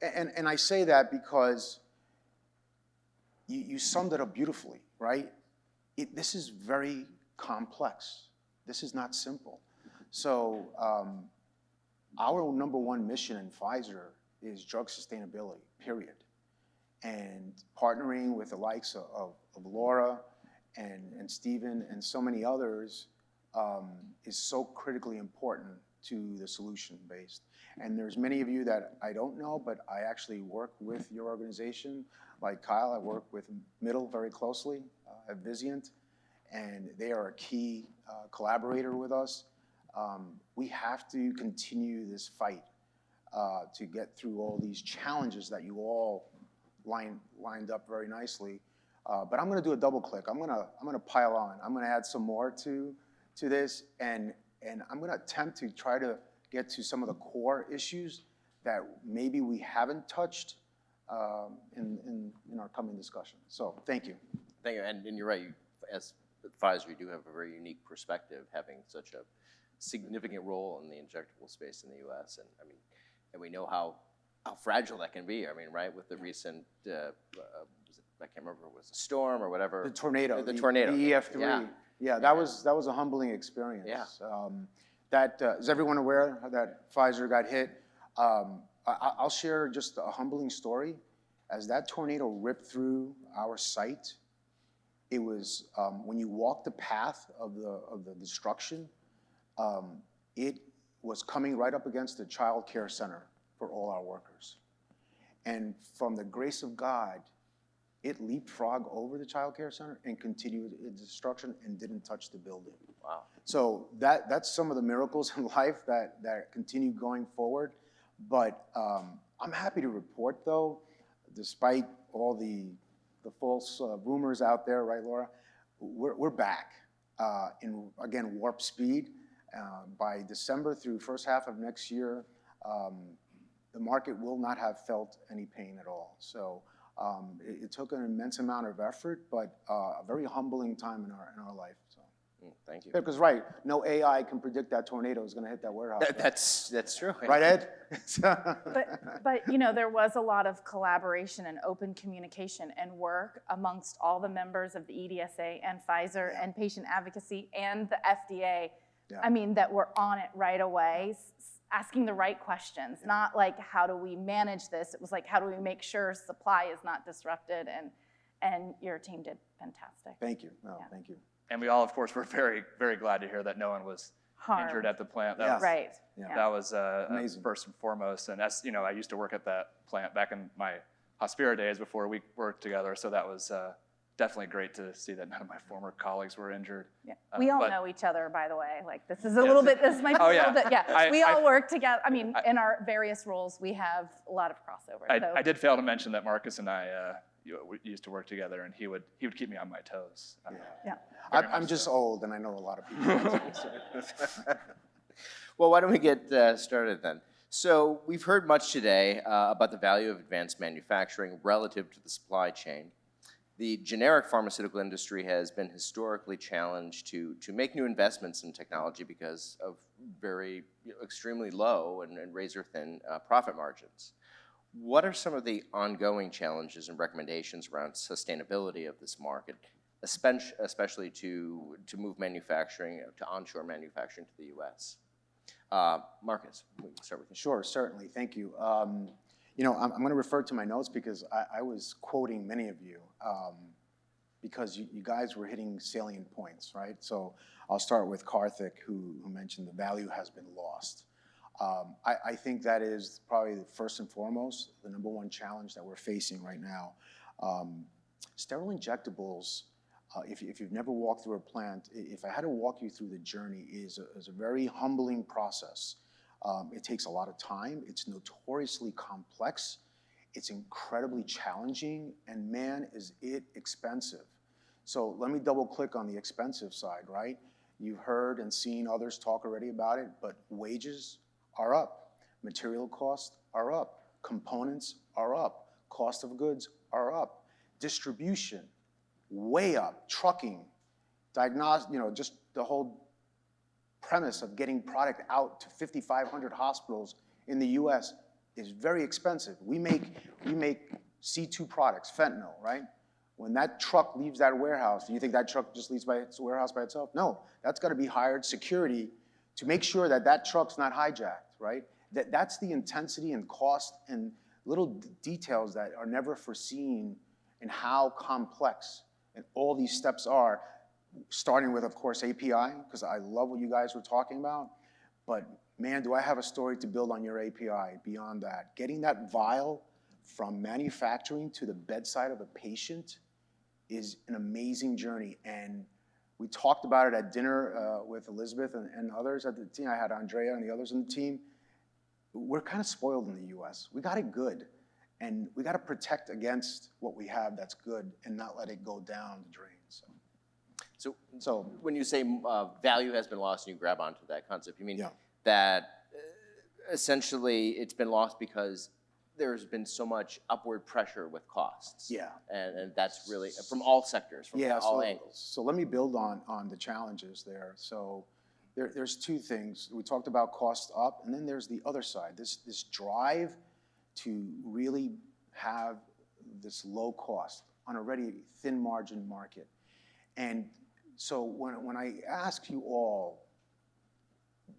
And I say that because you summed it up beautifully, right? This is very complex. This is not simple. So our number 1 mission in Pfizer is drug sustainability, period. And partnering with the likes of Laura and Stephen and so many others is so critically important to the solution based. And there's many of you that I don't know, but I actually work with your organization. Like Kyle, I work with Middle very closely at Vizient, and they are a key collaborator with us. We have to continue this fight to get through all these challenges that you all lined up very nicely. But I'm gonna do a double click. I'm gonna pile on. I'm gonna add some more to this, and I'm gonna attempt to try to get to some of the core issues that maybe we haven't touched in our coming discussion. So thank you. Thank you, and you're right. As Pfizer, you do have a very unique perspective, having such a significant role in the injectable space in the U.S. And I mean, and we know how fragile that can be. I mean, right, with the recent, I can't remember if it was a storm or whatever. The tornado. The tornado. The EF3. Yeah. Yeah, that was a humbling experience. Yeah. Is everyone aware that Pfizer got hit? I'll share just a humbling story. As that tornado ripped through our site, it was, when you walk the path of the destruction, it was coming right up against the child care center for all our workers. And from the grace of God, it leapfrogged over the child care center and continued its destruction and didn't touch the building. Wow. So that's some of the miracles in life that continue going forward. But I'm happy to report, though, despite all the false rumors out there, right, Laura? We're back in, again, warp speed. By December through first half of next year, the market will not have felt any pain at all. So it took an immense amount of effort, but a very humbling time in our life. So. Thank you. Because right, no AI can predict that tornado is going to hit that warehouse. That's true. Right, Ed? But you know, there was a lot of collaboration and open communication and work amongst all the members of the EDSA and Pfizer and patient advocacy and the FDA. Yeah. I mean, that were on it right away, asking the right questions, not like, how do we manage this? It was like, how do we make sure supply is not disrupted? And your team did fantastic. Thank you. No, thank you. And we all, of course, were very, very glad to hear that no one was injured at the plant. That was, right. That was first and foremost. And as you know, I used to work at that plant back in my Hospira days before we worked together. So that was definitely great to see that none of my former colleagues were injured. Yeah. We all know each other, by the way. Like, this is a little bit, this might be a little bit, we all work together. I mean, in our various roles, we have a lot of crossover. I did fail to mention that Marcus and I we used to work together, and he would keep me on my toes. I'm just old, and I know a lot of people. Well, why don't we get started then? So we've heard much today about the value of advanced manufacturing relative to the supply chain. The generic pharmaceutical industry has been historically challenged to make new investments in technology because of very extremely low and razor-thin profit margins. What are some of the ongoing challenges and recommendations around sustainability of this market, especially to move manufacturing, to onshore manufacturing to the U.S.? Marcus, we can start with you. Sure, certainly. Thank you. You know, I'm going to refer to my notes because I was quoting many of you because you guys were hitting salient points, right? So I'll start with Karthik, who mentioned the value has been lost. I think that is probably first and foremost the number one challenge that we're facing right now. Sterile injectables, if you've never walked through a plant, if I had to walk you through the journey, is a very humbling process. It takes a lot of time. It's notoriously complex. It's incredibly challenging, and man, is it expensive. So let me double click on the expensive side, right? You've heard and seen others talk already about it, but wages are up. Material costs are up. Components are up. Cost of goods are up. Distribution, way up. Trucking, diagnostic, just the whole premise of getting product out to 5,500 hospitals in the US is very expensive. We make C2 products, fentanyl, right? When that truck leaves that warehouse, do you think that truck just leaves its warehouse by itself? No, that's got to be hired security to make sure that that truck's not hijacked, right? That's the intensity and cost and little details that are never foreseen in how complex and all these steps are, starting with, of course, API, because I love what you guys were talking about, but man, do I have a story to build on your API beyond that. Getting that vial from manufacturing to the bedside of a patient is an amazing journey, and we talked about it at dinner with Elizabeth and others at the team. I had Andrea and the others on the team. We're kind of spoiled in the US. We got it good, and we got to protect against what we have that's good and not let it go down the drain. So when you say value has been lost and you grab onto that concept, you mean that essentially it's been lost because there's been so much upward pressure with costs. Yeah. And that's really from all sectors, from all angles. So let me build on the challenges there. So there's two things. We talked about cost up, and then there's the other side, this drive to really have this low cost on a already thin margin market. And so when I ask you all,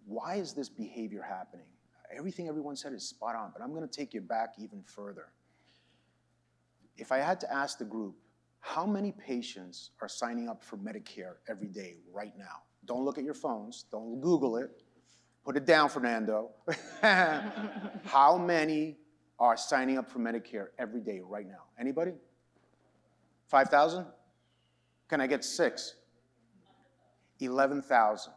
why is this behavior happening? Everything everyone said is spot on, but I'm going to take you back even further. If I had to ask the group, how many patients are signing up for Medicare every day right now? Don't look at your phones. Don't Google it. Put it down, Fernando. How many are signing up for Medicare every day right now? Anybody? 5,000? Can I get 6? 11,000.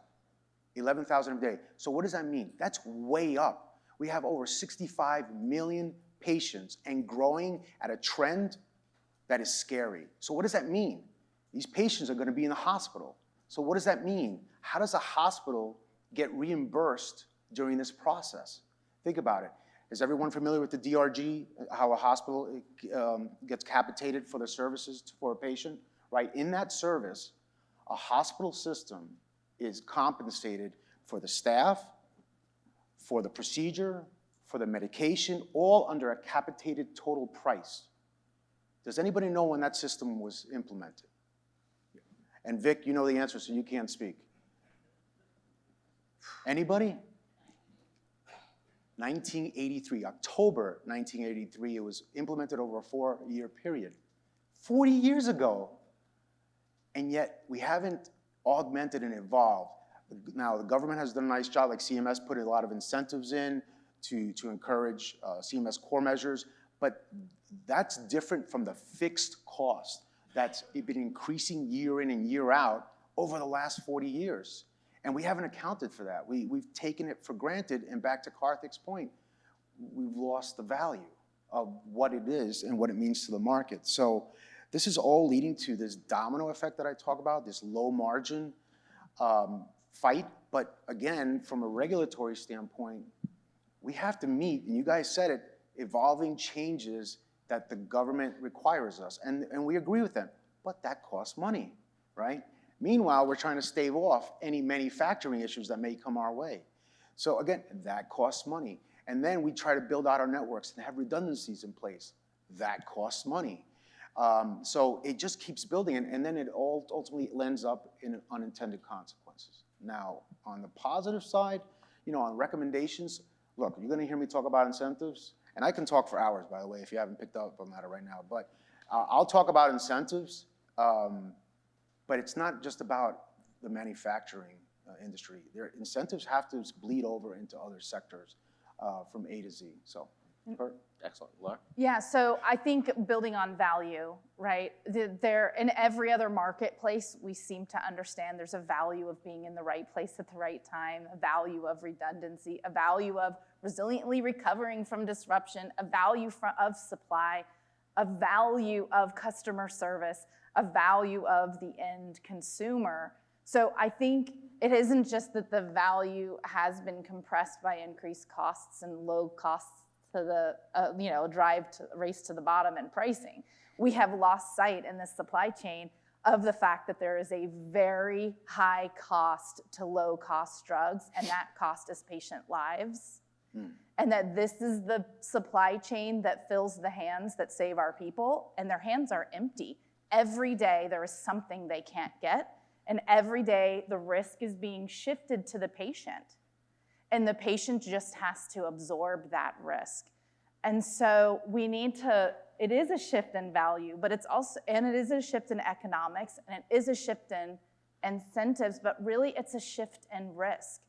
11,000 a day. So what does that mean? That's way up. We have over 65 million patients and growing at a trend that is scary. So what does that mean? These patients are going to be in the hospital. So what does that mean? How does a hospital get reimbursed during this process? Think about it. Is everyone familiar with the DRG, how a hospital gets capitated for the services for a patient? Right? In that service, a hospital system is compensated for the staff, for the procedure, for the medication, all under a capitated total price. Does anybody know when that system was implemented? And Vic, you know the answer, so you can't speak. Anybody? 1983, October 1983, it was implemented over a 4-year period. 40 years ago. And yet we haven't augmented and evolved. Now, the government has done a nice job, like CMS put a lot of incentives in to encourage CMS core measures, but that's different from the fixed cost that's been increasing year in and year out over the last 40 years. And we haven't accounted for that. We've taken it for granted, and back to Karthik's point, we've lost the value of what it is and what it means to the market. So this is all leading to this domino effect that I talk about, this low margin fight. But again, from a regulatory standpoint, we have to meet, and you guys said it, evolving changes that the government requires us. And we agree with them, but that costs money, right? Meanwhile, we're trying to stave off any manufacturing issues that may come our way. So again, that costs money. And then we try to build out our networks and have redundancies in place. That costs money. So it just keeps building, and then it all ultimately ends up in unintended consequences. Now, on the positive side, on recommendations, look, you're going to hear me talk about incentives, and I can talk for hours, by the way, if you haven't picked up on that right now. But I'll talk about incentives, but it's not just about the manufacturing industry. Their incentives have to bleed over into other sectors from A to Z. So. Excellent. Laura? Yeah, so I think building on value, right? There, in every other marketplace, we seem to understand there's a value of being in the right place at the right time, a value of redundancy, a value of resiliently recovering from disruption, a value of supply, a value of customer service, a value of the end consumer. So I think it isn't just that the value has been compressed by increased costs and low costs to the race to the bottom in pricing. We have lost sight in this supply chain of the fact that there is a very high cost to low cost drugs, and that cost is patient lives. And that this is the supply chain that fills the hands that save our people, and their hands are empty. Every day there is something they can't get, and every day the risk is being shifted to the patient. And the patient just has to absorb that risk. And so we need to, it is a shift in value, but it's also, and it is a shift in economics, and it is a shift in incentives, but really it's a shift in risk.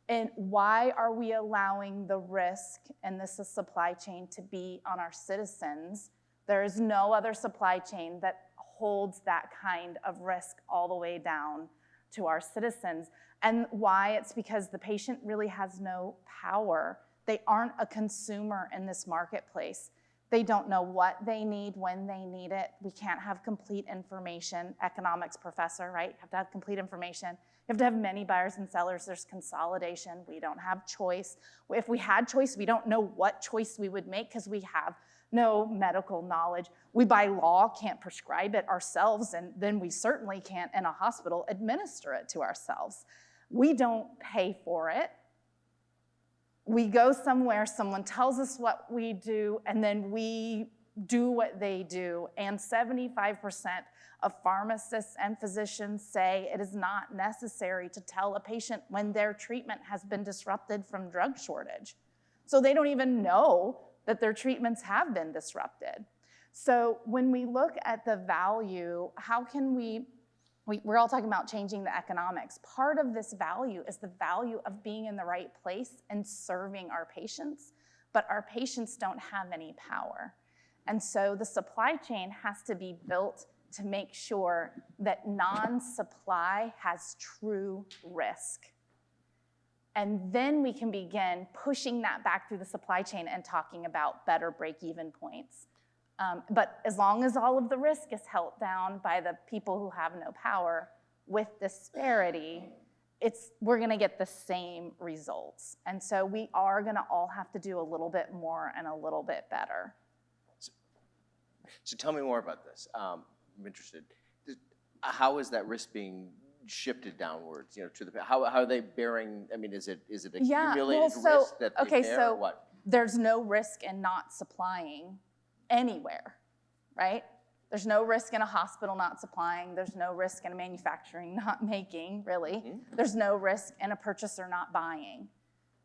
And why are we allowing the risk in this supply chain to be on our citizens? There is no other supply chain that holds that kind of risk all the way down to our citizens. And why? It's because the patient really has no power. They aren't a consumer in this marketplace. They don't know what they need, when they need it. We can't have complete information. Economics professor, right? You have to have complete information. You have to have many buyers and sellers. There's consolidation. We don't have choice. If we had choice, we don't know what choice we would make because we have no medical knowledge. We, by law, can't prescribe it ourselves, and then we certainly can't, in a hospital, administer it to ourselves. We don't pay for it. We go somewhere, someone tells us what we do, and then we do what they do. And 75% of pharmacists and physicians say it is not necessary to tell a patient when their treatment has been disrupted from drug shortage. So they don't even know that their treatments have been disrupted. So when we look at the value, how can we're all talking about changing the economics. Part of this value is the value of being in the right place and serving our patients, but our patients don't have any power. And so the supply chain has to be built to make sure that non-supply has true risk. And then we can begin pushing that back through the supply chain and talking about better break-even points. But as long as all of the risk is held down by the people who have no power with disparity, we're gonna get the same results. And so we are gonna all have to do a little bit more and a little bit better. So tell me more about this. I'm interested. How is that risk being shifted downwards? You know, to the how are they bearing? I mean, is it accumulated risk that they bear? So what? There's no risk in not supplying anywhere, right? There's no risk in a hospital not supplying. There's no risk in a manufacturing not making, really. Mm-hmm. There's no risk in a purchaser not buying.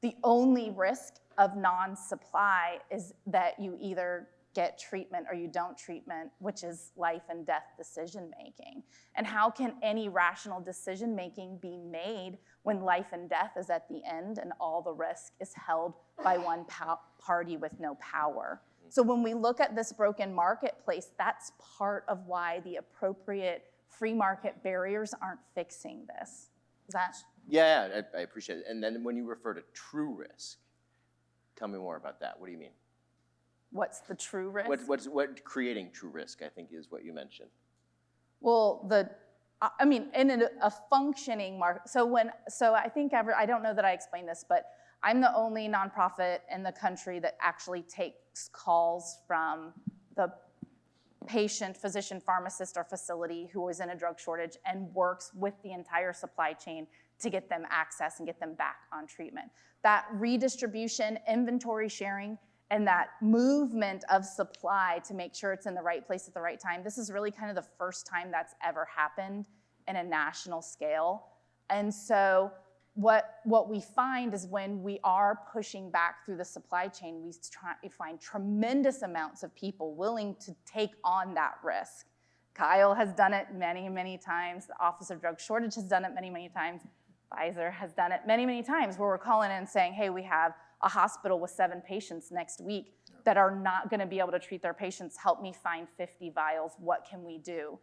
The only risk of non-supply is that you either get treatment or you don't treatment, which is life and death decision making. And how can any rational decision making be made when life and death is at the end and all the risk is held by one party with no power? So when we look at this broken marketplace, that's part of why the appropriate free market barriers aren't fixing this. Is that? Yeah, I appreciate it. And then when you refer to true risk, tell me more about that. What do you mean? What's the true risk? What creating true risk, I think, is what you mentioned. Well, in a functioning market, so I think I don't know that I explained this, but I'm the only nonprofit in the country that actually takes calls from the patient, physician, pharmacist, or facility who is in a drug shortage and works with the entire supply chain to get them access and get them back on treatment. That redistribution, inventory sharing, and that movement of supply to make sure it's in the right place at the right time, this is really kind of the first time that's ever happened in a national scale. And so what we find is when we are pushing back through the supply chain, we find tremendous amounts of people willing to take on that risk. Kyle has done it many, many times. The Office of Drug Shortage has done it many, many times. Pfizer has done it many, many times, where we're calling in and saying, hey, we have a hospital with 7 patients next week that are not gonna be able to treat their patients. Help me find 50 vials. What can we do?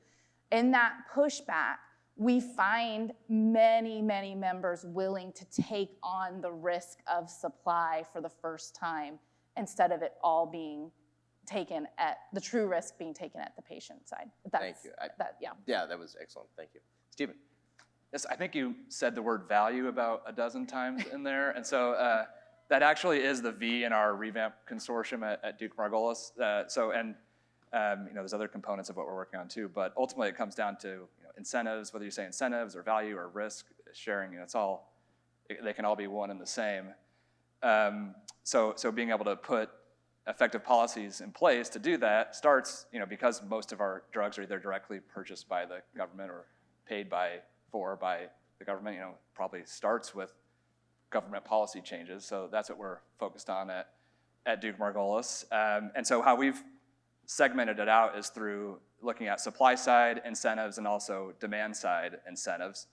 In that pushback, we find many, many members willing to take on the risk of supply for the first time instead of it all being taken at, the true risk being taken at the patient side. Thank you. Yeah, that was excellent. Thank you. Stephen. Yes, I think you said the word value about a dozen times in there. And so that actually is the V in our revamp consortium at Duke Margolis. There's other components of what we're working on too, but ultimately it comes down to incentives, whether you say incentives or value or risk sharing, they can all be one and the same. So being able to put effective policies in place to do that starts, because most of our drugs are either directly purchased by the government or paid for by the government, probably starts with government policy changes. So that's what we're focused on at Duke Margolis. And so how we've segmented it out is through looking at supply side incentives and also demand side incentives.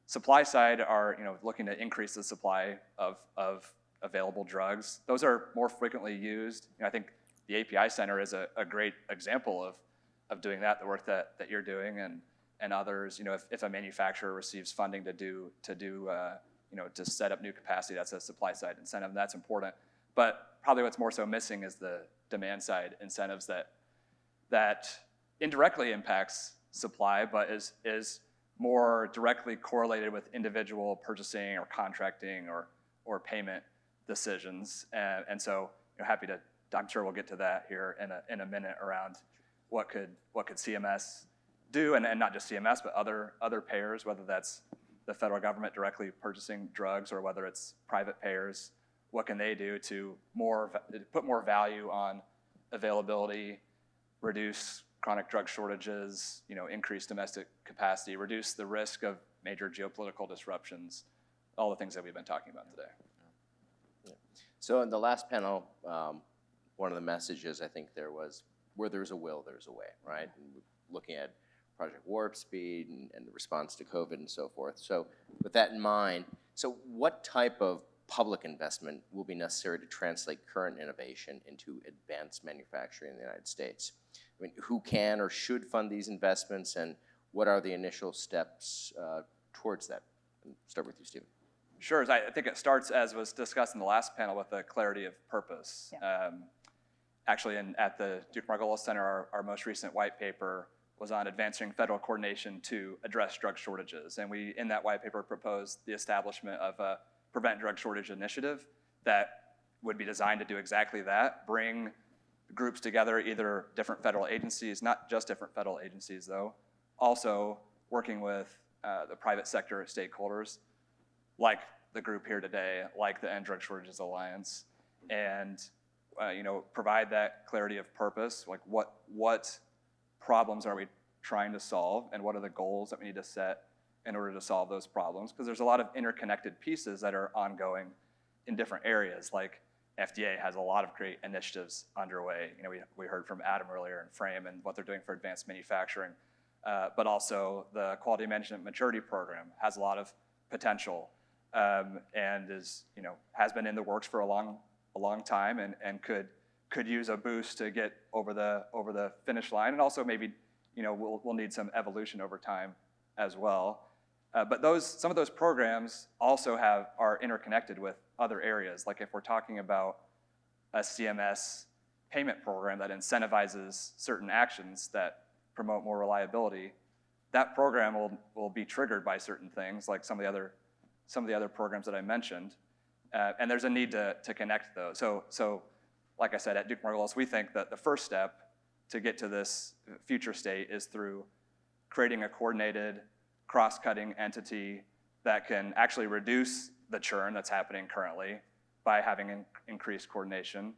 Supply side are looking to increase the supply of available drugs. Those are more frequently used. I think the API Center is a great example of doing that, the work that you're doing and others. If a manufacturer receives funding to set up new capacity, that's a supply side incentive, and that's important. But probably what's more so missing is the demand side incentives that indirectly impacts supply, but is more directly correlated with individual purchasing or contracting or payment decisions. And so happy to, I'm sure we'll get to that here in a minute around what could CMS do, and not just CMS, but other payers, whether that's the federal government directly purchasing drugs or whether it's private payers. What can they do to put more value on availability, reduce chronic drug shortages, increase domestic capacity, reduce the risk of major geopolitical disruptions, all the things that we've been talking about today. Yeah. So in the last panel, one of the messages I think there was, where there's a will, there's a way, right? And looking at Project Warp Speed and the response to COVID and so forth. So with that in mind, so what type of public investment will be necessary to translate current innovation into advanced manufacturing in the United States? I mean, who can or should fund these investments, and what are the initial steps towards that? Start with you, Stephen. Sure. I think it starts, as was discussed in the last panel, with the clarity of purpose. Yeah. Actually, at the Duke Margolis Center, our most recent white paper was on advancing federal coordination to address drug shortages. And we, in that white paper, proposed the establishment of a Prevent Drug Shortage Initiative that would be designed to do exactly that, bring groups together, either different federal agencies, not just different federal agencies though, also working with the private sector stakeholders, like the group here today, like the End Drug Shortages Alliance, and provide that clarity of purpose, like what problems are we trying to solve, and what are the goals that we need to set in order to solve those problems, because there's a lot of interconnected pieces that are ongoing in different areas. Like FDA has a lot of great initiatives underway. We heard from Adam earlier and Frame and what they're doing for advanced manufacturing, but also the Quality Management Maturity Program has a lot of potential and has been in the works for a long time and could use a boost to get over the finish line, and also maybe we'll need some evolution over time as well. But some of those programs also are interconnected with other areas. Like if we're talking about a CMS payment program that incentivizes certain actions that promote more reliability, that program will be triggered by certain things, like some of the other programs that I mentioned. And there's a need to connect those. So like I said, at Duke Margolis, we think that the first step to get to this future state is through creating a coordinated, cross-cutting entity that can actually reduce the churn that's happening currently by having increased coordination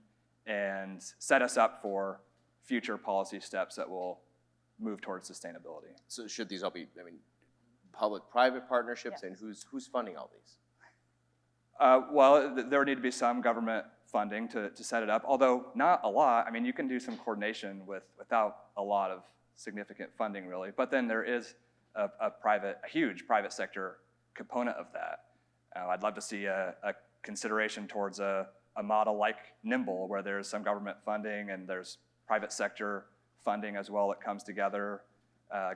and set us up for future policy steps that will move towards sustainability. So should these all be, public-private partnerships, and who's funding all these? Well, there would need to be some government funding to set it up, although not a lot. You can do some coordination without a lot of significant funding, really. But then there is a huge private sector component of that. I'd love to see a consideration towards a model like Nimble, where there's some government funding and there's private sector funding as well that comes together,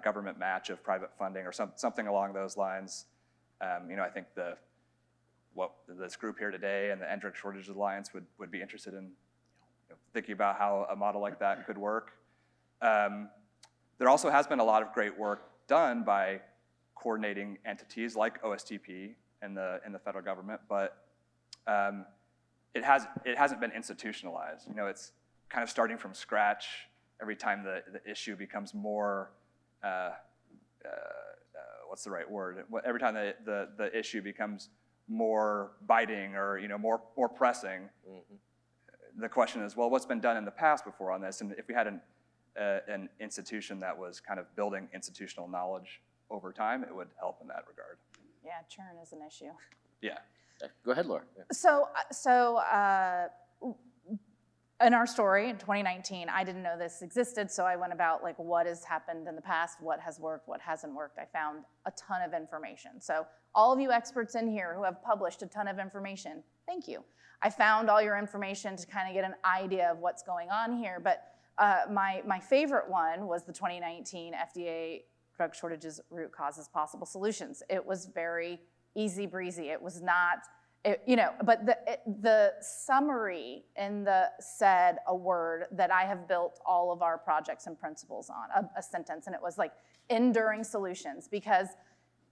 government match of private funding or something along those lines. I think this group here today and the End Drug Shortages Alliance would be interested in thinking about how a model like that could work. There also has been a lot of great work done by coordinating entities like OSTP in the federal government, but it hasn't been institutionalized. It's kind of starting from scratch every time the issue becomes more, what's the right word? Every time the issue becomes more biting or more pressing, the question is, well, what's been done in the past before on this? And if we had an institution that was kind of building institutional knowledge over time, it would help in that regard. Yeah, churn is an issue. Yeah. Go ahead, Laura. Yeah. So in our story in 2019, I didn't know this existed, so I went about what has happened in the past, what has worked, what hasn't worked. I found a ton of information. So all of you experts in here who have published a ton of information, thank you. I found all your information to kind of get an idea of what's going on here, but my favorite one was the 2019 FDA Drug Shortages Root Causes Possible Solutions. It was very easy breezy. It was not But the summary in said a word that I have built all of our projects and principles on, a sentence, and it was like enduring solutions, because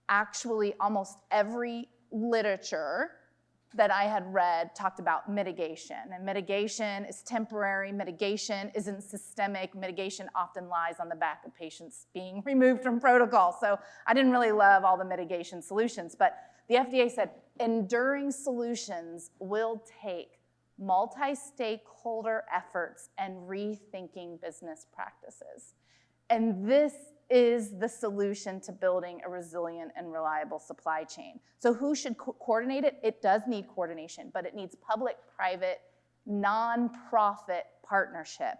actually almost every literature that I had read talked about mitigation, and mitigation is temporary, mitigation isn't systemic, mitigation often lies on the back of patients being removed from protocol. So I didn't really love all the mitigation solutions, but the FDA said enduring solutions will take multi-stakeholder efforts and rethinking business practices. And this is the solution to building a resilient and reliable supply chain. So who should coordinate it? It does need coordination, but it needs public-private, nonprofit partnership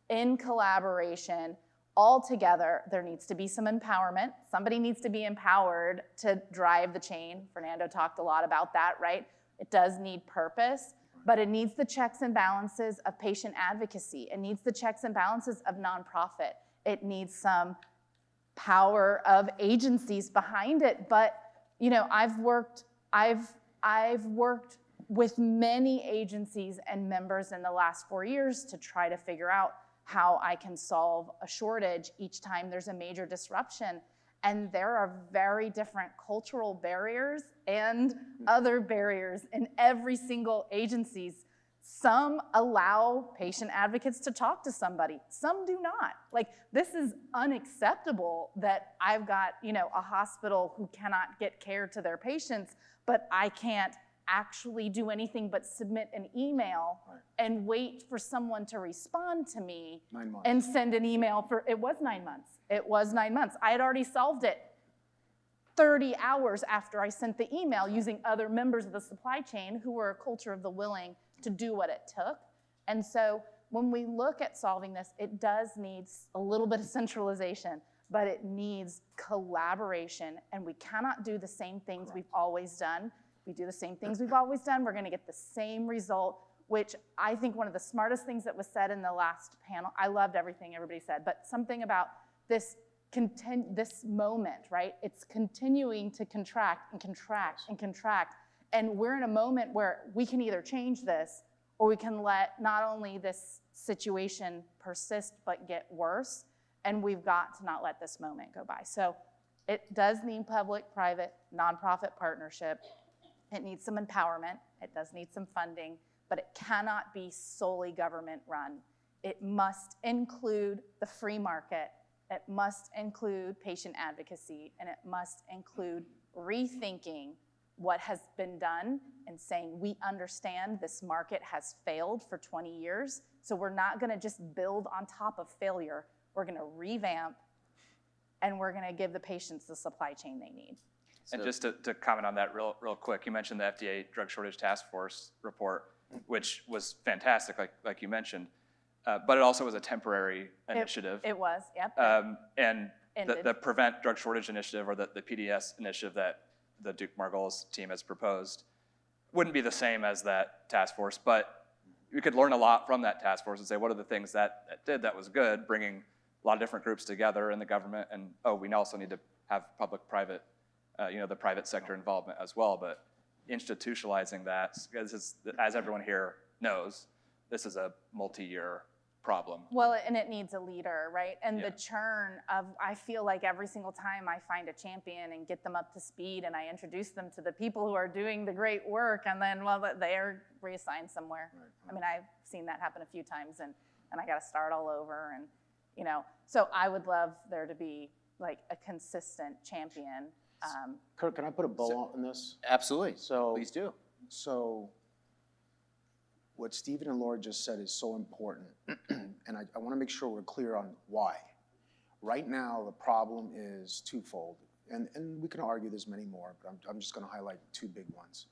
in collaboration. All together, there needs to be some empowerment. Somebody needs to be empowered to drive the chain. Fernando talked a lot about that, right? It does need purpose, but it needs the checks and balances of patient advocacy. It needs the checks and balances of nonprofit. It needs some power of agencies behind it. But I've worked with many agencies and members in the last 4 years to try to figure out how I can solve a shortage each time there's a major disruption. And there are very different cultural barriers and other barriers in every single agency's. Some allow patient advocates to talk to somebody. Some do not. Like, this is unacceptable that I've got, a hospital who cannot get care to their patients, but I can't actually do anything but submit an email and wait for someone to respond to me 9 months. and send an email it was 9 months. It was 9 months. I had already solved it 30 hours after I sent the email using other members of the supply chain who were a culture of the willing to do what it took. And so when we look at solving this, it does need a little bit of centralization, but it needs collaboration, and we cannot do the same things we've always done. If we do the same things we've always done, we're gonna get the same result, which I think one of the smartest things that was said in the last panel, I loved everything everybody said, but something about this moment, right? It's continuing to contract and contract and contract. And we're in a moment where we can either change this, or we can let not only this situation persist, but get worse. And we've got to not let this moment go by. So it does need public-private, nonprofit partnership. It needs some empowerment. It does need some funding, but it cannot be solely government-run. It must include the free market. It must include patient advocacy, and it must include rethinking what has been done and saying, we understand this market has failed for 20 years, so we're not gonna just build on top of failure. We're gonna revamp, and we're gonna give the patients the supply chain they need. And just to comment on that real quick, you mentioned the FDA Drug Shortage Task Force report, which was fantastic, like you mentioned, but it also was a temporary initiative. It was, yep. And the Prevent Drug Shortage Initiative, or the PDS initiative that the Duke Margolis team has proposed, wouldn't be the same as that task force, but you could learn a lot from that task force and say, what are the things that was good, bringing a lot of different groups together in the government, and we also need to have public-private, the private sector involvement as well, but institutionalizing that, as everyone here knows, this is a multi-year problem. Well, and it needs a leader, right? And the churn of, I feel like every single time I find a champion and get them up to speed and I introduce them to the people who are doing the great work, and then, well, they're reassigned somewhere. Right. I mean, I've seen that happen a few times, and I got to start all over, and, so I would love there to be like a consistent champion. Kurt, can I put a bow on this? Absolutely. So, please do. So what Stephen and Laura just said is so important, and I want to make sure we're clear on why. Right now, the problem is twofold, and we can argue there's many more, but I'm just going to highlight two big ones.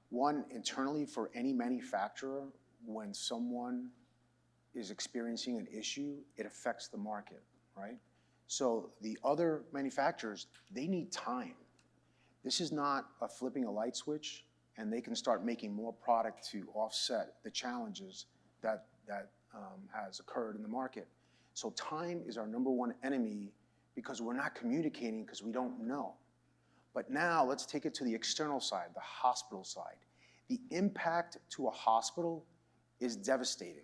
One, internally for any manufacturer, when someone is experiencing an issue, it affects the market, right? So the other manufacturers, they need time. This is not a flipping a light switch, and they can start making more product to offset the challenges that has occurred in the market. So time is our #1 enemy because we're not communicating because we don't know. But now let's take it to the external side, the hospital side. the impact to a hospital is devastating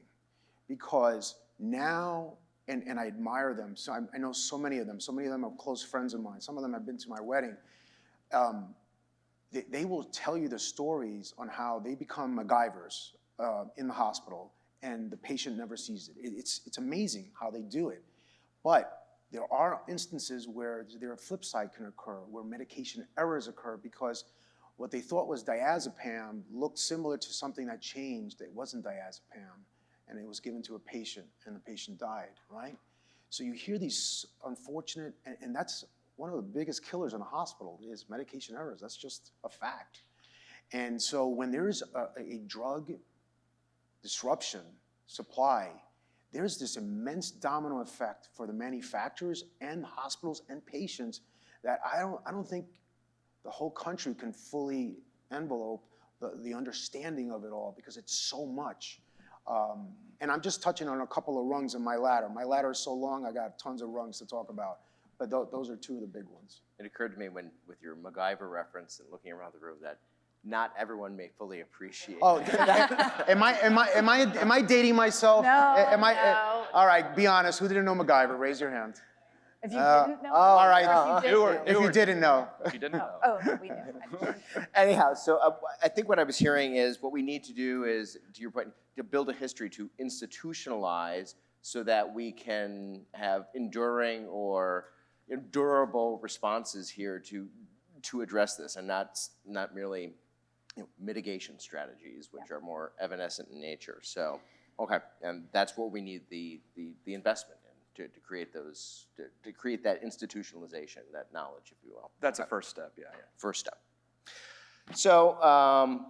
because now, and I admire them, so I know so many of them are close friends of mine, some of them have been to my wedding. They will tell you the stories on how they become MacGyvers in the hospital and the patient never sees it. It's amazing how they do it. But there are instances where their flip side can occur, where medication errors occur because what they thought was diazepam looked similar to something that changed. It wasn't diazepam, and it was given to a patient, and the patient died, right? So you hear these unfortunate, and that's one of the biggest killers in a hospital is medication errors. That's just a fact. And so when there's a drug disruption, supply, there's this immense domino effect for the manufacturers and hospitals and patients that I don't think the whole country can fully envelope the understanding of it all because it's so much. And I'm just touching on a couple of rungs in my ladder. My ladder is so long, I got tons of rungs to talk about. But those are two of the big ones. It occurred to me with your MacGyver reference and looking around the room that not everyone may fully appreciate. Oh, am I dating myself? No, no. All right, be honest. Who didn't know MacGyver? Raise your hand. If you didn't know. All right. If you didn't know. If you didn't know. Oh, no, we knew. Anyhow, so I think what I was hearing is what we need to do is, to your point, to build a history to institutionalize so that we can have enduring or durable responses here to address this, and not merely mitigation strategies, which are more evanescent in nature. So, okay, and that's what we need the investment in to create those, to create that institutionalization, that knowledge, if you will. That's a first step, yeah. First step. So,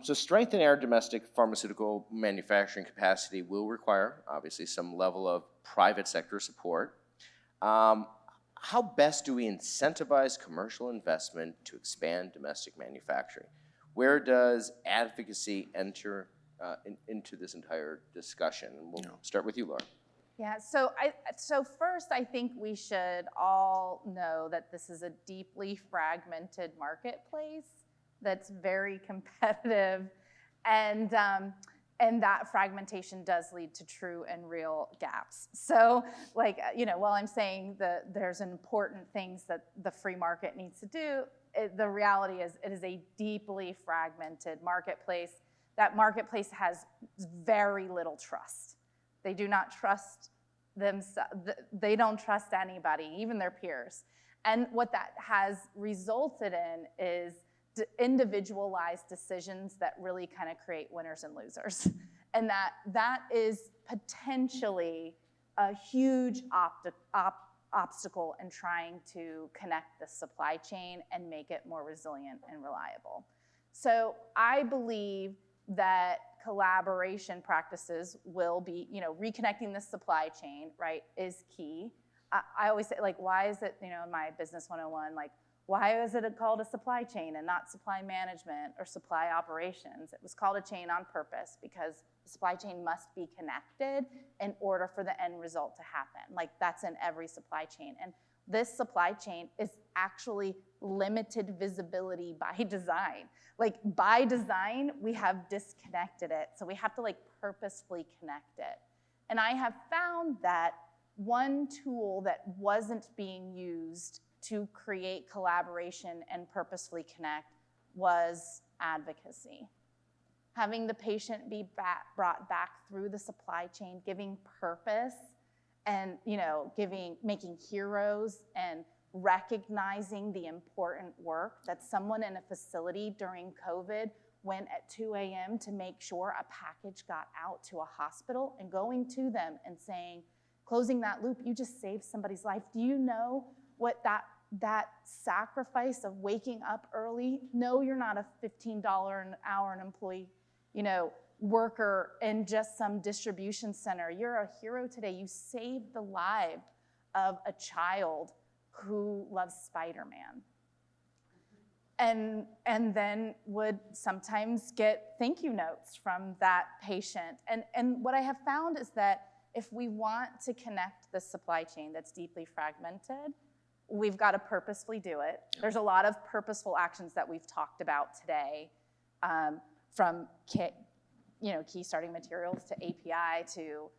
so strengthening our domestic pharmaceutical manufacturing capacity will require, obviously, some level of private sector support. How best do we incentivize commercial investment to expand domestic manufacturing? Where does advocacy enter into this entire discussion? And we'll start with you, Laura. Yeah, so first I think we should all know that this is a deeply fragmented marketplace that's very competitive, and that fragmentation does lead to true and real gaps. So, like, while I'm saying that there's important things that the free market needs to do, the reality is it is a deeply fragmented marketplace. That marketplace has very little trust. They do not trust themselves. They don't trust anybody, even their peers. And what that has resulted in is individualized decisions that really kind of create winners and losers. And that is potentially a huge obstacle in trying to connect the supply chain and make it more resilient and reliable. So I believe that collaboration practices will be, reconnecting the supply chain, right, is key. I always say, like, why is it, in my Business 101, like, why is it called a supply chain and not supply management or supply operations? It was called a chain on purpose because the supply chain must be connected in order for the end result to happen. Like, that's in every supply chain. And this supply chain is actually limited visibility by design. Like, by design, we have disconnected it. So we have to, like, purposefully connect it. And I have found that one tool that wasn't being used to create collaboration and purposefully connect was advocacy. Having the patient be brought back through the supply chain, giving purpose, and making heroes, and recognizing the important work that someone in a facility during COVID went at 2 a.m. to make sure a package got out to a hospital, and going to them and saying, closing that loop, you just saved somebody's life. Do you know what that sacrifice of waking up early? No, you're not a $15 an hour an employee, worker in just some distribution center. You're a hero today. You saved the life of a child who loves Spider-Man. And then would sometimes get thank you notes from that patient. And what I have found is that if we want to connect the supply chain that's deeply fragmented, we've got to purposefully do it. There's a lot of purposeful actions that we've talked about today. from key starting materials to API to,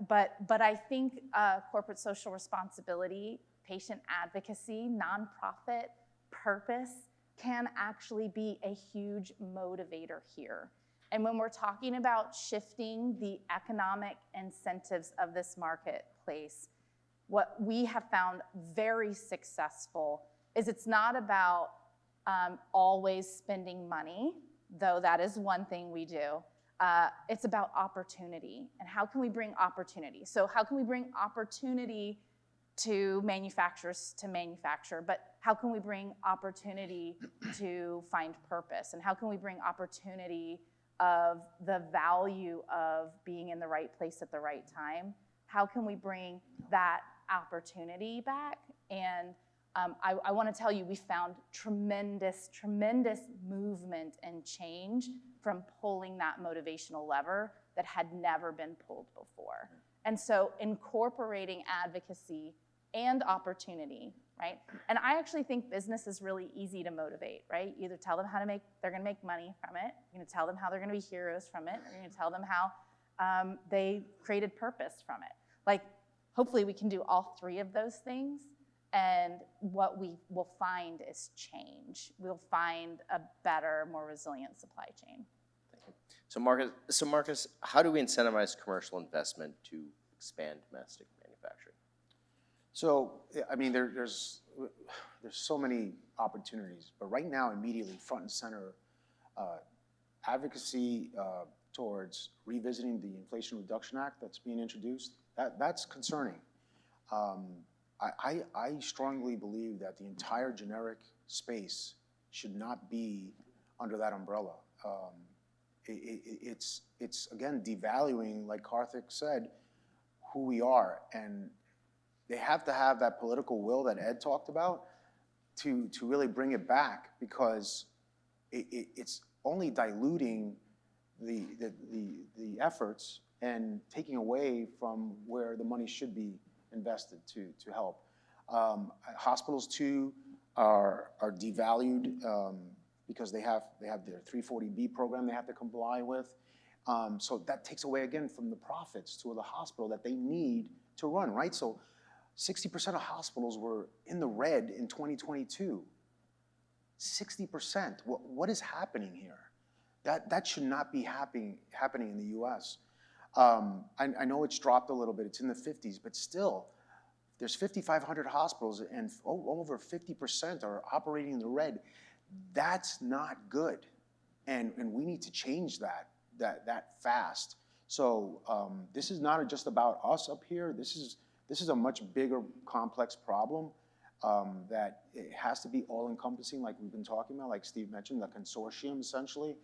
but I think corporate social responsibility, patient advocacy, nonprofit purpose can actually be a huge motivator here. And when we're talking about shifting the economic incentives of this marketplace, what we have found very successful is it's not about always spending money, though that is one thing we do. It's about opportunity, and how can we bring opportunity? So how can we bring opportunity to manufacturers to manufacture, but how can we bring opportunity to find purpose? And how can we bring opportunity of the value of being in the right place at the right time? How can we bring that opportunity back? And I want to tell you, we found tremendous, tremendous movement and change from pulling that motivational lever that had never been pulled before. And so incorporating advocacy and opportunity, right? And I actually think business is really easy to motivate, right? You either tell them they're gonna make money from it, you're gonna tell them how they're gonna be heroes from it, or you're gonna tell them how they created purpose from it. Like, hopefully we can do all three of those things, and what we will find is change. We'll find a better, more resilient supply chain. Thank you. So Marcus, how do we incentivize commercial investment to expand domestic manufacturing? So, I mean, there's so many opportunities, but right now, immediately, front and center, advocacy towards revisiting the Inflation Reduction Act that's being introduced, that's concerning. I strongly believe that the entire generic space should not be under that umbrella. It's again, devaluing, like Karthik said, who we are, and they have to have that political will that Ed talked about to really bring it back, because it's only diluting the efforts and taking away from where the money should be invested to help. Hospitals too are devalued because they have their 340B program they have to comply with. So that takes away again from the profits to the hospital that they need to run, right? So 60% of hospitals were in the red in 2022. 60%. What is happening here? That should not be happening in the U.S. I know it's dropped a little bit. It's in the 50s, but still, there's 5,500 hospitals, and over 50% are operating in the red. That's not good, and we need to change that fast. So this is not just about us up here. This is a much bigger, complex problem that it has to be all-encompassing, like we've been talking about, like Steve mentioned, the consortium, essentially,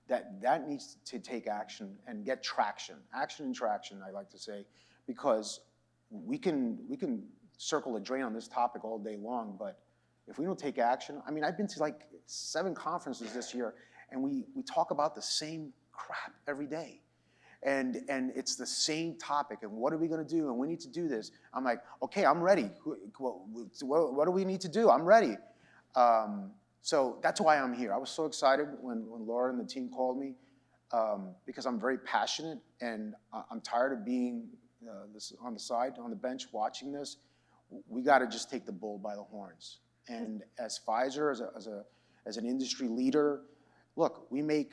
that needs to take action and get traction. Action and traction, I like to say, because we can circle the drain on this topic all day long, but if we don't take action, I mean, I've been to like 7 conferences this year, and we talk about the same crap every day. And it's the same topic, and what are we gonna do, and we need to do this. I'm like, okay, I'm ready. What do we need to do? I'm ready. So that's why I'm here. I was so excited when Laura and the team called me, because I'm very passionate, and I'm tired of being on the side, on the bench, watching this. We gotta just take the bull by the horns. And as Pfizer, as an industry leader, look, we make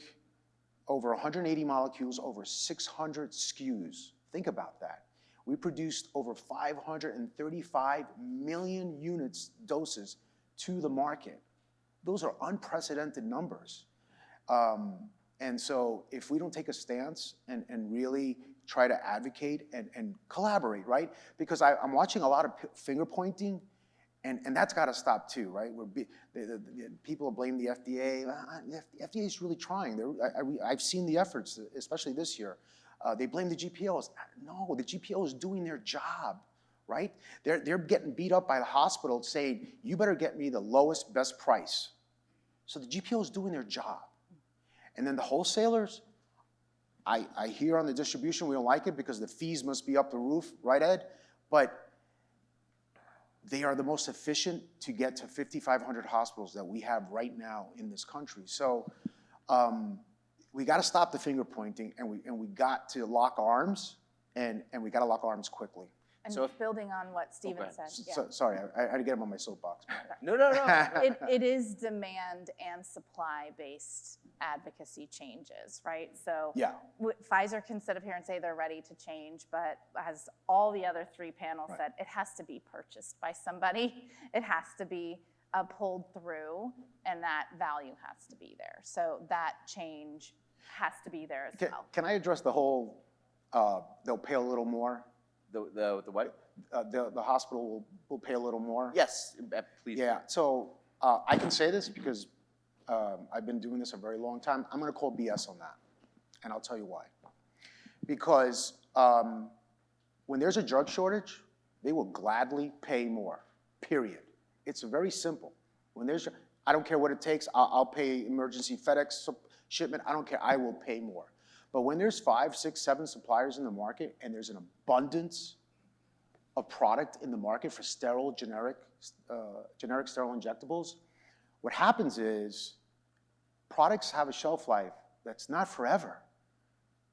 over 180 molecules, over 600 SKUs. Think about that. We produced over 535 million doses to the market. Those are unprecedented numbers. And so if we don't take a stance and really try to advocate and collaborate, right? Because I'm watching a lot of finger pointing, and that's got to stop too, right? People blame the FDA. The FDA is really trying. I've seen the efforts, especially this year. They blame the GPOs. No, the GPO is doing their job, right? They're getting beat up by the hospital saying, you better get me the lowest, best price. So the GPO is doing their job. And then the wholesalers, I hear on the distribution, we don't like it because the fees must be up the roof, right, Ed? But they are the most efficient to get to 5,500 hospitals that we have right now in this country. So we got to stop the finger pointing, and we got to lock arms, and we got to lock arms quickly. And So building on what Stephen said. Yeah. Sorry, I had to get him on my soapbox. No. It is demand and supply-based advocacy changes, right? So Yeah. Pfizer can sit up here and say they're ready to change, but as all the other three panels said, it has to be purchased by somebody. It has to be pulled through, and that value has to be there. So that change has to be there as well. Can I address the whole, they'll pay a little more? The what? The hospital will pay a little more? Yes, please. Yeah, so I can say this because I've been doing this a very long time. I'm going to call BS on that, and I'll tell you why. Because when there's a drug shortage, they will gladly pay more, period. It's very simple. When there's, I don't care what it takes, I'll pay emergency FedEx shipment, I don't care, I will pay more. But when there's 5, 6, 7 suppliers in the market and there's an abundance of product in the market for sterile, generic sterile injectables, what happens is products have a shelf life that's not forever.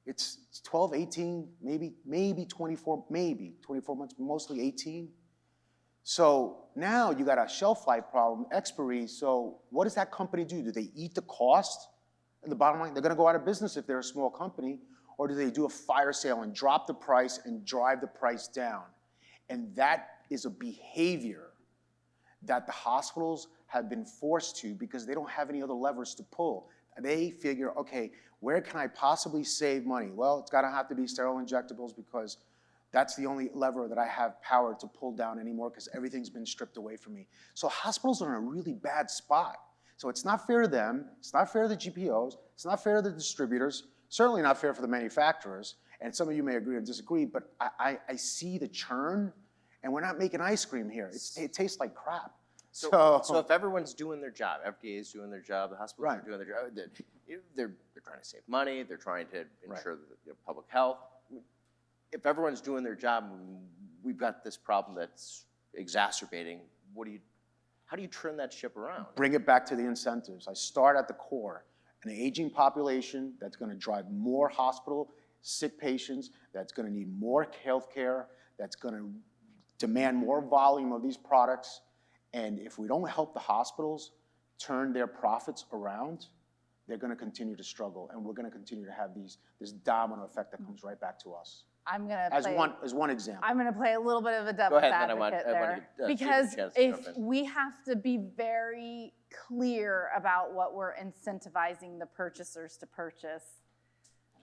It's 12, 18, maybe 24, maybe 24 months, mostly 18. So now you got a shelf life problem, expiry, so what does that company do? Do they eat the cost? And the bottom line, they're gonna go out of business if they're a small company, or do they do a fire sale and drop the price and drive the price down? And that is a behavior that the hospitals have been forced to because they don't have any other levers to pull. They figure, okay, where can I possibly save money? Well, it's gotta have to be sterile injectables because that's the only lever that I have power to pull down anymore because everything's been stripped away from me. So hospitals are in a really bad spot. So it's not fair to them, it's not fair to the GPOs, it's not fair to the distributors, certainly not fair for the manufacturers, and some of you may agree or disagree, but I see the churn, and we're not making ice cream here. It tastes like crap. So if everyone's doing their job, FDA is doing their job, the hospitals are doing their job, they're trying to save money, they're trying to ensure public health. If everyone's doing their job, we've got this problem that's exacerbating. How do you turn that ship around? Bring it back to the incentives. I start at the core. An aging population that's gonna drive more hospital sick patients, that's gonna need more healthcare, that's gonna demand more volume of these products. And if we don't help the hospitals turn their profits around, they're gonna continue to struggle, and we're gonna continue to have this domino effect that comes right back to us. I'm gonna as one example. I'm gonna play a little bit of a devil's advocate there, because if we have to be very clear about what we're incentivizing the purchasers to purchase.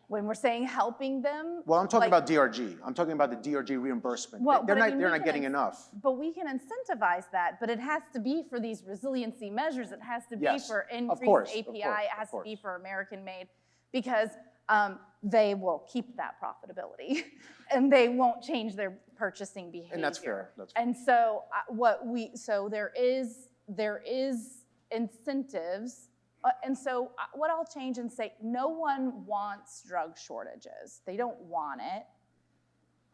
When we're saying helping them. Well, I'm talking about DRG. I'm talking about the DRG reimbursement. Well, they're not getting enough. But we can incentivize that, but it has to be for these resiliency measures. It has to be for increased API. It has to be for American-made, because they will keep that profitability and they won't change their purchasing behavior. And that's fair. That's fair. And so there is incentives. And so what I'll change and say, no one wants drug shortages. They don't want it.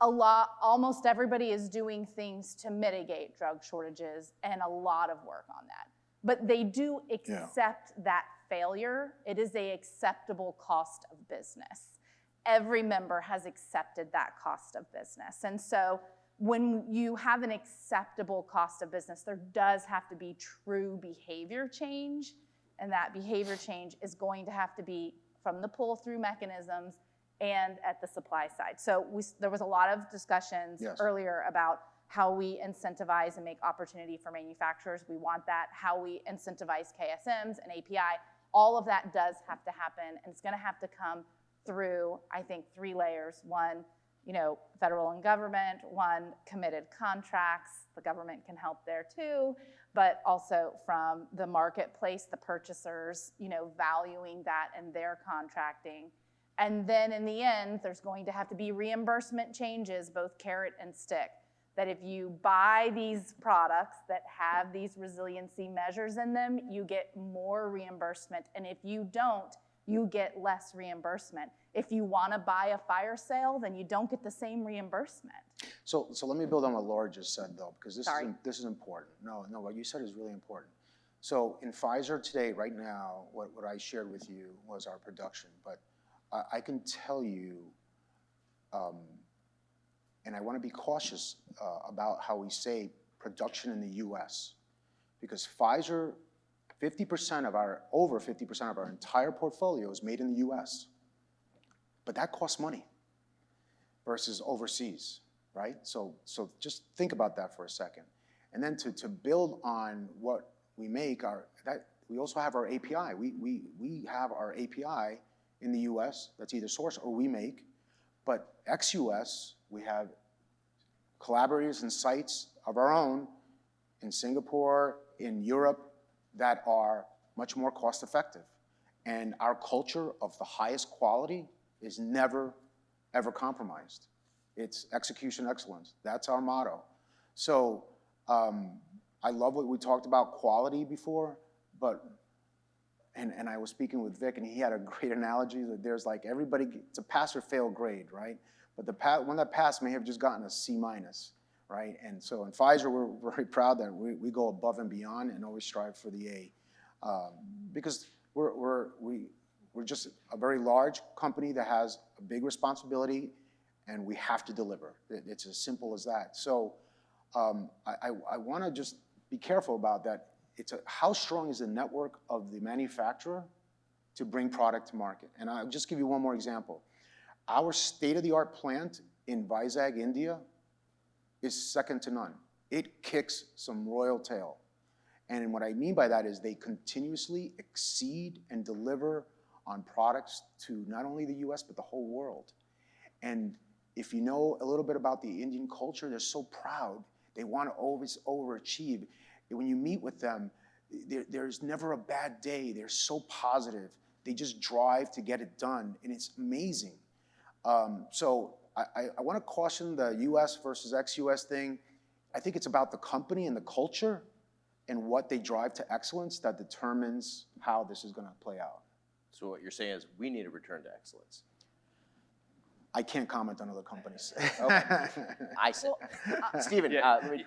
Almost everybody is doing things to mitigate drug shortages, and a lot of work on that. But they do accept that failure. It is an acceptable cost of business. Every member has accepted that cost of business. And so when you have an acceptable cost of business, there does have to be true behavior change. And that behavior change is going to have to be from the pull-through mechanisms and at the supply side. So there was a lot of discussions earlier about how we incentivize and make opportunity for manufacturers. We want that. How we incentivize KSMs and API. All of that does have to happen, and it's going to have to come through, I think, 3 layers. One, federal and government. One, committed contracts. The government can help there too. But also from the marketplace, the purchasers, valuing that in their contracting. And then in the end, there's going to have to be reimbursement changes, both carrot and stick. That if you buy these products that have these resiliency measures in them, you get more reimbursement. And if you don't, you get less reimbursement. If you want to buy a fire sale, then you don't get the same reimbursement. So let me build on what Laura just said, though, because this is important. No, what you said is really important. So in Pfizer today, right now, what I shared with you was our production, but I can tell you, and I want to be cautious about how we say production in the US, because Pfizer, over 50% of our entire portfolio is made in the US. But that costs money versus overseas, right? So just think about that for a second. And then to build on what we make, we also have our API. We have our API in the US that's either sourced or we make, but ex-US, we have collaborators and sites of our own in Singapore, in Europe, that are much more cost effective. And our culture of the highest quality is never, ever compromised. It's execution excellence. That's our motto. So I love what we talked about quality before, and I was speaking with Vic, and he had a great analogy that there's like everybody, it's a pass or fail grade, right? But one that passed may have just gotten a C-, right? And so in Pfizer, we're very proud that we go above and beyond and always strive for the A, because we're just a very large company that has a big responsibility, and we have to deliver. It's as simple as that. So I want to just be careful about that. How strong is the network of the manufacturer to bring product to market? And I'll just give you one more example. Our state-of-the-art plant in Vizag, India, is second to none. It kicks some royal tail. And what I mean by that is they continuously exceed and deliver on products to not only the US, but the whole world. And if you know a little bit about the Indian culture, they're so proud. They want to always overachieve. When you meet with them, there's never a bad day. They're so positive. They just drive to get it done, and it's amazing. So I want to caution the US versus ex-US thing. I think it's about the company and the culture and what they drive to excellence that determines how this is going to play out. So what you're saying is we need to return to excellence. I can't comment on other companies. Okay. I see. Stephen,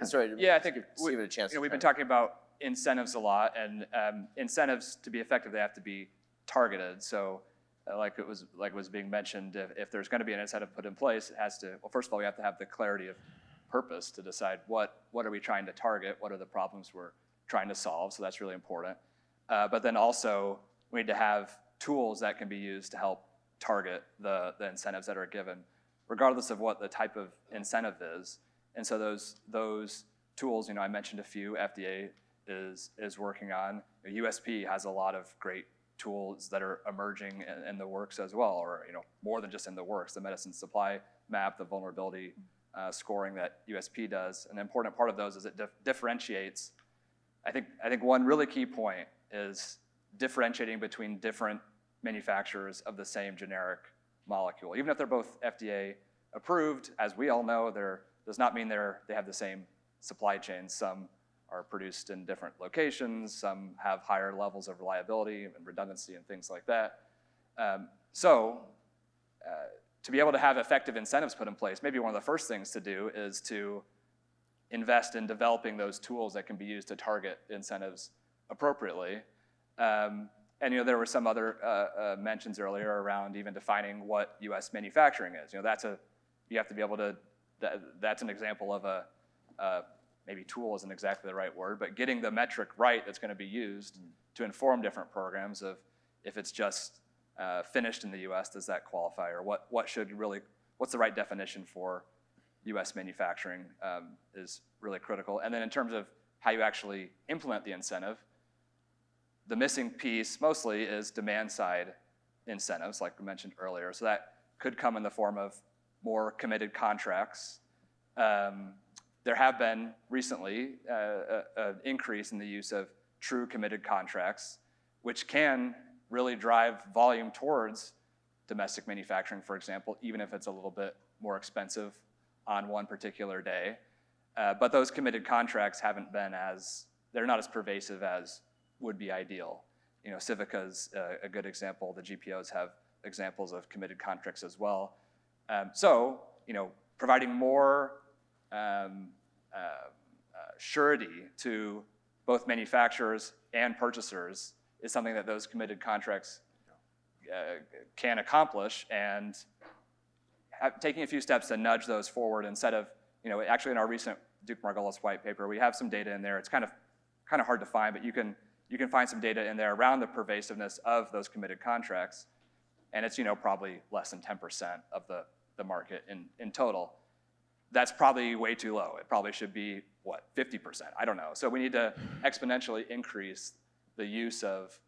sorry. Yeah, I think Stephen a chance. We've been talking about incentives a lot, and incentives to be effective, they have to be targeted. So, like it was being mentioned, if there's going to be an incentive put in place, it has to. Well, first of all, we have to have the clarity of purpose to decide what are we trying to target, what are the problems we're trying to solve. So that's really important. But then also we need to have tools that can be used to help target the incentives that are given, regardless of what the type of incentive is. And so those tools, I mentioned a few, FDA is working on. USP has a lot of great tools that are emerging in the works as well, or more than just in the works. The medicine supply map, the vulnerability scoring that USP does. An important part of those is it differentiates. I think one really key point is differentiating between different manufacturers of the same generic molecule. Even if they're both FDA approved, as we all know, does not mean they have the same supply chain. Some are produced in different locations, some have higher levels of reliability and redundancy and things like that. To be able to have effective incentives put in place, maybe one of the first things to do is to invest in developing those tools that can be used to target incentives appropriately. And there were some other mentions earlier around even defining what U.S. manufacturing is. You have to be able to. That's an example of maybe tool isn't exactly the right word, but getting the metric right that's going to be used to inform different programs of if it's just finished in the U.S. does that qualify, or what's the right definition for U.S. manufacturing is really critical. And then in terms of how you actually implement the incentive, the missing piece mostly is demand side incentives, like we mentioned earlier. So that could come in the form of more committed contracts. There have been recently an increase in the use of true committed contracts, which can really drive volume towards domestic manufacturing, for example, even if it's a little bit more expensive on one particular day. But those committed contracts they're not as pervasive as would be ideal. Civica's a good example. The GPOs have examples of committed contracts as well. Providing more surety to both manufacturers and purchasers is something that those committed contracts can accomplish, and taking a few steps to nudge those forward instead of, actually in our recent Duke Margolis white paper, we have some data in there. It's kind of hard to find, but you can find some data in there around the pervasiveness of those committed contracts, and it's probably less than 10% of the market in total. That's probably way too low. It probably should be, 50%? I don't know. So we need to exponentially increase the use of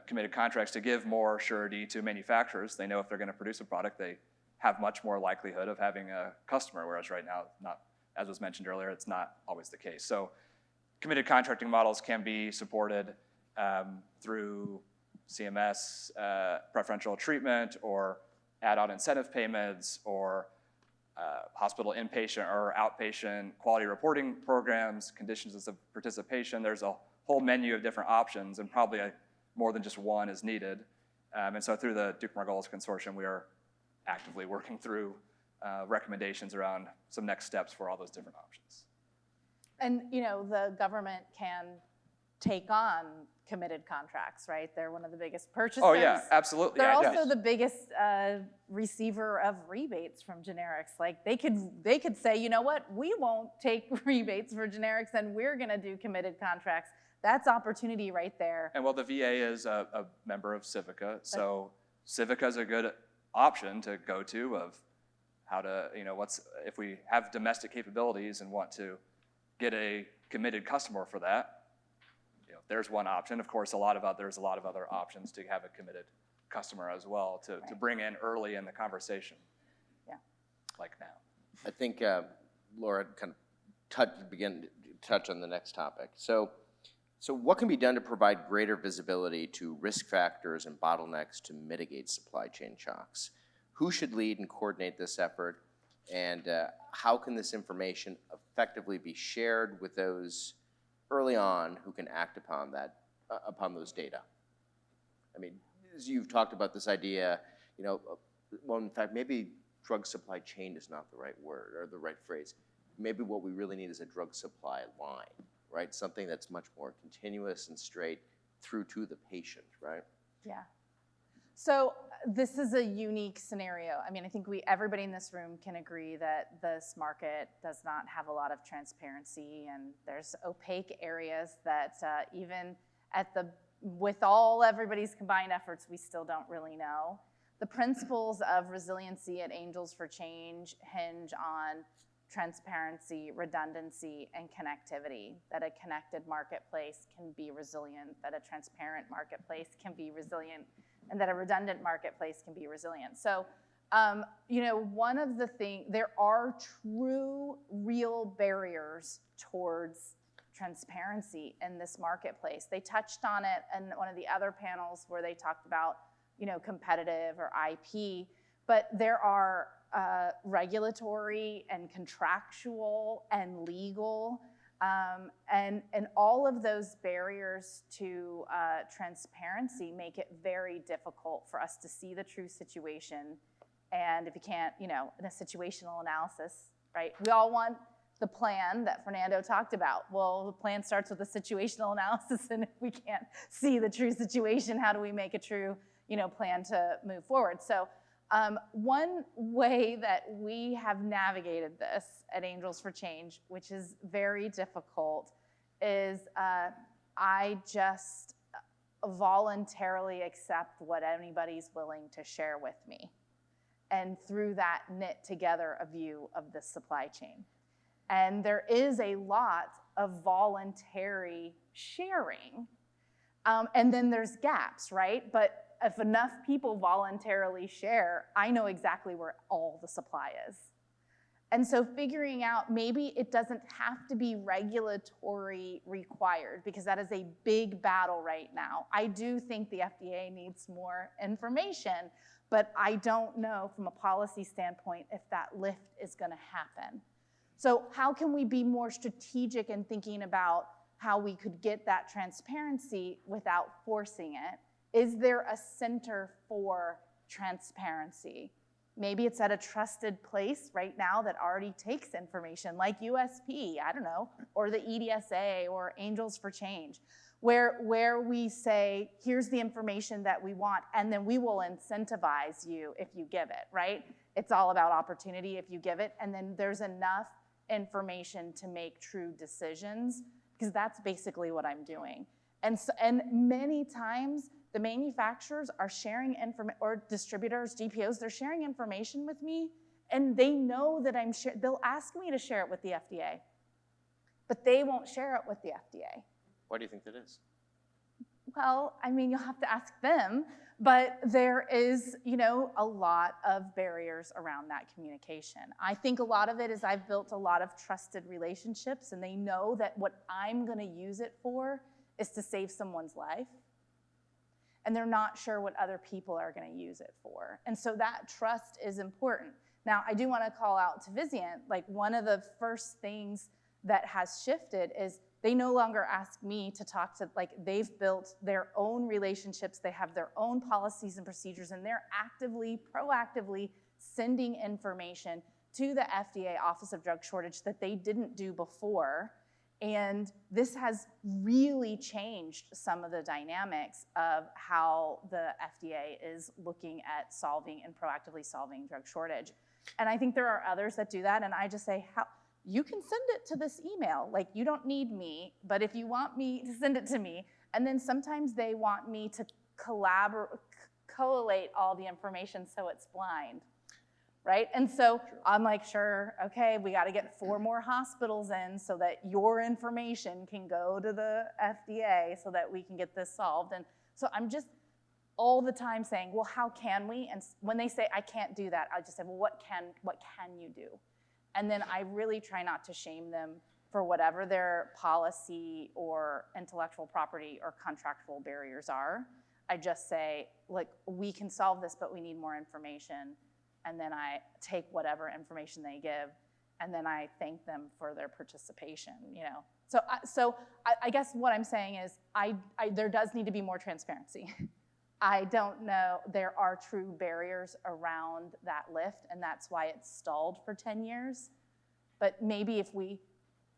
committed contracts to give more surety to manufacturers. They know if they're going to produce a product, they have much more likelihood of having a customer, whereas right now, not, as was mentioned earlier, it's not always the case. So committed contracting models can be supported through CMS preferential treatment or add-on incentive payments or hospital inpatient or outpatient quality reporting programs, conditions of participation. There's a whole menu of different options, and probably more than just one is needed. And so through the Duke Margolis Consortium, we are actively working through recommendations around some next steps for all those different options. And, the government can take on committed contracts, right? They're one of the biggest purchasers. Oh yeah, absolutely. They're yeah, also the biggest receiver of rebates from generics. Like they could say, you know what, we won't take rebates for generics and we're gonna do committed contracts. That's opportunity right there. And well, the VA is a member of Civica, so Civica is a good option to go to of how to, if we have domestic capabilities and want to get a committed customer for that, there's one option. Of course, there's a lot of other options to have a committed customer as well to bring in early in the conversation. Yeah. Like now. I think Laura kind of begin to touch on the next topic. So what can be done to provide greater visibility to risk factors and bottlenecks to mitigate supply chain shocks? Who should lead and coordinate this effort? And how can this information effectively be shared with those early on who can act upon upon those data? I mean, as you've talked about this idea, well, in fact, maybe drug supply chain is not the right word or the right phrase. Maybe what we really need is a drug supply line, right? Something that's much more continuous and straight through to the patient, right? Yeah. So this is a unique scenario. I mean, I think everybody in this room can agree that this market does not have a lot of transparency, and there's opaque areas that even with all everybody's combined efforts, we still don't really know. The principles of resiliency at Angels for Change hinge on transparency, redundancy, and connectivity, that a connected marketplace can be resilient, that a transparent marketplace can be resilient, and that a redundant marketplace can be resilient. So, one of the things, there are true, real barriers towards transparency in this marketplace. They touched on it in one of the other panels where they talked about, competitive or IP, but there are regulatory and contractual and legal and all of those barriers to transparency make it very difficult for us to see the true situation. And if you can't, in a situational analysis, right? We all want the plan that Fernando talked about. Well, the plan starts with a situational analysis, and if we can't see the true situation, how do we make a true, plan to move forward? So one way that we have navigated this at Angels for Change, which is very difficult, is I just voluntarily accept what anybody's willing to share with me. And through that, knit together a view of the supply chain. And there is a lot of voluntary sharing. And then there's gaps, right? But if enough people voluntarily share, I know exactly where all the supply is. And so figuring out, maybe it doesn't have to be regulatory required, because that is a big battle right now. I do think the FDA needs more information, but I don't know from a policy standpoint if that lift is gonna happen. So how can we be more strategic in thinking about how we could get that transparency without forcing it? Is there a center for transparency? Maybe it's at a trusted place right now that already takes information, like USP, I don't know, or the EDSA or Angels for Change, where we say, here's the information that we want, and then we will incentivize you if you give it, right? It's all about opportunity if you give it, and then there's enough information to make true decisions, because that's basically what I'm doing. And many times, the manufacturers are sharing information, or distributors, GPOs, they're sharing information with me, and they know that they'll ask me to share it with the FDA, but they won't share it with the FDA. Why do you think that is? Well, I mean, you'll have to ask them, but there is, a lot of barriers around that communication. I think a lot of it is I've built a lot of trusted relationships, and they know that what I'm gonna use it for is to save someone's life. And they're not sure what other people are gonna use it for. And so that trust is important. Now, I do wanna call out to Vizient, like one of the first things that has shifted is they no longer ask me to talk to, they've built their own relationships, they have their own policies and procedures, and they're proactively sending information to the FDA Office of Drug Shortage that they didn't do before. And this has really changed some of the dynamics of how the FDA is looking at solving and proactively solving drug shortage. And I think there are others that do that, and I just say, you can send it to this email. Like, you don't need me, but if you want me to send it to me, and then sometimes they want me to collate all the information so it's blind. Right? And so I'm like, sure, okay, we got to get 4 more hospitals in so that your information can go to the FDA so that we can get this solved. And so I'm just all the time saying, well, how can we? And when they say, I can't do that, I just say, well, what can you do? And then I really try not to shame them for whatever their policy or intellectual property or contractual barriers are. I just say, look, we can solve this, but we need more information. And then I take whatever information they give, and then I thank them for their participation, So I guess what I'm saying is there does need to be more transparency. I don't know, there are true barriers around that lift, and that's why it's stalled for 10 years. But maybe if we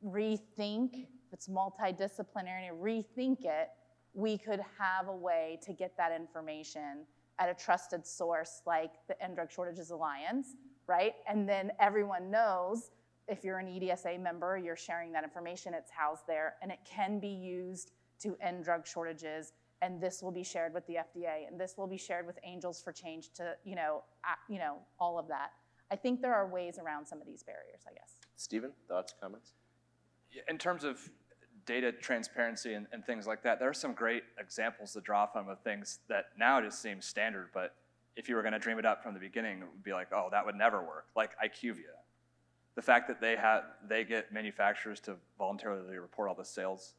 rethink, if it's multidisciplinary, rethink it, we could have a way to get that information at a trusted source like the End Drug Shortages Alliance, right? And then everyone knows if you're an EDSA member, you're sharing that information, it's housed there, and it can be used to end drug shortages, and this will be shared with the FDA, and this will be shared with Angels for Change to, all of that. I think there are ways around some of these barriers, I guess. Stephen, thoughts, comments? In terms of data transparency and things like that, there are some great examples to draw from of things that now just seem standard, but if you were going to dream it up from the beginning, it would be like, oh, that would never work, like IQVIA. The fact that they get manufacturers to voluntarily report all the sales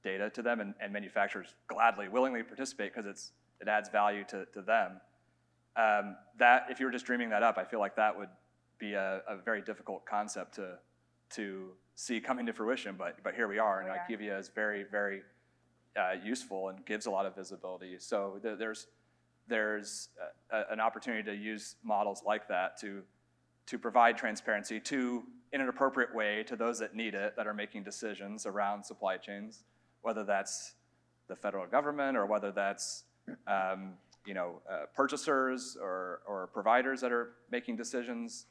data to them, and manufacturers gladly, willingly participate because it adds value to them. That, if you were just dreaming that up, I feel like that would be a very difficult concept to see coming to fruition, but here we are, and IQVIA is very, very useful and gives a lot of visibility. So there's an opportunity to use models like that to provide transparency in an appropriate way to those that need it, that are making decisions around supply chains, whether that's the federal government or whether that's purchasers or providers that are making decisions.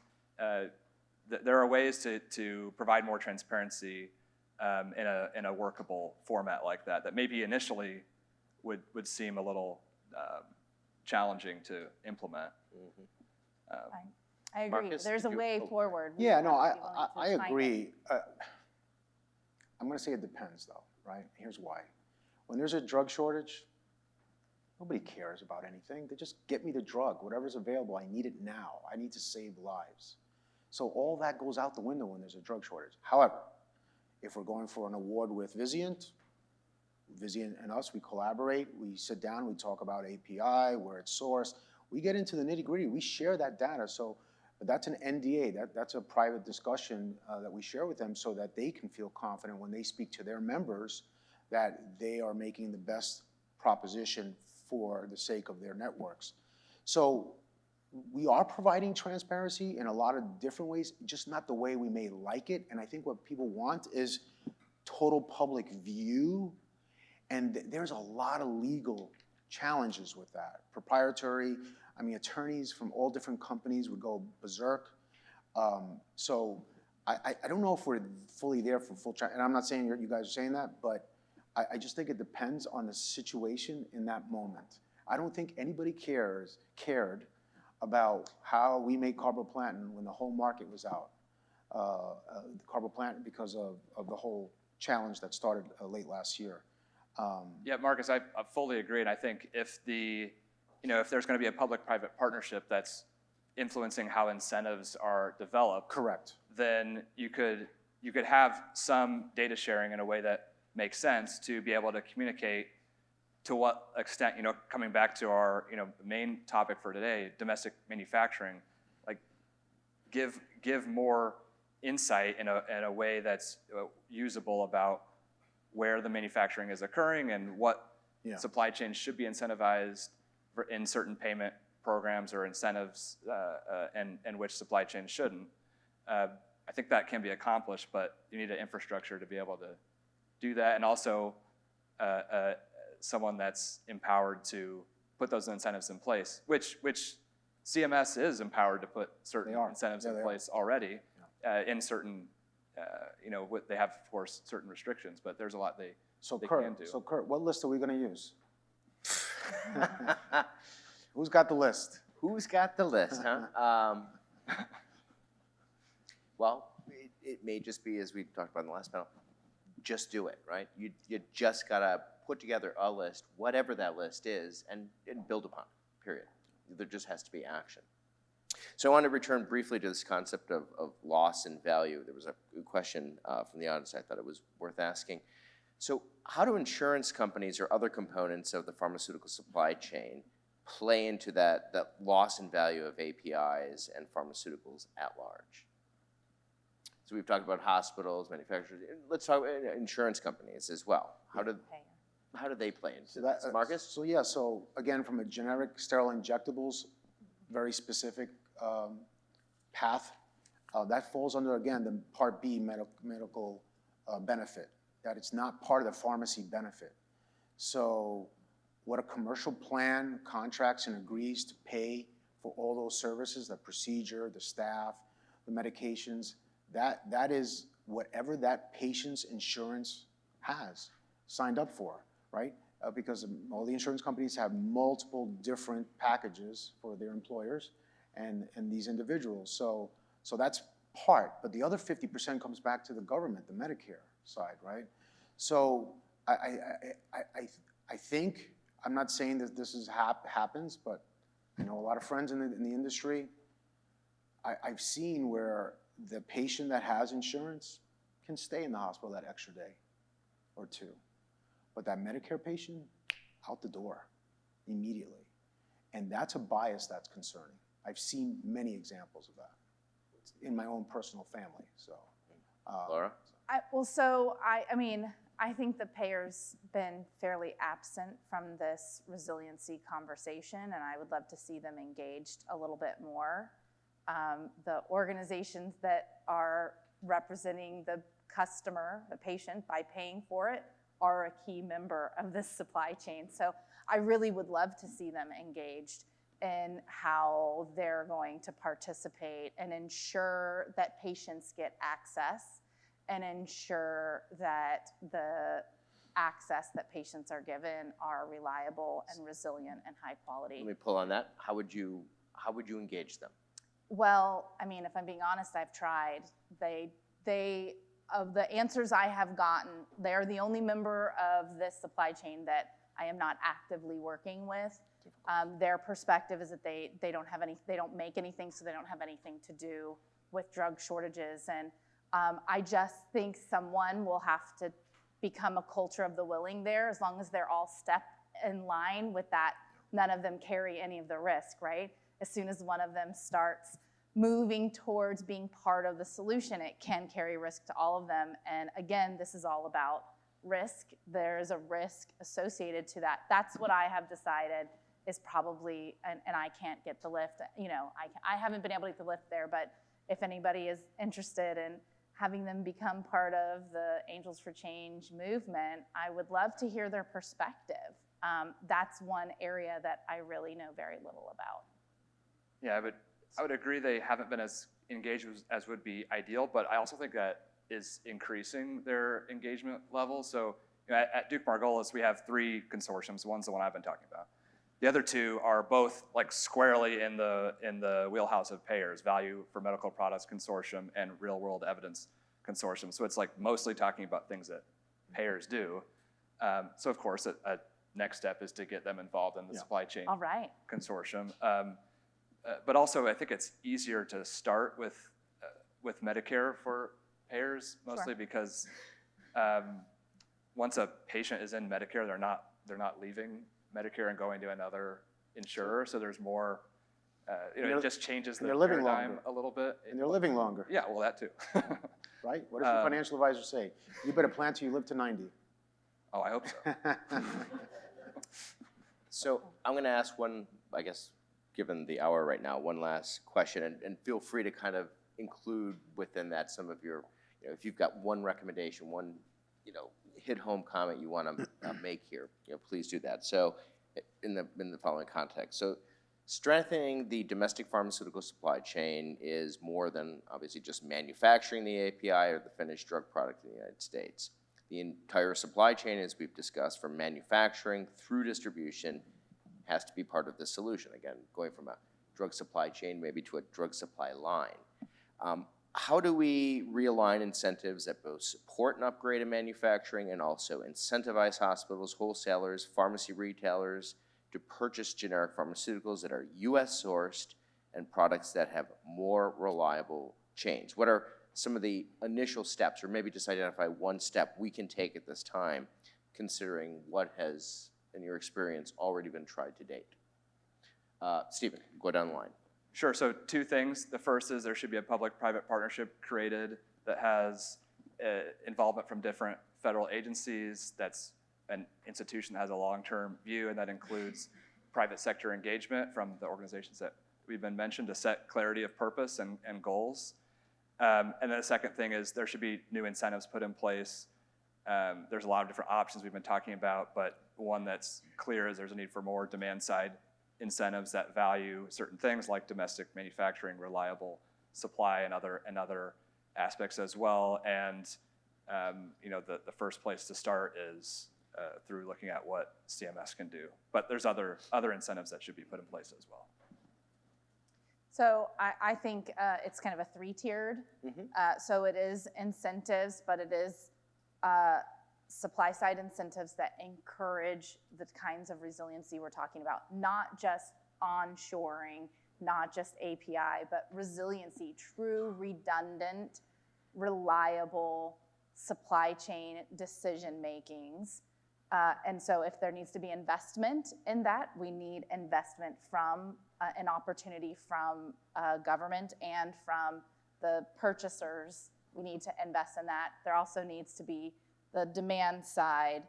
There are ways to provide more transparency in a workable format like that maybe initially would seem a little challenging to implement. Mm-hmm. I agree. Marcus, there's a way forward. Yeah, no, I agree. I'm going to say it depends, though, right? Here's why. When there's a drug shortage, nobody cares about anything. They just get me the drug, whatever's available. I need it now. I need to save lives. So all that goes out the window when there's a drug shortage. However, if we're going for an award with Vizient and us, we collaborate, we sit down, we talk about API, where it's sourced. We get into the nitty-gritty. We share that data. So that's an NDA. That's a private discussion that we share with them so that they can feel confident when they speak to their members that they are making the best proposition for the sake of their networks. So we are providing transparency in a lot of different ways, just not the way we may like it. And I think what people want is total public view. And there's a lot of legal challenges with that. Proprietary, I mean, attorneys from all different companies would go berserk. So I don't know if we're fully there for full, and I'm not saying you guys are saying that, but I just think it depends on the situation in that moment. I don't think anybody cared about how we made carboplatin when the whole market was out. Carboplatin because of the whole challenge that started late last year. Yeah, Marcus, I fully agree, and I think if if there's going to be a public-private partnership that's influencing how incentives are developed, correct, then you could have some data sharing in a way that makes sense to be able to communicate to what extent, coming back to our main topic for today, domestic manufacturing, like give more insight in a way that's usable about where the manufacturing is occurring and what supply chains should be incentivized in certain payment programs or incentives and which supply chains shouldn't. I think that can be accomplished, but you need an infrastructure to be able to do that, and also someone that's empowered to put those incentives in place, which CMS is empowered to put certain incentives in place already in certain, they have, of course, certain restrictions, but there's a lot they can do. So Kurt, what list are we going to use? Who's got the list? Who's got the list, huh? Well, it may just be, as we talked about in the last panel, just do it, right? You just got to put together a list, whatever that list is, and build upon it, period. There just has to be action. So I want to return briefly to this concept of loss and value. There was a question from the audience I thought it was worth asking. So how do insurance companies or other components of the pharmaceutical supply chain play into that loss and value of APIs and pharmaceuticals at large? So we've talked about hospitals, manufacturers. Let's talk about insurance companies as well. How do they play into this? Marcus? So again, from a generic sterile injectables, very specific path, that falls under, again, the Part B medical benefit, that it's not part of the pharmacy benefit. So what a commercial plan contracts and agrees to pay for all those services, the procedure, the staff, the medications, that is whatever that patient's insurance has signed up for, right? Because all the insurance companies have multiple different packages for their employers and these individuals. So that's part, but the other 50% comes back to the government, the Medicare side, right? So I think, I'm not saying that this happens, but I know a lot of friends in the industry. I've seen where the patient that has insurance can stay in the hospital that extra day or two. But that Medicare patient, out the door immediately. And that's a bias that's concerning. I've seen many examples of that in my own personal family, so. Laura? I think the payer's been fairly absent from this resiliency conversation, and I would love to see them engaged a little bit more. The organizations that are representing the customer, the patient, by paying for it, are a key member of this supply chain. So I really would love to see them engaged in how they're going to participate and ensure that patients get access and ensure that the access that patients are given are reliable and resilient and high quality. Let me pull on that. How would you engage them? Well, if I'm being honest, I've tried. They of the answers I have gotten, they're the only member of this supply chain that I am not actively working with. Their perspective is that they don't make anything, so they don't have anything to do with drug shortages. And I just think someone will have to become a culture of the willing there, as long as they're all step in line with that. None of them carry any of the risk, right? As soon as one of them starts moving towards being part of the solution, it can carry risk to all of them. And again, this is all about risk. There's a risk associated to that. That's what I have decided is probably, and I can't get the lift, you know, I haven't been able to get the lift there, but if anybody is interested in having them become part of the Angels for Change movement, I would love to hear their perspective. That's one area that I really know very little about. Yeah, I would agree they haven't been as engaged as would be ideal, but I also think that is increasing their engagement level. So you know, at Duke Margolis, we have 3 consortiums. One's the one I've been talking about. The other 2 are both like squarely in the wheelhouse of payers, Value for Medical Products Consortium and Real World Evidence Consortium. So it's like mostly talking about things that payers do. So of course, a next step is to get them involved in the supply chain consortium. But also, I think it's easier to start with Medicare for payers, mostly because once a patient is in Medicare, they're not leaving Medicare and going to another insurer. So there's more. It just changes the paradigm a little bit. And they're living longer. Yeah, well, that too. Right? What does your financial advisor say? You better plan till you live to 90. Oh, I hope so. So I'm going to ask one, I guess, given the hour right now, one last question, and feel free to kind of include within that some of your, you know, if you've got one recommendation, one, you know, hit-home comment you want to make here, you know, please do that. So in the following context. So strengthening the domestic pharmaceutical supply chain is more than obviously just manufacturing the API or the finished drug product in the United States. The entire supply chain, as we've discussed, from manufacturing through distribution, has to be part of the solution. Again, going from a drug supply chain maybe to a drug supply line. How do we realign incentives that both support and upgrade in manufacturing and also incentivize hospitals, wholesalers, pharmacy retailers to purchase generic pharmaceuticals that are US sourced and products that have more reliable chains? What are some of the initial steps, or maybe just identify one step we can take at this time, considering what has, in your experience, already been tried to date? Stephen, go down the line. Sure, so 2 things. The first is there should be a public-private partnership created that has involvement from different federal agencies. That's an institution that has a long-term view, and that includes private sector engagement from the organizations that we've been mentioned to set clarity of purpose and goals. And then the second thing is there should be new incentives put in place. There's a lot of different options we've been talking about, but one that's clear is there's a need for more demand-side incentives that value certain things like domestic manufacturing, reliable supply, and other aspects as well. And you know, the first place to start is through looking at what CMS can do. But there's other incentives that should be put in place as well. So I think it's kind of a 3-tiered. So it is incentives, but it is supply side incentives that encourage the kinds of resiliency we're talking about, not just onshoring, not just API, but resiliency, true, redundant, reliable supply chain decision makings. And so if there needs to be investment in that, we need investment from an opportunity from government and from the purchasers. We need to invest in that. There also needs to be the demand side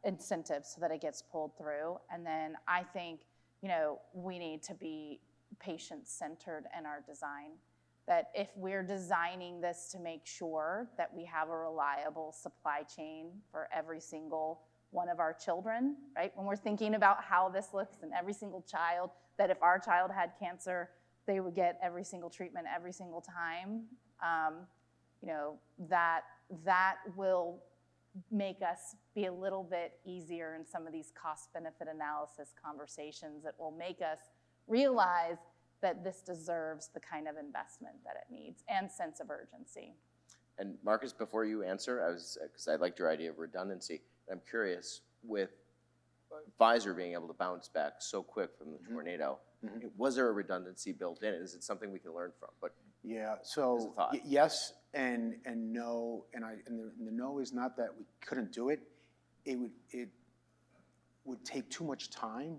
incentives so that it gets pulled through. And then I think, you know, we need to be patient-centered in our design. That if we're designing this to make sure that we have a reliable supply chain for every single one of our children, right? When we're thinking about how this looks in every single child, that if our child had cancer, they would get every single treatment every single time. You know, that will make us be a little bit easier in some of these cost-benefit analysis conversations. That will make us realize that this deserves the kind of investment that it needs and sense of urgency. And Marcus, before you answer, because I liked your idea of redundancy, I'm curious, with Pfizer being able to bounce back so quick from the tornado, was there a redundancy built in? Is it something we can learn from? But yeah, so yes and no, and the no is not that we couldn't do it. It would take too much time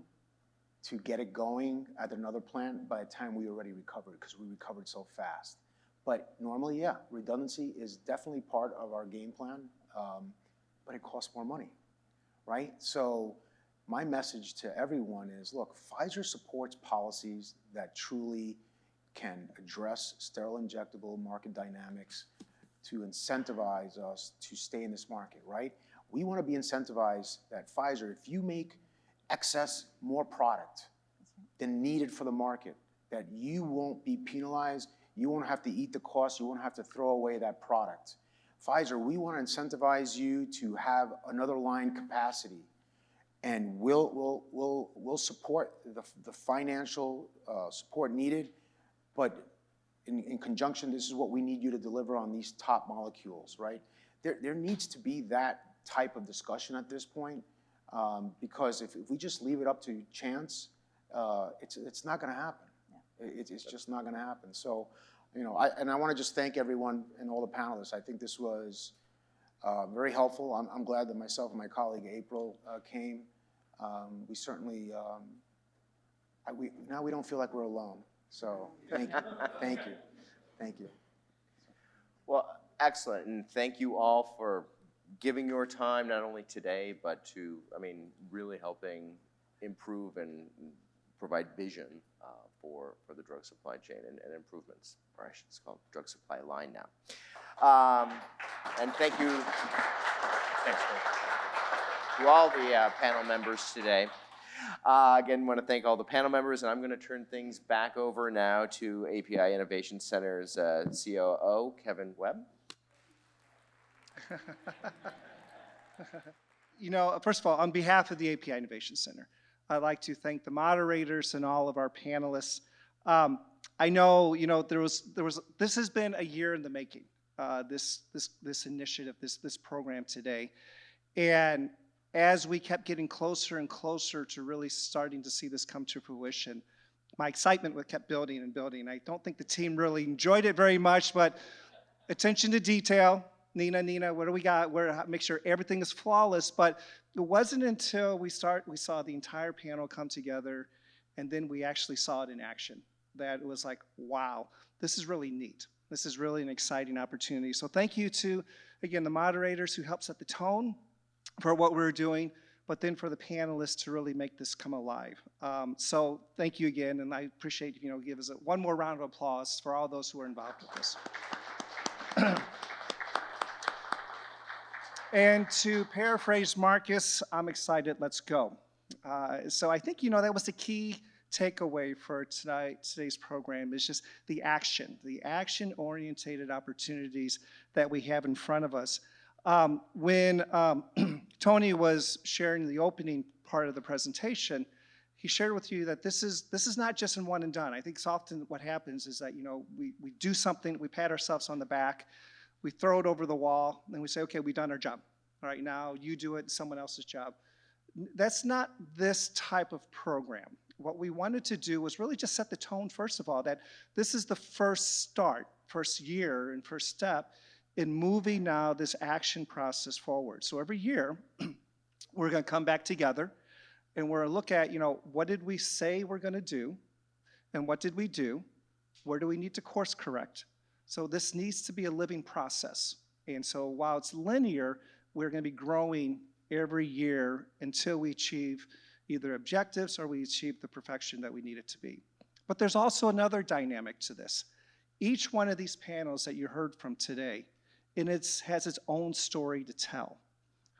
to get it going at another plant by the time we already recovered, because we recovered so fast. But normally, yeah, redundancy is definitely part of our game plan, but it costs more money, right? So my message to everyone is, look, Pfizer supports policies that truly can address sterile injectable market dynamics to incentivize us to stay in this market, right? We want to be incentivized that Pfizer, if you make excess more product than needed for the market, that you won't be penalized, you won't have to eat the cost, you won't have to throw away that product. Pfizer, we want to incentivize you to have another line capacity, and we'll support the financial support needed, but in conjunction, this is what we need you to deliver on these top molecules, right? There needs to be that type of discussion at this point, because if we just leave it up to chance, it's not going to happen. It's just not going to happen. So, you know, I want to just thank everyone and all the panelists. I think this was very helpful. I'm glad that myself and my colleague April came. We certainly, now we don't feel like we're alone. So thank you, thank you, thank you. Well, excellent, and thank you all for giving your time, not only today, but to, I mean, really helping improve and provide vision for the drug supply chain and improvements, or I should call it drug supply line now. And thank you to all the panel members today. Again, want to thank all the panel members, and I'm going to turn things back over now to API Innovation Center's COO, Kevin Webb. You know, first of all, on behalf of the API Innovation Center, I'd like to thank the moderators and all of our panelists. I know, you know, this has been a year in the making, this initiative, this program today. And as we kept getting closer and closer to really starting to see this come to fruition, my excitement kept building and building. I don't think the team really enjoyed it very much, but attention to detail. Nina, what do we got? Make sure everything is flawless. But it wasn't until we saw the entire panel come together, and then we actually saw it in action, that it was like, wow, this is really neat. This is really an exciting opportunity. So thank you to, again, the moderators who helped set the tone for what we're doing, but then for the panelists to really make this come alive. So thank you again, and I appreciate, you know, give us one more round of applause for all those who are involved with this. And to paraphrase Marcus, I'm excited, let's go. So I think, you know, that was the key takeaway for today's program, is just the action-orientated opportunities that we have in front of us. When Tony was sharing the opening part of the presentation, he shared with you that this is not just in one and done. I think it's often what happens is that, you know, we do something, we pat ourselves on the back, we throw it over the wall, and we say, okay, we've done our job. All right, now you do it, it's someone else's job. That's not this type of program. What we wanted to do was really just set the tone, first of all, that this is the first year and first step in moving now this action process forward. So every year, we're gonna come back together and we're gonna look at, you know, what did we say we're gonna do and what did we do? Where do we need to course correct? So this needs to be a living process. And so while it's linear, we're gonna be growing every year until we achieve either objectives or we achieve the perfection that we need it to be. But there's also another dynamic to this. Each one of these panels that you heard from today, and it has its own story to tell,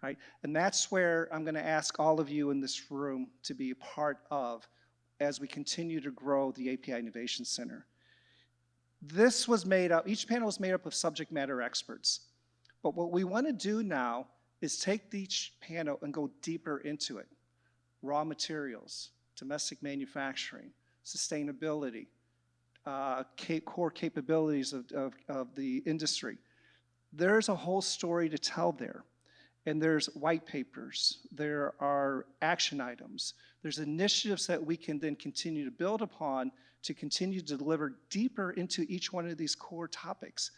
right? And that's where I'm gonna ask all of you in this room to be a part of as we continue to grow the API Innovation Center. This was made up, each panel was made up of subject matter experts. But what we want to do now is take each panel and go deeper into it. Raw materials, domestic manufacturing, sustainability, core capabilities of the industry. There's a whole story to tell there. And there's white papers, there are action items, there's initiatives that we can then continue to build upon to continue to deliver deeper into each one of these core topics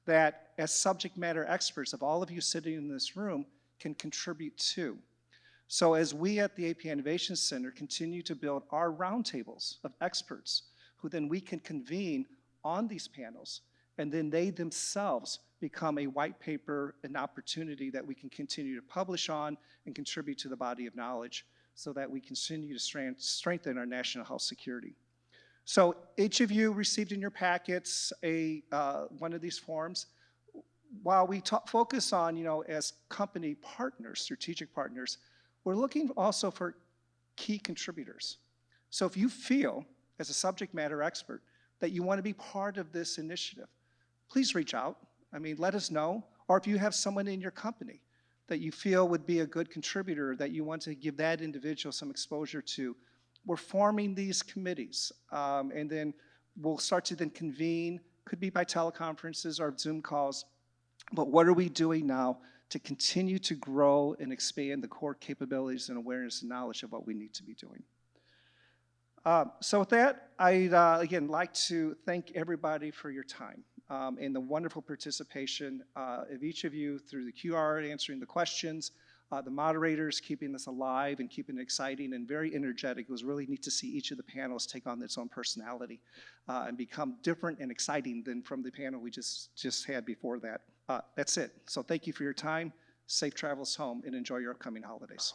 that, as subject matter experts of all of you sitting in this room, can contribute to. So as we at the API Innovation Center continue to build our roundtables of experts who then we can convene on these panels, and then they themselves become a white paper, an opportunity that we can continue to publish on and contribute to the body of knowledge. so that we continue to strengthen our national health security. So each of you received in your packets one of these forms. While we focus on, as company partners, strategic partners, we're looking also for key contributors. So if you feel, as a subject matter expert, that you want to be part of this initiative, please reach out. Let us know. Or if you have someone in your company that you feel would be a good contributor, that you want to give that individual some exposure to, we're forming these committees. And then we'll start to then convene, could be by teleconferences or Zoom calls, but what are we doing now to continue to grow and expand the core capabilities and awareness and knowledge of what we need to be doing? So with that, I'd again like to thank everybody for your time and the wonderful participation of each of you through the QR, answering the questions, the moderators keeping this alive and keeping it exciting and very energetic. It was really neat to see each of the panels take on its own personality and become different and exciting than from the panel we just had before that. That's it. So thank you for your time. Safe travels home and enjoy your upcoming holidays.